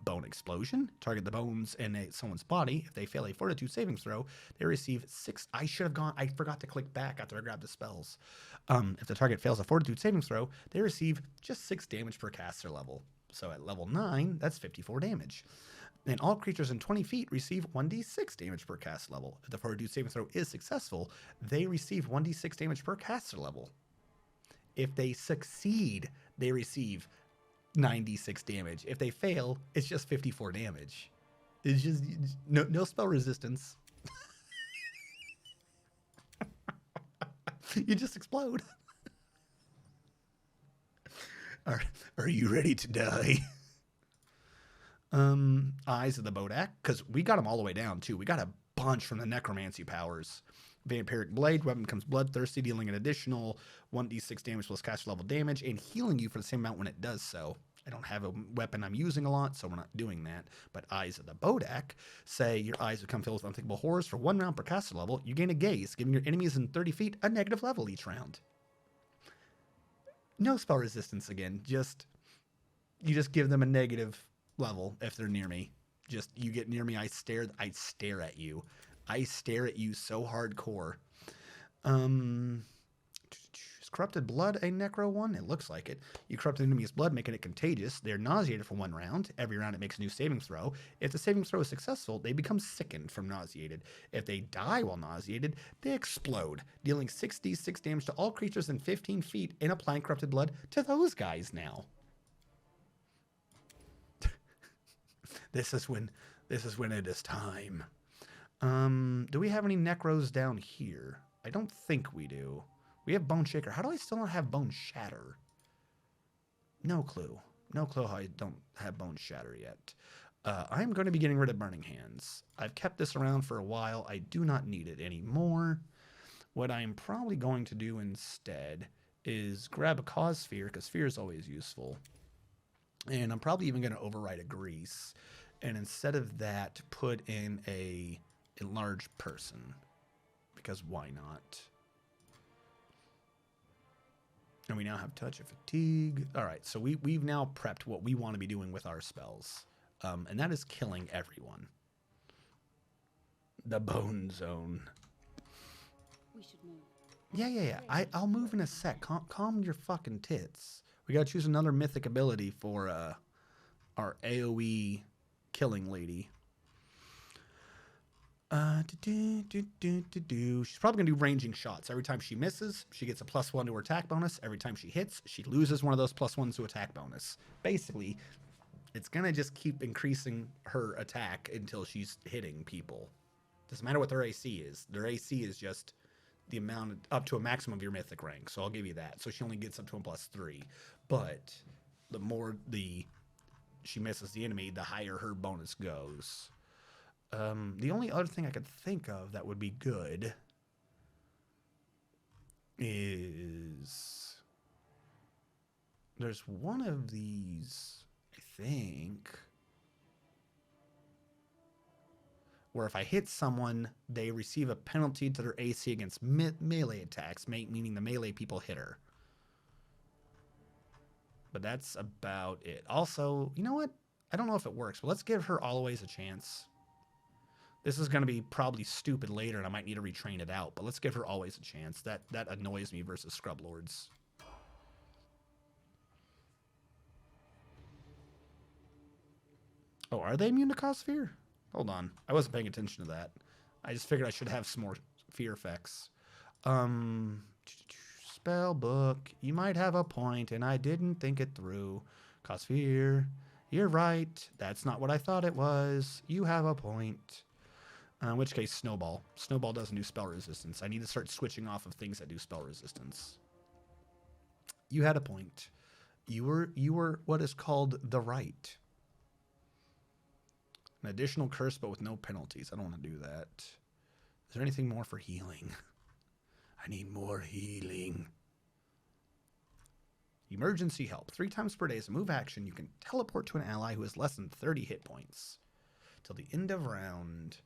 Bone Explosion. Target the bones in someone's body. If they fail a Fortitude saving throw, they receive 6... I forgot to click back after I grabbed the spells. If the target fails a Fortitude saving throw, they receive just 6 damage per caster level. So at level 9, that's 54 damage. And all creatures in 20 feet receive 1d6 damage per cast level. If the Fortitude saving throw is successful, they receive 1d6 damage per caster level. If they succeed, they receive 96 damage. If they fail, it's just 54 damage. It's just no spell resistance. You just explode. Are you ready to die? Eyes of the Bodak, because we got them all the way down too. We got a bunch from the necromancy powers. Vampiric Blade, weapon becomes bloodthirsty, dealing an additional 1d6 damage plus caster level damage, and healing you for the same amount when it does so. I don't have a weapon I'm using a lot, so we're not doing that. But Eyes of the Bodak say your eyes become filled with unthinkable horrors for 1 round per caster level. You gain a gaze, giving your enemies in 30 feet a negative level each round. No spell resistance again. You just give them a negative level if they're near me. Just you get near me, I stare at you. I stare at you so hardcore. Is corrupted blood a necro one? It looks like it. You corrupt an enemy's blood, making it contagious. They're nauseated for 1 round. Every round it makes a new saving throw. If the saving throw is successful, they become sickened from nauseated. If they die while nauseated, they explode, dealing 6d6 damage to all creatures in 15 feet and applying corrupted blood to those guys now. This is when it is time. Do we have any necros down here? I don't think we do. We have Bone Shaker. How do I still not have Bone Shatter? No clue. No clue how I don't have Bone Shatter yet. I'm going to be getting rid of Burning Hands. I've kept this around for a while. I do not need it anymore. What I'm probably going to do instead is grab a Cause Sphere, because Sphere is always useful. And I'm probably even going to override a Grease. And instead of that, put in a Enlarged Person. Because why not? And we now have Touch of Fatigue. All right, so we've now prepped what we want to be doing with our spells. And that is killing everyone. The Bone Zone. We should move. Yeah. I'll move in a sec. Calm your fucking tits. We gotta choose another mythic ability for our AoE killing lady. She's probably gonna do ranging shots. Every time she misses, she gets a +1 to her attack bonus. Every time she hits, she loses one of those +1s to attack bonus. Basically, it's gonna just keep increasing her attack until she's hitting people. Doesn't matter what their AC is. Their AC is just the amount up to a maximum of your mythic rank. So I'll give you that. So she only gets up to a +3. But the more she misses the enemy, the higher her bonus goes. The only other thing I could think of that would be good is there's one of these, I think, where if I hit someone, they receive a penalty to their AC against melee attacks, meaning the melee people hit her. But that's about it. Also, you know what? I don't know if it works, but let's give her always a chance. This is going to be probably stupid later, and I might need to retrain it out, but let's give her always a chance. That annoys me versus Scrub Lords. Oh, are they immune to Cause Fear? Hold on. I wasn't paying attention to that. I just figured I should have some more fear effects. Spell book. You might have a point, and I didn't think it through. Cause Fear. You're right. That's not what I thought it was. You have a point. In which case, Snowball. Snowball doesn't do spell resistance. I need to start switching off of things that do spell resistance. You had a point. You were what is called the right. An additional curse, but with no penalties. I don't want to do that. Is there anything more for healing? I need more healing. Emergency help. 3 times per day as a move action, you can teleport to an ally who has less than 30 hit points till the end of round.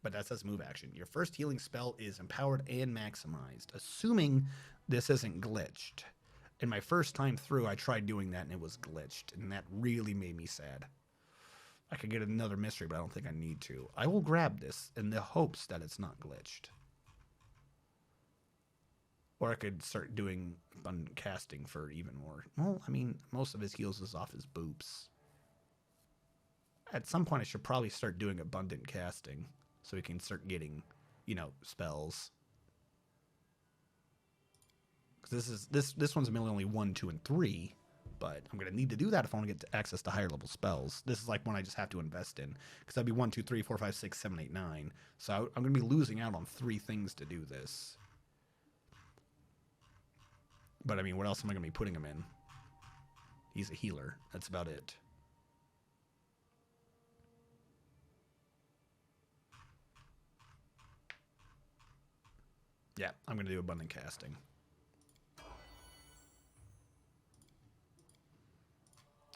But that's as move action. Your first healing spell is empowered and maximized, assuming this isn't glitched. In my first time through, I tried doing that and it was glitched, and that really made me sad. I could get another mystery, but I don't think I need to. I will grab this in the hopes that it's not glitched. Or I could start doing casting for even more. Well, I mean, most of his heals is off his boops. At some point, I should probably start doing abundant casting so we can start getting, spells. Because this one's mainly only 1, 2, and 3. But I'm going to need to do that if I want to get access to higher level spells. This is like one I just have to invest in. Because that'd be 1, 2, 3, 4, 5, 6, 7, 8, 9. So I'm going to be losing out on 3 things to do this. But I mean, what else am I going to be putting him in? He's a healer. That's about it. Yeah, I'm going to do abundant casting.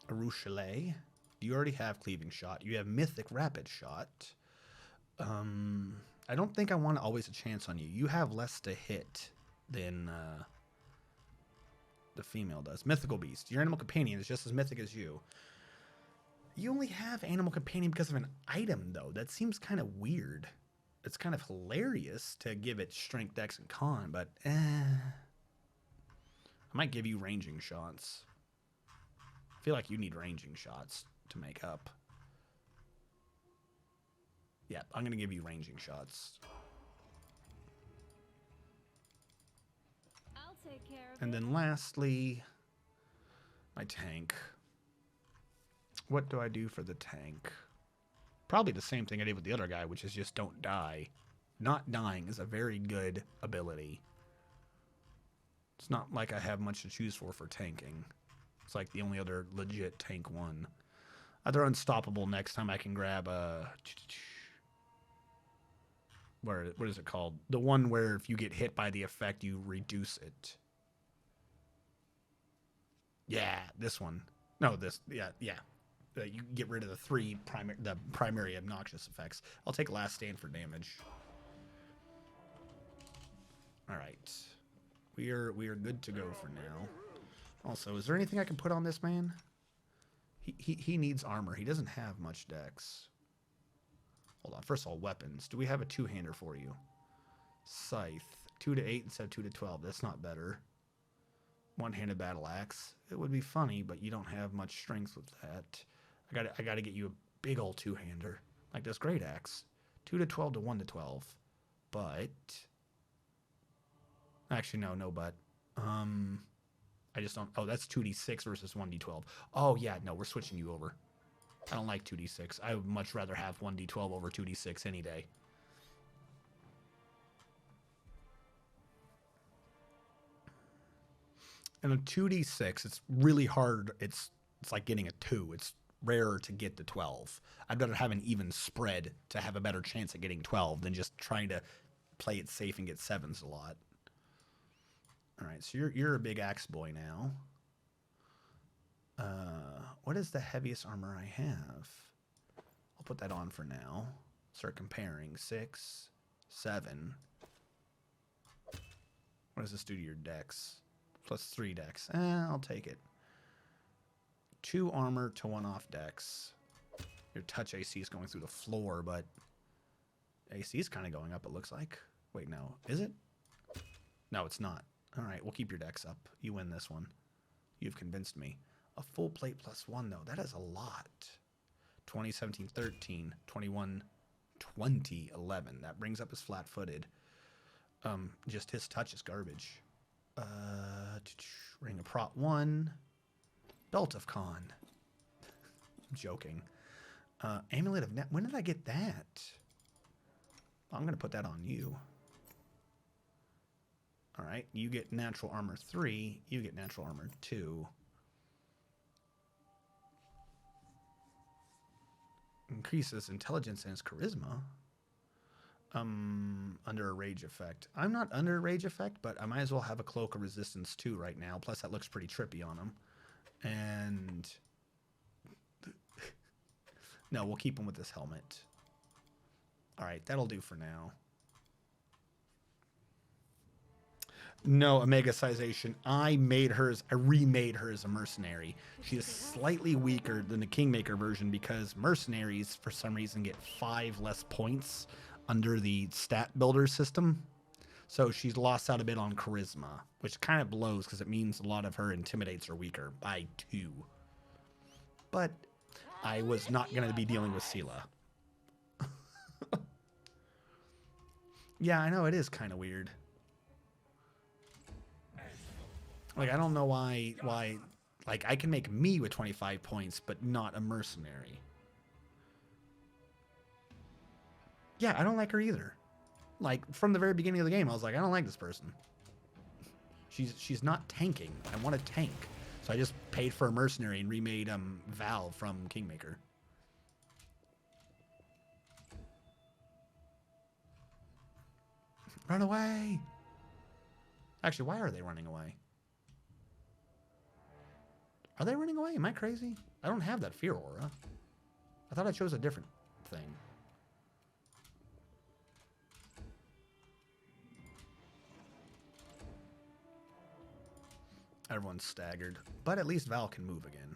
Rochelet. You already have Cleaving Shot. You have Mythic Rapid Shot. I don't think I want always a chance on you. You have less to hit than the female does. Mythical Beast. Your animal companion is just as mythic as you. You only have animal companion because of an item, though. That seems kind of weird. it's kind of hilarious to give it strength, dex, and con, but I might give you ranging shots. I feel like you need ranging shots to make up. Yeah, I'm going to give you ranging shots. I'll take care of And it. then lastly, my tank. What do I do for the tank? Probably the same thing I did with the other guy, which is just don't die. Not dying is a very good ability. It's not like I have much to choose for tanking. It's like the only other legit tank one. Either unstoppable next time I can grab a... What is it called? The one where if you get hit by the effect, you reduce it. Yeah, this one. No, this. Yeah. You get rid of the primary obnoxious effects. I'll take Last Stand for damage. All right, we are good to go for now. Also, is there anything I can put on this man? He needs armor. He doesn't have much dex. Hold on. First of all, weapons. Do we have a two-hander for you? Scythe. 2 to 8 instead of 2 to 12. That's not better. One-handed battle axe. It would be funny, but you don't have much strength with that. I gotta get you a big old two-hander. Like this great axe. 2 to 12 to 1 to 12. But... Actually, no, but... I just don't... Oh, that's 2d6 versus 1d12. Oh, yeah, no, we're switching you over. I don't like 2d6. I would much rather have 1d12 over 2d6 any day. And a 2d6, it's really hard. It's like getting a 2. It's rarer to get the 12. I'd rather have an even spread to have a better chance at getting 12 than just trying to play it safe and get 7s a lot. All right, so you're a big axe boy now. What is the heaviest armor I have? I'll put that on for now. Start comparing. 6, 7. What does this do to your dex? Plus 3 dex. I'll take it. 2 armor to 1 off dex. Your touch AC is going through the floor, but AC is kind of going up, it looks like. Wait, no. Is it? No, it's not. All right, we'll keep your dex up. You win this one. You've convinced me. A full plate plus 1, though. That is a lot. 2017, 13. 21, 20, 11. That brings up his flat-footed. Just his touch is garbage. Ring of Prot 1. Belt of Con. I'm joking. Amulet of Net. When did I get that? I'm going to put that on you. All right. You get natural armor 3. You get natural armor 2. Increases intelligence and his charisma. Under a rage effect. I'm not under a rage effect, but I might as well have a cloak of resistance too right now. Plus that looks pretty trippy on him. And no, we'll keep him with this helmet. All right, that'll do for now. No, Omega-sization. I remade her as a mercenary. She is slightly weaker than the Kingmaker version because mercenaries, for some reason, get 5 less points under the stat builder system. So she's lost out a bit on charisma, which kind of blows because it means a lot of her intimidates are weaker by 2. But I was not going to be dealing with Seelah. Yeah, I know, it is kind of weird. Like, I don't know why, like, I can make me with 25 points, but not a mercenary. Yeah, I don't like her either. Like, from the very beginning of the game, I was like, I don't like this person. She's not tanking. I want a tank. So I just paid for a mercenary and remade Val from Kingmaker. Run away! Actually, why are they running away? Are they running away? Am I crazy? I don't have that fear aura. I thought I chose a different thing. Everyone's staggered, but at least Val can move again.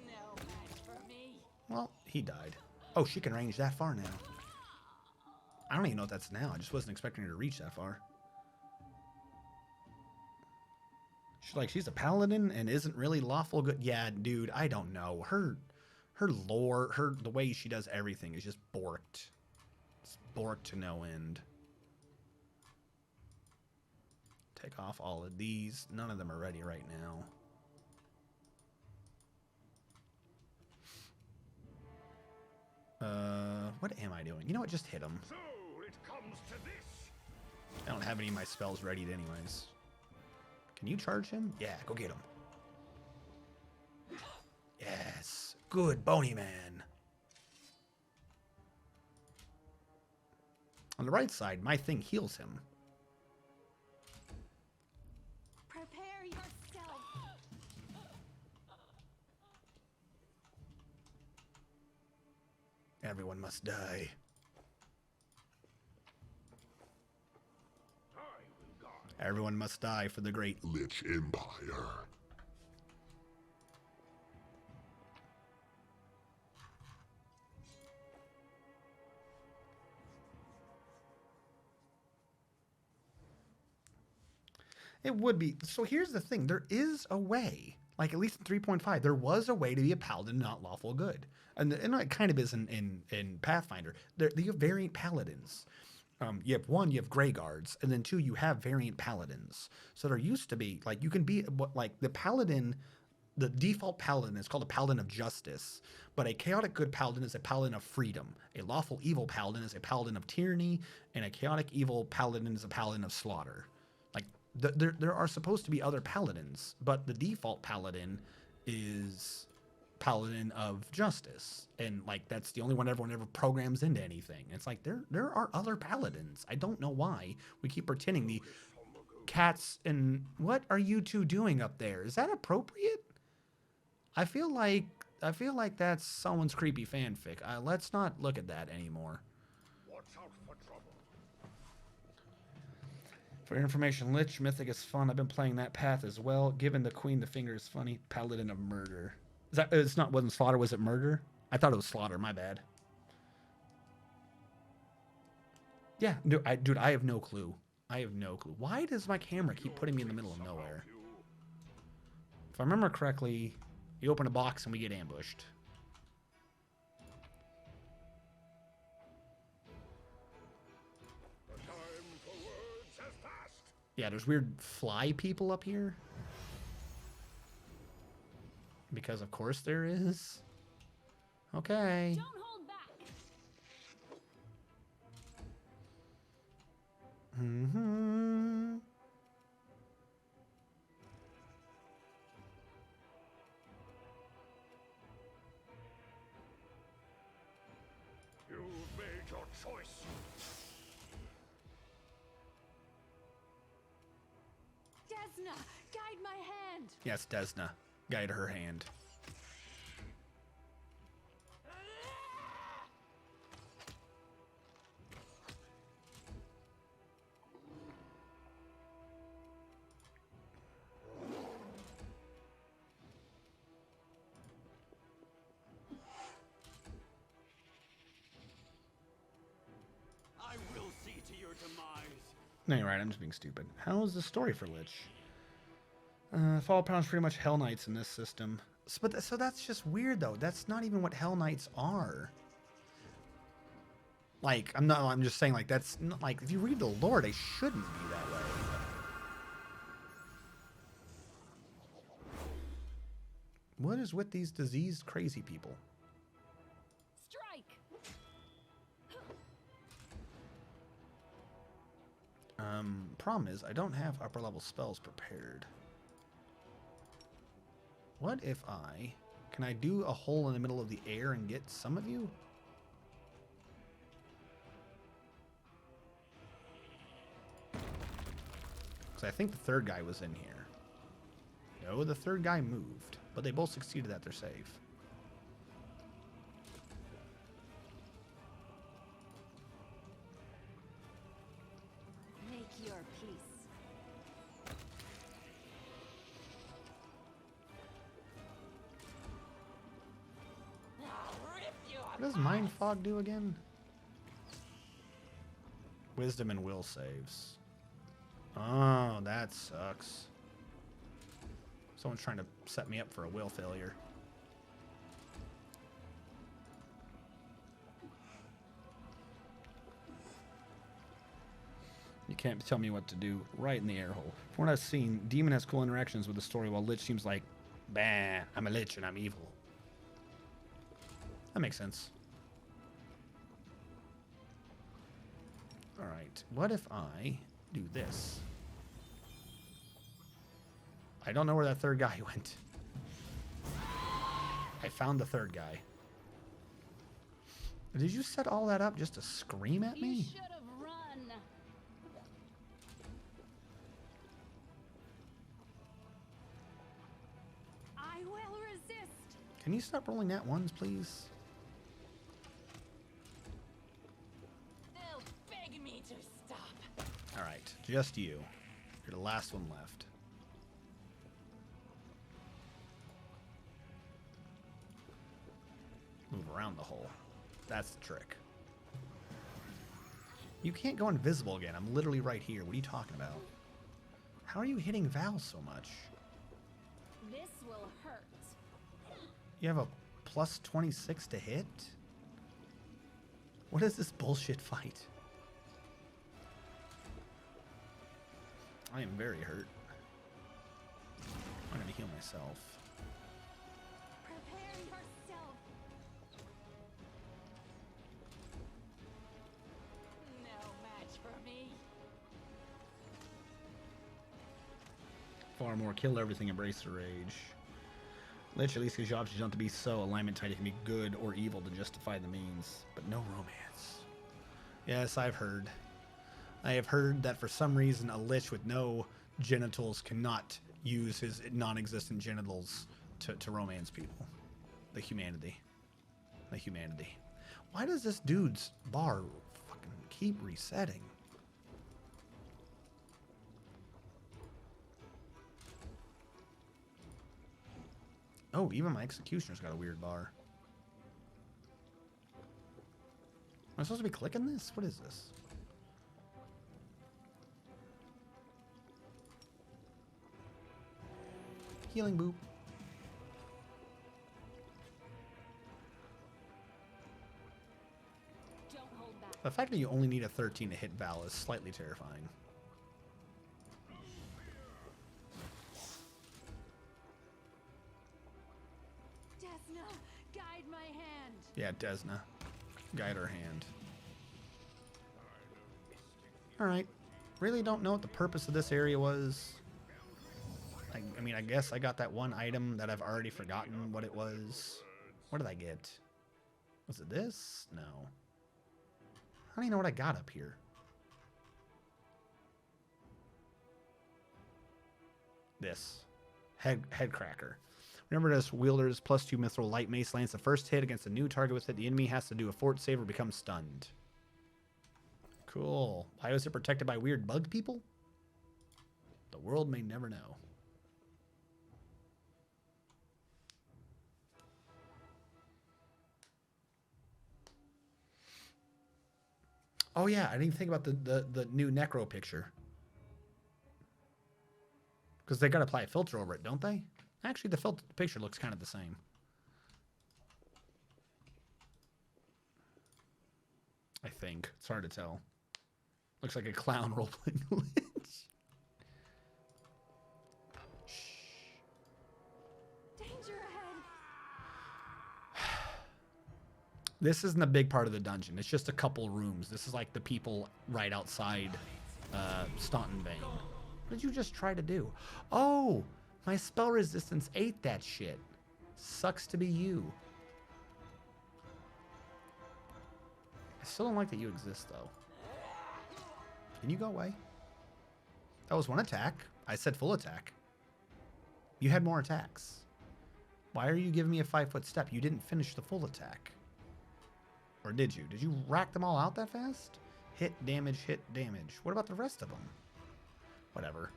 No match for me. Well, he died. Oh, she can range that far now. I don't even know what that's now. I just wasn't expecting her to reach that far. She's a paladin and isn't really lawful good. Yeah, dude, I don't know. Her lore, the way she does everything is just borked. It's borked to no end. Take off all of these. None of them are ready right now. What am I doing? You know what? Just hit him. So it comes to this. I don't have any of my spells ready anyways. Can you charge him? Yeah, go get him. Yes. Good, bony man. On the right side, my thing heals him. Prepare yourself. Everyone must die. I will guard. Everyone must die for the great. Lich Empire. It would be. So here's the thing. There is a way. Like, at least in 3.5, there was a way to be a paladin not lawful good. And it kind of is in Pathfinder. You have variant paladins. You have Grey Guards, and then 2, you have variant paladins. So there used to be, like, you can be, like, the paladin, the default paladin is called a paladin of justice, but a chaotic good paladin is a paladin of freedom. A lawful evil paladin is a paladin of tyranny, and a chaotic evil paladin is a paladin of slaughter. Like, there are supposed to be other paladins, but the default paladin is paladin of justice, and like that's the only one everyone ever programs into anything. It's like there are other paladins. I don't know why we keep pretending the cats. And what are you two doing up there? Is that appropriate? I feel like that's someone's creepy fanfic. Let's not look at that anymore. Watch out for trouble. For your information, Lich Mythic is fun. I've been playing that path as well. Giving the queen the finger is funny. Paladin of murder. Is that? Wasn't slaughter? Was it murder? I thought it was slaughter. My bad. Yeah, dude, I have no clue. I have no clue. Why does my camera keep putting me in the middle of nowhere? If I remember correctly, you open a box and we get ambushed. The time for words has passed. Yeah, there's weird fly people up here. Because of course there is. Okay. Don't hold back. Mm-hmm. You've made your choice. Desna, guide my hand. Yes, Desna. Guide her hand. I will see to your demise. No, you're right. I'm just being stupid. How is the story for Lich? Fall Pound's pretty much Hell Knights in this system. So that's just weird, though. That's not even what Hell Knights are. Like, I'm just saying, like, that's not, like, if you read the lore, they shouldn't be that way. What is with these diseased, crazy people? Strike. Problem is, I don't have upper level spells prepared. What if can I do a hole in the middle of the air and get some of you? Because I think the third guy was in here. No, the third guy moved, but they both succeeded at their save. Make your peace. I'll rip you What does Mind Fog do again? Wisdom and will saves. Oh, that sucks. Someone's trying to set me up for a will failure. You can't tell me what to do. Right in the air hole. From what I've seen, Demon has cool interactions with the story, while Lich seems like, bah, I'm a Lich and I'm evil. That makes sense. Alright, what if I do this? I don't know where that third guy went. I found the third guy. Did you set all that up just to scream at You me? should have run. I will resist. Can you stop rolling that ones, please? They'll beg me to stop. Alright, just you. You're the last one left. Move around the hole. That's the trick. You can't go invisible again. I'm literally right here. What are you talking about? How are you hitting Val so much? This will hurt. You have a plus 26 to hit? What is this bullshit fight? I am very hurt. I'm gonna heal myself. Prepare yourself. No match for me. Far more. Kill everything. Embrace the rage. Lich at least gives you options not to be so alignment tight. It can be good or evil to justify the means, but no romance. Yes, I've heard. I have heard that for some reason a Lich with no genitals cannot use his non-existent genitals to romance people. The humanity. The humanity. Why does this dude's bar fucking keep resetting? Oh, even my executioner's got a weird bar. Am I supposed to be clicking this? What is this? Healing boop. Don't hold back. The fact that you only need a 13 to hit Val is slightly terrifying. Desna, guide my hand. Yeah, Desna. Guide her hand. Alright. Really don't know what the purpose of this area was. I mean, I guess I got that one item that I've already forgotten what it was. What did I get? Was it this? No. I don't even know what I got up here. This. Head cracker. Remember this wielder's +2 mithril light mace lands the first hit against a new target with it. The enemy has to do a fort save or become stunned. Cool. Why was it protected by weird bug people? The world may never know. Oh yeah, I didn't even think about the new Necro picture. Because they got to apply a filter over it, don't they? Actually, the picture looks kind of the same. I think. It's hard to tell. Looks like a clown role-playing Lich. Danger ahead. This isn't a big part of the dungeon. It's just a couple rooms. This is like the people right outside Staunton Bane. What did you just try to do? Oh, my spell resistance ate that shit. Sucks to be you. I still don't like that you exist, though. Can you go away? That was one attack. I said full attack. You had more attacks. Why are you giving me a 5-foot step? You didn't finish the full attack. Or did you? Did you rack them all out that fast? Hit, damage, hit, damage. What about the rest of them? Whatever.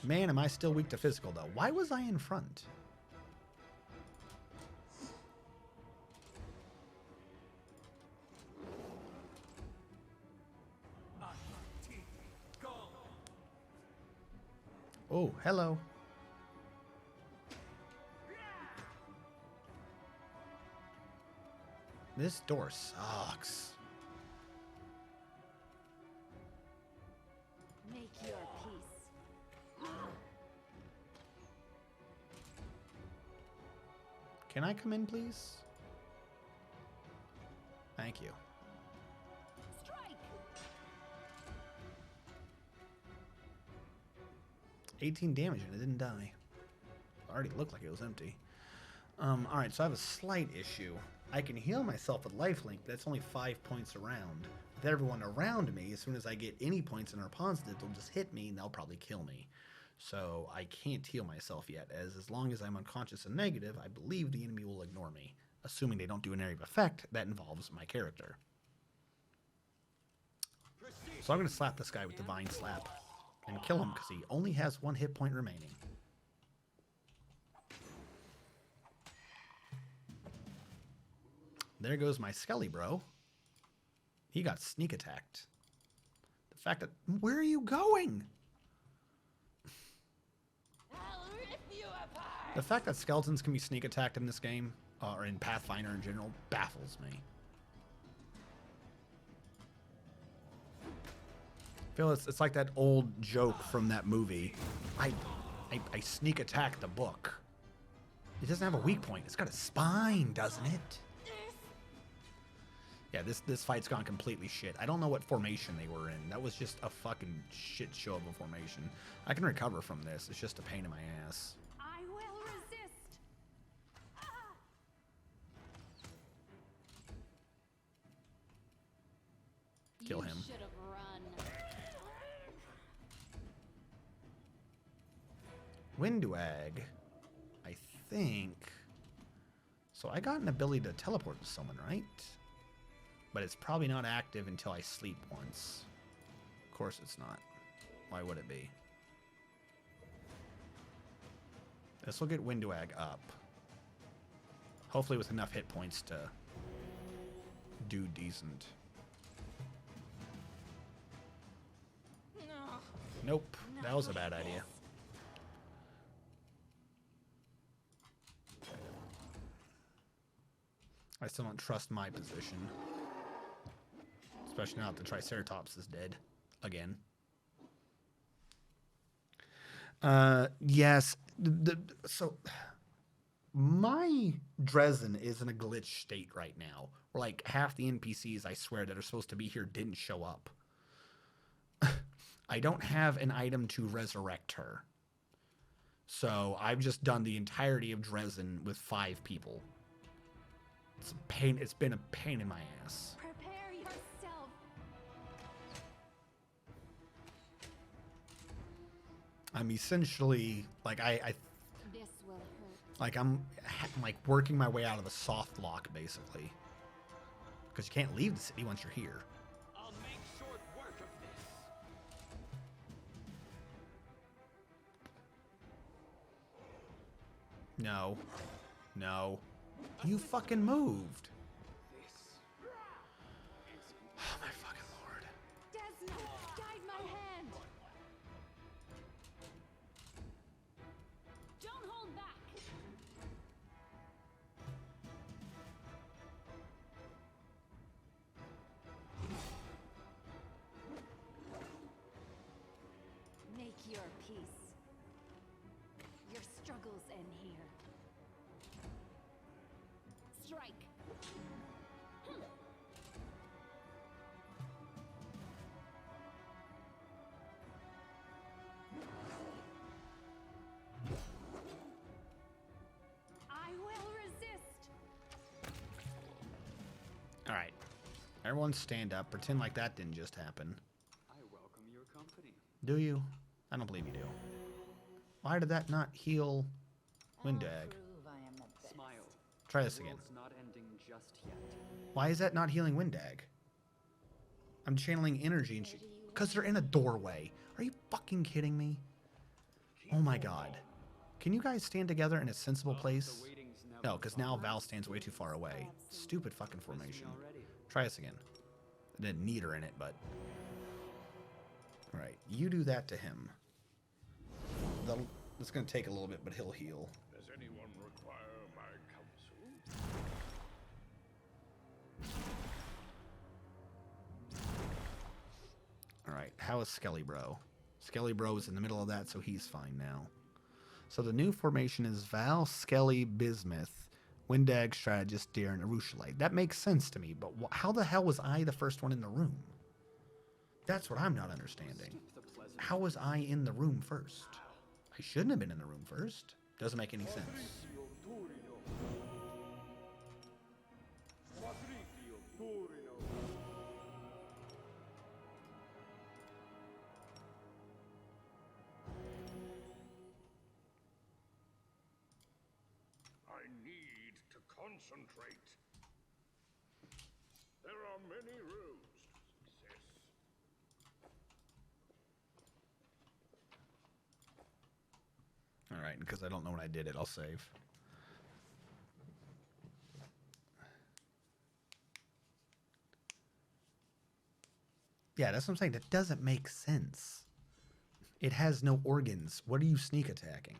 Man, am I still weak to physical, though. Why was I in front? Oh, hello. This door sucks. Make your peace. Can I come in, please? Thank you. Strike! 18 damage and it didn't die. Already looked like it was empty. Alright, so I have a slight issue. I can heal myself with lifelink, but that's only 5 points around. With everyone around me, as soon as I get any points in our positive, they'll just hit me and they'll probably kill me. So I can't heal myself yet, as long as I'm unconscious and negative, I believe the enemy will ignore me. Assuming they don't do an area of effect, that involves my character. So I'm going to slap this guy with Divine Slap and kill him because he only has 1 hit point remaining. There goes my Skelly bro. He got sneak attacked. The fact that... Where are you going? I'll rip you apart! The fact that skeletons can be sneak attacked in this game, or in Pathfinder in general, baffles me. I feel it's like that old joke from that movie. I sneak attack the book. It doesn't have a weak point. It's got a spine, doesn't it? Yeah, this fight's gone completely shit. I don't know what formation they were in. That was just a fucking shit show of a formation. I can recover from this. It's just a pain in my ass. I will resist. Kill him. You should have run. Windwag, I think. So I got an ability to teleport to someone, right? But it's probably not active until I sleep once. Of course it's not. Why would it be? This will get Windwag up. Hopefully with enough hit points to do decent. No. Nope, that was a bad idea. I still don't trust my position. Especially now that the Triceratops is dead. Again. Yes. So, my Dresden is in a glitch state right now. Where like half the NPCs, I swear, that are supposed to be here didn't show up. I don't have an item to resurrect her. So, I've just done the entirety of Dresden with 5 people. It's a pain. It's been a pain in my ass. Prepare yourself. I'm essentially like This will hurt. like I'm like working my way out of the soft lock basically, because you can't leave the city once you're here. I'll make short work of this. No, no, you fucking moved. Oh my fucking lord. Desmond, guide my hand. Don't hold back. Make your peace. Your struggles end here. Strike. I will resist. All right, everyone stand up. Pretend like that didn't just happen. I welcome your company. Do you? I don't believe you do. Why did that not heal Windag? Prove I am the best. Smile. Try this The again. world's not ending just yet. Why is that not healing Windag? I'm channeling energy and because they're in a doorway. Are you fucking kidding me? Oh my god. Can you guys stand together in a sensible place? The waiting's never No, because now Val stands way too far away. Stupid fucking formation. already. Try this again. I didn't need her in it, but... Alright, you do that to him. it's going to take a little bit, but he'll heal. Does anyone require my counsel? Alright, how is Skelly Bro? Skelly Bro is in the middle of that, so he's fine now. So the new formation is Val, Skelly, Bismuth, Windag, Strategist, Deer, and Arushulite. That makes sense to me, but how the hell was I the first one in the room? That's what I'm not understanding. How was I in the room first? I shouldn't have been in the room first. Doesn't make any sense. I need to concentrate. There are many roads to success. Alright, because I don't know when I did it, I'll save. Yeah, that's what I'm saying. That doesn't make sense. It has no organs. What are you sneak attacking?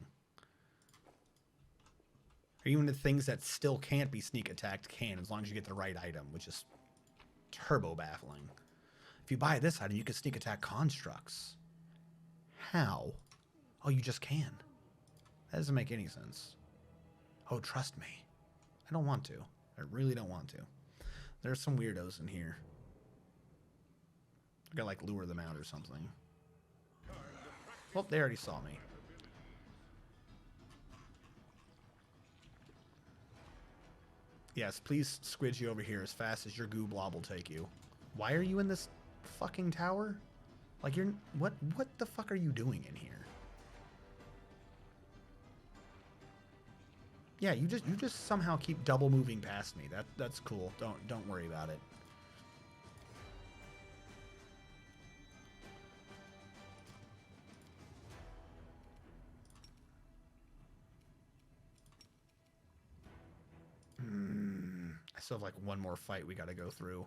Or even the things that still can't be sneak attacked can, as long as you get the right item, which is turbo baffling. If you buy this item, you can sneak attack constructs. How? Oh, you just can. That doesn't make any sense. Oh, trust me. I don't want to. I really don't want to. There's some weirdos in here. I gotta like lure them out or something. Well, they already saw me. Yes, please squidge you over here as fast as your goo blob will take you. Why are you in this fucking tower? Like you're what the fuck are you doing in here? Yeah, you just somehow keep double moving past me. That's cool. Don't worry about it. I still have like one more fight we gotta go through.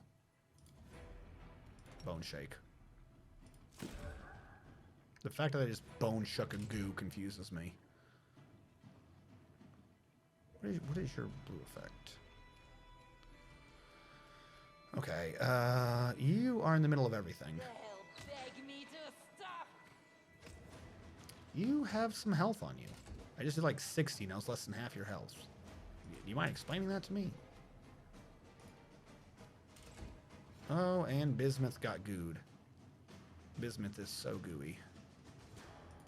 Bone shake. The fact that I just bone shook a goo confuses me. What is your blue effect? Okay, you are in the middle of everything. They'll beg me to stop. You have some health on you. I just did like 60, now it's less than half your health. Do you mind explaining that to me? Oh, and Bismuth got gooed. Bismuth is so gooey.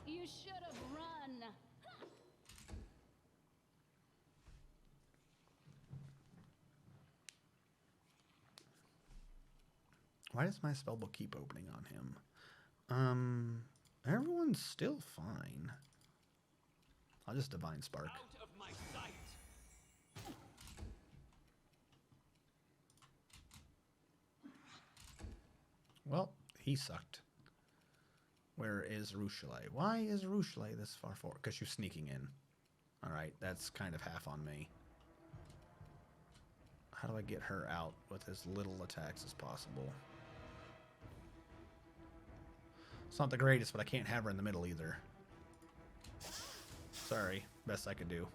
You should have run. Why does my spellbook keep opening on him? Everyone's still fine. I'll just Divine Spark. Out of my sight. Well, he sucked. Where is Arushulite? Why is Arushulite this far forward? Because you're sneaking in. Alright, that's kind of half on me. How do I get her out with as little attacks as possible? It's not the greatest, but I can't have her in the middle either. Sorry, best I could do.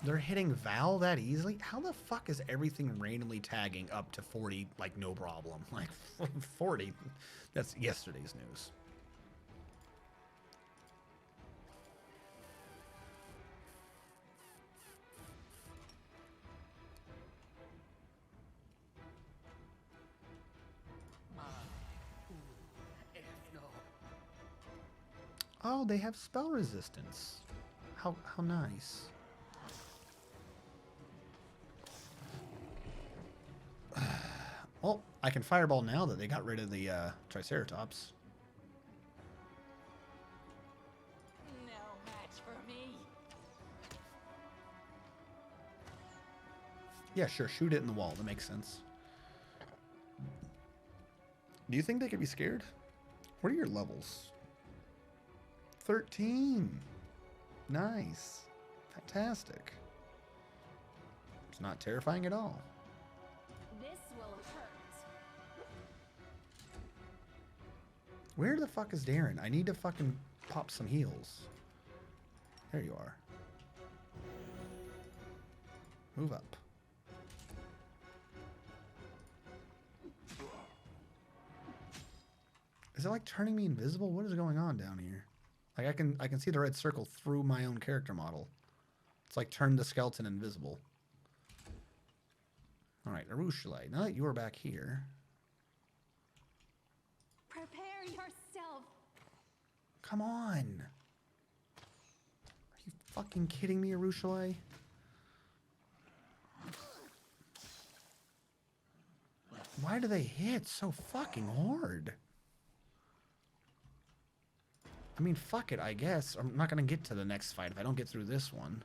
They're hitting Val that easily? How the fuck is everything randomly tagging up to 40 like no problem? Like 40? That's yesterday's news. Oh, they have spell resistance. How nice. Well, I can fireball now that they got rid of the Triceratops. No match for me. Yeah, sure. Shoot it in the wall. That makes sense. Do you think they could be scared? What are your levels? 13. Nice. Fantastic. It's not terrifying at all. This will hurt. Where the fuck is Darren? I need to fucking pop some heals. There you are. Move up. Is it like turning me invisible? What is going on down here? Like I can see the red circle through my own character model. It's like turn the skeleton invisible. Alright, Arushulite. Now that you are back here. Prepare yourself. Come on. Are you fucking kidding me, Arushulite? Why do they hit so fucking hard? I mean, fuck it, I guess. I'm not gonna get to the next fight if I don't get through this one.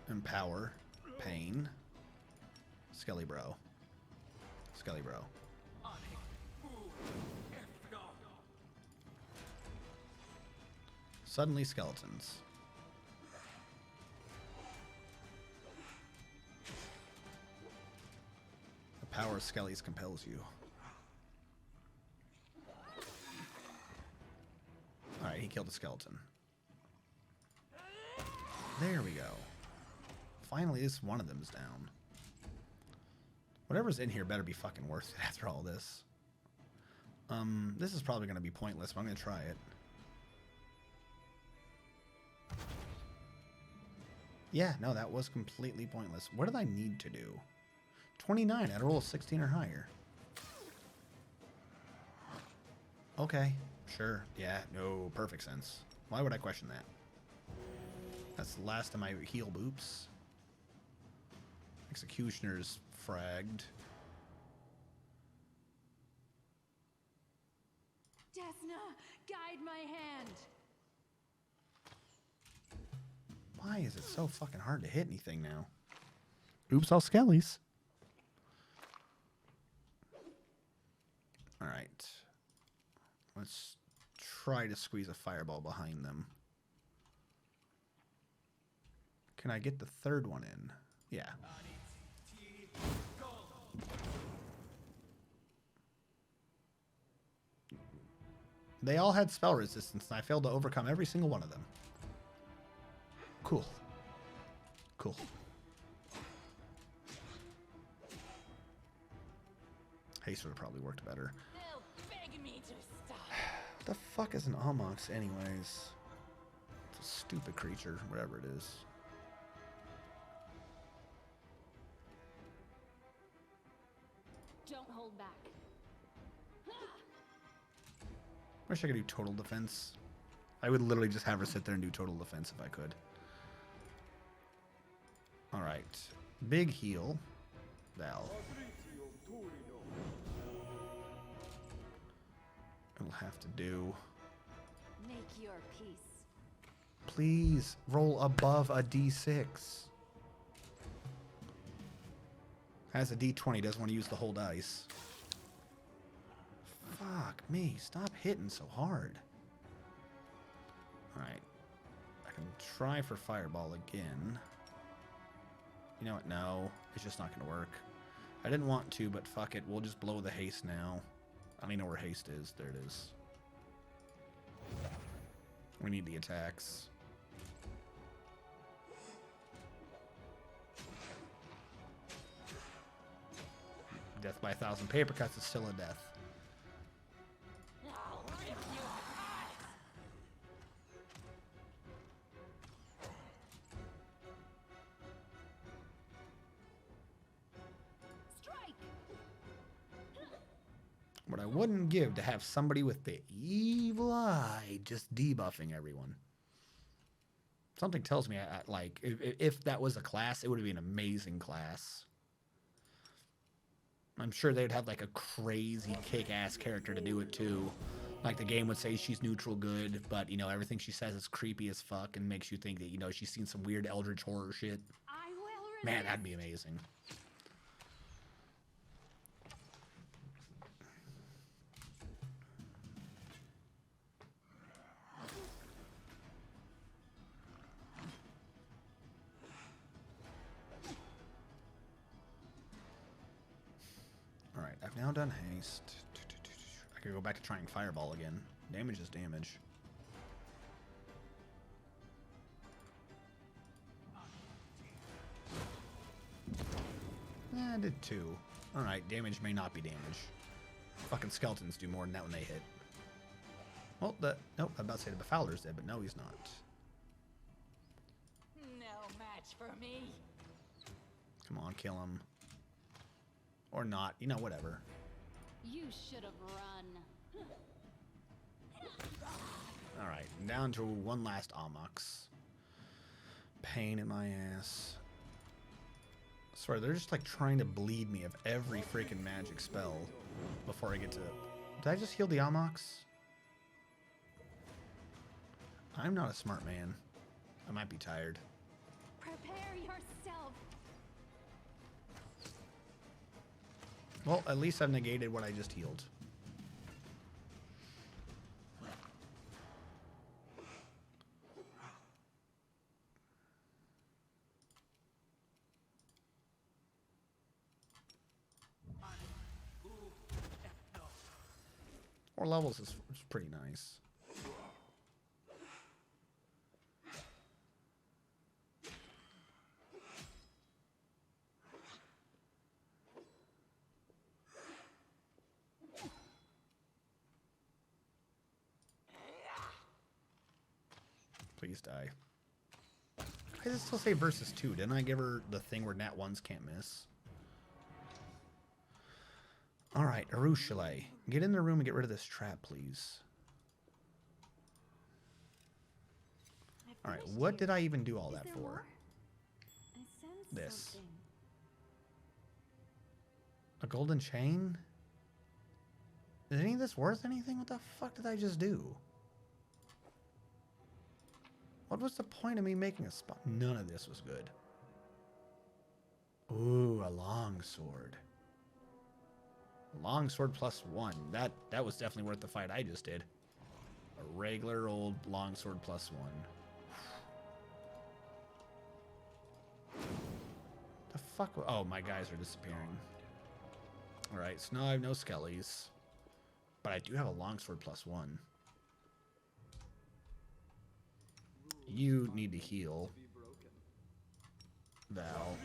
Empower. Pain. Skelly bro. Skelly bro. Suddenly skeletons. The power of Skellies compels you. Alright, he killed a skeleton. There we go. Finally, at least one of them's down. Whatever's in here better be fucking worth it after all this. This is probably going to be pointless, but I'm going to try it. Yeah, no, that was completely pointless. What did I need to do? 29. I had a roll of 16 or higher. Okay, sure. Yeah, no, perfect sense. Why would I question that? That's the last of my heal boops. Executioner's fragged. Desna, guide my hand. Why is it so fucking hard to hit anything now? Oops, all skellies. Alright. Let's try to squeeze a fireball behind them. Can I get the third one in? Yeah. They all had spell resistance, and I failed to overcome every single one of them. Cool. Cool. Haste would have probably worked better. They'll beg me to stop. What the fuck is an Almox anyways? It's a stupid creature, whatever it is. Don't hold back. Wish I could do total defense. I would literally just have her sit there and do total defense if I could. Alright. Big heal. Val. It'll have to do. Make your peace. Please roll above a d6. Has a d20, doesn't want to use the whole dice. Fuck me, stop hitting so hard. Alright. I can try for fireball again. You know what? No, it's just not going to work. I didn't want to, but fuck it. We'll just blow the haste now. I don't even know where haste is. There it is. We need the attacks. Death by 1,000 paper cuts is still a death. I'll rip you apart. Strike! What I wouldn't give to have somebody with the evil eye just debuffing everyone. Something tells me, like, if that was a class, it would be an amazing class. I'm sure they'd have, like, a crazy kick-ass character to do it, too. Like, the game would say she's neutral good, but, you know, everything she says is creepy as fuck and makes you think that, you know, she's seen some weird eldritch horror shit. I will Man, resist. that'd be amazing. I've now done haste. I could go back to trying fireball again. Damage is damage. I did 2. Alright, damage may not be damage. Fucking skeletons do more than that when they hit. Well, nope, I'm about to say the Befouler's dead, but no, he's not. No match for me. Come on, kill him. Or not, you know, whatever. You should have run. Alright, down to one last Amox. Pain in my ass. I swear, they're just like trying to bleed me of every freaking magic spell before I get to... Did I just heal the Amox? I'm not a smart man. I might be tired. Prepare yourself. Well, at least I've negated what I just healed. Four levels is pretty nice. Please die. Why does it still say versus 2? Didn't I give her the thing where nat 1s can't miss? Alright, Arushale. Get in the room and get rid of this trap, please. Alright, what did I even do all that for? I sense This. something. A golden chain? Is any of this worth anything? What the fuck did I just do? What was the point of me making a spot? None of this was good. Ooh, a longsword. Longsword +1. That was definitely worth the fight I just did. A regular old longsword +1. The fuck? Oh, my guys are disappearing. Alright, so now I have no skellies. But I do have a longsword +1. You need to heal. Val.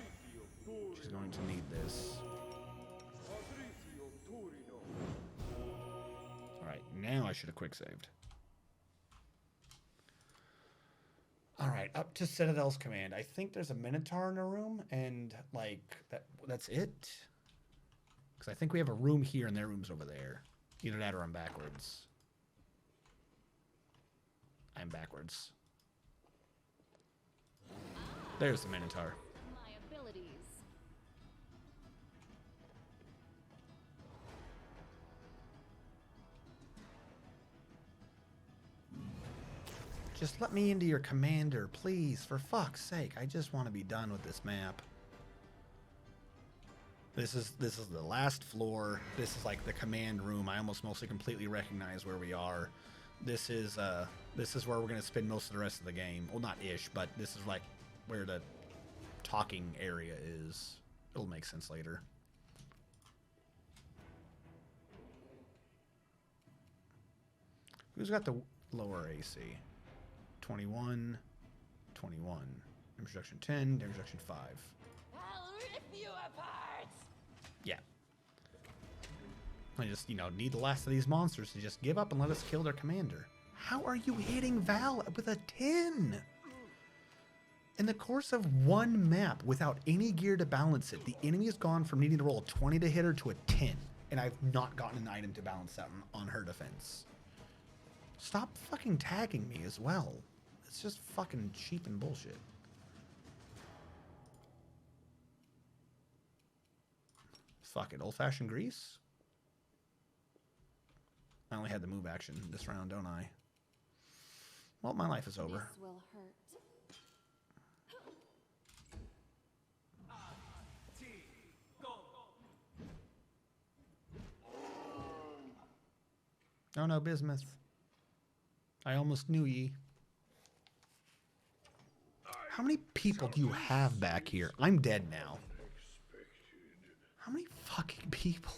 She's going to need this. Alright, now I should have quick saved. Alright, up to Citadel's command. I think there's a Minotaur in a room, and like that's it. Because I think we have a room here and their room's over there. Either that or I'm backwards. I'm backwards. There's the Minotaur. My abilities. Just let me into your commander, please. For fuck's sake, I just want to be done with this map. This is the last floor. This is like the command room. I almost mostly completely recognize where we are. This is where we're gonna spend most of the rest of the game. Well, not ish, but this is like where the talking area is. It'll make sense later. Who's got the lower AC? 21, 21. Damage reduction 10, damage reduction 5. I'll rip you apart. Yeah. I just, need the last of these monsters to just give up and let us kill their commander. How are you hitting Val with a 10? In the course of one map, without any gear to balance it, the enemy has gone from needing to roll a 20 to hit her to a 10. And I've not gotten an item to balance that on her defense. Stop fucking tagging me as well. It's just fucking cheap and bullshit. Fuck it, old-fashioned grease? I only had the move action this round, don't I? Well, my life is over. This will hurt. Oh no, Bismuth. I almost knew ye. How many people do you have back here? I'm dead now. How many fucking people?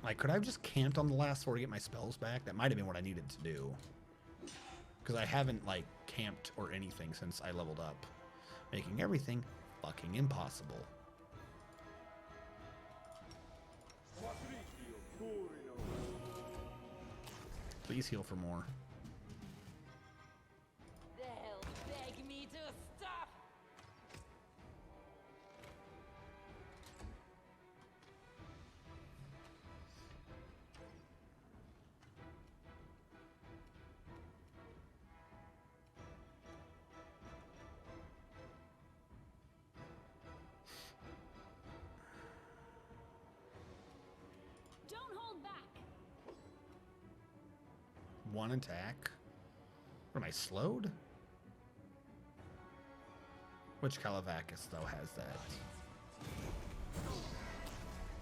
Like, could I have just camped on the last floor to get my spells back? That might have been what I needed to do. Because I haven't, like, camped or anything since I leveled up. Making everything fucking impossible. Please heal for more. They'll beg me to stop. Don't hold back. One attack. What, am I slowed? Which Calavacus, though, has that?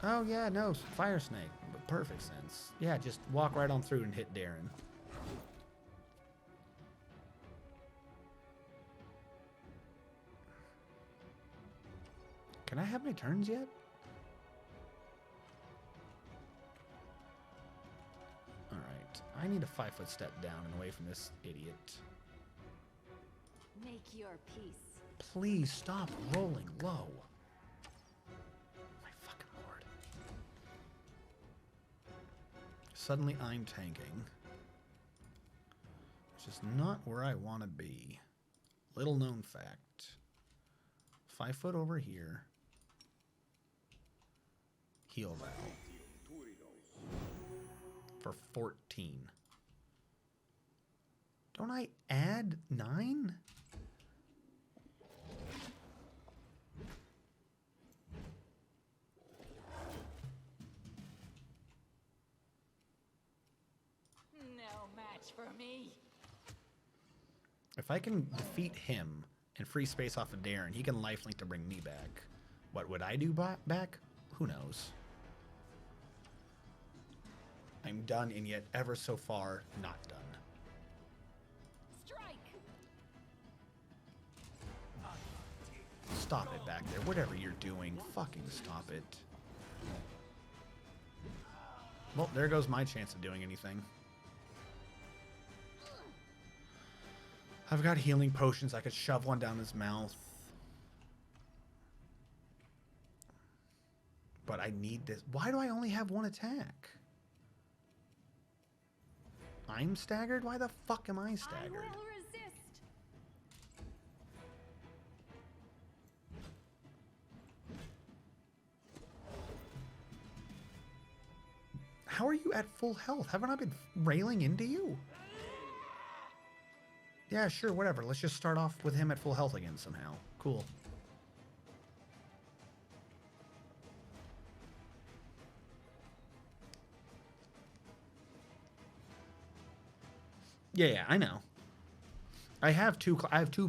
Oh, yeah, no, Fire Snake. Perfect sense. Yeah, just walk right on through and hit Darren. Can I have any turns yet? Alright, I need a 5-foot step down and away from this idiot. Make your peace. Please stop rolling low. My fucking lord. Suddenly I'm tanking. Which is not where I want to be. Little known fact. 5 foot over here. Heal Val. For 14. Don't I add 9? No match for me. If I can defeat him and free space off of Darren, he can lifelink to bring me back. What would I do back? Who knows? I'm done, and yet ever so far not done. Strike. Stop it back there. Whatever you're doing, fucking stop it. Well, there goes my chance of doing anything. I've got healing potions. I could shove one down his mouth. But I need this. Why do I only have one attack? I'm staggered? Why the fuck am I staggered? I will resist. How are you at full health? Haven't I been railing into you? Yeah, sure, whatever. Let's just start off with him at full health again somehow. Cool. Yeah, I know. I have two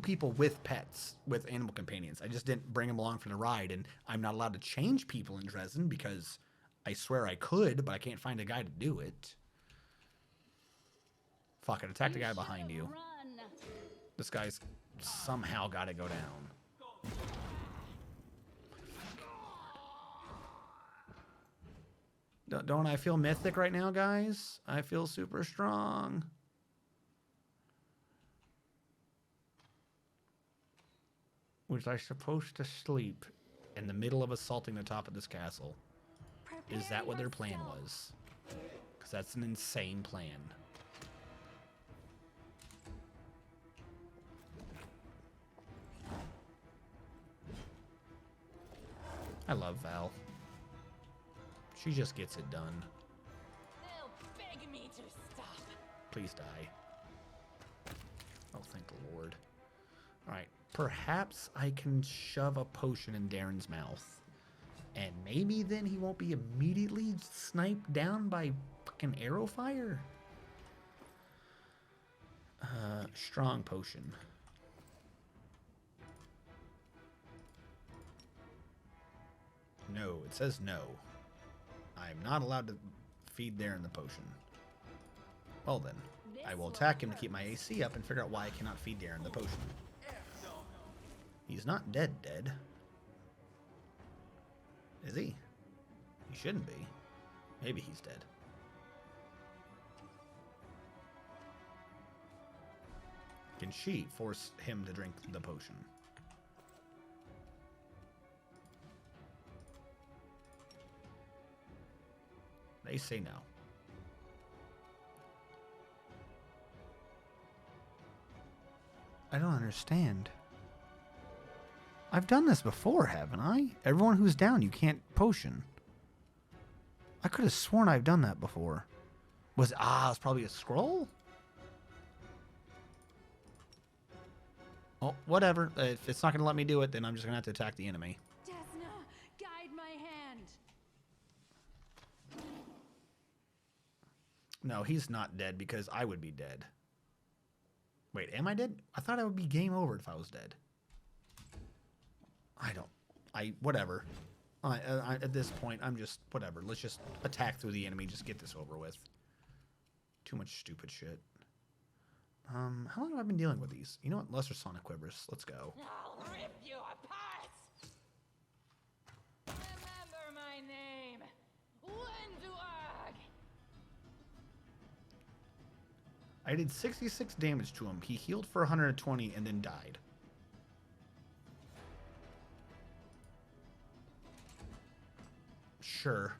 people with pets, with animal companions. I just didn't bring them along for the ride, and I'm not allowed to change people in Dresden because I swear I could, but I can't find a guy to do it. Fuck it, attack the guy behind you. Run. This guy's somehow got to go down. Don't I feel mythic right now, guys? I feel super strong. Was I supposed to sleep in the middle of assaulting the top of this castle? Is that what their plan was? Because that's an insane plan. I love Val. She just gets it done. They'll beg me to stop. Please die. Oh, thank the Lord. Alright, perhaps I can shove a potion in Darren's mouth. And maybe then he won't be immediately sniped down by fucking arrow fire? Strong potion. No, it says no. I am not allowed to feed Darren the potion. Well then, I will attack him to keep my AC up and figure out why I cannot feed Darren the potion. He's not dead. Is he? He shouldn't be. Maybe he's dead. Can she force him to drink the potion? They say no. I don't understand. I've done this before, haven't I? Everyone who's down, you can't potion. I could have sworn I've done that before. It's probably a scroll? Oh, whatever. If it's not going to let me do it, then I'm just going to have to attack the enemy. Desna, guide my hand. No, he's not dead because I would be dead. Wait, am I dead? I thought I would be game over if I was dead. Whatever. At this point, I'm just, whatever. Let's just attack through the enemy. Just get this over with. Too much stupid shit. How long have I been dealing with these? You know what? Lesser Sonic Quivers. Let's go. I'll rip you apart! Remember my name! Wenduag! I did 66 damage to him. He healed for 120 and then died. Sure.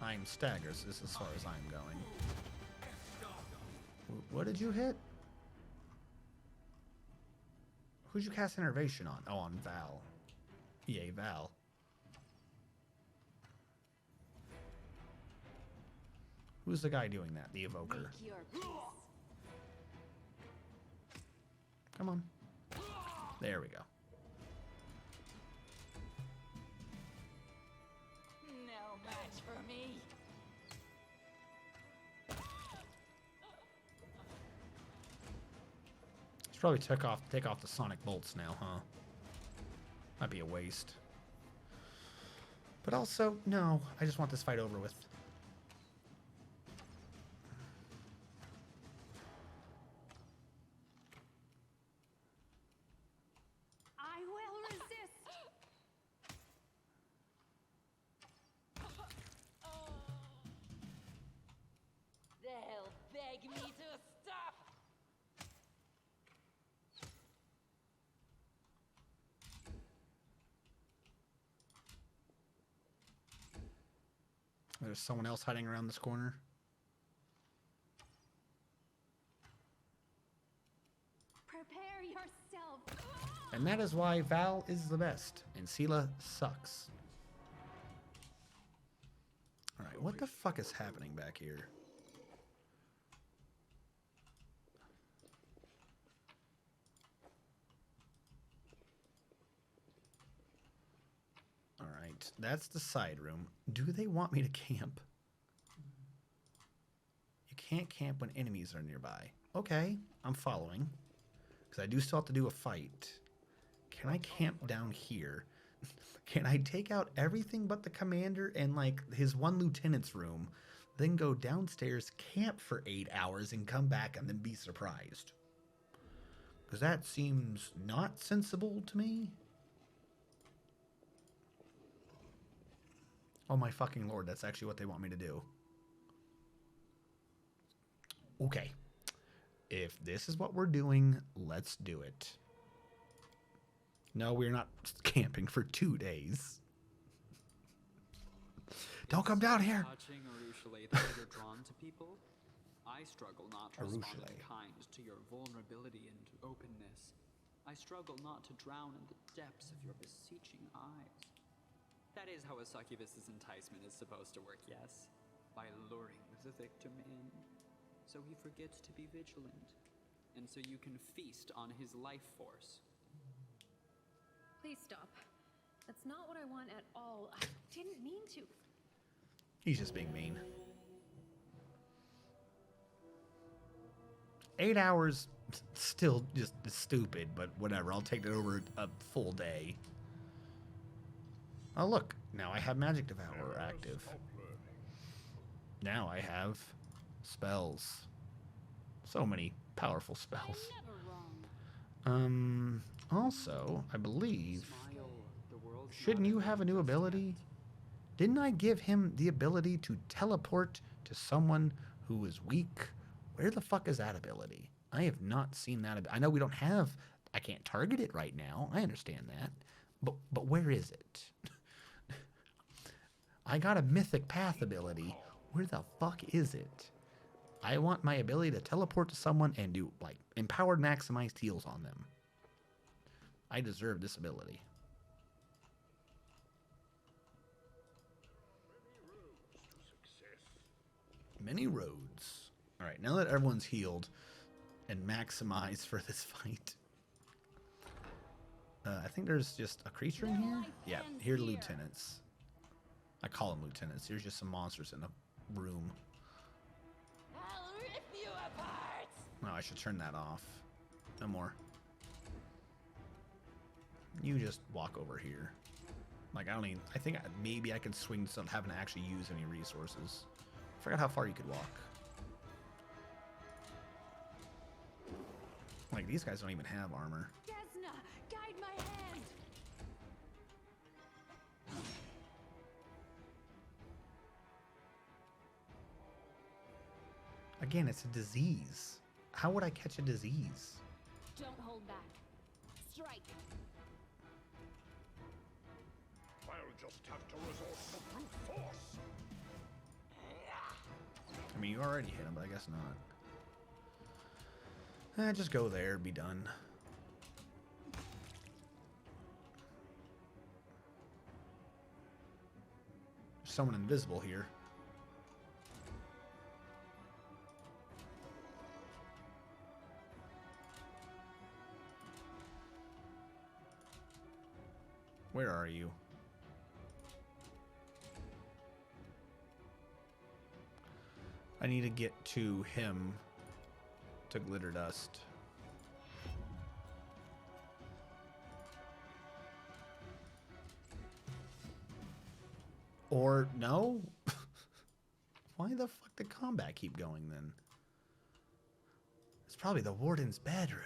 I'm staggers is as far as I'm going. What did you hit? Who'd you cast Innervation on? Oh, on Val. Yay, Val. Who's the guy doing that? The Evoker. Make your peace. Come on. There we go. No match for me. Should probably take off the Sonic Bolts now, huh? Might be a waste. But also, no. I just want this fight over with. I will resist. They'll beg me to stop. There's someone else hiding around this corner. Prepare yourself. And that is why Val is the best and Seelah sucks. Alright, what the fuck is happening back here? Alright, that's the side room. Do they want me to camp? You can't camp when enemies are nearby. Okay, I'm following. Because I do still have to do a fight. Can I camp down here? Can I take out everything but the commander and like his one lieutenant's room, then go downstairs, camp for 8 hours, and come back and then be surprised? Because that seems not sensible to me. Oh my fucking lord, that's actually what they want me to do. Okay. If this is what we're doing, let's do it. No, we're not camping for 2 days. Don't come down here. Touching Arushale that you're drawn to people? I struggle not to respond in kind to your vulnerability and openness. I struggle not to drown in the depths of your beseeching eyes. That is how a succubus's enticement is supposed to work, yes? By luring the victim in, so he forgets to be vigilant, and so you can feast on his life force. Please stop. That's not what I want at all. I didn't mean to. He's just being mean. 8 hours, still just stupid, but whatever. I'll take it over a full day. Oh, look. Now I have Magic Devourer active. Now I have spells. So many Powerful spells. Never wrong. Also, I believe, Smile, the world's shouldn't not you over have a new just ability? yet. Didn't I give him the ability to teleport to someone who is weak? Where the fuck is that ability? I have not seen that. I know we don't have, I can't target it right now. I understand that. But where is it? I got a Mythic Path ability. Where the fuck is it? I want my ability to teleport to someone and do, like, empowered maximized heals on them. I deserve this ability. Many roads. All right, now that everyone's healed and maximized for this fight. I think there's just a creature in here. Yeah, here are the lieutenants. I call them lieutenants. There's just some monsters in the room. I'll rip you apart. No, I should turn that off. No more. You just walk over here. Like, I don't even, I think maybe I could swing some, haven't actually used any resources. I forgot how far you could walk. Like, these guys don't even have armor. Desna, guide my hand. Again, it's a disease. How would I catch a disease? Don't hold back. Strike. I'll just have to resort to brute force. I mean, you already hit him, but I guess not. Just go there, be done. There's someone invisible here. Where are you? I need to get to him, to Glitter Dust. Or no? Why the fuck did combat keep going then? It's probably the Warden's bedroom.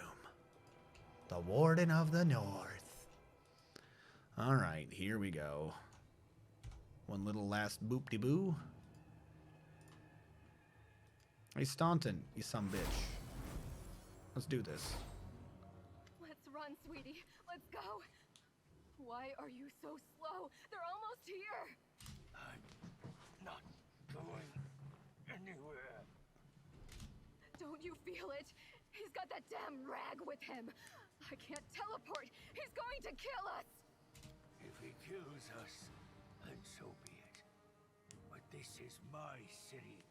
The Warden of the North. Alright, here we go. One little last boop-de-boo. Hey, Staunton, you some bitch. Let's do this. Let's run, sweetie. Let's go. Why are you so slow? They're almost here. I'm not going anywhere. Don't you feel it? He's got that damn rag with him. I can't teleport. He's going to kill us. If he kills us, then so be it. But this is my city,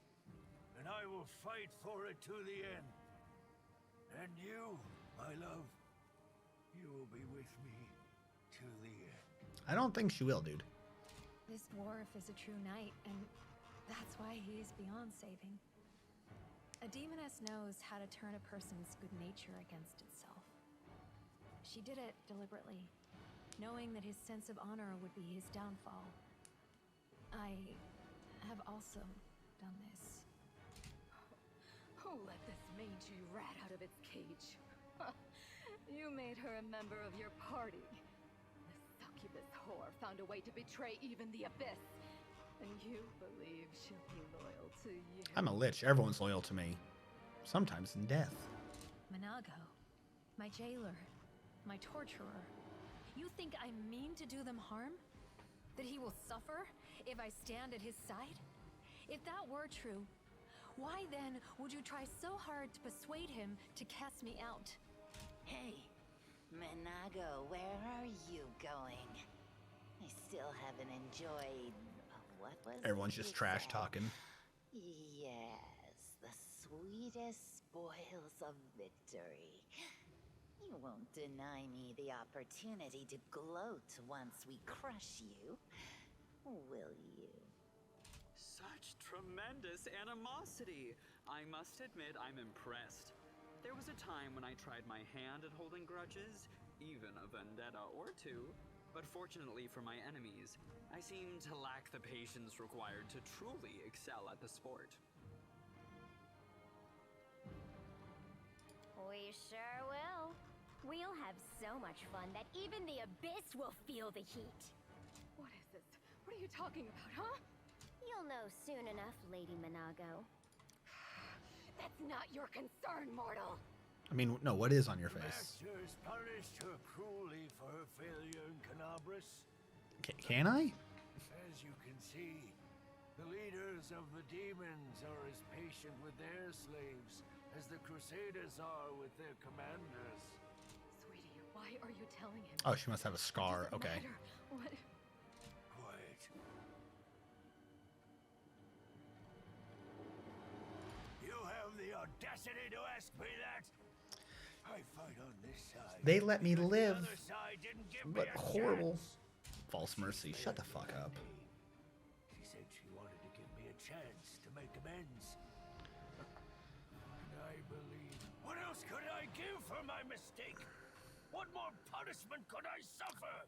and I will fight for it to the end. And you, my love, you will be with me to the end. I don't think she will, dude. This dwarf is a true knight, and that's why he is beyond saving. A demoness knows how to turn a person's good nature against itself. She did it deliberately, knowing that his sense of honor would be his downfall. I have also done this. Who let this mangy rat out of its cage? You made her a member of your party. The succubus whore found a way to betray even the abyss. And you believe she'll be loyal to you. I'm a lich. Everyone's loyal to me. Sometimes in death. Minago, my jailer, my torturer. You think I mean to do them harm? That he will suffer if I stand at his side? If that were true, why then would you try so hard to persuade him to cast me out? Hey, Minago, where are you going? I still haven't enjoyed... what was Everyone's it just you trash said? talking. Yes, the sweetest spoils of victory. You won't deny me the opportunity to gloat once we crush you, will you? Such tremendous animosity! I must admit I'm impressed. There was a time when I tried my hand at holding grudges, even a vendetta or two. But fortunately for my enemies, I seem to lack the patience required to truly excel at the sport. We sure will. We'll have so much fun that even the Abyss will feel the heat. What is this? What are you talking about, huh? You'll know soon enough, Lady Minago. That's not your concern, mortal. I mean, no, what is on your face? Masters punished her cruelly for her failure in Canabras. Can I? As you can see, the leaders of the demons are as patient with their slaves as the Crusaders are with their commanders. Sweetie, why are you telling him? Oh, she must have a scar. Doesn't Okay. matter. What? Quiet. You have the audacity to ask me that? I fight on this side. They let me but live. The other side didn't give But me a horrible. chance. False mercy. Shut the fuck up. She said she wanted to give me a chance to make amends. And I believe. What else could I give for my mistake? What more punishment could I suffer?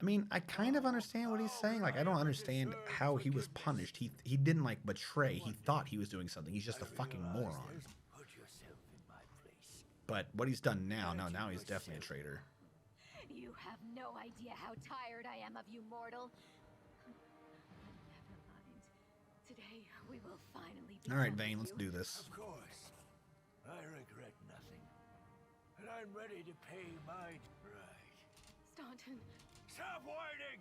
I mean, I kind of understand what he's saying. Like, I don't understand how he was punished. He didn't, like, betray. He thought he was doing something. He's just a fucking moron. Put yourself in my place. But what he's done now, now he's definitely a traitor. You have no idea how tired I am of you, mortal. Never mind. Today, we will finally be All right, done Vane, with let's you. do this. Of course. I regret nothing. And I'm ready to pay my right. Staunton, Stop whining!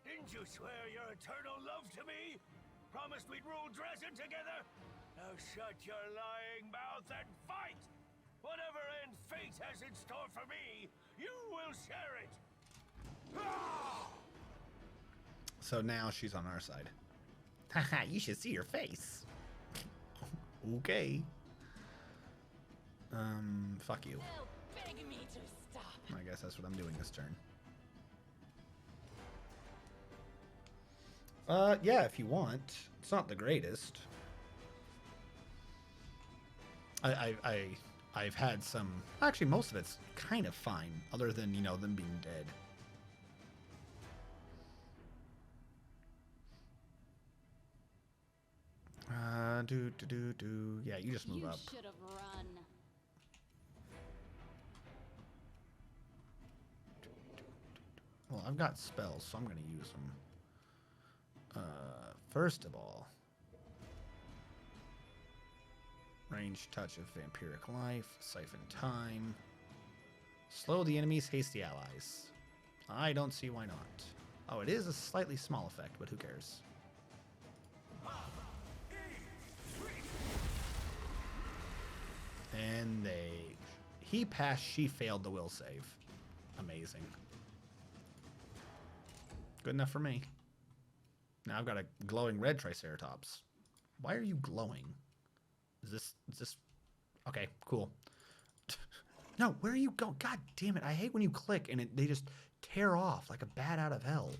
Didn't you swear your eternal love to me? Promised we'd rule Dresden together? Now shut your lying mouth and fight! Whatever end fate has in store for me, you will share it! So now she's on our side. Haha, you should see her face. Okay. Fuck you. Beg me to stop. I guess that's what I'm doing this turn. Yeah, if you want. It's not the greatest. I've had some. Actually, most of it's kind of fine, other than them being dead. Yeah, you just move up. You should have run. Well, I've got spells, so I'm going to use them. First of all, range touch of vampiric life, siphon time, slow the enemies, haste the allies. I don't see why not. Oh, it is a slightly small effect, but who cares? And he passed, she failed the will save. Amazing. Good enough for me. Now I've got a glowing red Triceratops. Why are you glowing? Is this... Okay, cool. No, where are you going? God damn it. I hate when you click and they just tear off like a bat out of hell.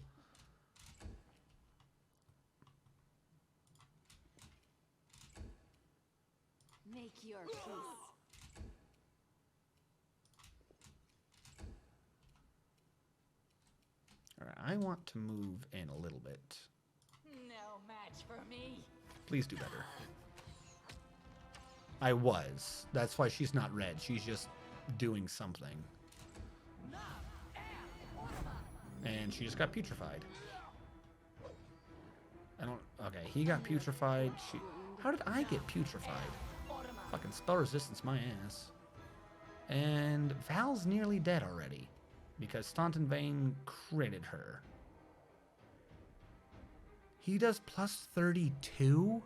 make your peace. Alright, I want to move in a little bit. No match for me. Please do better. I was. That's why she's not red. She's just doing something. And she just got putrefied. I don't... Okay, he got putrefied. How did I get putrefied? Fucking spell resistance my ass. And Val's nearly dead already. Because Staunton Vane critted her. He does plus 32?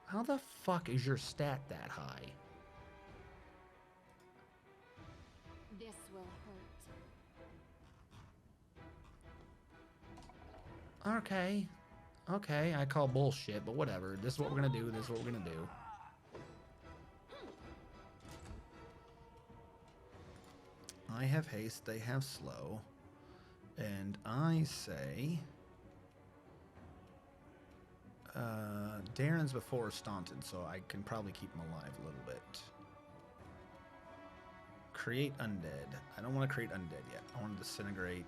How the fuck is your stat that high? This will hurt. Okay. Okay, I call bullshit, but whatever. This is what we're gonna do. This is what we're gonna do. I have haste, they have slow. And I say... Darren's before Staunton, so I can probably keep him alive a little bit. Create undead. I don't want to create undead yet. I want to disintegrate.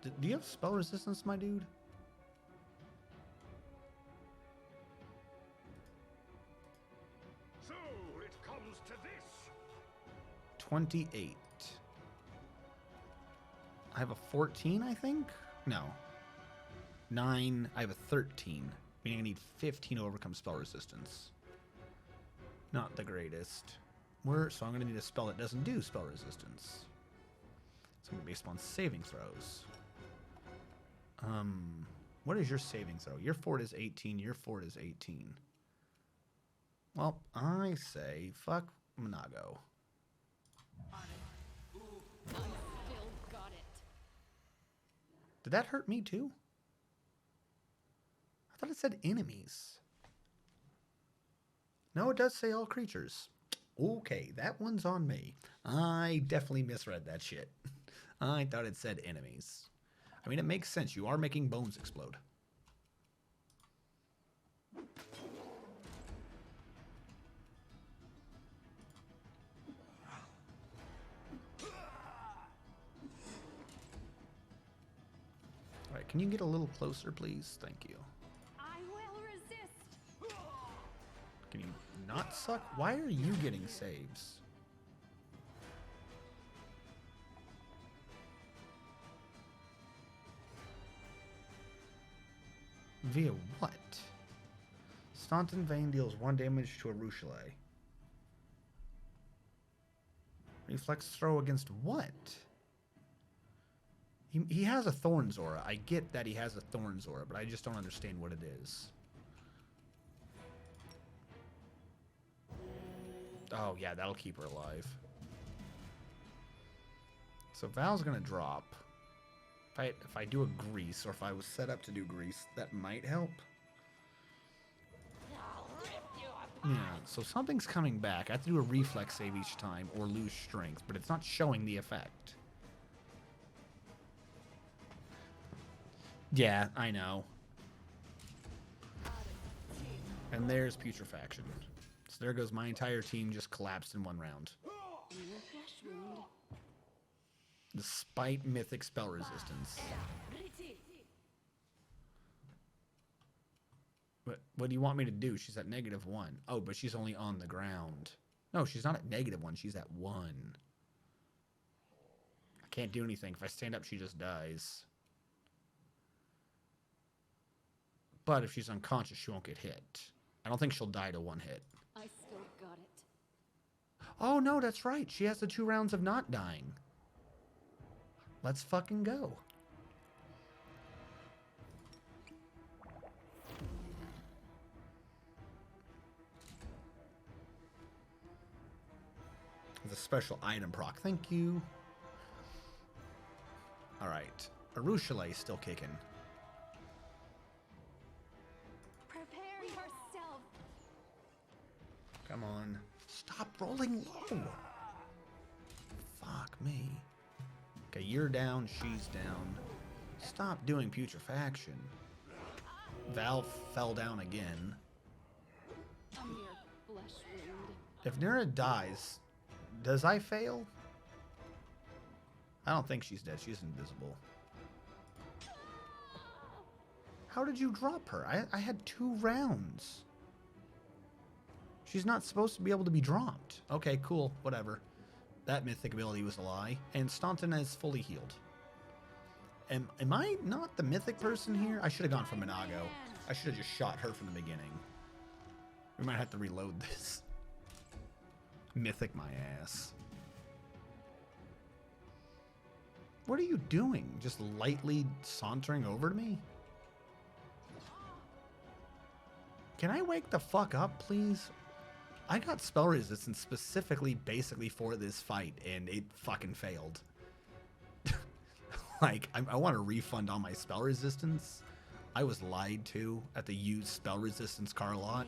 Do you have spell resistance, my dude? So it comes to this. 28. I have a 14, I think? No. 9. I have a 13. Meaning I need 15 to overcome spell resistance. Not the greatest. So I'm going to need a spell that doesn't do spell resistance. So I'm going to be based on saving throws. What is your saving throw? Your fort is 18. Your fort is 18. Well, I say fuck Monago. Still got it. Did that hurt me too? I thought it said enemies. No, it does say all creatures. Okay, that one's on me. I definitely misread that shit. I thought it said enemies. I mean, it makes sense. You are making bones explode. Alright, can you get a little closer, please? Thank you. I will resist. Can you not suck? Why are you getting saves? Via what? Staunton Vein deals 1 damage to a Rochelet. Reflex throw against what? He has a Thorns aura. I get that he has a Thorns aura, but I just don't understand what it is. Oh, yeah, that'll keep her alive. So Val's gonna drop. If I do a grease, or if I was set up to do grease, that might help. Yeah, so something's coming back. I have to do a reflex save each time or lose strength, but it's not showing the effect. Yeah, I know. And there's putrefaction. So there goes my entire team, just collapsed in 1 round. Despite mythic spell resistance. What do you want me to do? She's at -1. Oh, but she's only on the ground. No, she's not at -1. She's at 1. I can't do anything. If I stand up, she just dies. But if she's unconscious, she won't get hit. I don't think she'll die to 1 hit. I still got it. Oh, no, that's right. She has the 2 rounds of not dying. Let's fucking go. The special item proc. Thank you. Alright. Arushale still kicking. Prepare yourself. Come on. Stop rolling low. Fuck me. Okay, you're down, she's down. Stop doing putrefaction. Val fell down again. A mere flesh wound. If Nira dies, does I fail? I don't think she's dead. She's invisible. How did you drop her? I had 2 rounds. She's not supposed to be able to be dropped. Okay, cool. Whatever. That mythic ability was a lie. And Staunton is fully healed. Am I not the mythic person here? I should have gone for Monago. I should have just shot her from the beginning. We might have to reload this. Mythic my ass. What are you doing? Just lightly sauntering over to me? Can I wake the fuck up, please? I got spell resistance specifically basically for this fight, and it fucking failed. Like, I want to refund all my spell resistance. I was lied to at the used spell resistance car lot.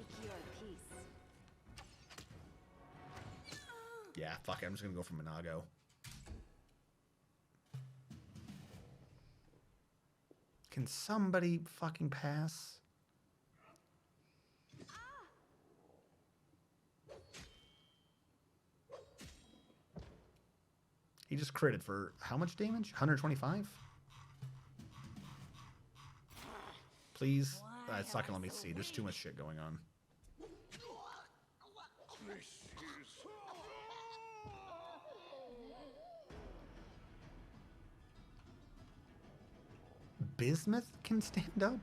Yeah, fuck it. I'm just gonna go for Monago. Can somebody fucking pass? He just critted for how much damage? 125? Please? It's not gonna let me see. There's too much shit going on. Bismuth can stand up?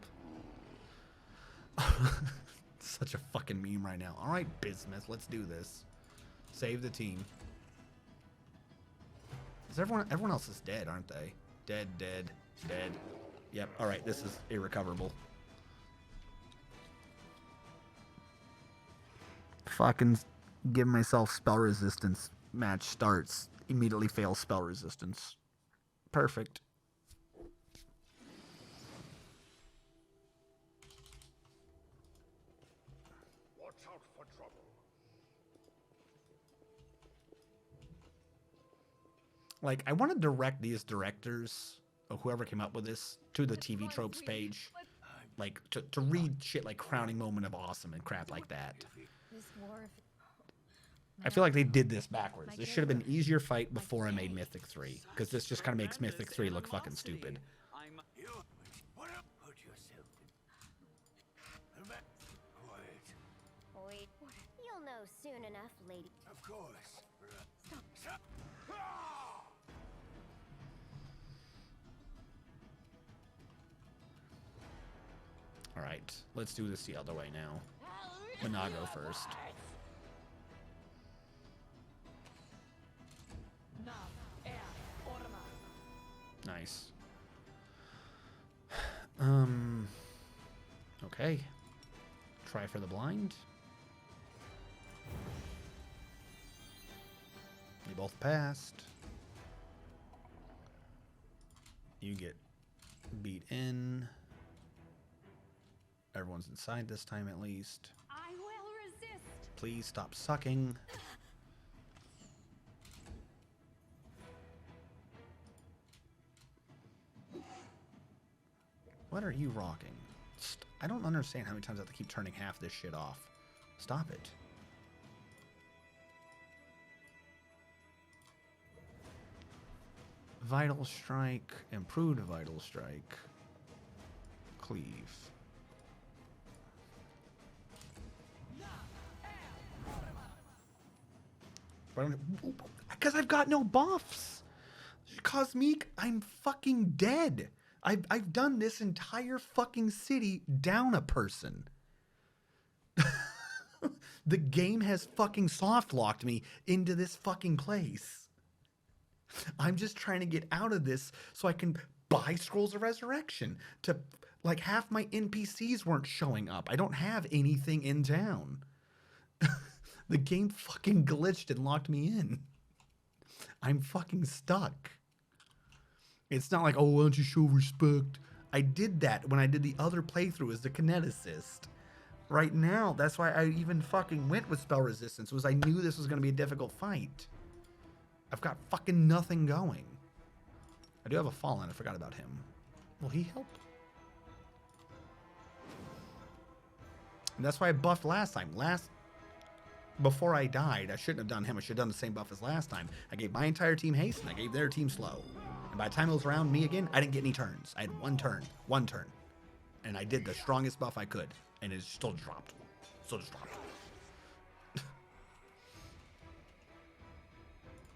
Such a fucking meme right now. All right, Bismuth, let's do this. Save the team. Is everyone else is dead, aren't they? Dead. Yep. All right, this is irrecoverable. Fucking give myself spell resistance. Match starts. Immediately fail spell resistance. Perfect. Watch out for trouble. Like, I want to direct these directors, or whoever came up with this, to the TV tropes page. Like, to read shit like crowning moment of awesome and crap like that. This war of... I feel like they did this backwards. This should have been an easier fight before I made Mythic 3. Because this just kind of makes Mythic 3 look fucking stupid. Put yourself in. Wait, you'll know soon enough, lady. Of course. Stop. Alright, let's do this the other way now. Monago first. Nice. Okay. Try for the blind. They both passed. You get beat in. Everyone's inside this time at least. I will resist. Please stop sucking. What are you rocking? I don't understand how many times I have to keep turning half this shit off. Stop it. Vital Strike, improved Vital Strike, Cleave. Because I've got no buffs. Cosmic, I'm fucking dead. I've done this entire fucking city down a person. The game has fucking soft locked me into this fucking place. I'm just trying to get out of this so I can buy Scrolls of Resurrection. To like half my NPCs weren't showing up. I don't have anything in town. The game fucking glitched and locked me in. I'm fucking stuck. It's not like, oh, why don't you show respect? I did that when I did the other playthrough as the kineticist. Right now, that's why I even fucking went with spell resistance, was I knew this was going to be a difficult fight. I've got fucking nothing going. I do have a Fallen. I forgot about him. Will he help? And that's why I buffed last time. Before I died, I shouldn't have done him. I should have done the same buff as last time. I gave my entire team haste, and I gave their team slow. And by the time it was around me again, I didn't get any turns. I had one turn. And I did the strongest buff I could. And it still dropped. Still just dropped.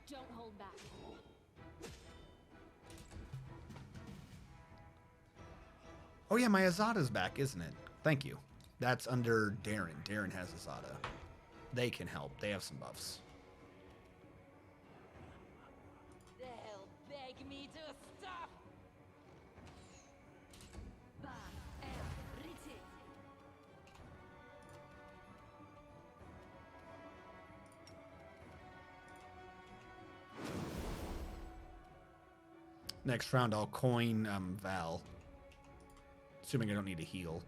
Don't hold back. Oh yeah, my Azada's back, isn't it? Thank you. That's under Darren. Darren has Azada. They can help. They have some buffs. They'll beg me to stop. Next round, I'll coin Val. Assuming I don't need to heal.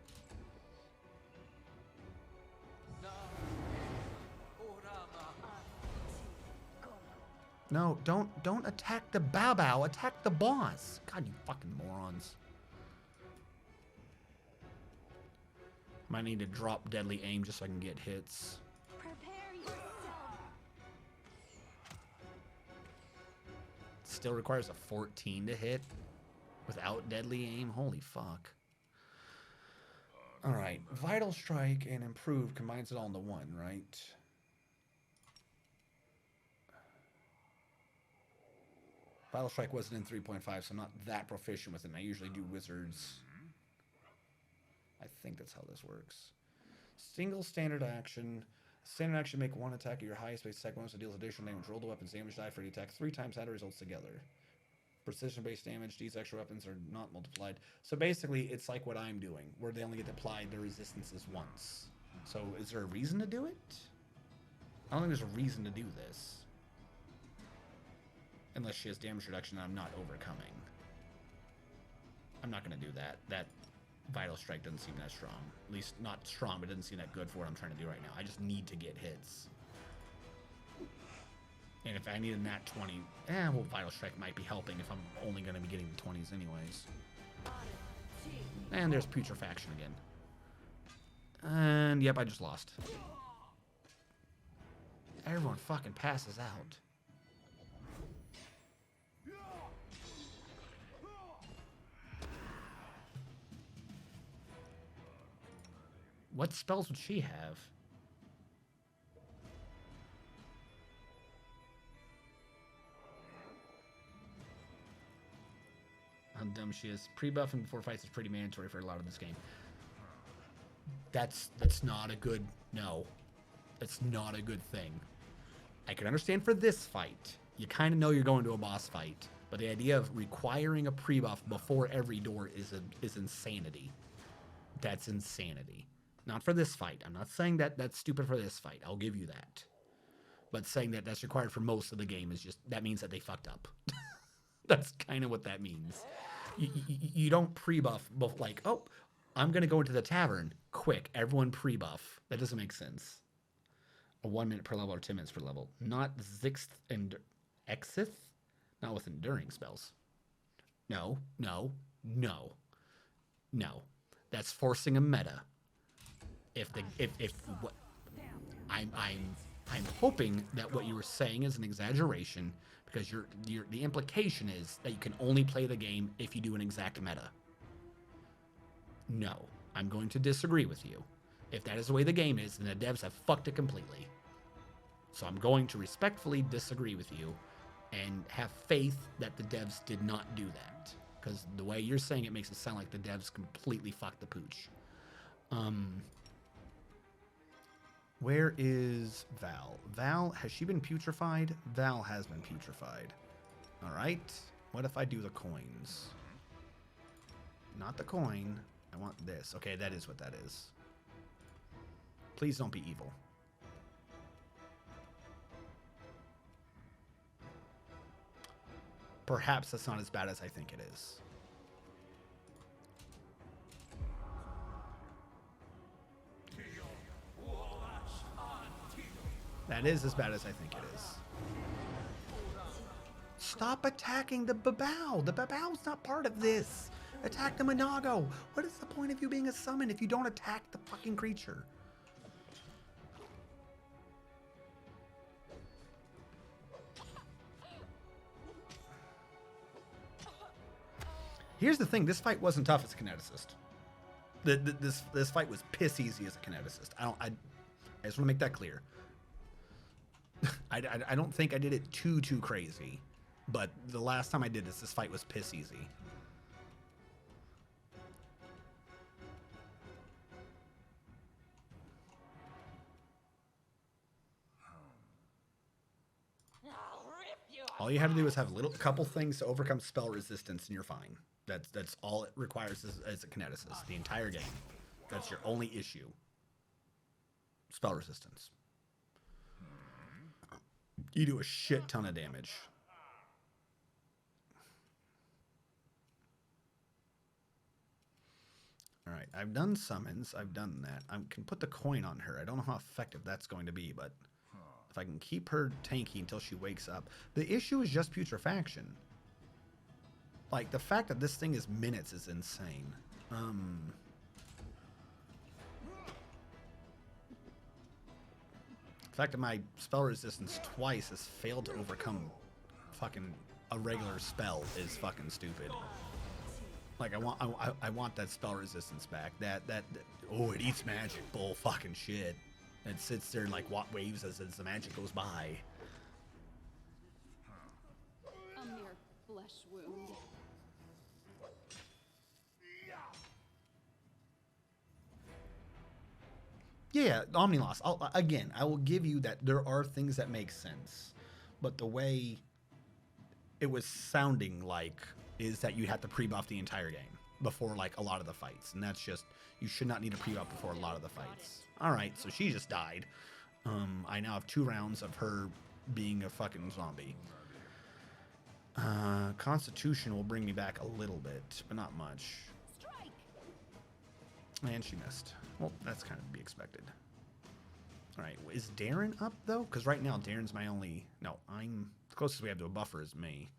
No, don't attack the Bao. Attack the boss. God, you fucking morons. Might need to drop deadly aim just so I can get hits. Prepare yourself. Still requires a 14 to hit without deadly aim. Holy fuck. All right, Vital Strike and Improved combines it all into one, right? Battle Strike wasn't in 3.5, so I'm not that proficient with it. I usually do wizards. I think that's how this works. Single standard action. Standard action, make one attack at your highest base attack bonus that deals additional damage. Roll the weapon's damage die for the attack 3 times, add the results together. Precision-based damage, these extra weapons are not multiplied. So basically, it's like what I'm doing, where they only get to apply their resistances once. So is there a reason to do it? I don't think there's a reason to do this. Unless she has damage reduction that I'm not overcoming. I'm not going to do that. That Vital Strike doesn't seem that strong. At least not strong, but it doesn't seem that good for what I'm trying to do right now. I just need to get hits. And if I need a nat 20, well, Vital Strike might be helping if I'm only going to be getting the 20s anyways. And there's Putrefaction again. And, yep, I just lost. Everyone fucking passes out. What spells would she have? How dumb she is. Pre-buff and before fights is pretty mandatory for a lot of this game. That's not a good... No. That's not a good thing. I can understand for this fight. You kind of know you're going to a boss fight. But the idea of requiring a pre-buff before every door is insanity. That's insanity. Not for this fight. I'm not saying that that's stupid for this fight. I'll give you that. But saying that that's required for most of the game is just... That means that they fucked up. That's kind of what that means. You don't pre-buff like, oh, I'm going to go into the tavern. Quick, everyone pre-buff. That doesn't make sense. A 1 minute per level or 10 minutes per level. Not Zixth and Exith? Not with enduring spells. No. That's forcing a meta. I'm hoping that what you were saying is an exaggeration, because the implication is that you can only play the game if you do an exact meta. No, I'm going to disagree with you. If that is the way the game is, then the devs have fucked it completely. So I'm going to respectfully disagree with you and have faith that the devs did not do that. Because the way you're saying it makes it sound like the devs completely fucked the pooch. Where is Val? Val, has she been putrefied? Val has been putrefied. All right. What if I do the coins? Not the coin. I want this. Okay, that is what that is. Please don't be evil. Perhaps that's not as bad as I think it is. That is as bad as I think it is. Stop attacking the Babao. The Babao's not part of this. Attack the Minago. What is the point of you being a summon if you don't attack the fucking creature? Here's the thing. This fight wasn't tough as a kineticist. This fight was piss easy as a kineticist. I just want to make that clear. I don't think I did it too crazy, but the last time I did this fight was piss easy. All you had to do is have a couple things to overcome spell resistance, and you're fine. That's all it requires as a kineticist. The entire game. That's your only issue. Spell resistance. You do a shit ton of damage. All right, I've done summons. I've done that. I can put the coin on her. I don't know how effective that's going to be, but if I can keep her tanky until she wakes up. The issue is just putrefaction. Like, the fact that this thing is minutes is insane. The fact that my spell resistance twice has failed to overcome fucking a regular spell is fucking stupid. Like, I want that spell resistance back. That oh, it eats magic, bull fucking shit. It sits there and like waves as the magic goes by. A mere flesh wound. Yeah, Omniloss. I will give you that there are things that make sense, but the way it was sounding like is that you have to pre-buff the entire game before like a lot of the fights, and that's just, you should not need a pre-buff before a lot of the fights. All right, so she just died. I now have 2 rounds of her being a fucking zombie. Constitution will bring me back a little bit, but not much. And she missed. Well, that's kind of to be expected. All right, is Darren up though? Because right now Darren's my only. No, I'm the closest we have to a buffer is me.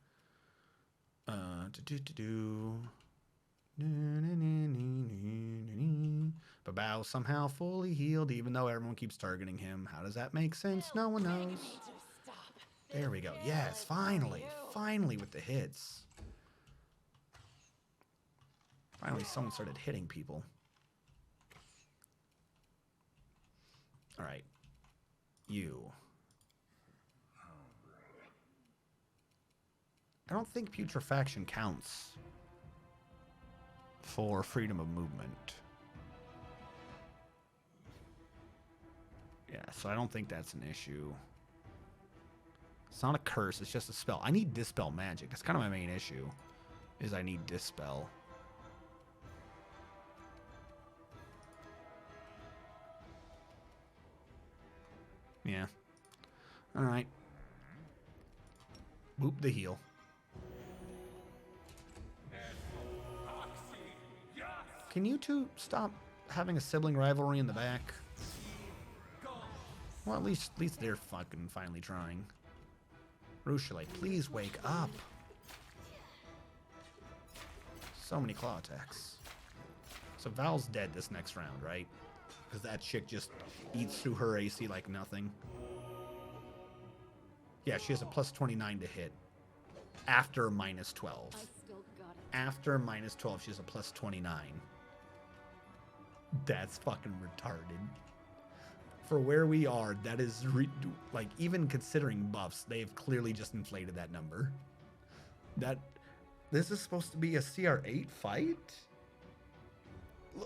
Babao somehow fully healed, even though everyone keeps targeting him. How does that make sense? No one knows. There we go. Yes, finally, finally with the hits. Finally, someone started hitting people. All right, you. I don't think putrefaction counts for freedom of movement. Yeah, so I don't think that's an issue. It's not a curse, it's just a spell. I need Dispel Magic. That's kind of my main issue, is I need Dispel. Yeah. All right. Whoop the heal. Can you two stop having a sibling rivalry in the back? Well, at least they're fucking finally trying. Rushale, please wake up. So many claw attacks. So Val's dead this next round, right? Because that chick just eats through her AC like nothing. Yeah, she has a plus 29 to hit. After minus 12. After minus 12, she has a plus 29. That's fucking retarded. For where we are, that is, like, even considering buffs, they have clearly just inflated that number. This is supposed to be a CR8 fight?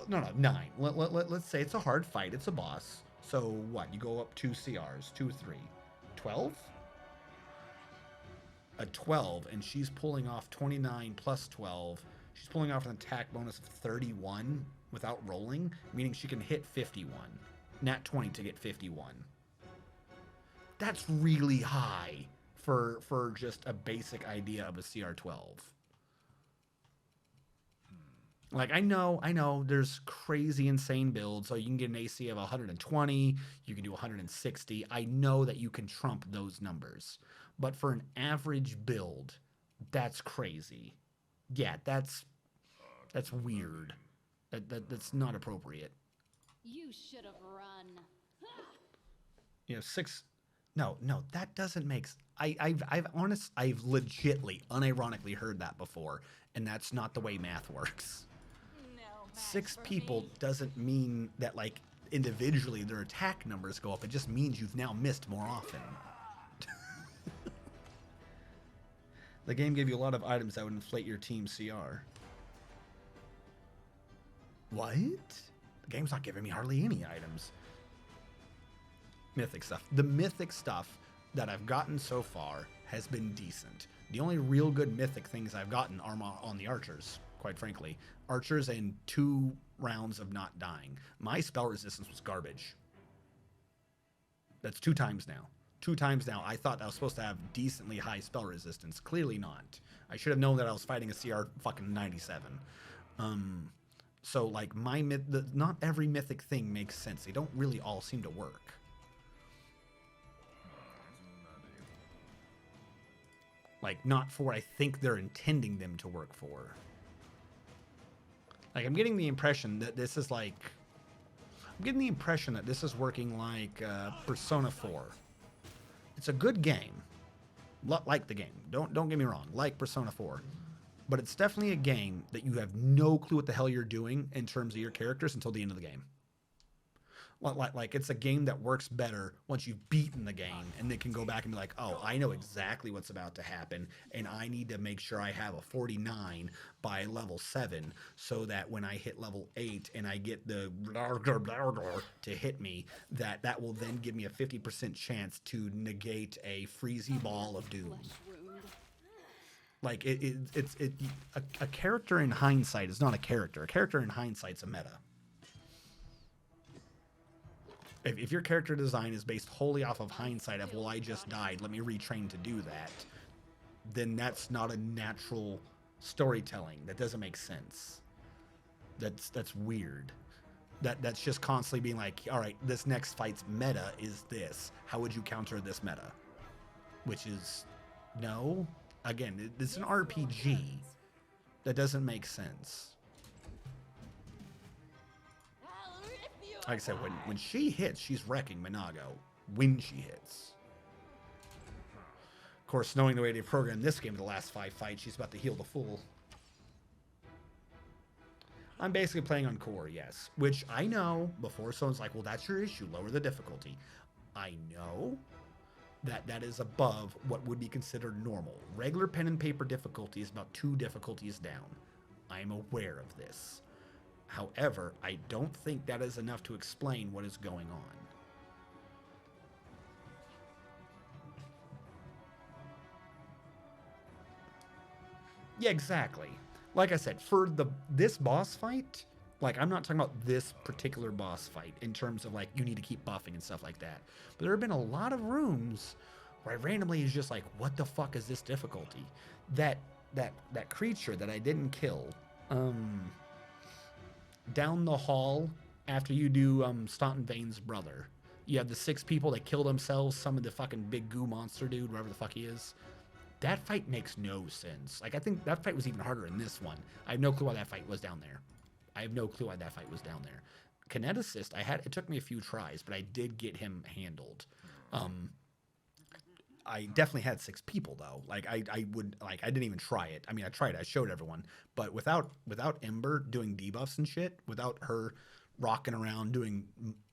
No, 9. Let's say it's a hard fight. It's a boss. So what? You go up 2 CRs. 2, 3. 12? A 12, and she's pulling off 29 plus 12. She's pulling off an attack bonus of 31 without rolling, meaning she can hit 51. Nat 20 to get 51. That's really high for just a basic idea of a CR12. Like, I know there's crazy insane builds, so you can get an AC of 120, you can do 160. I know that you can trump those numbers. But for an average build, that's crazy. Yeah, that's weird. That's not appropriate. You should have run. You know, 6. No, that doesn't make. I've legitly, unironically heard that before, and that's not the way math works. 6 people doesn't mean that, like, individually their attack numbers go up. It just means you've now missed more often. The game gave you a lot of items that would inflate your team CR. What? The game's not giving me hardly any items. Mythic stuff. The mythic stuff that I've gotten so far has been decent. The only real good mythic things I've gotten are on the archers, quite frankly. Archers and 2 rounds of not dying. My spell resistance was garbage. That's 2 times now. 2 times now. I thought I was supposed to have decently high spell resistance. Clearly not. I should have known that I was fighting a CR fucking 97. So, like, not every mythic thing makes sense. They don't really all seem to work. Like, not for what I think they're intending them to work for. Like, I'm getting the impression that this is like... I'm getting the impression that this is working like Persona 4. It's a good game. Like the game. Don't get me wrong. Like Persona 4. But it's definitely a game that you have no clue what the hell you're doing in terms of your characters until the end of the game. Like it's a game that works better once you've beaten the game, and they can go back and be like, oh, I know exactly what's about to happen, and I need to make sure I have a 49 by level 7 so that when I hit level 8 and I get the to hit me, that will then give me a 50% chance to negate a freezy ball of doom. Like a character in hindsight is not a character. A character in hindsight's a meta. If your character design is based wholly off of hindsight of, well, I just died, let me retrain to do that, then that's not a natural storytelling. That doesn't make sense. That's weird. That's just constantly being like, all right, this next fight's meta is this. How would you counter this meta? Which is, no. Again, it's an RPG. That doesn't make sense. Like I said, when she hits, she's wrecking Minago. When she hits. Of course, knowing the way they programmed this game in the last 5 fights, she's about to heal the fool. I'm basically playing on core, yes. Which I know, before someone's like, well, that's your issue, lower the difficulty. I know that is above what would be considered normal. Regular pen and paper difficulty is about 2 difficulties down. I'm aware of this. However, I don't think that is enough to explain what is going on. Yeah, exactly. Like I said, for this boss fight, like, I'm not talking about this particular boss fight in terms of, like, you need to keep buffing and stuff like that. But there have been a lot of rooms where I randomly is just like, what the fuck is this difficulty? That creature that I didn't kill, down the hall after you do Staunton Vane's brother. You have the 6 people that kill themselves, some of the fucking big goo monster dude, whatever the fuck he is. That fight makes no sense. Like, I think that fight was even harder in this one. I have no clue why that fight was down there. I have no clue why that fight was down there. Kineticist, it took me a few tries, but I did get him handled. I definitely had 6 people though. Like I didn't even try it. I mean, I tried it. I showed everyone, but without Ember doing debuffs and shit, without her rocking around doing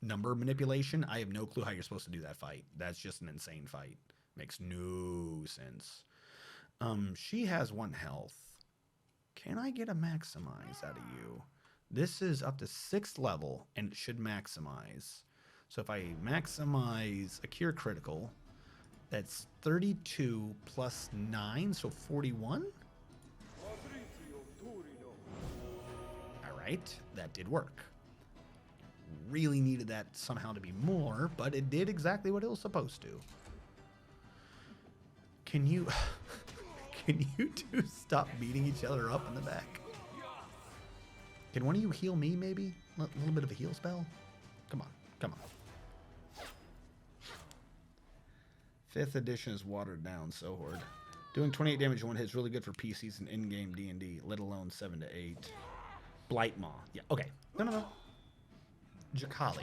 number manipulation, I have no clue how you're supposed to do that fight. That's just an insane fight. Makes no sense. She has 1 health. Can I get a maximize out of you? This is up to 6th level and it should maximize. So if I maximize a cure critical, that's 32 plus 9, so 41? Alright, that did work. Really needed that somehow to be more, but it did exactly what it was supposed to. Can you... Can you two stop beating each other up in the back? Can one of you heal me, maybe? A little bit of a heal spell? Come on, come on. 5th edition is watered down, so hard. Doing 28 damage in 1 hit is really good for PCs and in-game D&D, let alone 7 to 8. Blightmaw. Yeah, okay. No. Jakali.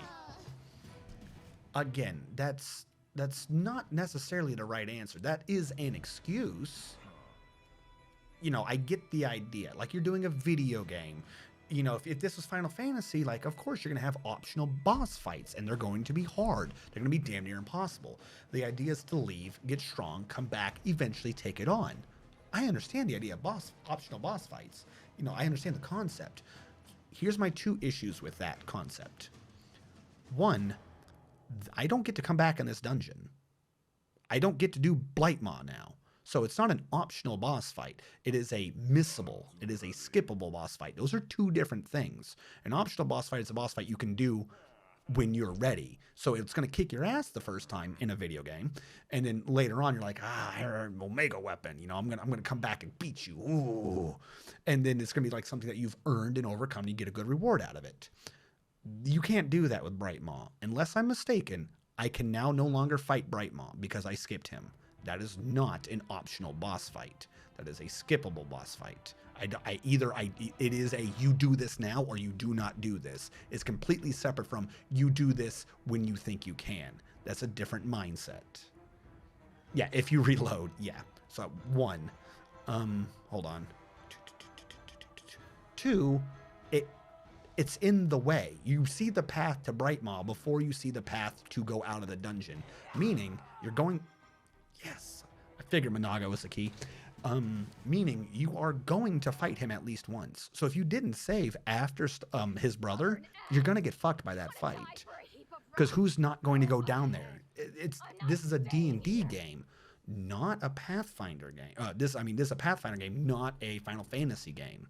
Again, that's not necessarily the right answer. That is an excuse. You know, I get the idea. Like, you're doing a video game. You know, if this was Final Fantasy, like, of course you're going to have optional boss fights, and they're going to be hard. They're going to be damn near impossible. The idea is to leave, get strong, come back, eventually take it on. I understand the idea of optional boss fights. You know, I understand the concept. Here's my 2 issues with that concept. 1, I don't get to come back in this dungeon. I don't get to do Blightmaw now. So it's not an optional boss fight. It is a missable. It is a skippable boss fight. Those are 2 different things. An optional boss fight is a boss fight you can do when you're ready. So it's going to kick your ass the first time in a video game. And then later on, you're like, I have an Omega weapon. You know, I'm going to come back and beat you. Ooh. And then it's going to be like something that you've earned and overcome. And you get a good reward out of it. You can't do that with Brightmaw. Unless I'm mistaken, I can now no longer fight Brightmaw because I skipped him. That is not an optional boss fight. That is a skippable boss fight. It is a you do this now or you do not do this. It's completely separate from you do this when you think you can. That's a different mindset. Yeah, if you reload, yeah. So 1, hold on. 2, it's in the way. You see the path to Brightmaw before you see the path to go out of the dungeon. Meaning, you're going... Yes, I figured Monaga was the key. Meaning, you are going to fight him at least once. So if you didn't save after his brother, you're going to get fucked by that fight. Because who's not going to go down there? This is a D&D game, not a Pathfinder game. This is a Pathfinder game, not a Final Fantasy game.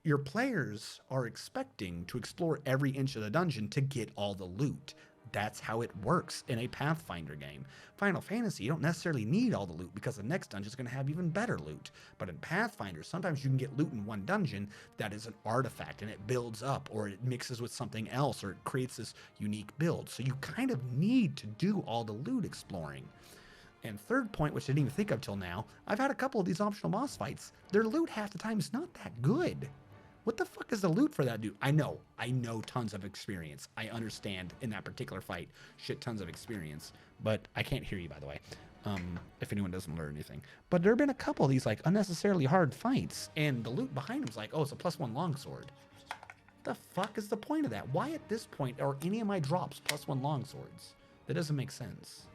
Your players are expecting to explore every inch of the dungeon to get all the loot. That's how it works in a Pathfinder game. Final Fantasy, you don't necessarily need all the loot because the next dungeon is going to have even better loot. But in Pathfinder, sometimes you can get loot in one dungeon that is an artifact and it builds up, or it mixes with something else, or it creates this unique build. So you kind of need to do all the loot exploring. And third point, which I didn't even think of till now, I've had a couple of these optional boss fights. Their loot half the time is not that good. What the fuck is the loot for that dude? I know tons of experience. I understand in that particular fight, shit tons of experience. But I can't hear you, by the way, if anyone doesn't learn anything. But there have been a couple of these like unnecessarily hard fights, and the loot behind them's like, oh, it's a +1 longsword. The fuck is the point of that? Why at this point are any of my drops +1 longswords? That doesn't make sense.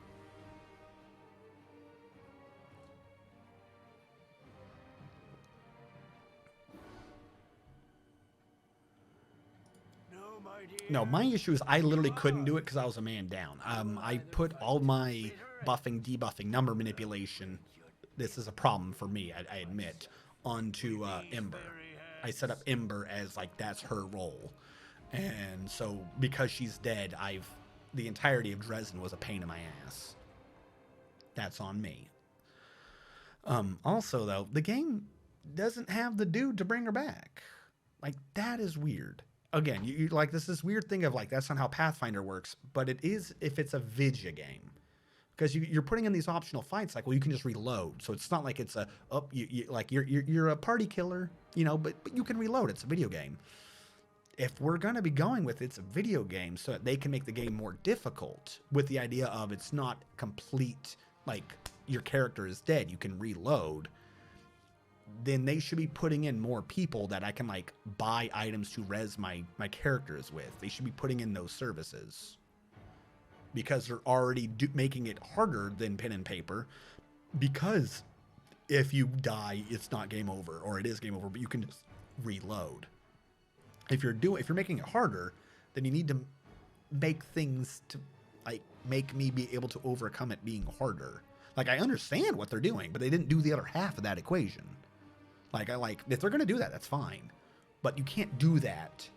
No, my issue is I literally couldn't do it because I was a man down. I put all my buffing, debuffing, number manipulation, this is a problem for me, I admit, onto Ember. I set up Ember as like that's her role. And so because she's dead, the entirety of Dresden was a pain in my ass. That's on me. Also though, the game doesn't have the dude to bring her back. Like, that is weird. Again, you like this weird thing of like that's not how Pathfinder works, but it is if it's a Vidya game, because you're putting in these optional fights like, well, you can just reload, so it's not like it's you're a party killer, you know, but you can reload. It's a video game. If we're gonna be going with it's a video game, so that they can make the game more difficult with the idea of it's not complete, like your character is dead, you can reload. Then they should be putting in more people that I can like buy items to res my characters with. They should be putting in those services because they're already making it harder than pen and paper, because if you die, it's not game over, or it is game over, but you can just reload. If you're making it harder, then you need to make things to like make me be able to overcome it being harder. Like, I understand what they're doing, but they didn't do the other half of that equation. Like, if they're going to do that, that's fine. But you can't do that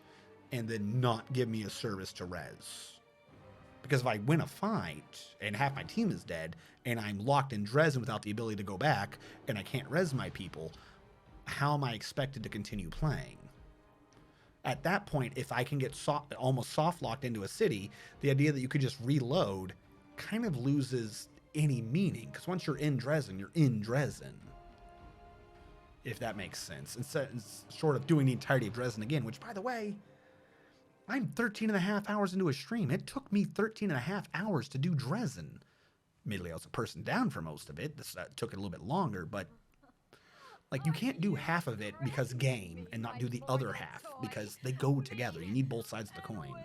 and then not give me a service to res. Because if I win a fight and half my team is dead and I'm locked in Dresden without the ability to go back and I can't res my people, how am I expected to continue playing? At that point, if I can get almost soft locked into a city, the idea that you could just reload kind of loses any meaning. Because once you're in Dresden, you're in Dresden. If that makes sense. Instead, short of doing the entirety of Dresden again, which, by the way, I'm 13 and a half hours into a stream. It took me 13 and a half hours to do Dresden. Admittedly, I was a person down for most of it. This took it a little bit longer, but like, you can't do half of it because game and not do the other half because they go together. You need both sides of the coin.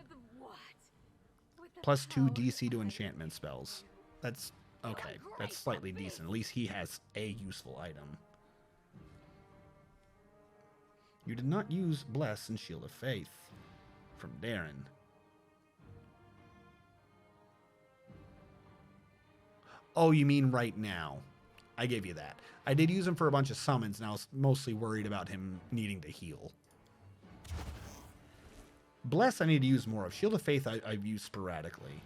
+2 DC to enchantment spells. That's okay. That's slightly decent. At least he has a useful item. You did not use Bless and Shield of Faith. From Darren. Oh, you mean right now? I gave you that. I did use him for a bunch of summons, and I was mostly worried about him needing to heal. Bless I need to use more of. Shield of Faith I've used sporadically.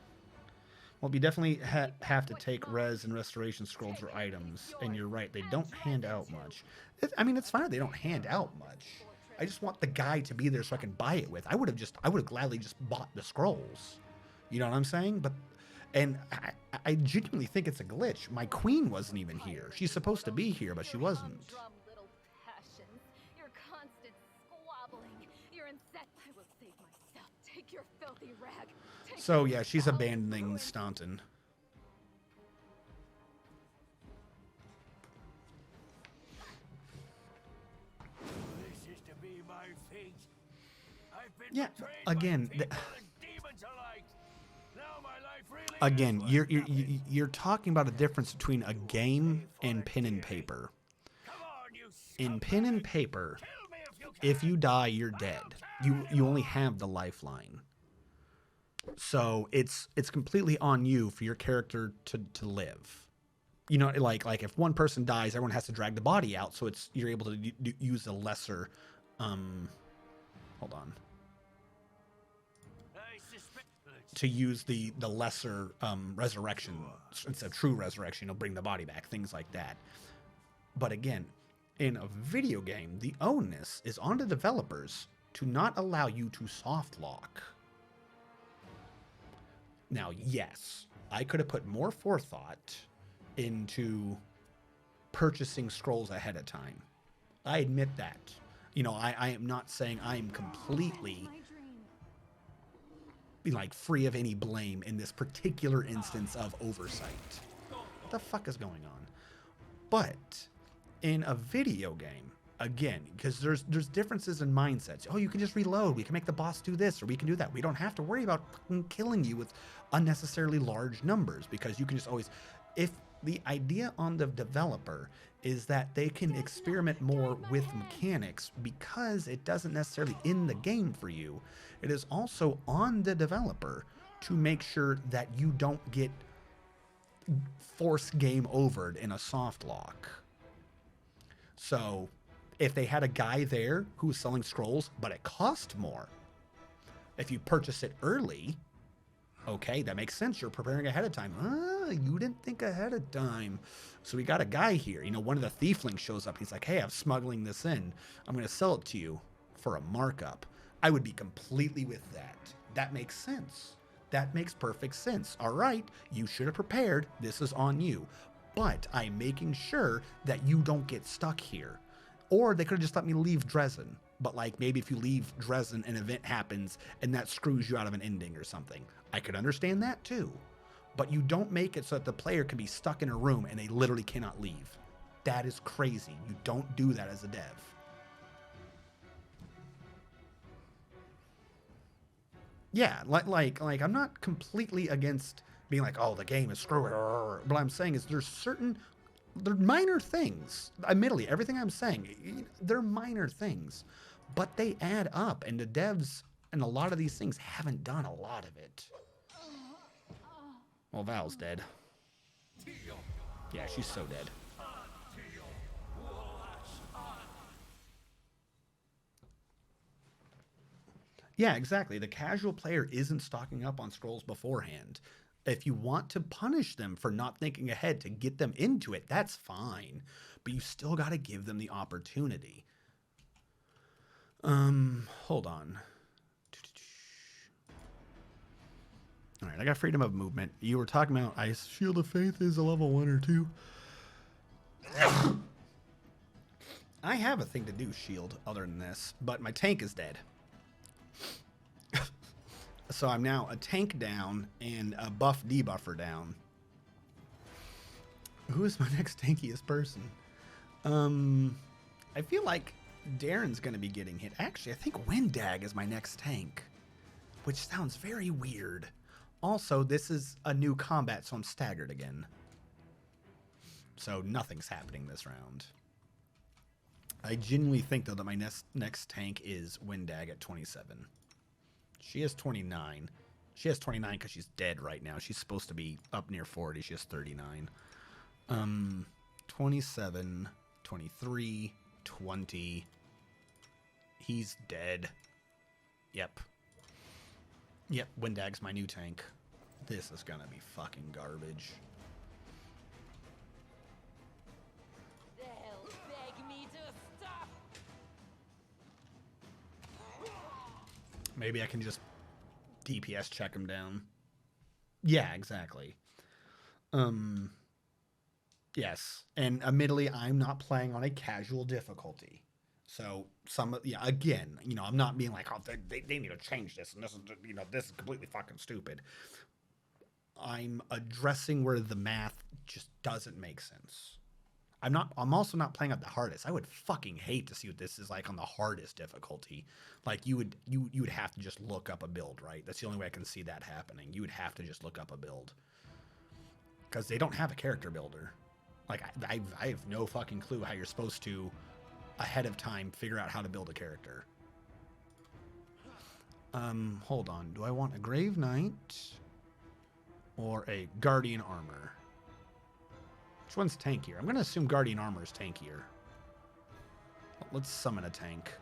Well, you definitely have to take res and restoration scrolls or items, and you're right, they don't hand out much. I mean, it's fine they don't hand out much. I just want the guy to be there so I can buy it with. I would have gladly just bought the scrolls. You know what I'm saying? And I genuinely think it's a glitch. My queen wasn't even here. She's supposed to be here, but she wasn't. So yeah, she's abandoning Staunton. Yeah, again, people and demons alike. Now my life really again, you're talking about a difference between a game and pen and paper. In pen and paper, if you die, you're dead. You only have the lifeline. So it's completely on you for your character to live. You know, like if one person dies, everyone has to drag the body out. So you're able to use a lesser. Hold on. To use the lesser resurrection instead of true resurrection, you'll bring the body back, things like that. But again, in a video game, the onus is on the developers to not allow you to soft lock. Now, yes, I could have put more forethought into purchasing scrolls ahead of time. I admit that. You know, I am not saying I am completely like free of any blame in this particular instance of oversight. What the fuck is going on? But in a video game, again, because there's differences in mindsets. Oh, you can just reload. We can make the boss do this, or we can do that. We don't have to worry about fucking killing you with unnecessarily large numbers, because you can just always... If the idea on the developer is that they can experiment more with mechanics because it doesn't necessarily end the game for you, it is also on the developer to make sure that you don't get force game overed in a soft lock. So if they had a guy there who was selling scrolls, but it cost more, if you purchase it early, okay, that makes sense. You're preparing ahead of time. You didn't think ahead of time. So we got a guy here. You know, one of the thieflings shows up. He's like, hey, I'm smuggling this in. I'm going to sell it to you for a markup. I would be completely with that. That makes sense. That makes perfect sense. All right, you should have prepared. This is on you. But I'm making sure that you don't get stuck here. Or they could have just let me leave Dresden. But like maybe if you leave Dresden, an event happens and that screws you out of an ending or something. I could understand that too. But you don't make it so that the player can be stuck in a room and they literally cannot leave. That is crazy. You don't do that as a dev. Yeah, like I'm not completely against being like, oh, the game is screwy. But I'm saying is they're minor things. Admittedly, everything I'm saying, they're minor things, but they add up, and the devs and a lot of these things haven't done a lot of it. Well, Val's dead. Yeah, she's so dead. Yeah, exactly. The casual player isn't stocking up on scrolls beforehand. If you want to punish them for not thinking ahead to get them into it, that's fine. But you still got to give them the opportunity. Hold on. All right, I got freedom of movement. You were talking about Shield of Faith is a level 1 or 2. I have a thing to do, Shield, other than this, but my tank is dead. So I'm now a tank down and a buff debuffer down. Who is my next tankiest person? I feel like Darren's going to be getting hit. Actually, I think Windag is my next tank, which sounds very weird. Also, this is a new combat, so I'm staggered again. So nothing's happening this round. I genuinely think, though, that my next tank is Windag at 27. She has 29. She has 29 because she's dead right now. She's supposed to be up near 40. She has 39. 27, 23, 20. He's dead. Yep. Yep, Windag's my new tank. This is gonna be fucking garbage. They'll beg me to stop. Maybe I can just DPS check him down. Yeah, exactly. Yes, and admittedly, I'm not playing on a casual difficulty. So again, I'm not being like, oh, they need to change this, and this is, this is completely fucking stupid. I'm addressing where the math just doesn't make sense. I'm also not playing at the hardest. I would fucking hate to see what this is like on the hardest difficulty. Like you would have to just look up a build, right? That's the only way I can see that happening. You would have to just look up a build. Because they don't have a character builder. Like I have no fucking clue how you're supposed to ahead of time figure out how to build a character. Hold on. Do I want a Grave Knight or a Guardian Armor? Which one's tankier? I'm going to assume Guardian Armor is tankier. Let's summon a tank.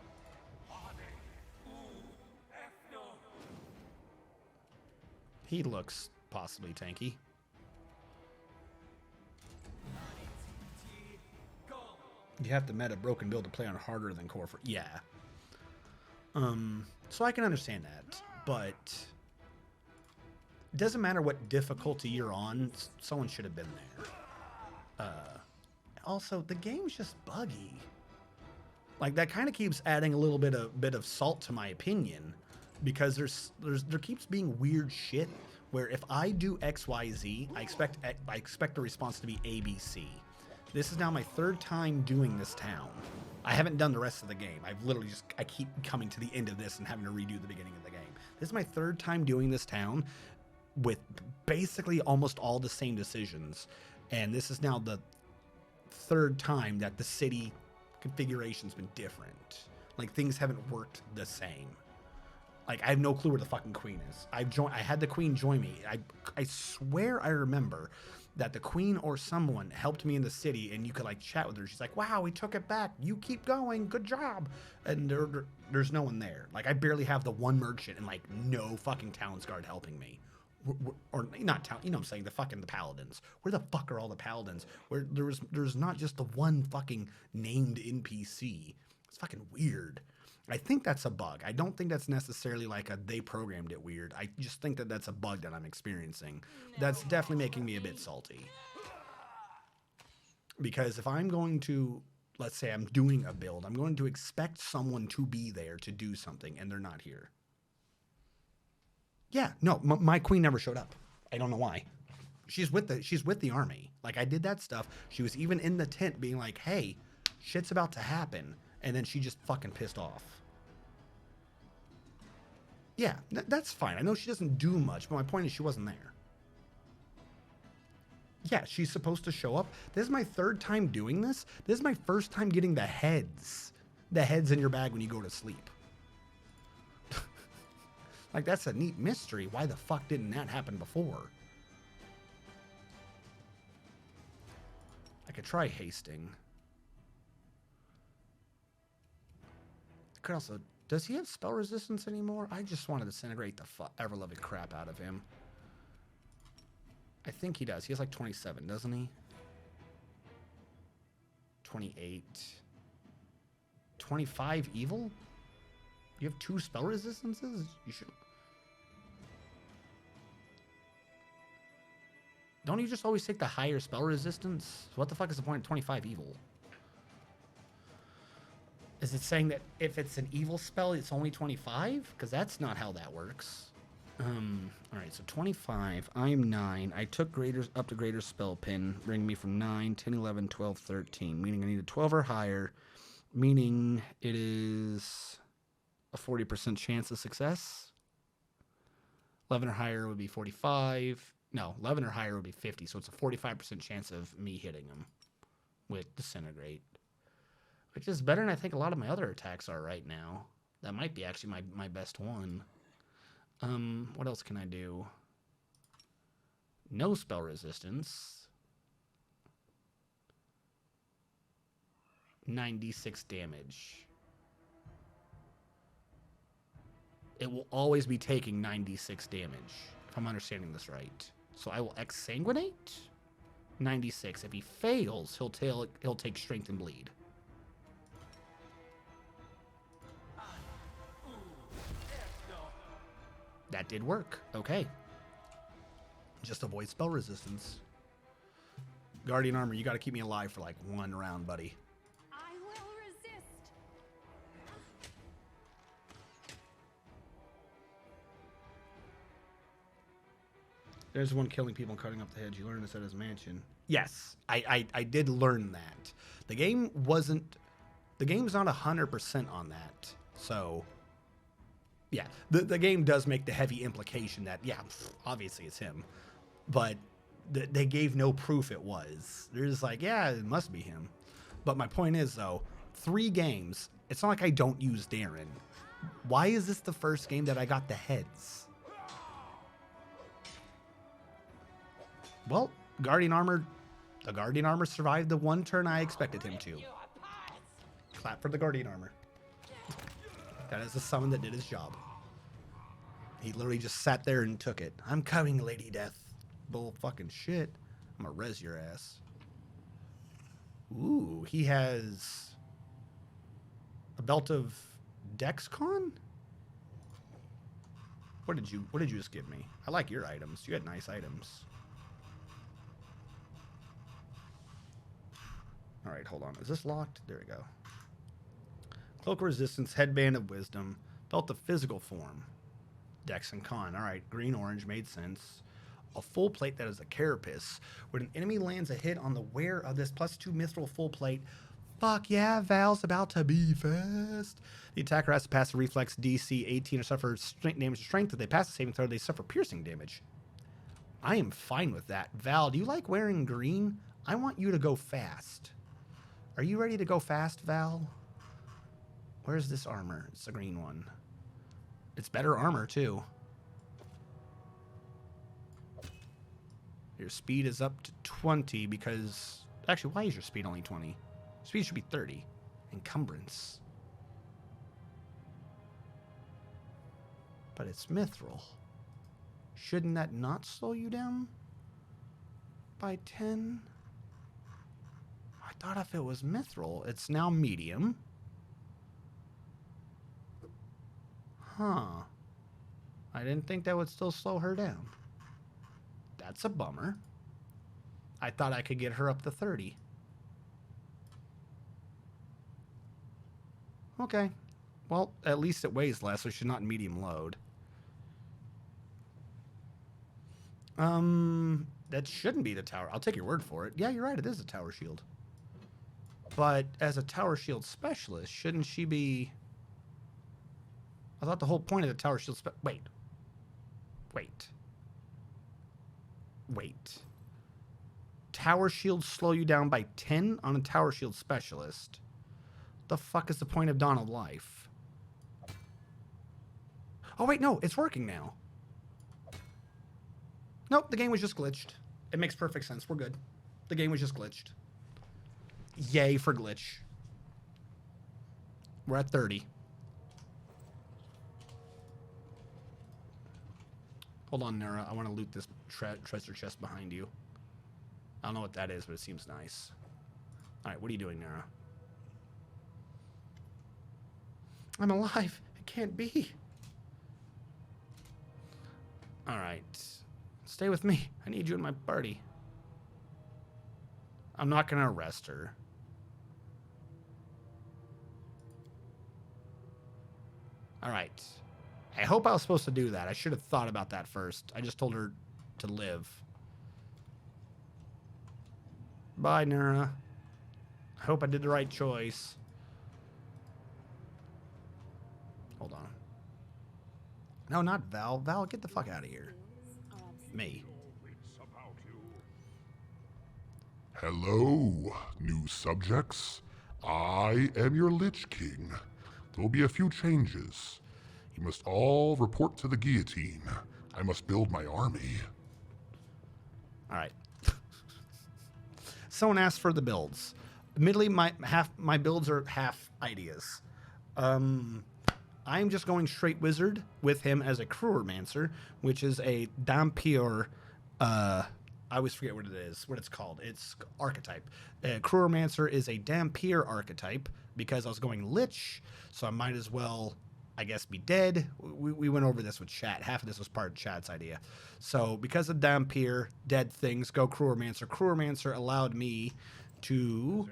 He looks possibly tanky. You have to meta broken build to play on harder than core for... Yeah. So I can understand that, but it doesn't matter what difficulty you're on, someone should have been there. Also, the game's just buggy. Like, that kind of keeps adding a little bit of salt to my opinion, because there keeps being weird shit where if I do XYZ, I expect the response to be ABC. This is now my third time doing this town. I haven't done the rest of the game. I keep coming to the end of this and having to redo the beginning of the game. This is my third time doing this town with basically almost all the same decisions. And this is now the third time that the city configuration's been different. Like, things haven't worked the same. Like, I have no clue where the fucking queen is. I had the queen join me. I swear I remember that the queen or someone helped me in the city, and you could like chat with her. She's like, wow, we took it back. You keep going. Good job. And there's no one there. Like, I barely have the one merchant and like no fucking Townsguard helping me. Or not town, you know what I'm saying, the paladins. Where the fuck are all the paladins? Where there's not just the one fucking named NPC. It's fucking weird. I think that's a bug. I don't think that's necessarily like they programmed it weird. I just think that that's a bug that I'm experiencing. That's definitely making me a bit salty. Because if I'm going to, let's say I'm doing a build, I'm going to expect someone to be there to do something, and they're not here. Yeah, no, my queen never showed up. I don't know why. She's with the army. Like, I did that stuff. She was even in the tent being like, hey, shit's about to happen. And then she just fucking pissed off. Yeah, that's fine. I know she doesn't do much, but my point is she wasn't there. Yeah, she's supposed to show up. This is my third time doing this. This is my first time getting the heads. The heads in your bag when you go to sleep. Like, that's a neat mystery. Why the fuck didn't that happen before? I could try hasting. I could also... Does he have spell resistance anymore? I just want to disintegrate the ever-loving crap out of him. I think he does. He has like 27, doesn't he? 28. 25 evil? You have 2 spell resistances? You should... Don't you just always take the higher spell resistance? So what the fuck is the point of 25 evil? Is it saying that if it's an evil spell, it's only 25? Because that's not how that works. Alright, so 25. I'm 9. I took up to greater spell pin, bringing me from 9, 10, 11, 12, 13. Meaning I need a 12 or higher. Meaning it is a 40% chance of success. 11 or higher would be 45. No, 11 or higher would be 50. So it's a 45% chance of me hitting him with Disintegrate. Which is better than I think a lot of my other attacks are right now. That might be actually my best one. What else can I do? No spell resistance. 96 damage. It will always be taking 96 damage, if I'm understanding this right. So I will exsanguinate 96. If he fails, he'll take strength and bleed. That did work. Okay. Just avoid spell resistance. Guardian armor, you got to keep me alive for like 1 round, buddy. I will resist. There's one killing people and cutting off the heads. You learned this at his mansion. Yes, I did learn that. The game wasn't... The game's not 100% on that. So, yeah. The game does make the heavy implication that, yeah, obviously it's him. But they gave no proof it was. They're just like, yeah, it must be him. But my point is, though, 3 games. It's not like I don't use Darren. Why is this the first game that I got the heads? Well, Guardian Armor... The Guardian Armor survived the one turn I expected him to. Clap for the Guardian Armor. That is a summon that did his job. He literally just sat there and took it. I'm coming, Lady Death. Bull fucking shit. I'm gonna res your ass. Ooh, he has a belt of Dexcon? What did you just give me? I like your items. You had nice items. All right, hold on. Is this locked? There we go. Cloak of Resistance, Headband of Wisdom, Belt of Physical Form, Dex and Con. All right, green-orange made sense. A full plate that is a carapace. When an enemy lands a hit on the wearer of this +2 mithril full plate, fuck yeah, Val's about to be fast. The attacker has to pass a reflex DC 18 or suffer strength damage to strength. If they pass the saving throw, they suffer piercing damage. I am fine with that. Val, do you like wearing green? I want you to go fast. Are you ready to go fast, Val? Where's this armor? It's the green one. It's better armor, too. Your speed is up to 20 because... Actually, why is your speed only 20? Speed should be 30. Encumbrance. But it's mithril. Shouldn't that not slow you down by 10? I thought if it was mithril, it's now medium. Huh. I didn't think that would still slow her down. That's a bummer. I thought I could get her up to 30. Okay. Well, at least it weighs less, so she's not in medium load. That shouldn't be the tower. I'll take your word for it. Yeah, you're right. It is a tower shield. But as a tower shield specialist, shouldn't she be... I thought the whole point of the tower shield... Wait. Tower shields slow you down by 10 on a tower shield specialist. The fuck is the point of Dawn of Life? Oh, wait, no. It's working now. Nope, the game was just glitched. It makes perfect sense. We're good. The game was just glitched. Yay for glitch. We're at 30. Hold on, Nara. I want to loot this treasure chest behind you. I don't know what that is, but it seems nice. All right, what are you doing, Nara? I'm alive. It can't be. All right. Stay with me. I need you in my party. I'm not going to arrest her. All right. I hope I was supposed to do that. I should have thought about that first. I just told her to live. Bye, Nara. I hope I did the right choice. Hold on. No, not Val. Val, get the fuck out of here. Me. Hello, new subjects. I am your Lich King. There will be a few changes. You must all report to the guillotine. I must build my army. All right. Someone asked for the builds. Admittedly, my builds are half ideas. I'm just going straight wizard with him as a Cruermancer, which is a Dhampir. I always forget what it is, what it's called. It's archetype. Cruermancer is a Dhampir archetype because I was going Lich, so I might as well, I guess, be dead. We went over this with chat. Half of this was part of chat's idea. So because of Dhampir, dead things, go Cruermancer. Cruermancer allowed me to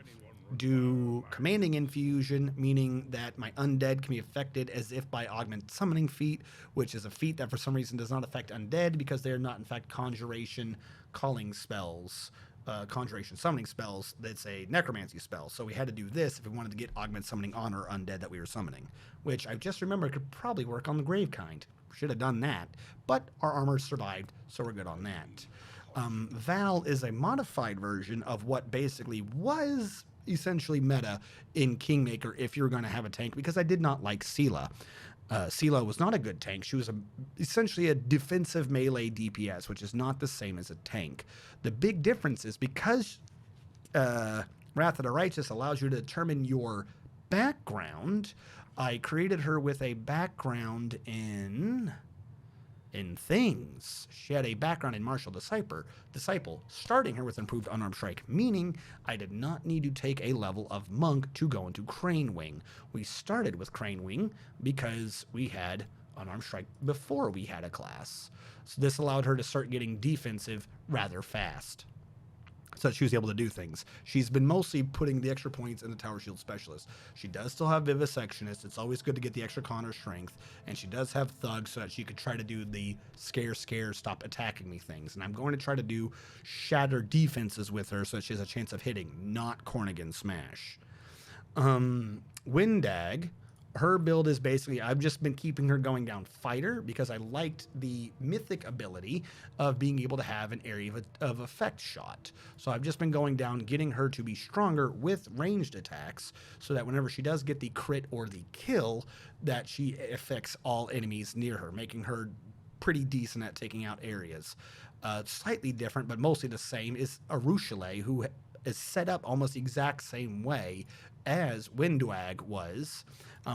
do Commanding Infusion, meaning that my undead can be affected as if by Augment Summoning feat, which is a feat that for some reason does not affect undead because they are not in fact conjuration calling spells, conjuration summoning spells. That's a necromancy spell. So we had to do this if we wanted to get Augment Summoning on our undead that we were summoning, which I just remember could probably work on the Grave Kind. Should have done that, but our armor survived, so we're good on that. Val is a modified version of what basically was essentially meta in Kingmaker if you're going to have a tank, because I did not like Seelah. Seelah was not a good tank. She was essentially a defensive melee DPS, which is not the same as a tank. The big difference is because Wrath of the Righteous allows you to determine your background, I created her with a background in things. She had a background in Martial Disciple, starting her with improved unarmed strike, meaning I did not need to take a level of monk to go into Crane Wing. We started with Crane Wing because we had unarmed strike before we had a class. So this allowed her to start getting defensive rather fast, so that she was able to do things. She's been mostly putting the extra points in the Tower Shield Specialist. She does still have Vivisectionist. It's always good to get the extra con or strength. And she does have Thug so that she could try to do the scare, stop attacking me things. And I'm going to try to do Shatter defenses with her so that she has a chance of hitting, not Cornigan Smash. Windag, her build is basically, I've just been keeping her going down fighter because I liked the mythic ability of being able to have an area of effect shot. So I've just been going down, getting her to be stronger with ranged attacks so that whenever she does get the crit or the kill, that she affects all enemies near her, making her pretty decent at taking out areas. Slightly different, but mostly the same, is Arushale, who is set up almost the exact same way as Windag was,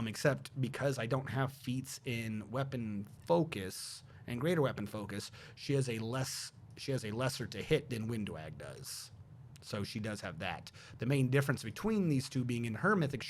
except because I don't have feats in weapon focus and greater weapon focus, she has a lesser to hit than Windag does. So she does have that. The main difference between these two being in her mythic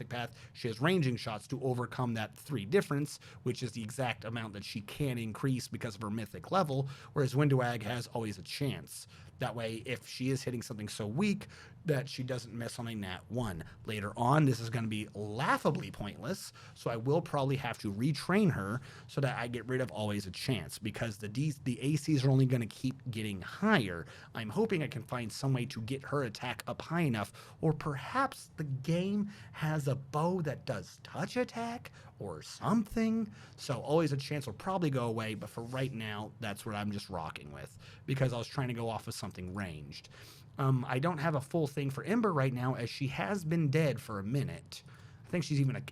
path, she has ranging shots to overcome that 3 difference, which is the exact amount that she can increase because of her mythic level, whereas Windag has always a chance. That way, if she is hitting something so weak that she doesn't miss on a nat 1. Later on, this is going to be laughably pointless, so I will probably have to retrain her so that I get rid of always a chance, because the ACs are only going to keep getting higher. I'm hoping I can find some way to get her attack up high enough, or perhaps the game has a bow that does touch attack or something. So always a chance will probably go away, but for right now, that's what I'm just rocking with, because I was trying to go off of something ranged. I don't have a full thing for Ember right now, as she has been dead for a minute. I think she's even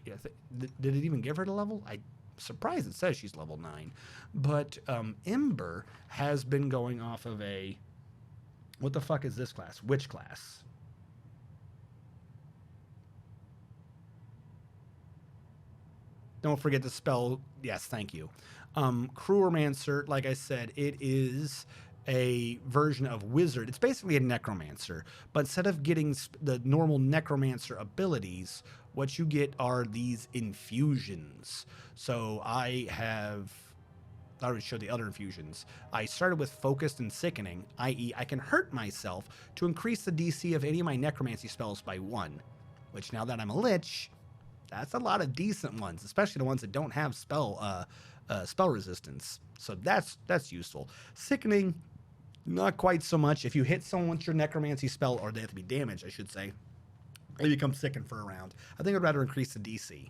did it even give her the level? I'm surprised it says she's level 9. But Ember has been going off of a, what the fuck is this class? Witch class. Don't forget to spell, yes, thank you. Crewromancer, like I said, it is a version of wizard. It's basically a necromancer, but instead of getting the normal necromancer abilities, what you get are these infusions. So I already showed the other infusions. I started with focused and sickening, i.e. I can hurt myself to increase the DC of any of my necromancy spells by 1, which now that I'm a lich, that's a lot of decent ones, especially the ones that don't have spell resistance. So that's useful. Sickening, not quite so much. If you hit someone with your necromancy spell, or they have to be damaged, I should say, they become sickened for a round. I think I'd rather increase the DC.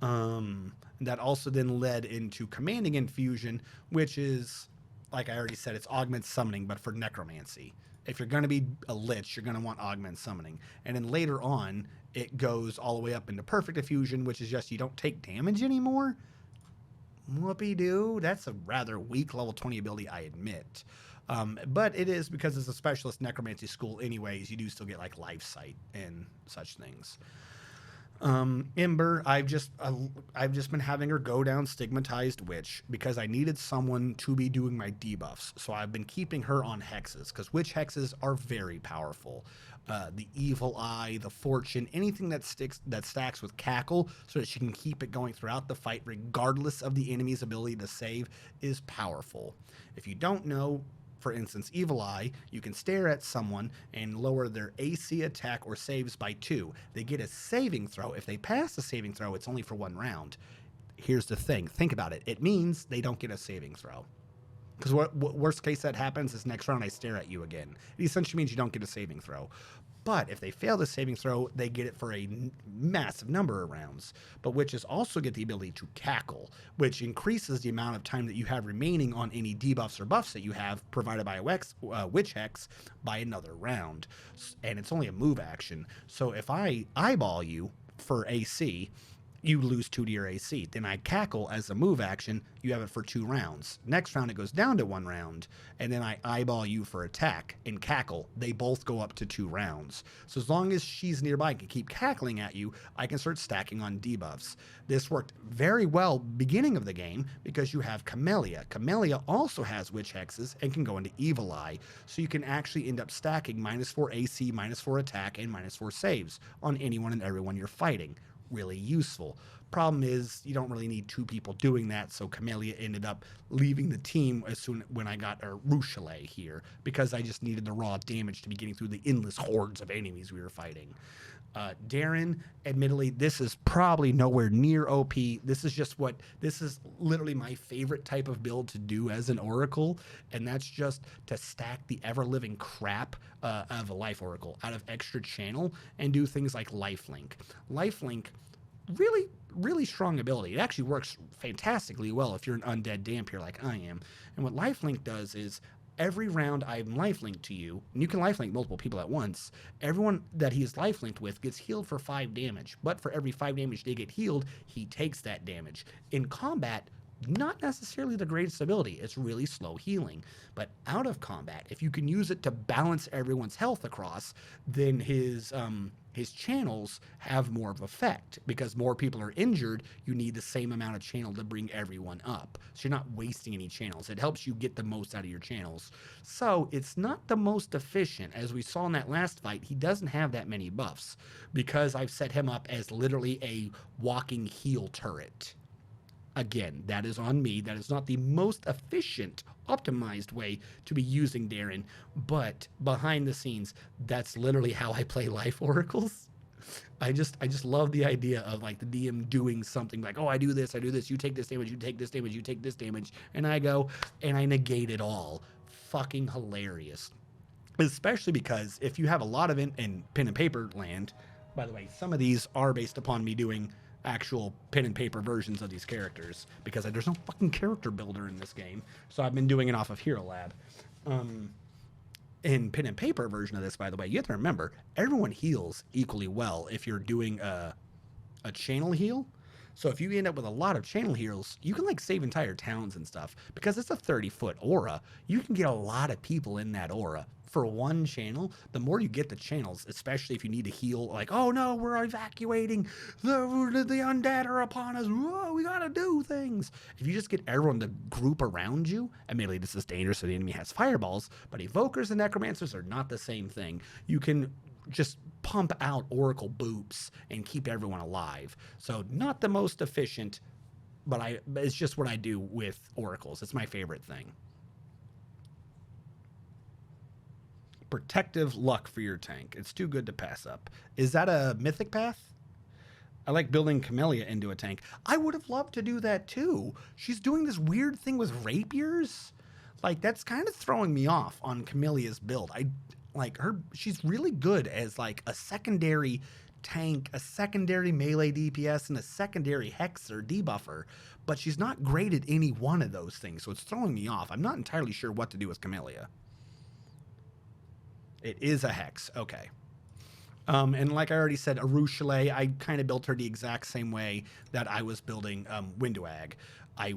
That also then led into Commanding Infusion, which is, like I already said, it's Augment Summoning, but for necromancy. If you're going to be a lich, you're going to want Augment Summoning. And then later on, it goes all the way up into Perfect Infusion, which is just you don't take damage anymore. Whoopee-doo. That's a rather weak level 20 ability, I admit. But it is, because it's a specialist necromancy school anyways, you do still get like life sight and such things. Ember, I've just been having her go down Stigmatized Witch because I needed someone to be doing my debuffs. So I've been keeping her on hexes, because witch hexes are very powerful. The Evil Eye, the Fortune, anything that stacks with Cackle so that she can keep it going throughout the fight regardless of the enemy's ability to save is powerful. If you don't know, for instance, Evil Eye, you can stare at someone and lower their AC attack or saves by 2. They get a saving throw. If they pass the saving throw, it's only for 1 round. Here's the thing. Think about it. It means they don't get a saving throw. Because what worst case that happens is next round I stare at you again. It essentially means you don't get a saving throw. But if they fail the saving throw, they get it for a massive number of rounds. But witches also get the ability to cackle, which increases the amount of time that you have remaining on any debuffs or buffs that you have provided by a witch hex by another round. And it's only a move action. So if I eyeball you for AC, you lose 2 to your AC. Then I cackle as a move action. You have it for 2 rounds. Next round, it goes down to 1 round. And then I eyeball you for attack and cackle. They both go up to 2 rounds. So as long as she's nearby and can keep cackling at you, I can start stacking on debuffs. This worked very well beginning of the game because you have Camellia. Camellia also has witch hexes and can go into Evil Eye. So you can actually end up stacking -4 AC, -4 attack, and -4 saves on anyone and everyone you're fighting. Really useful. Problem is you don't really need 2 people doing that, so Camellia ended up leaving the team as soon when I got Rochelet here because I just needed the raw damage to be getting through the endless hordes of enemies we were fighting. Darren, admittedly, this is probably nowhere near OP. This is literally my favorite type of build to do as an Oracle, and that's just to stack the ever-living crap of a Life Oracle out of extra channel and do things like Lifelink. Lifelink, really, really strong ability. It actually works fantastically well if you're an undead Dhampir like I am. And what Lifelink does is every round I'm lifelink to you, and you can lifelink multiple people at once, everyone that he is lifelinked with gets healed for 5 damage. But for every 5 damage they get healed, he takes that damage. In combat, not necessarily the greatest ability. It's really slow healing. But out of combat, if you can use it to balance everyone's health across, then his channels have more of effect. Because more people are injured, you need the same amount of channel to bring everyone up. So you're not wasting any channels. It helps you get the most out of your channels. So it's not the most efficient. As we saw in that last fight, he doesn't have that many buffs because I've set him up as literally a walking heal turret. Again, that is on me. That is not the most efficient, optimized way to be using Darren, but behind the scenes, that's literally how I play Life Oracles. I just love the idea of like the DM doing something like, oh, I do this, you take this damage, you take this damage, you take this damage, and I go and I negate it all. Fucking hilarious. Especially because if you have a lot of it in pen and paper land, by the way, some of these are based upon me doing actual pen and paper versions of these characters because there's no fucking character builder in this game. So I've been doing it off of Hero Lab. In pen and paper version of this, by the way, you have to remember everyone heals equally well if you're doing a channel heal. So if you end up with a lot of channel heals, you can like save entire towns and stuff because it's a 30-foot aura. You can get a lot of people in that aura. For one channel, the more you get the channels, especially if you need to heal, like, oh no, we're evacuating, the undead are upon us, whoa, we gotta do things. If you just get everyone to group around you, admittedly this is dangerous so the enemy has fireballs, but evokers and necromancers are not the same thing. You can just pump out oracle boops and keep everyone alive. So not the most efficient, but it's just what I do with oracles. It's my favorite thing. Protective luck for your tank. It's too good to pass up. Is that a mythic path? I like building Camellia into a tank. I would have loved to do that too. She's doing this weird thing with rapiers. Like that's kind of throwing me off on Camellia's build. I like her. She's really good as like a secondary tank, a secondary melee DPS, and a secondary hexer debuffer. But she's not great at any one of those things. So it's throwing me off. I'm not entirely sure what to do with Camellia. It is a hex. Okay. And like I already said, Rochelet, I kind of built her the exact same way that I was building Windoag. I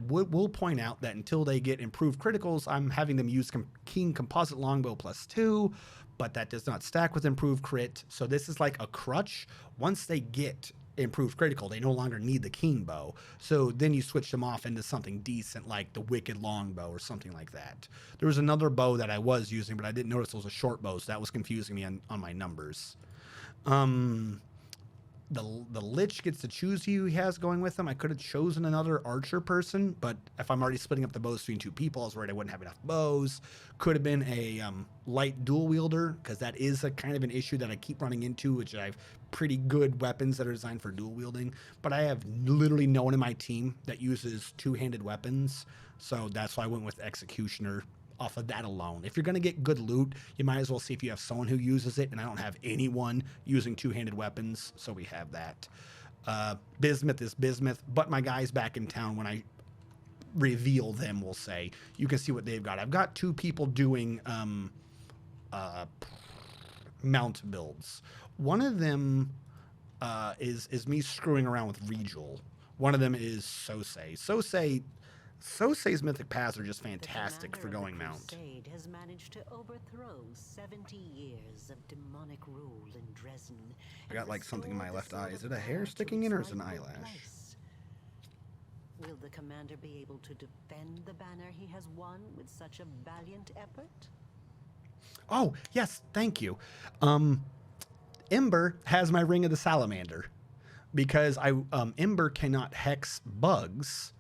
will point out that until they get improved criticals, I'm having them use King Composite Longbow +2, but that does not stack with improved crit. So this is like a crutch. Once they get improved critical, they no longer need the King Bow. So then you switch them off into something decent like the Wicked Longbow or something like that. There was another bow that I was using, but I didn't notice it was a short bow, so that was confusing me on my numbers. the Lich gets to choose who he has going with him. I could have chosen another archer person, but if I'm already splitting up the bows between two people, I was worried I wouldn't have enough bows. Could have been a light dual wielder, because that is a kind of an issue that I keep running into, which I have pretty good weapons that are designed for dual wielding, but I have literally no one in my team that uses two-handed weapons, so that's why I went with Executioner off of that alone. If you're going to get good loot, you might as well see if you have someone who uses it, and I don't have anyone using two-handed weapons, so we have that. Bismuth is Bismuth, but my guy's back in town. When I reveal them, we'll say, you can see what they've got. I've got two people doing mount builds. One of them is me screwing around with Regal. One of them is Sosei. Sosei's mythic paths are just fantastic for going mount. Crusade has managed to overthrow 70 years of demonic rule in Dresden. I got like something in my left eye. Is it a hair sticking in or is it an eyelash? Will the commander be able to defend the banner he has won with such a valiant effort? Oh, yes, thank you. Ember has my Ring of the Salamander because Ember cannot hex bugs.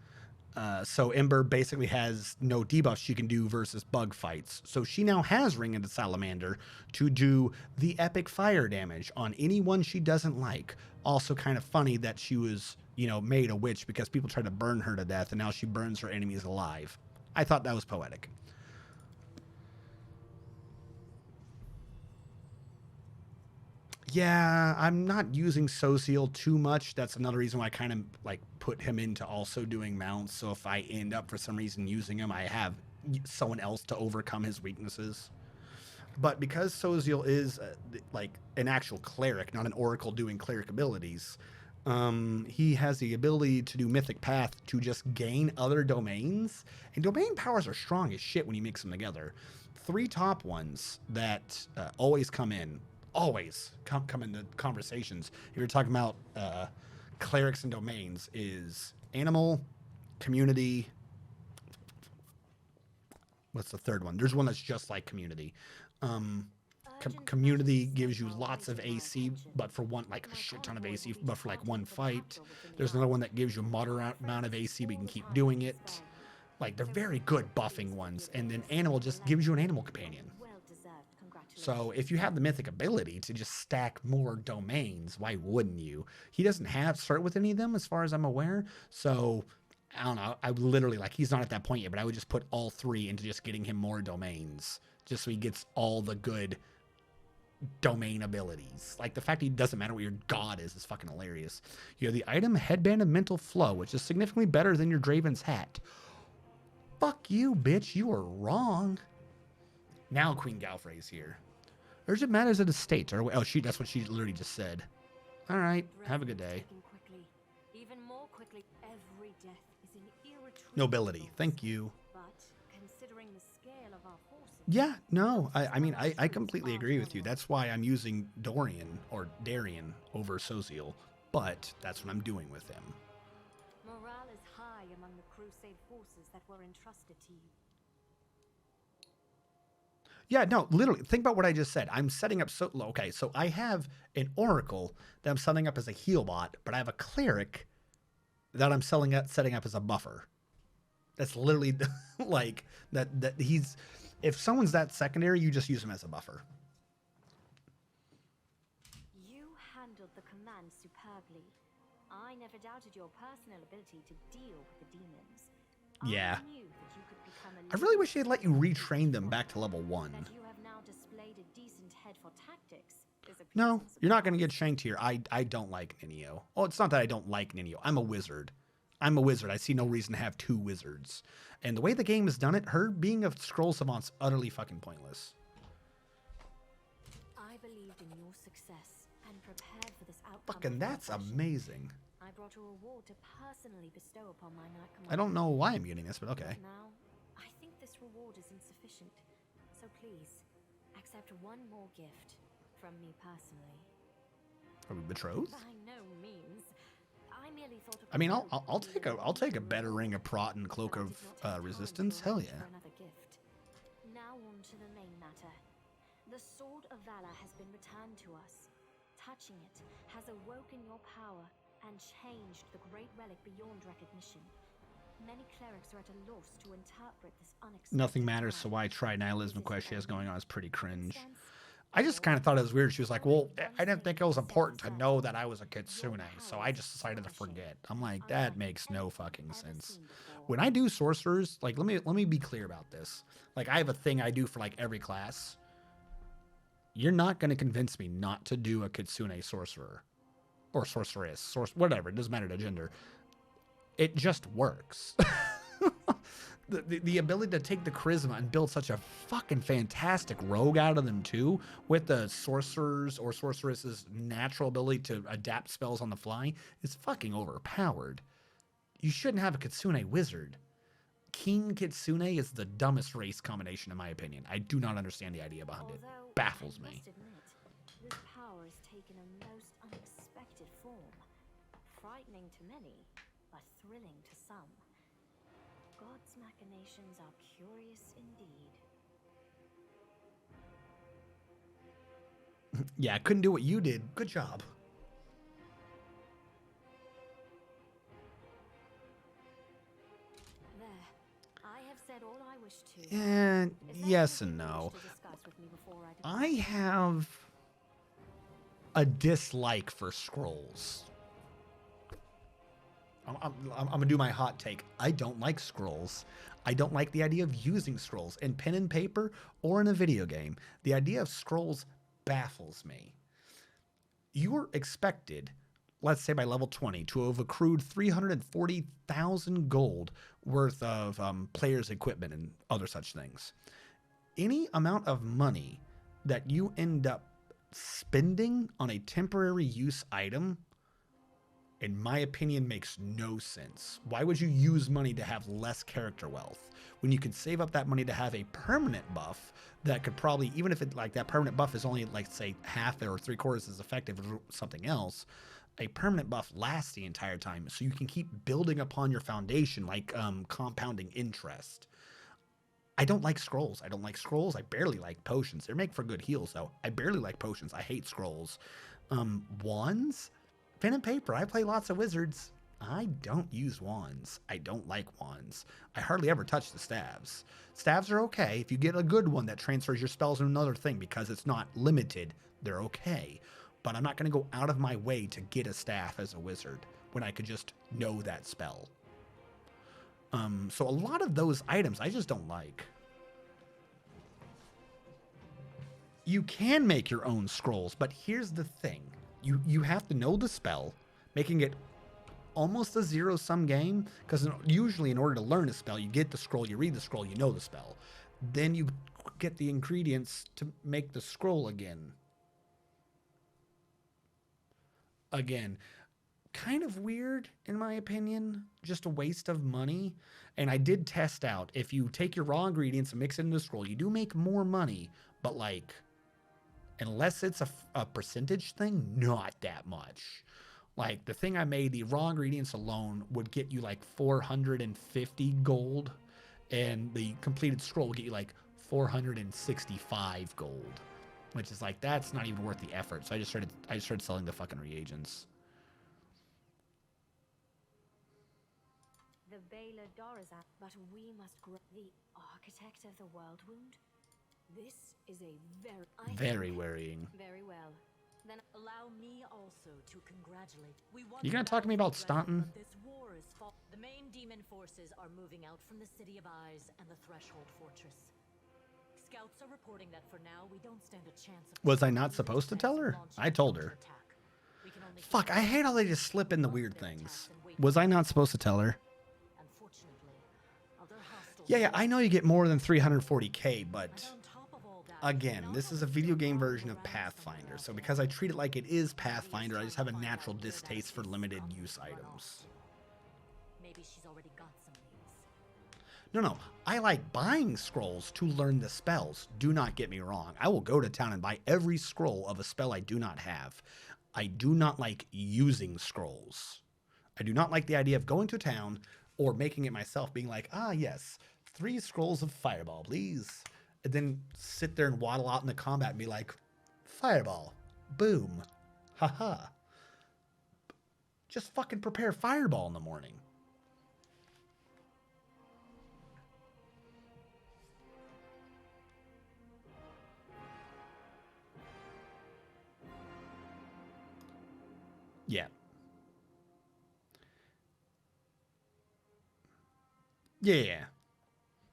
So Ember basically has no debuffs she can do versus bug fights. So she now has Ring of the Salamander to do the epic fire damage on anyone she doesn't like. Also kind of funny that she was, made a witch because people tried to burn her to death and now she burns her enemies alive. I thought that was poetic. Yeah, I'm not using Social too much. That's another reason why I kind of put him into also doing mounts. So if I end up for some reason using him, I have someone else to overcome his weaknesses. But because Social is an actual cleric, not an oracle doing cleric abilities, he has the ability to do Mythic Path to just gain other domains. And domain powers are strong as shit when you mix them together. 3 top ones that always come in. Always come into conversations. If you're talking about clerics and domains, is animal, community. What's the third one? There's one that's just like community. Community gives you lots of AC, but for one, a shit ton of AC, but for one fight. There's another one that gives you a moderate amount of AC, but you can keep doing it. They're very good buffing ones. And then animal just gives you an animal companion. So if you have the mythic ability to just stack more domains, why wouldn't you? He doesn't start with any of them as far as I'm aware. So I don't know. I would literally he's not at that point yet, but I would just put all 3 into just getting him more domains just so he gets all the good domain abilities. The fact he doesn't matter what your god is fucking hilarious. You have the item Headband of Mental Flow, which is significantly better than your Draven's Hat. Fuck you, bitch. You are wrong. Now Queen Galfrey's here. Urgent matters of the state. That's what she literally just said. All right. Have a good day. Even more quickly, every death is an irretrievable. Nobility. Thank you. But considering the scale of our forces. Yeah, no. I completely agree with you. That's why I'm using Dorian or Darian over Social, but that's what I'm doing with him. Morale is high among the Crusade forces that were entrusted to you. Yeah, no, literally, think about what I just said. I'm setting up okay, so I have an Oracle that I'm setting up as a heal bot, but I have a Cleric that I'm setting up as a buffer. That's literally that he's, if someone's that secondary, you just use him as a buffer. You handled the command superbly. I never doubted your personal ability to deal with the demons. Yeah. I really wish they'd let you retrain them back to level 1. That you have now displayed a decent head for tactics is a No, you're not going to get shanked here. I don't like Ninio. Oh, it's not that I don't like Ninio. I'm a wizard. I see no reason to have 2 wizards. And the way the game has done it, her being a scroll savant's utterly fucking pointless. I believed in your success and prepared for this outcome. Fucking that's amazing. I brought a reward to personally bestow upon my knight commander. I don't know why I'm getting this, but okay. Now, I think this reward is insufficient. So please, accept one more gift from me personally. Are we betrothed? By no means. I merely thought of I'll take a better ring of Prot and Cloak of Resistance. Hell yeah. Another gift. Now on to the main matter. The Sword of Valor has been returned to us. touching it has awoken your power and changed the great relic beyond recognition. Many clerics are at a loss to interpret this unexpected Nothing matters, so why try nihilism quest she has going on is pretty cringe. I just kind of thought it was weird. She was like, well, I didn't think it was important to know that I was a kitsune, so I just decided to forget. I'm like, that makes no fucking sense. When I do sorcerers, like, let me be clear about this. Like, I have a thing I do for, like, every class. You're not going to convince me not to do a kitsune sorcerer. Or sorceress. Whatever. It doesn't matter the gender. It just works. The ability to take the charisma and build such a fucking fantastic rogue out of them too, with the sorcerer's or sorceress's natural ability to adapt spells on the fly, is fucking overpowered. You shouldn't have a kitsune wizard. King Kitsune is the dumbest race combination in my opinion. I do not understand the idea behind it. Baffles me. This power has taken a most unexpected form. Frightening to many, but thrilling to some. God's machinations are curious indeed. Yeah, I couldn't do what you did. Good job. There. I have said all I wish to. And yes and no. I have a dislike for scrolls. I'm going to do my hot take. I don't like scrolls. I don't like the idea of using scrolls in pen and paper or in a video game. The idea of scrolls baffles me. You are expected, let's say by level 20, to have accrued 340,000 gold worth of players' equipment and other such things. Any amount of money that you end up spending on a temporary use item, in my opinion, makes no sense. Why would you use money to have less character wealth when you can save up that money to have a permanent buff that could probably, even if it like that permanent buff is only like say half or 3/4 as effective or something else, a permanent buff lasts the entire time, so you can keep building upon your foundation like compounding interest. I don't like scrolls. I don't like scrolls. I barely like potions. They make for good heals though. I barely like potions. I hate scrolls. Wands? Pen and paper. I play lots of wizards. I don't use wands. I don't like wands. I hardly ever touch the staves. Staves are okay. If you get a good one that transfers your spells into another thing because it's not limited, they're okay. But I'm not going to go out of my way to get a staff as a wizard when I could just know that spell. So a lot of those items I just don't like. You can make your own scrolls, but here's the thing. You have to know the spell, making it almost a zero-sum game, because usually in order to learn a spell, you get the scroll, you read the scroll, you know the spell. Then you get the ingredients to make the scroll again. Kind of weird, in my opinion. Just a waste of money. And I did test out, if you take your raw ingredients and mix it into the scroll, you do make more money, but like, unless it's a percentage thing, not that much. Like, the thing I made, the raw ingredients alone would get you like 450 gold, and the completed scroll would get you like 465 gold, which is like, that's not even worth the effort. So I just started selling the fucking reagents. The Baylor Dorazan, but we must grow. The architect of the world wound? This is a very worrying. Very well. Then allow me also to congratulate. You gonna talk to me about Staunton? This war is fought. The main demon forces are moving out from the City of Eyes and the Threshold Fortress. Scouts are reporting that for now we don't stand a chance of. Was I not supposed to tell her? I told her. Fuck, I hate how they just slip in the weird things. Was I not supposed to tell her? Yeah, I know you get more than 340k, but again, this is a video game version of Pathfinder, so because I treat it like it is Pathfinder, I just have a natural distaste for limited use items. Maybe she's already got some of these. No, I like buying scrolls to learn the spells. Do not get me wrong. I will go to town and buy every scroll of a spell I do not have. I do not like using scrolls. I do not like the idea of going to town or making it myself, being like, ah, yes, 3 scrolls of Fireball, please. And then sit there and waddle out in the combat and be like, Fireball, boom. Haha. Just fucking prepare Fireball in the morning. Yeah. Yeah,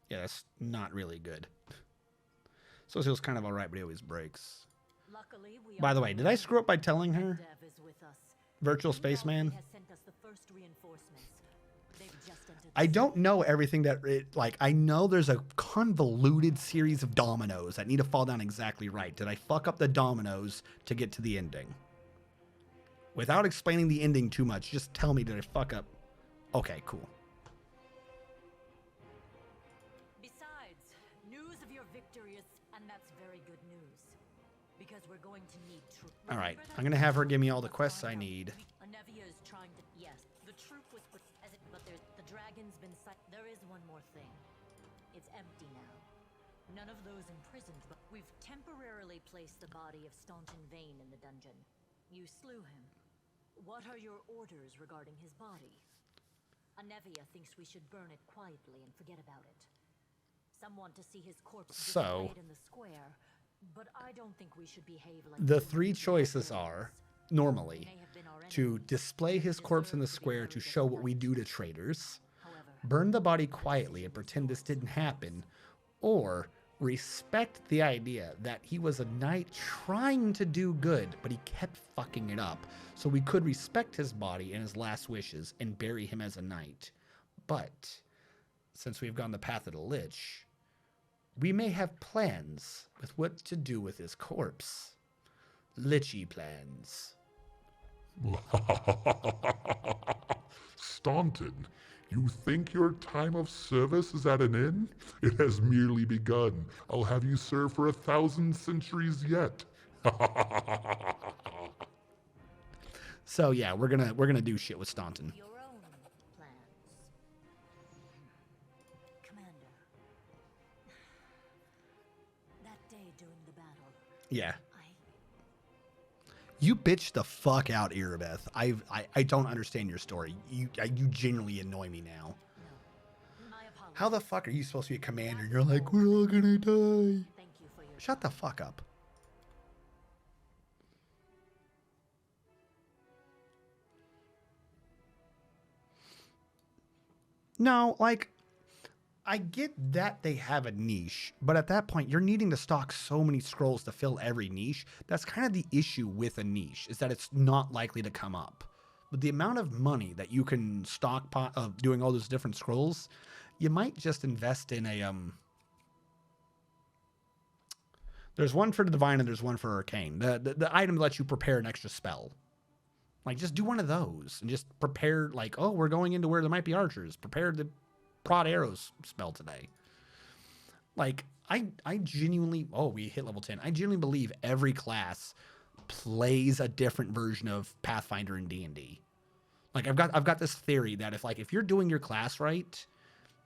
that's not really good. So it was kind of alright, but he always breaks. By the way, did I screw up by telling her? Virtual Spaceman? I don't know everything that I know there's a convoluted series of dominoes that need to fall down exactly right. Did I fuck up the dominoes to get to the ending? Without explaining the ending too much, just tell me, did I fuck up? Okay, cool. Besides, news of your victory is, and that's very good news. Because we're going to need troops. All right, I'm going to have her give me all the quests I need. Anevia is trying to, yes, the troop was put, but the dragon's been there is one more thing. It's empty now. None of those imprisoned, but we've temporarily placed the body of Staunton Vane in the dungeon. You slew him. What are your orders regarding his body? Anevia thinks we should burn it quietly and forget about it. Some want to see his corpse displayed in the square, but I don't think we should behave like the three choices are normally to display his corpse in the square to show what we do to traitors, burn the body quietly and pretend this didn't happen, or respect the idea that he was a knight trying to do good, but he kept fucking it up. So we could respect his body and his last wishes and bury him as a knight. But since we've gone the path of the Lich, we may have plans with what to do with his corpse. Lichy plans. Staunton, you think your time of service is at an end? It has merely begun. I'll have you serve for 1,000 centuries yet. So yeah, we're gonna do shit with Staunton. your own plans. Commander, that day during the battle. Yeah. You bitch the fuck out, Irabeth. I don't understand your story. You genuinely annoy me now. How the fuck are you supposed to be a commander and you're like, we're all gonna die? Shut the fuck up. No, like, I get that they have a niche, but at that point, you're needing to stock so many scrolls to fill every niche. That's kind of the issue with a niche, is that it's not likely to come up. But the amount of money that you can stockpile of doing all those different scrolls, you might just invest in a there's one for the divine and there's one for arcane. The item lets you prepare an extra spell. Like, just do one of those and just prepare, like, oh, we're going into where there might be archers. Prepare the prod arrows spell today. Like, I genuinely, oh, we hit level 10. I genuinely believe every class plays a different version of Pathfinder and D&D. Like, I've got this theory that if you're doing your class right,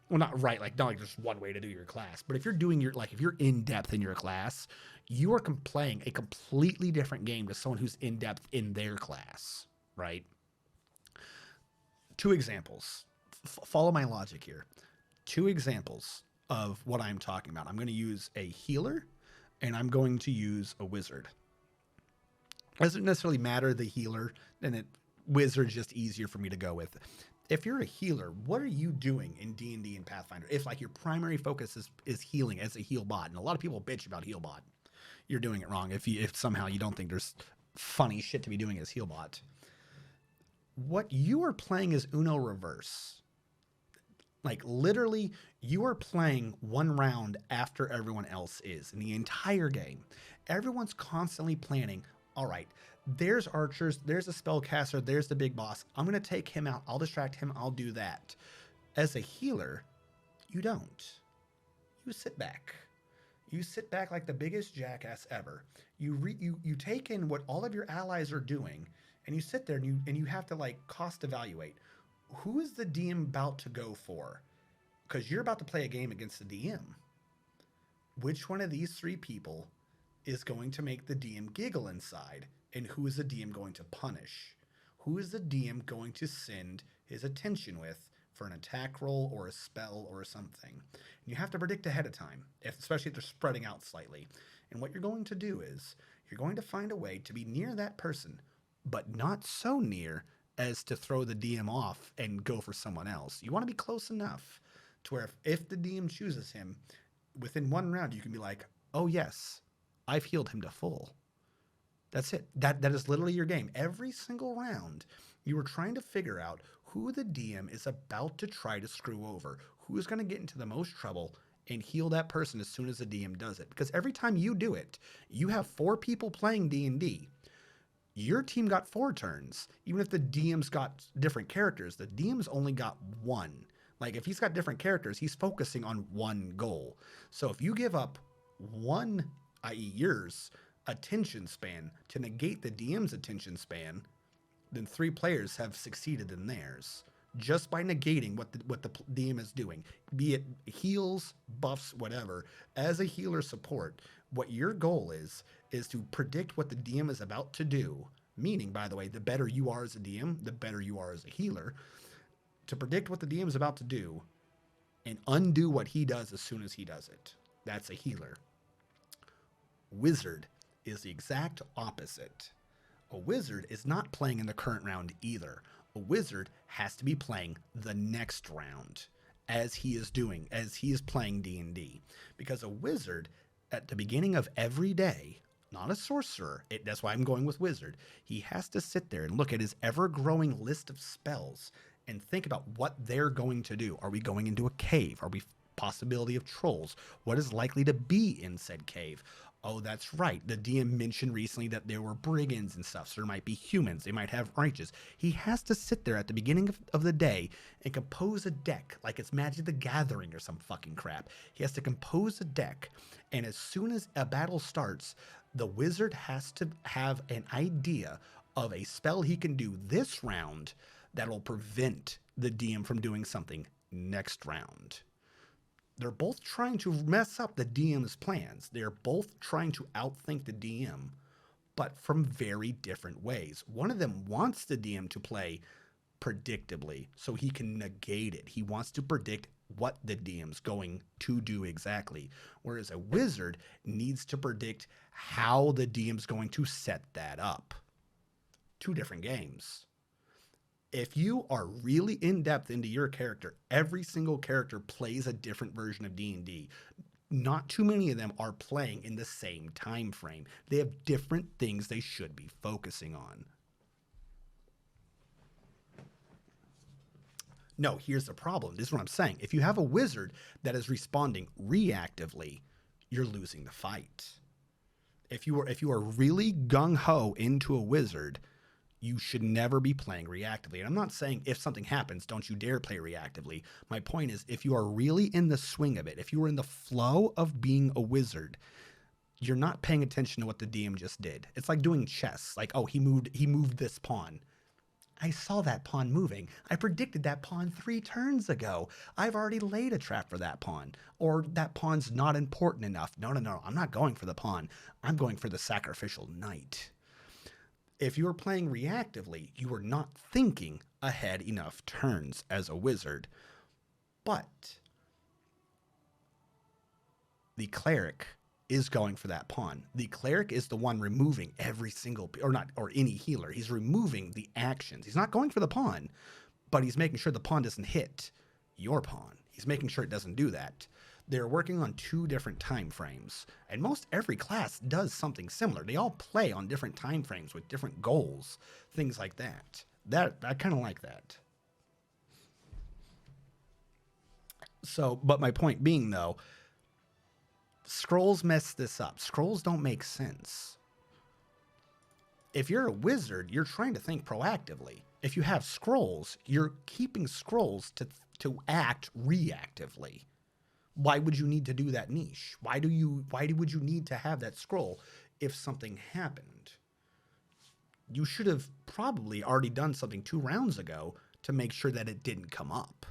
well, not right, like, not like there's one way to do your class, but if you're doing if you're in depth in your class, you are playing a completely different game to someone who's in depth in their class, right? Two examples. Follow my logic here. Two examples of what I'm talking about. I'm going to use a healer and I'm going to use a wizard. Doesn't necessarily matter the healer, and wizard's just easier for me to go with. If you're a healer, what are you doing in D&D and Pathfinder? If your primary focus is healing as a heal bot, and a lot of people bitch about heal bot, you're doing it wrong. If somehow you don't think there's funny shit to be doing as heal bot, what you are playing is Uno reverse. Like, literally, you are playing one round after everyone else is in the entire game. Everyone's constantly planning, all right, there's archers, there's a spellcaster, there's the big boss. I'm going to take him out. I'll distract him. I'll do that. As a healer, you don't. You sit back. You sit back like the biggest jackass ever. You take in what all of your allies are doing, and you sit there and you have to, like, cost evaluate. Who is the DM about to go for? Because you're about to play a game against the DM. Which one of these three people is going to make the DM giggle inside and who is the DM going to punish? Who is the DM going to send his attention with for an attack roll or a spell or something? And you have to predict ahead of time, especially if they're spreading out slightly. And what you're going to do is you're going to find a way to be near that person, but not so near as to throw the DM off and go for someone else. You want to be close enough to where if the DM chooses him, within one round you can be like, oh yes, I've healed him to full. That's it. That is literally your game. Every single round, you are trying to figure out who the DM is about to try to screw over, who is going to get into the most trouble, and heal that person as soon as the DM does it. Because every time you do it, you have 4 people playing D&D. Your team got 4 turns. Even if the DM's got different characters, the DM's only got 1. Like, if he's got different characters, he's focusing on one goal. So if you give up 1, i.e. yours, attention span to negate the DM's attention span, then 3 players have succeeded in theirs just by negating what the DM is doing, be it heals, buffs, whatever. As a healer support, what your goal is to predict what the DM is about to do. Meaning, by the way, the better you are as a DM, the better you are as a healer. To predict what the DM is about to do and undo what he does as soon as he does it. That's a healer. Wizard is the exact opposite. A wizard is not playing in the current round either. A wizard has to be playing the next round as he is playing D&D. Because a wizard, at the beginning of every day, not a sorcerer, that's why I'm going with wizard, he has to sit there and look at his ever-growing list of spells and think about what they're going to do. Are we going into a cave? Are we possibility of trolls? What is likely to be in said cave? Oh, that's right. The DM mentioned recently that there were brigands and stuff, so there might be humans. They might have righteous. He has to sit there at the beginning of the day and compose a deck like it's Magic the Gathering or some fucking crap. He has to compose a deck, and as soon as a battle starts, the wizard has to have an idea of a spell he can do this round that'll prevent the DM from doing something next round. They're both trying to mess up the DM's plans. They're both trying to outthink the DM, but from very different ways. One of them wants the DM to play predictably so he can negate it. He wants to predict what the DM's going to do exactly, whereas a wizard needs to predict how the DM's going to set that up. 2 different games. If you are really in-depth into your character, every single character plays a different version of D&D. Not too many of them are playing in the same time frame. They have different things they should be focusing on. No, here's the problem. This is what I'm saying. If you have a wizard that is responding reactively, you're losing the fight. If you are really gung-ho into a wizard, you should never be playing reactively. And I'm not saying if something happens, don't you dare play reactively. My point is, if you are really in the swing of it, if you are in the flow of being a wizard, you're not paying attention to what the DM just did. It's like doing chess. Like, oh, he moved this pawn. I saw that pawn moving. I predicted that pawn 3 turns ago. I've already laid a trap for that pawn. Or that pawn's not important enough. No, I'm not going for the pawn. I'm going for the sacrificial knight. If you are playing reactively, you are not thinking ahead enough turns as a wizard. But the cleric is going for that pawn. The cleric is the one removing every single, or any healer. He's removing the actions. He's not going for the pawn, but he's making sure the pawn doesn't hit your pawn. He's making sure it doesn't do that. They're working on 2 different time frames, and most every class does something similar. They all play on different time frames with different goals, things like that. I kind of like that. So, but my point being though, scrolls mess this up. Scrolls don't make sense. If you're a wizard, you're trying to think proactively. If you have scrolls, you're keeping scrolls to act reactively. Why would you need to do that niche? Why would you need to have that scroll if something happened? You should have probably already done something 2 rounds ago to make sure that it didn't come up.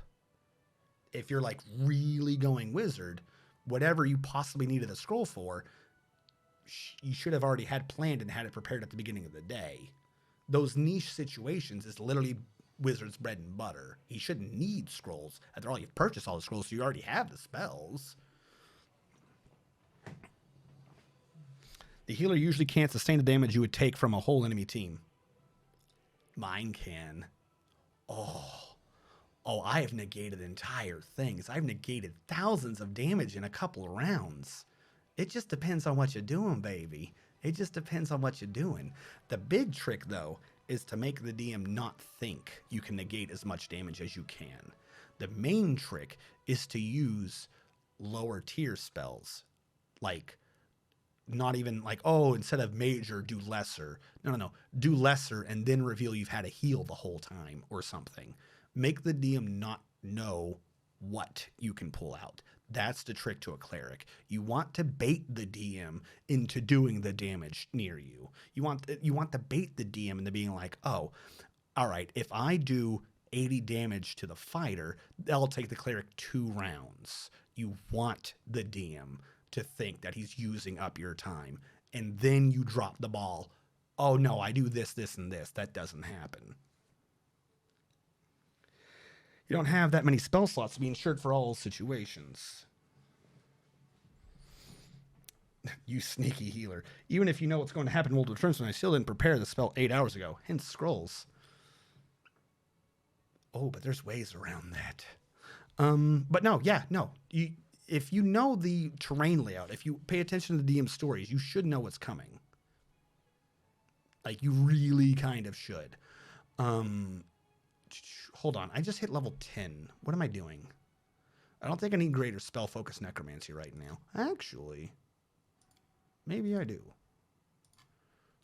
If you're like really going wizard, whatever you possibly needed a scroll for, you should have already had planned and had it prepared at the beginning of the day. Those niche situations is literally Wizard's bread and butter. He shouldn't need scrolls. After all, you've purchased all the scrolls, so you already have the spells. The healer usually can't sustain the damage you would take from a whole enemy team. Mine can. Oh, I have negated entire things. I've negated thousands of damage in a couple of rounds. It just depends on what you're doing, baby. It just depends on what you're doing. The big trick, though, is to make the DM not think you can negate as much damage as you can. The main trick is to use lower tier spells. Like, not even like, oh, instead of major, do lesser. No. Do lesser and then reveal you've had a heal the whole time or something. Make the DM not know what you can pull out. That's the trick to a cleric. You want to bait the DM into doing the damage near you. You want to bait the DM into being like, oh, all right, if I do 80 damage to the fighter, that'll take the cleric 2 rounds. You want the DM to think that he's using up your time, and then you drop the ball. Oh no, I do this, this, and this. That doesn't happen. You don't have that many spell slots to be insured for all situations. You sneaky healer. Even if you know what's going to happen in multiple turns, when I still didn't prepare the spell 8 hours ago. Hence scrolls. Oh, but there's ways around that. But no, yeah, no. If you know the terrain layout, if you pay attention to the DM stories, you should know what's coming. Like, you really kind of should. Hold on. I just hit level 10. What am I doing? I don't think I need greater spell focus necromancy right now. Actually, maybe I do.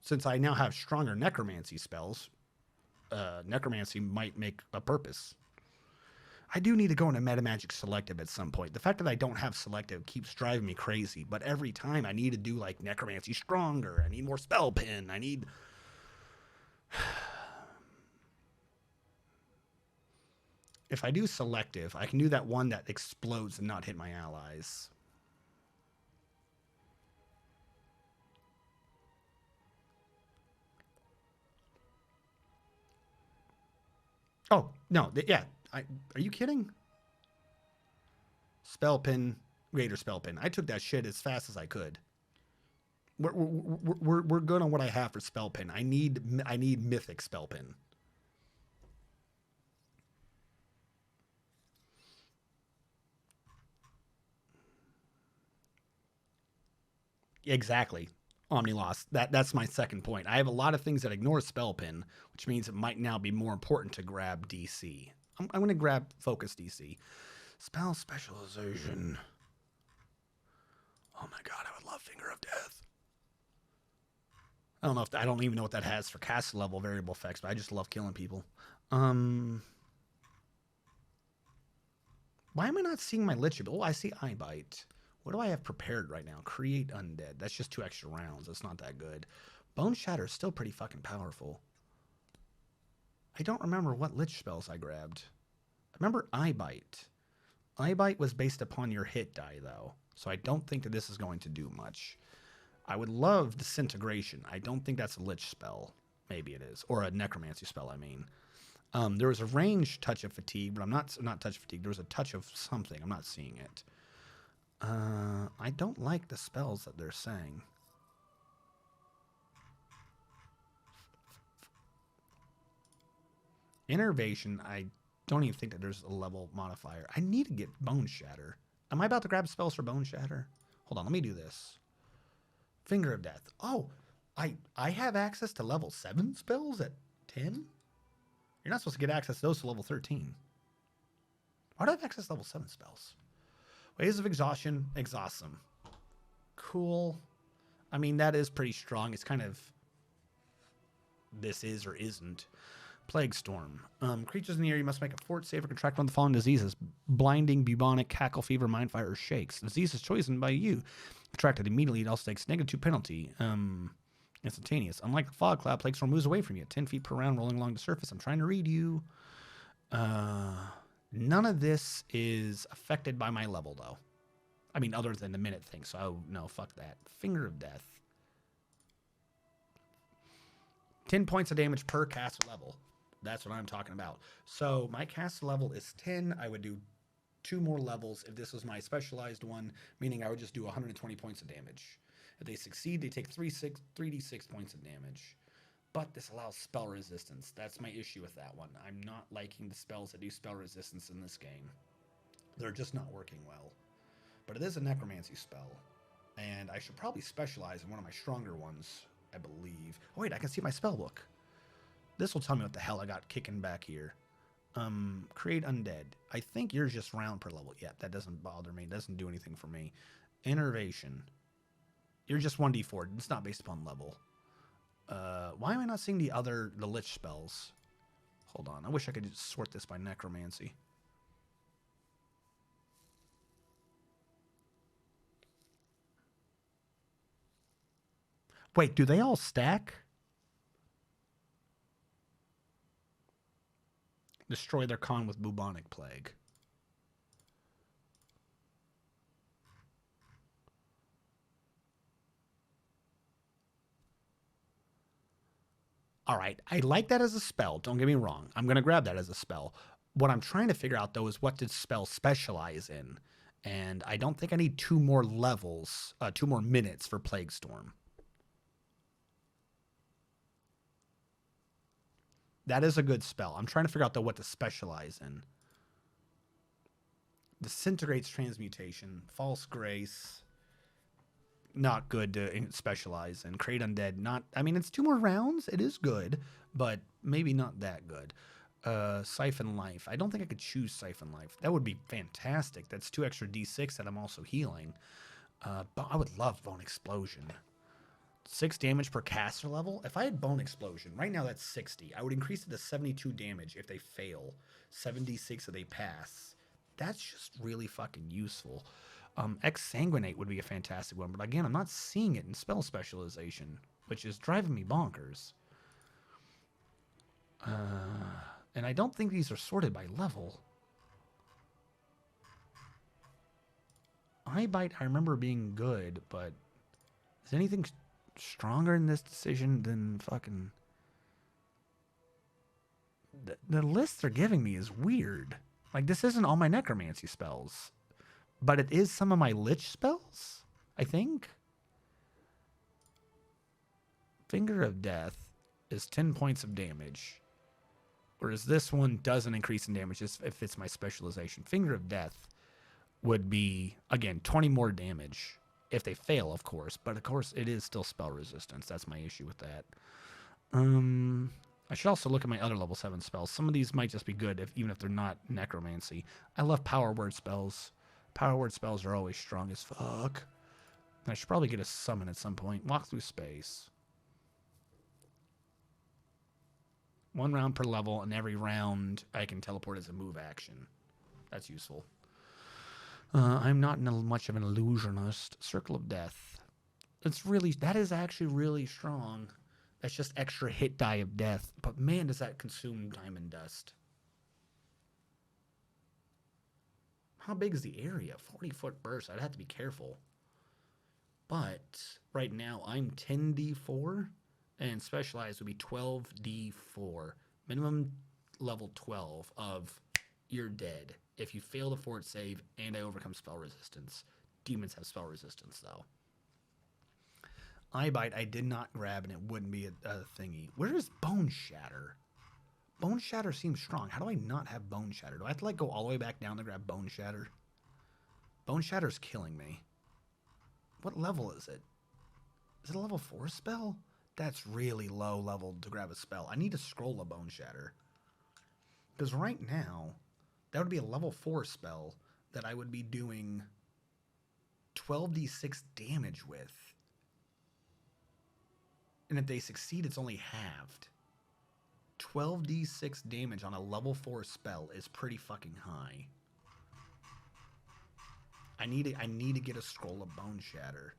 Since I now have stronger necromancy spells, necromancy might make a purpose. I do need to go into metamagic selective at some point. The fact that I don't have selective keeps driving me crazy, but every time I need to do like necromancy stronger, I need more spell pin, I need... If I do selective, I can do that one that explodes and not hit my allies. Oh, no, yeah. Are you kidding? Spell pin, greater spell pin. I took that shit as fast as I could. We're good on what I have for spell pin. I need mythic spell pin. Exactly. Omni-Loss. That's my second point. I have a lot of things that ignore spell pin, which means it might now be more important to grab DC. I'm going to grab focus DC. Spell specialization. Oh my god, I would love Finger of Death. I don't even know what that has for cast level variable effects, but I just love killing people. Why am I not seeing my Lich? Oh, I see Eye Bite. What do I have prepared right now? Create Undead. That's just 2 extra rounds. That's not that good. Bone Shatter is still pretty fucking powerful. I don't remember what Lich spells I grabbed. I remember Eye Bite. Eye Bite was based upon your hit die, though. So I don't think that this is going to do much. I would love Disintegration. I don't think that's a Lich spell. Maybe it is. Or a Necromancy spell, I mean. There was a range touch of fatigue, but I'm not touch of fatigue. There was a touch of something. I'm not seeing it. I don't like the spells that they're saying. Innervation, I don't even think that there's a level modifier. I need to get Bone Shatter. Am I about to grab spells for Bone Shatter? Hold on, let me do this. Finger of Death. Oh, I have access to level 7 spells at 10? You're not supposed to get access to those to level 13. Why do I have access to level 7 spells? Waves of Exhaustion, exhaust them. Cool. I mean, that is pretty strong. It's kind of... This is or isn't. Plague Storm. Creatures in the area must make a fort save or contract one of the following diseases. Blinding, bubonic, cackle fever, mind fire, or shakes. The disease is chosen by you. Contracted immediately, it also takes -2 penalty. Instantaneous. Unlike the fog cloud, Plague Storm moves away from you. 10 feet per round, rolling along the surface. I'm trying to read you. None of this is affected by my level, though. I mean, other than the minute thing. So, oh, no, fuck that. Finger of Death. 10 points of damage per caster level. That's what I'm talking about. So my caster level is 10. I would do 2 more levels if this was my specialized one, meaning I would just do 120 points of damage. If they succeed, they take 3d6 points of damage. But this allows spell resistance. That's my issue with that one. I'm not liking the spells that do spell resistance in this game. They're just not working well. But it is a necromancy spell. And I should probably specialize in one of my stronger ones, I believe. Oh, wait, I can see my spell book. This will tell me what the hell I got kicking back here. Create undead. I think yours just round per level. Yeah, that doesn't bother me. It doesn't do anything for me. Innervation. You're just 1d4. It's not based upon level. Why am I not seeing the Lich spells? Hold on. I wish I could just sort this by necromancy. Wait, do they all stack? Destroy their con with bubonic plague. All right, I like that as a spell. Don't get me wrong. I'm going to grab that as a spell. What I'm trying to figure out, though, is what did spell specialize in? And I don't think I need 2 more levels, 2 more minutes for Plague Storm. That is a good spell. I'm trying to figure out, though, what to specialize in. Disintegrates Transmutation. False Grace. Not good to specialize in. Create Undead. Not. I mean, it's 2 more rounds. It is good, but maybe not that good. Siphon Life. I don't think I could choose Siphon Life. That would be fantastic. That's 2 extra d6 that I'm also healing. But I would love Bone Explosion. 6 damage per caster level. If I had Bone Explosion, right now that's 60. I would increase it to 72 damage if they fail. 76 if they pass. That's just really fucking useful. Exsanguinate would be a fantastic one, but again, I'm not seeing it in spell specialization, which is driving me bonkers. And I don't think these are sorted by level. Eye Bite, I remember being good, but is anything stronger in this decision than fucking... The list they're giving me is weird. Like, this isn't all my necromancy spells. But it is some of my Lich spells, I think. Finger of Death is 10 points of damage. Whereas this one doesn't increase in damage if it's my specialization. Finger of Death would be, again, 20 more damage. If they fail, of course. But, of course, it is still spell resistance. That's my issue with that. I should also look at my other level 7 spells. Some of these might just be good, even if they're not necromancy. I love power word spells. Power word spells are always strong as fuck. And I should probably get a summon at some point. Walk through space. 1 round per level, and every round I can teleport as a move action. That's useful. I'm not much of an illusionist. Circle of Death. That is actually really strong. That's just extra hit die of death. But man, does that consume diamond dust. How big is the area? 40-foot burst. I'd have to be careful. But right now, I'm 10d4, and specialized would be 12d4. Minimum level 12 of you're dead. If you fail the fort save and I overcome spell resistance. Demons have spell resistance, though. Eye Bite I did not grab, and it wouldn't be a thingy. Where is Bone Shatter? Bone Shatter seems strong. How do I not have Bone Shatter? Do I have to go all the way back down to grab Bone Shatter? Bone Shatter's killing me. What level is it? Is it a level 4 spell? That's really low level to grab a spell. I need to scroll a Bone Shatter. Because right now, that would be a level 4 spell that I would be doing 12d6 damage with. And if they succeed, it's only halved. 12d6 damage on a level 4 spell is pretty fucking high. I need to get a scroll of Bone Shatter.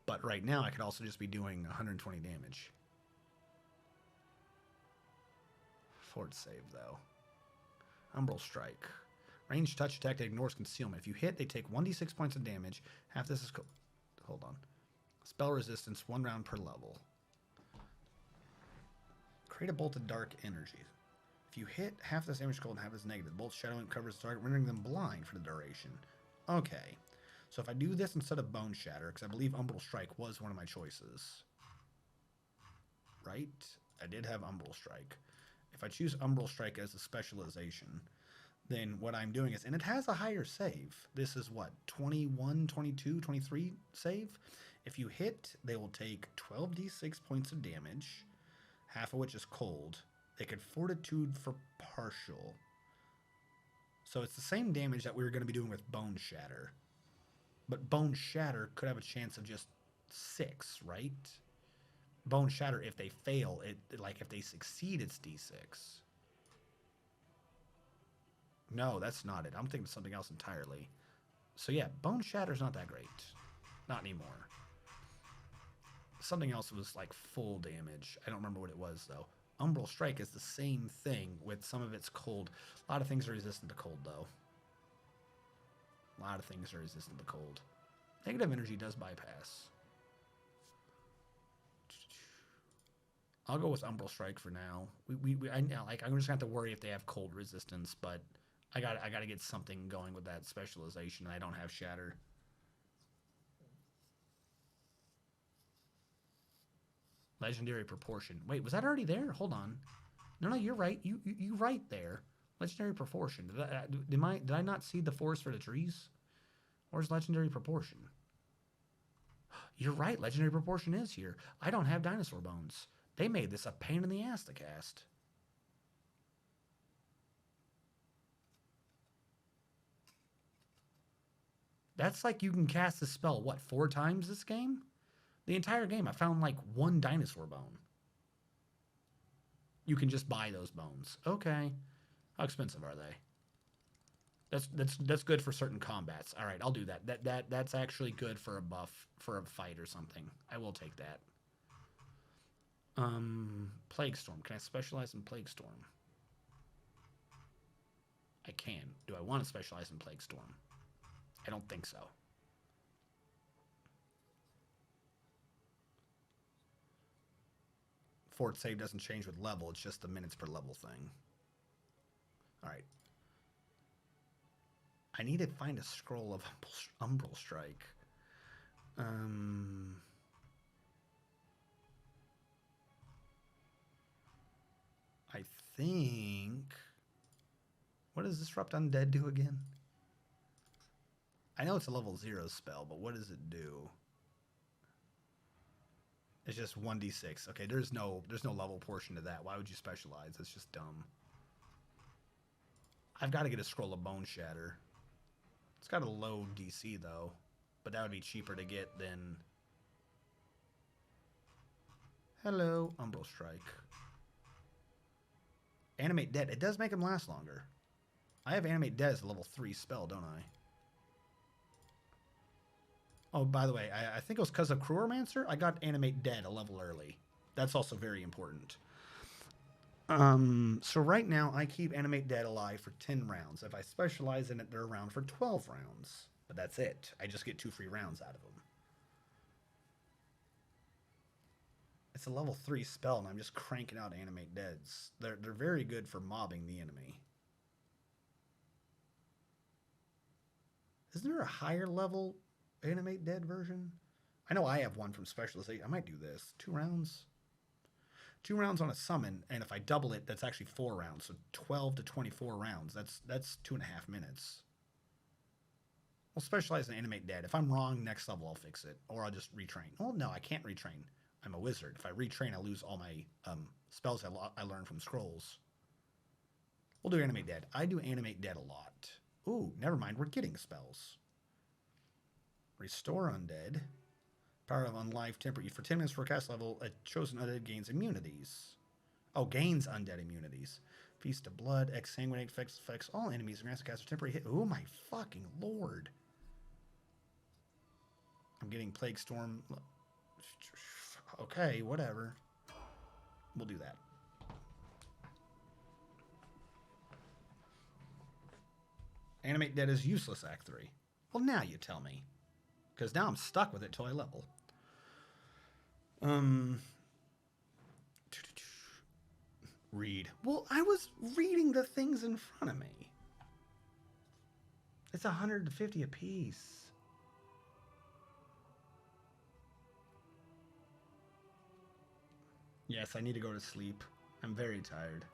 But right now, I could also just be doing 120 damage. Fort save, though. Umbral Strike. Range touch attack that ignores concealment. If you hit, they take 1d6 points of damage. Half this is... Hold on. Spell resistance, 1 round per level. Create a bolt of dark energy. If you hit, half this damage is cold and half is negative. The bolt shadowing covers the target, rendering them blind for the duration. Okay. So if I do this instead of Bone Shatter, because I believe Umbral Strike was one of my choices. Right? I did have Umbral Strike. If I choose Umbral Strike as a specialization, then what I'm doing is, and it has a higher save. This is what, 21, 22, 23 save? If you hit, they will take 12d6 points of damage, half of which is cold. They could Fortitude for partial. So it's the same damage that we were going to be doing with Bone Shatter. But Bone Shatter could have a chance of just 6, right? Bone Shatter, if they fail, like if they succeed, it's d6. No, that's not it. I'm thinking of something else entirely. So yeah, Bone Shatter's not that great. Not anymore. Something else was like full damage. I don't remember what it was though. Umbral Strike is the same thing with some of its cold. A lot of things are resistant to cold though. A lot of things are resistant to cold. Negative energy does bypass. I'll go with Umbral Strike for now. I'm just gonna have to worry if they have cold resistance, but I gotta get something going with that specialization. I don't have Shatter. Legendary Proportion. Wait, was that already there? Hold on. No, you're right. You right there. Legendary Proportion. Did I not see the forest for the trees? Where's Legendary Proportion? You're right. Legendary Proportion is here. I don't have Dinosaur Bones. They made this a pain in the ass to cast. That's like you can cast this spell, what, 4 times this game? The entire game, I found like 1 dinosaur bone. You can just buy those bones. Okay. How expensive are they? That's good for certain combats. All right, I'll do that. That's actually good for a buff, for a fight or something. I will take that. Plague Storm. Can I specialize in Plague Storm? I can. Do I want to specialize in Plague Storm? I don't think so. Fort save doesn't change with level. It's just the minutes per level thing. All right. I need to find a scroll of Umbral Strike. I think... What does Disrupt Undead do again? I know it's a level 0 spell, but what does it do? It's just 1d6. Okay, there's no level portion to that. Why would you specialize? It's just dumb. I've got to get a Scroll of Bone Shatter. It's got a low DC, though. But that would be cheaper to get than... Hello, Umbral Strike. Animate Dead. It does make him last longer. I have Animate Dead as a level 3 spell, don't I? Oh, by the way, I think it was because of Crewromancer, I got Animate Dead a level early. That's also very important. So right now, I keep Animate Dead alive for 10 rounds. If I specialize in it, they're around for 12 rounds. But that's it. I just get 2 free rounds out of them. It's a level 3 spell, and I'm just cranking out Animate Deads. They're very good for mobbing the enemy. Isn't there a higher level Animate Dead version? I know I have one from Specialization. I might do this. 2 rounds. 2 rounds on a summon, and if I double it, that's actually 4 rounds. So 12 to 24 rounds. That's 2.5 minutes. I'll specialize in Animate Dead. If I'm wrong, next level I'll fix it. Or I'll just retrain. Oh, no, I can't retrain. I'm a wizard. If I retrain, I lose all my spells I learned from scrolls. We'll do Animate Dead. I do Animate Dead a lot. Ooh, never mind. We're getting spells. Restore Undead. Power of Unlife Temper. For 10 minutes for a cast level, a chosen undead gains immunities. Oh, gains undead immunities. Feast of Blood. Exsanguinate affects all enemies. Grants a caster temporary hit. Oh my fucking lord. I'm getting Plague Storm. Okay, whatever. We'll do that. Animate Dead is useless, Act 3. Well, now you tell me. Because now I'm stuck with it till I level. Read. Well, I was reading the things in front of me. It's 150 apiece. Yes, I need to go to sleep. I'm very tired.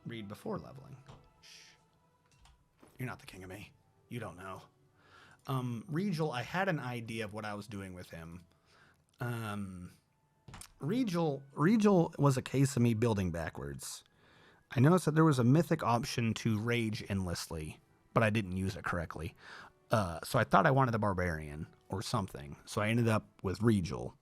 Read before leveling. Shh. You're not the king of me. You don't know. Regal, I had an idea of what I was doing with him. Regal was a case of me building backwards. I noticed that there was a mythic option to rage endlessly, but I didn't use it correctly. So I thought I wanted a barbarian or something. So I ended up with Regal.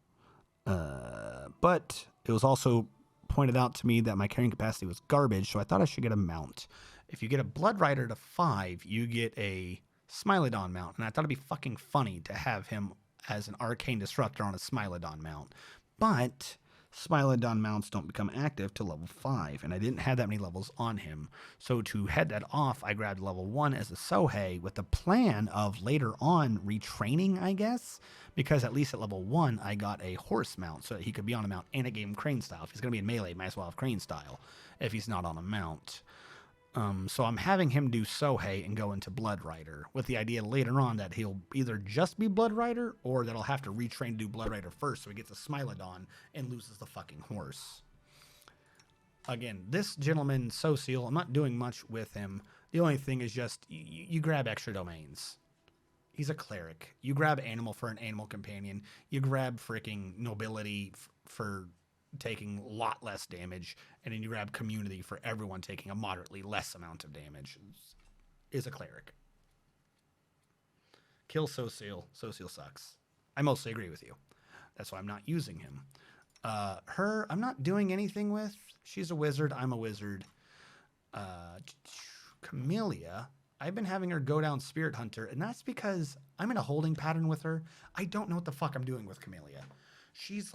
But it was also pointed out to me that my carrying capacity was garbage, so I thought I should get a mount. If you get a Blood Rider to 5, you get a Smilodon mount, and I thought it'd be fucking funny to have him as an Arcane Disruptor on a Smilodon mount. But Smilodon mounts don't become active till level 5, and I didn't have that many levels on him. So to head that off, I grabbed level 1 as a Sohei with the plan of later on retraining, I guess, because at least at level 1, I got a horse mount so that he could be on a mount and it gave him crane style. If he's going to be in melee, might as well have crane style if he's not on a mount. So I'm having him do Sohei and go into Blood Rider with the idea later on that he'll either just be Blood Rider or that I'll have to retrain to do Blood Rider first so he gets a Smilodon and loses the fucking horse. Again, this gentleman, Soseal, I'm not doing much with him. The only thing is just you grab extra domains. He's a cleric. You grab animal for an animal companion. You grab freaking nobility for taking a lot less damage, and then you grab community for everyone taking a moderately less amount of damage. Is a cleric. Kill Soseal. Soseal sucks. I mostly agree with you. That's why I'm not using him. Her, I'm not doing anything with. She's a wizard. I'm a wizard. Camellia, I've been having her go down Spirit Hunter, and that's because I'm in a holding pattern with her. I don't know what the fuck I'm doing with Camellia. She's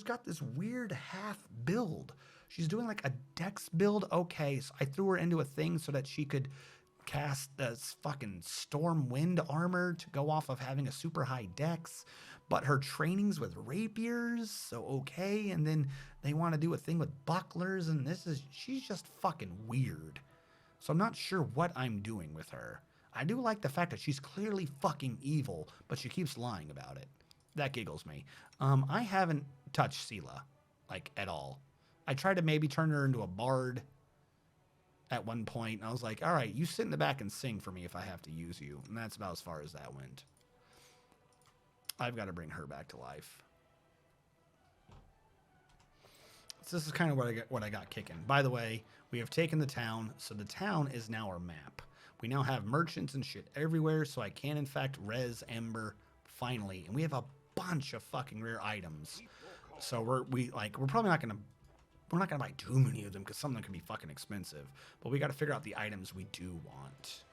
got this weird half build. She's doing like a dex build. Okay, so I threw her into a thing so that she could cast this fucking storm wind armor to go off of having a super high dex. But her training's with rapiers, so okay. And then they want to do a thing with bucklers, and she's just fucking weird. So I'm not sure what I'm doing with her. I do like the fact that she's clearly fucking evil, but she keeps lying about it. That giggles me. I haven't touched Seelah, like, at all. I tried to maybe turn her into a bard at one point, and I was like, all right, you sit in the back and sing for me if I have to use you. And that's about as far as that went. I've got to bring her back to life. So this is kind of what I got kicking. By the way, we have taken the town, so the town is now our map. We now have merchants and shit everywhere, so I can, in fact, res Ember finally. And we have a bunch of fucking rare items. So we're probably not gonna buy too many of them because some of them can be fucking expensive. But we got to figure out the items we do want.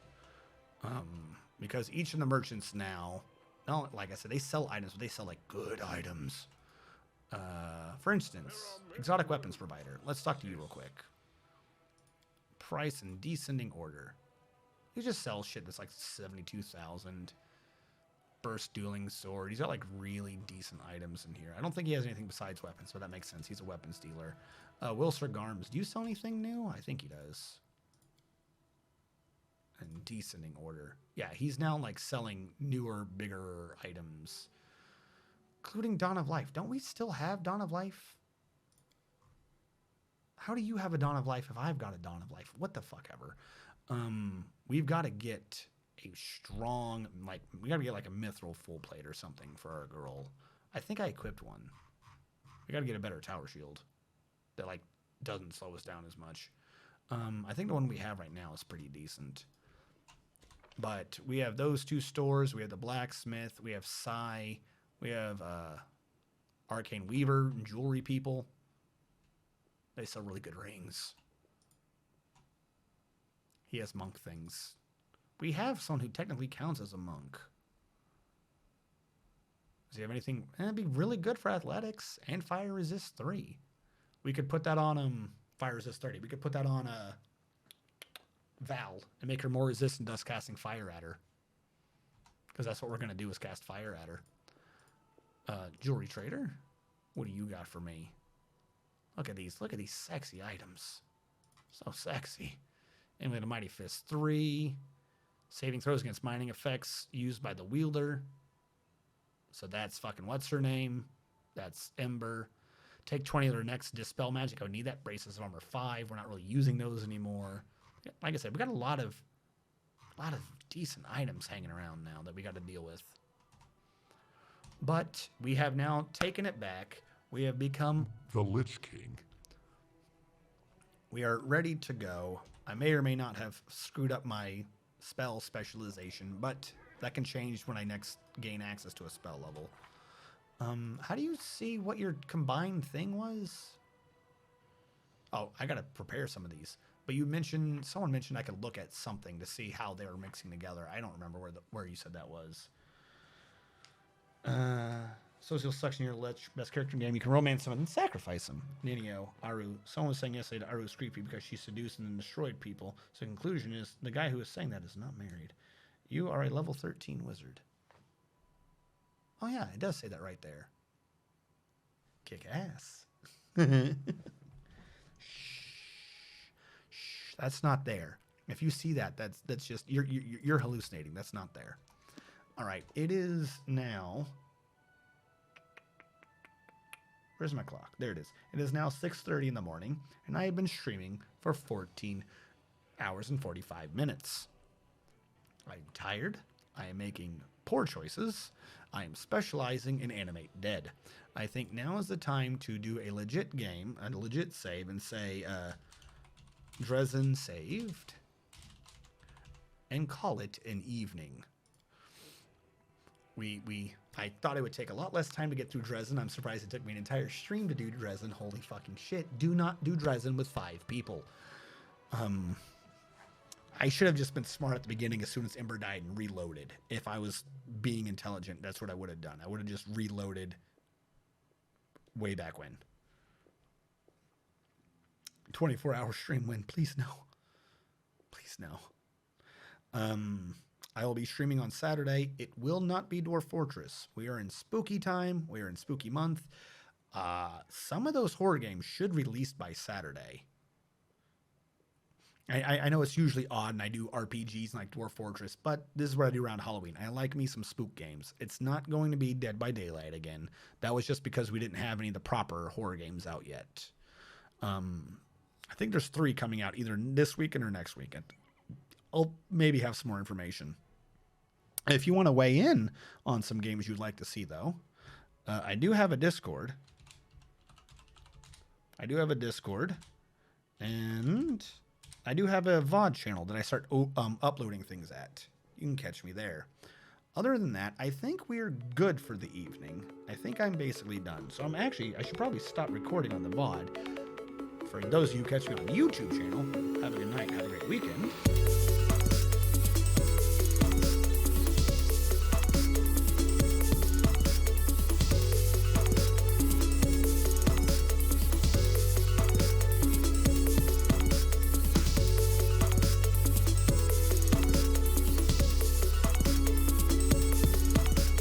Because each of the merchants now, like I said, they sell items, but they sell like good items. For instance, exotic weapons provider. Let's talk to you real quick. Price in descending order. He just sells shit that's like 72,000. Burst dueling sword. He's got like really decent items in here. I don't think he has anything besides weapons, but that makes sense. He's a weapons dealer. Wilster Garms. Do you sell anything new? I think he does. And descending order. Yeah, he's now like selling newer, bigger items. Including Dawn of Life. Don't we still have Dawn of Life? How do you have a Dawn of Life if I've got a Dawn of Life? What the fuck ever. We've got to get a strong, we got to get like a mithril full plate or something for our girl. I think I equipped one. We got to get a better tower shield that like doesn't slow us down as much. I think the one we have right now is pretty decent. But we have those two stores. We have the blacksmith. We have Sai. We have Arcane Weaver and jewelry people. They sell really good rings. He has monk things. We have someone who technically counts as a monk. Does he have anything? It'd be really good for athletics and fire resist 3. We could put that on fire resist 30. We could put that on Val and make her more resistant to us casting fire at her. Because that's what we're going to do is cast fire at her. Jewelry trader? What do you got for me? Look at these sexy items. So sexy. Anyway, the Mighty Fist 3. Saving throws against mining effects used by the wielder. So that's fucking what's her name? That's Ember. Take 20 of their next dispel magic. I would need that. Braces of armor 5. We're not really using those anymore. Like I said, we got a lot of decent items hanging around now that we got to deal with. But we have now taken it back. We have become the Lich King. We are ready to go. I may or may not have screwed up my spell specialization, but that can change when I next gain access to a spell level. How do you see what your combined thing was? Oh, I got to prepare some of these. But someone mentioned I could look at something to see how they were mixing together. I don't remember where you said that was. Social suction your Lich, best character in the game. You can romance someone and sacrifice them. Ninio, Aru. Someone was saying yesterday that Aru is creepy because she seduced and then destroyed people. So the conclusion is the guy who is saying that is not married. You are a level 13 wizard. Oh yeah, it does say that right there. Kick ass. Shh, that's not there. If you see that, that's just you're hallucinating. That's not there. All right, it is now. Where's my clock? There it is. It is now 6:30 in the morning, and I have been streaming for 14 hours and 45 minutes. I'm tired. I am making poor choices. I am specializing in Animate Dead. I think now is the time to do a legit game, a legit save, and say, Dresden saved, and call it an evening. I thought it would take a lot less time to get through Dresden. I'm surprised it took me an entire stream to do Dresden. Holy fucking shit. Do not do Dresden with 5 people. I should have just been smart at the beginning as soon as Ember died and reloaded. If I was being intelligent, that's what I would have done. I would have just reloaded way back when. 24-hour stream win. Please no. Please no. I will be streaming on Saturday. It will not be Dwarf Fortress. We are in spooky time. We are in spooky month. Some of those horror games should release by Saturday. I know it's usually odd and I do RPGs like Dwarf Fortress, but this is what I do around Halloween. I like me some spook games. It's not going to be Dead by Daylight again. That was just because we didn't have any of the proper horror games out yet. I think there's 3 coming out either this weekend or next weekend. I'll maybe have some more information. If you want to weigh in on some games you'd like to see, though, I do have a Discord. And I do have a VOD channel that I start uploading things at. You can catch me there. Other than that, I think we're good for the evening. I think I'm basically done. So I should probably stop recording on the VOD. For those of you who catch me on the YouTube channel, have a good night, have a great weekend.